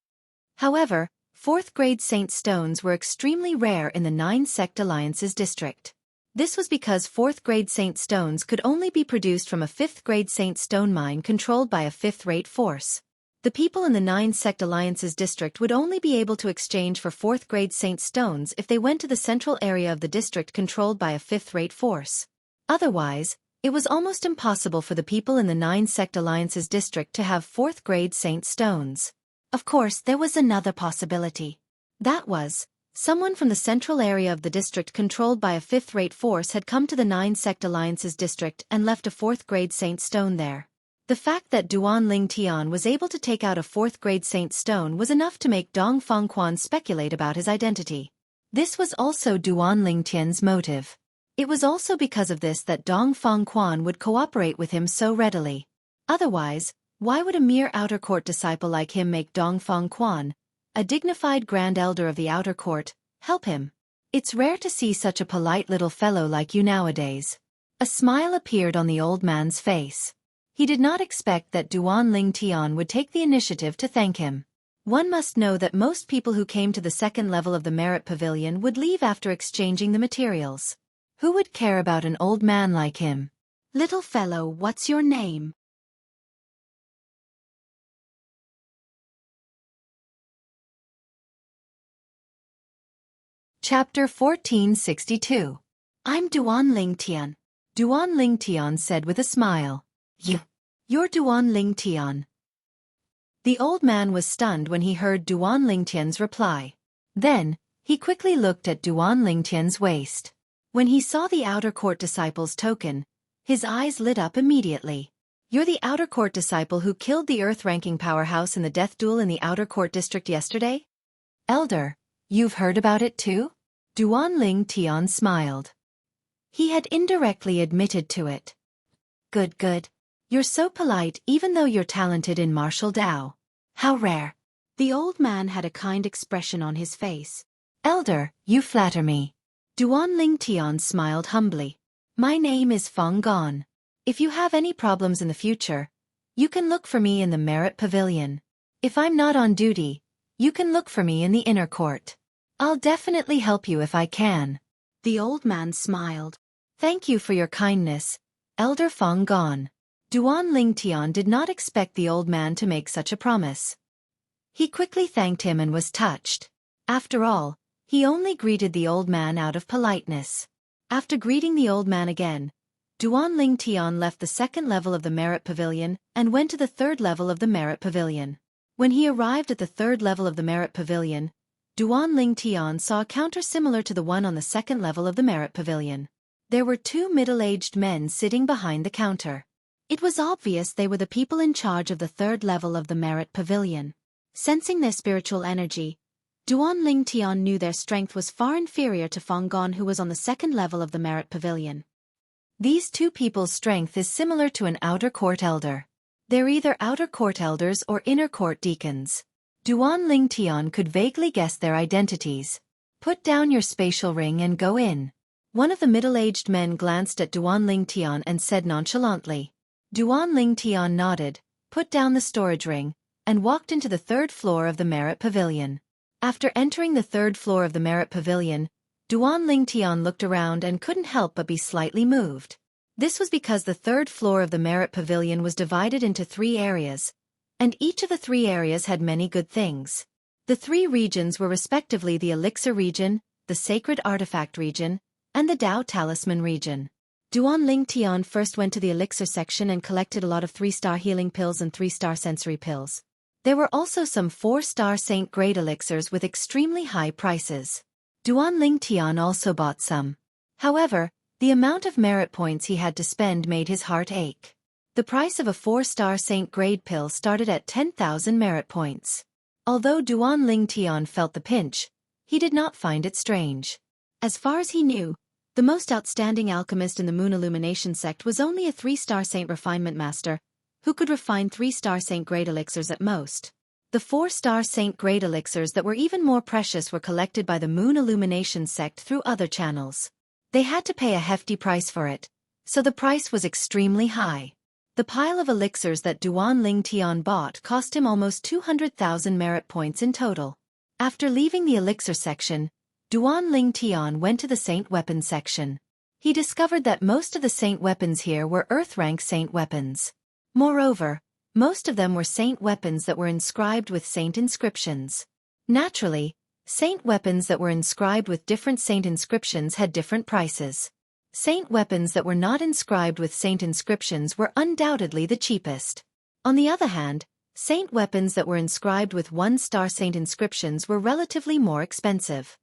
However, fourth-grade saint stones were extremely rare in the 9 sect alliances district. This was because fourth-grade saint stones could only be produced from a fifth-grade saint stone mine controlled by a fifth-rate force. The people in the 9 sect alliances district would only be able to exchange for fourth-grade saint stones if they went to the central area of the district controlled by a fifth-rate force. Otherwise, it was almost impossible for the people in the 9 sect alliances district to have fourth-grade saint stones. Of course, there was another possibility. That was, someone from the central area of the district controlled by a fifth-rate force had come to the 9 sect alliances district and left a fourth-grade saint stone there. The fact that Duan Ling Tian was able to take out a fourth-grade saint stone was enough to make Dongfang Quan speculate about his identity. This was also Duan Ling Tian's motive. It was also because of this that Dongfang Quan would cooperate with him so readily. Otherwise, why would a mere outer court disciple like him make Dongfang Quan, a dignified grand elder of the outer court, help him? It's rare to see such a polite little fellow like you nowadays. A smile appeared on the old man's face. He did not expect that Duan Ling Tian would take the initiative to thank him. One must know that most people who came to the second level of the Merit Pavilion would leave after exchanging the materials. Who would care about an old man like him? Little fellow, what's your name? Chapter 1462. I'm Duan Ling Tian. Duan Ling Tian said with a smile. You're Duan Ling Tian. The old man was stunned when he heard Duan Ling Tian's reply. Then, he quickly looked at Duan Ling Tian's waist. When he saw the outer court disciple's token, his eyes lit up immediately. You're the outer court disciple who killed the Earth-ranking powerhouse in the death duel in the outer court district yesterday? Elder, you've heard about it too? Duan Ling Tian smiled. He had indirectly admitted to it. Good. You're so polite even though you're talented in martial Dao. How rare. The old man had a kind expression on his face. Elder, you flatter me. Duan Ling Tian smiled humbly. My name is Feng Gon. If you have any problems in the future, you can look for me in the Merit Pavilion. If I'm not on duty, you can look for me in the inner court. I'll definitely help you if I can. The old man smiled. Thank you for your kindness, Elder Feng Gon. Duan Ling Tian did not expect the old man to make such a promise. He quickly thanked him and was touched. After all, he only greeted the old man out of politeness. After greeting the old man again, Duan Ling Tian left the second level of the Merit Pavilion and went to the third level of the Merit Pavilion. When he arrived at the third level of the Merit Pavilion, Duan Ling Tian saw a counter similar to the one on the second level of the Merit Pavilion. There were 2 middle-aged men sitting behind the counter. It was obvious they were the people in charge of the third level of the Merit Pavilion. Sensing their spiritual energy, Duan Ling Tian knew their strength was far inferior to Feng Gon, who was on the second level of the Merit Pavilion. These 2 people's strength is similar to an outer court elder. They're either outer court elders or inner court deacons. Duan Ling Tian could vaguely guess their identities. Put down your spatial ring and go in. One of the middle-aged men glanced at Duan Ling Tian and said nonchalantly. Duan Ling Tian nodded, put down the storage ring, and walked into the third floor of the Merit Pavilion. After entering the third floor of the Merit Pavilion, Duan Ling Tian looked around and couldn't help but be slightly moved. This was because the third floor of the Merit Pavilion was divided into 3 areas, and each of the 3 areas had many good things. The 3 regions were respectively the Elixir region, the Sacred Artifact region, and the Dao Talisman region. Duan Ling Tian first went to the Elixir section and collected a lot of 3-star healing pills and 3-star sensory pills. There were also some 4-star Saint Grade elixirs with extremely high prices. Duan Ling Tian also bought some. However, the amount of merit points he had to spend made his heart ache. The price of a 4-star Saint Grade pill started at 10,000 merit points. Although Duan Ling Tian felt the pinch, he did not find it strange. As far as he knew, the most outstanding alchemist in the Moon Illumination sect was only a 3-star Saint Refinement Master, who could refine 3-star Saint Grade elixirs at most. The 4-star Saint Grade elixirs that were even more precious were collected by the Moon Illumination sect through other channels. They had to pay a hefty price for it, so the price was extremely high. The pile of elixirs that Duan Ling Tian bought cost him almost 200,000 merit points in total. After leaving the elixir section, Duan Ling Tian went to the Saint Weapons section. He discovered that most of the Saint weapons here were Earth-rank Saint weapons. Moreover, most of them were Saint weapons that were inscribed with Saint inscriptions. Naturally, Saint weapons that were inscribed with different Saint inscriptions had different prices. Saint weapons that were not inscribed with Saint inscriptions were undoubtedly the cheapest. On the other hand, Saint weapons that were inscribed with 1-star Saint inscriptions were relatively more expensive.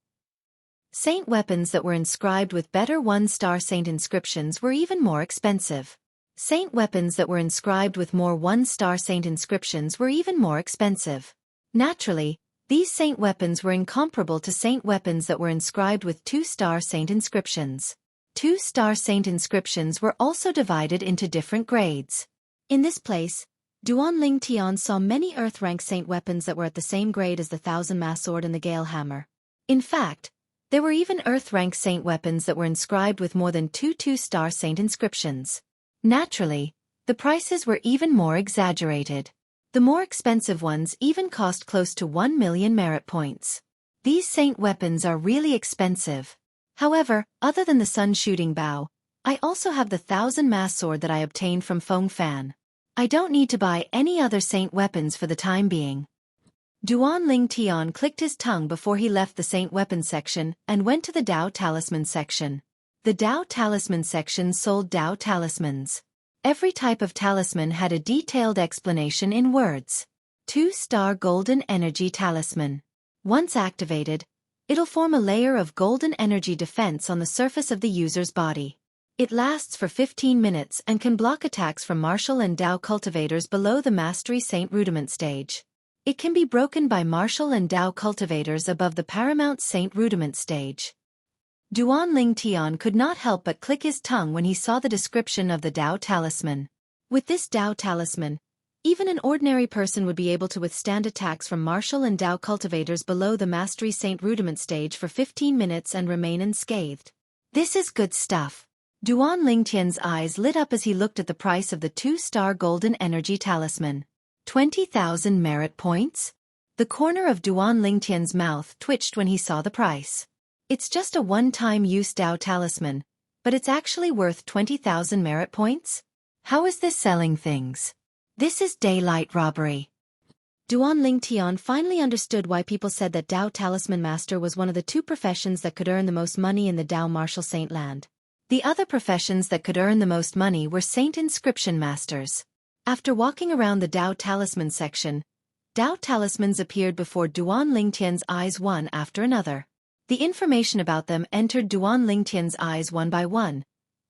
Saint weapons that were inscribed with better 1-star Saint inscriptions were even more expensive. Saint weapons that were inscribed with more 1-star Saint inscriptions were even more expensive. Naturally, these Saint weapons were incomparable to Saint weapons that were inscribed with 2-star Saint inscriptions. 2-star Saint inscriptions were also divided into different grades. In this place, Duan Ling Tian saw many Earth-rank Saint weapons that were at the same grade as the 1000-mass sword and the Gale Hammer. In fact, there were even Earth-rank Saint weapons that were inscribed with more than 2-star Saint inscriptions. Naturally, the prices were even more exaggerated. The more expensive ones even cost close to 1 million merit points. These Saint weapons are really expensive. However, other than the sun-shooting bow, I also have the 1000-mass sword that I obtained from Feng Fan. I don't need to buy any other Saint weapons for the time being. Duan Ling Tian clicked his tongue before he left the Saint Weapons section and went to the Dao Talisman section. The Dao Talisman section sold Dao Talismans. Every type of talisman had a detailed explanation in words. 2-star Golden Energy Talisman. Once activated, it'll form a layer of golden energy defense on the surface of the user's body. It lasts for 15 minutes and can block attacks from martial and Dao cultivators below the Mastery Saint Rudiment stage. It can be broken by martial and Dao cultivators above the Paramount Saint Rudiment stage. Duan Ling Tian could not help but click his tongue when he saw the description of the Dao Talisman. With this Dao Talisman, even an ordinary person would be able to withstand attacks from martial and Dao cultivators below the Mastery Saint Rudiment stage for 15 minutes and remain unscathed. This is good stuff. Duan Ling Tian's eyes lit up as he looked at the price of the 2-star Golden Energy Talisman. 20,000 merit points? The corner of Duan Ling Tian's mouth twitched when he saw the price. It's just a one-time use Dao Talisman, but it's actually worth 20,000 merit points? How is this selling things? This is daylight robbery. Duan Ling Tian finally understood why people said that Dao Talisman Master was one of the 2 professions that could earn the most money in the Dao Martial Saint Land. The other professions that could earn the most money were Saint Inscription Masters. After walking around the Dao Talisman section, Dao Talismans appeared before Duan Ling Tian's eyes one after another. The information about them entered Duan Ling Tian's eyes one by one,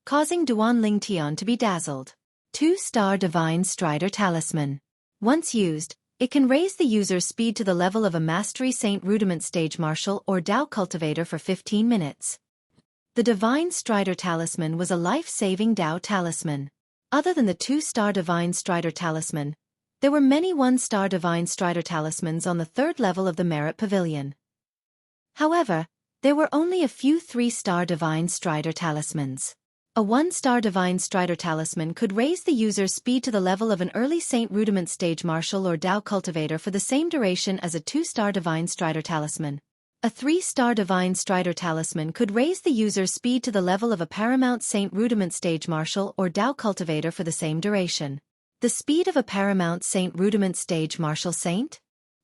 causing Duan Ling Tian to be dazzled. 2-star Divine Strider Talisman. Once used, it can raise the user's speed to the level of a Mastery Saint Rudiment stage martial or Dao cultivator for 15 minutes. The Divine Strider Talisman was a life-saving Dao Talisman. Other than the 2-star Divine Strider Talisman, there were many 1-star Divine Strider Talismans on the 3rd level of the Merit Pavilion. However, there were only a few 3-star Divine Strider Talismans. A 1-star Divine Strider Talisman could raise the user's speed to the level of an early Saint Rudiment stage martial or Dao cultivator for the same duration as a 2-star Divine Strider Talisman. A 3-star Divine Strider Talisman could raise the user's speed to the level of a Paramount Saint Rudiment Stage Martial or Dao Cultivator for the same duration. The speed of a Paramount Saint Rudiment Stage Martial Saint?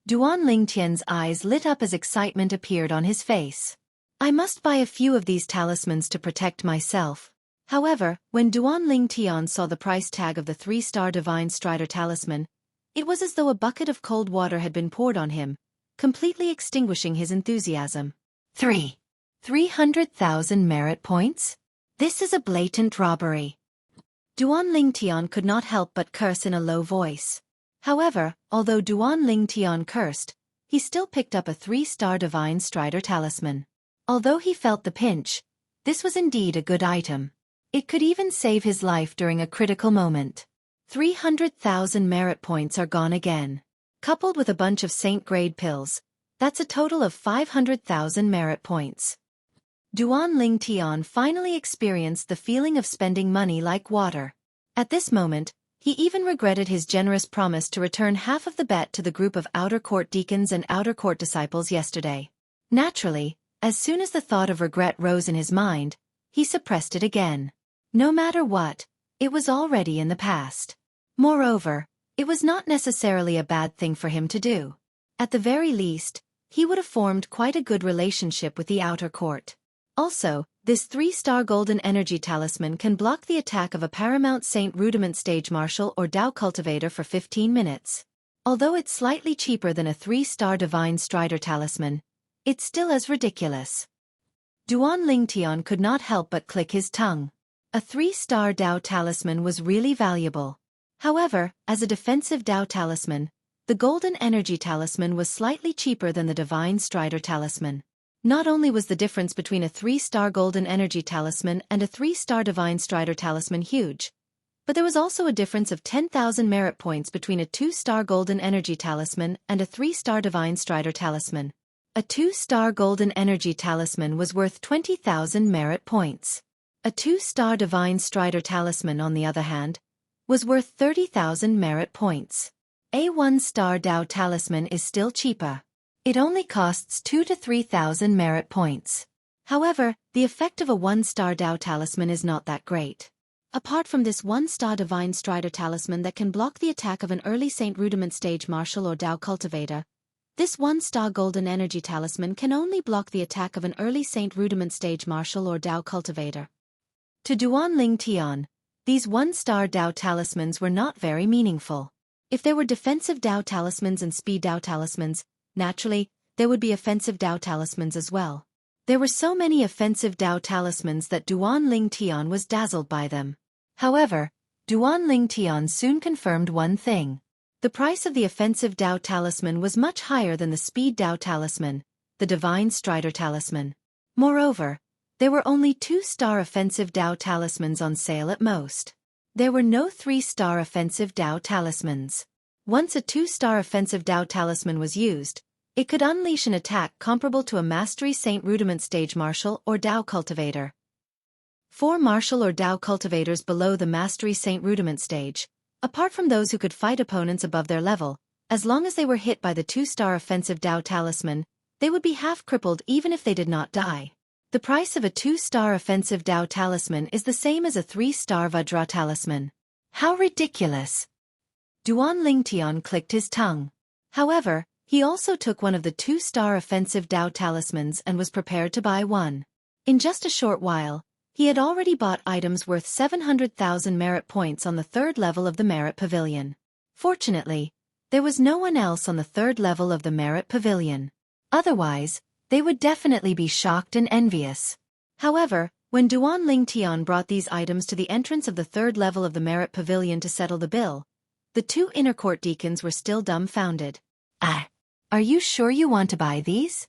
Duan Lingtian's eyes lit up as excitement appeared on his face. I must buy a few of these talismans to protect myself. However, when Duan Lingtian saw the price tag of the 3-star Divine Strider Talisman, it was as though a bucket of cold water had been poured on him, completely extinguishing his enthusiasm. 300,000 merit points? This is a blatant robbery. Duan Lingtian could not help but curse in a low voice. However, although Duan Lingtian cursed, he still picked up a 3-star Divine Strider Talisman. Although he felt the pinch, this was indeed a good item. It could even save his life during a critical moment. 300,000 merit points are gone again. Coupled with a bunch of Saint-grade pills, that's a total of 500,000 merit points. Duan Lingtian finally experienced the feeling of spending money like water. At this moment, he even regretted his generous promise to return half of the bet to the group of outer court deacons and outer court disciples yesterday. Naturally, as soon as the thought of regret rose in his mind, he suppressed it again. No matter what, it was already in the past. Moreover, it was not necessarily a bad thing for him to do. At the very least, he would have formed quite a good relationship with the outer court. Also, this 3-star Golden Energy Talisman can block the attack of a Paramount Saint Rudiment Stage Martial or Dao Cultivator for 15 minutes. Although it's slightly cheaper than a 3-star Divine Strider Talisman, it's still as ridiculous. Duan Lingtian could not help but click his tongue. A 3-star Dao Talisman was really valuable. However, as a defensive Dao Talisman, the Golden Energy Talisman was slightly cheaper than the Divine Strider Talisman. Not only was the difference between a 3-star Golden Energy Talisman and a 3-star Divine Strider Talisman huge, but there was also a difference of 10,000 merit points between a 2-star Golden Energy Talisman and a 3-star Divine Strider Talisman. A 2-star Golden Energy Talisman was worth 20,000 merit points. A 2-star Divine Strider Talisman, on the other hand, was worth 30,000 merit points. A 1-star Dao Talisman is still cheaper. It only costs 2,000 to 3,000 merit points. However, the effect of a 1-star Dao Talisman is not that great. Apart from this 1-star Divine Strider Talisman that can block the attack of an early Saint Rudiment Stage Martial or Dao Cultivator, this 1-star Golden Energy Talisman can only block the attack of an early Saint Rudiment Stage Martial or Dao Cultivator. To Duan Lingtian, these 1-star Dao Talismans were not very meaningful. If there were defensive Dao Talismans and speed Dao Talismans, naturally, there would be offensive Dao Talismans as well. There were so many offensive Dao Talismans that Duan Lingtian was dazzled by them. However, Duan Lingtian soon confirmed one thing. The price of the offensive Dao Talisman was much higher than the speed Dao Talisman, the Divine Strider Talisman. Moreover, there were only 2-star offensive Dao Talismans on sale at most. There were no 3-star offensive Dao Talismans. Once a 2-star offensive Dao Talisman was used, it could unleash an attack comparable to a Mastery Saint Rudiment Stage Martial or Dao Cultivator. 4 Martial or Dao Cultivators below the Mastery Saint Rudiment Stage, apart from those who could fight opponents above their level, as long as they were hit by the 2-star offensive Dao Talisman, they would be half crippled even if they did not die. The price of a 2-star offensive Dao Talisman is the same as a 3-star Vajra Talisman. How ridiculous! Duan Lingtian clicked his tongue. However, he also took one of the 2-star offensive Dao Talismans and was prepared to buy one. In just a short while, he had already bought items worth 700,000 merit points on the 3rd level of the Merit Pavilion. Fortunately, there was no one else on the 3rd level of the Merit Pavilion. Otherwise, they would definitely be shocked and envious. However, when Duan Lingtian brought these items to the entrance of the 3rd level of the Merit Pavilion to settle the bill, the 2 inner court deacons were still dumbfounded. Are you sure you want to buy these?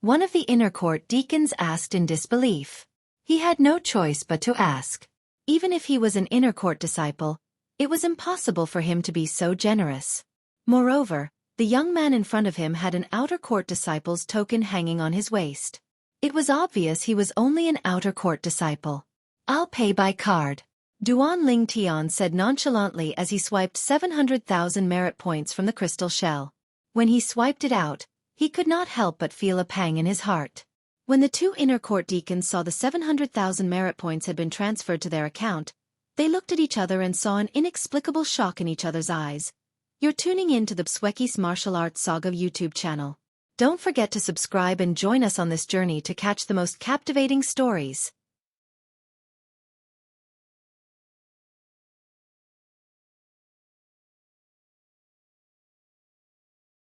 One of the inner court deacons asked in disbelief. He had no choice but to ask. Even if he was an inner court disciple, it was impossible for him to be so generous. Moreover, the young man in front of him had an outer court disciple's token hanging on his waist. It was obvious he was only an outer court disciple. I'll pay by card. Duan Lingtian said nonchalantly as he swiped 700,000 merit points from the crystal shell. When he swiped it out, He could not help but feel a pang in his heart. When the two inner court deacons saw the 700,000 merit points had been transferred to their account, they looked at each other and saw an inexplicable shock in each other's eyes. You're tuning in to the Xueqi's Martial Arts Saga YouTube channel. Don't forget to subscribe and join us on this journey to catch the most captivating stories.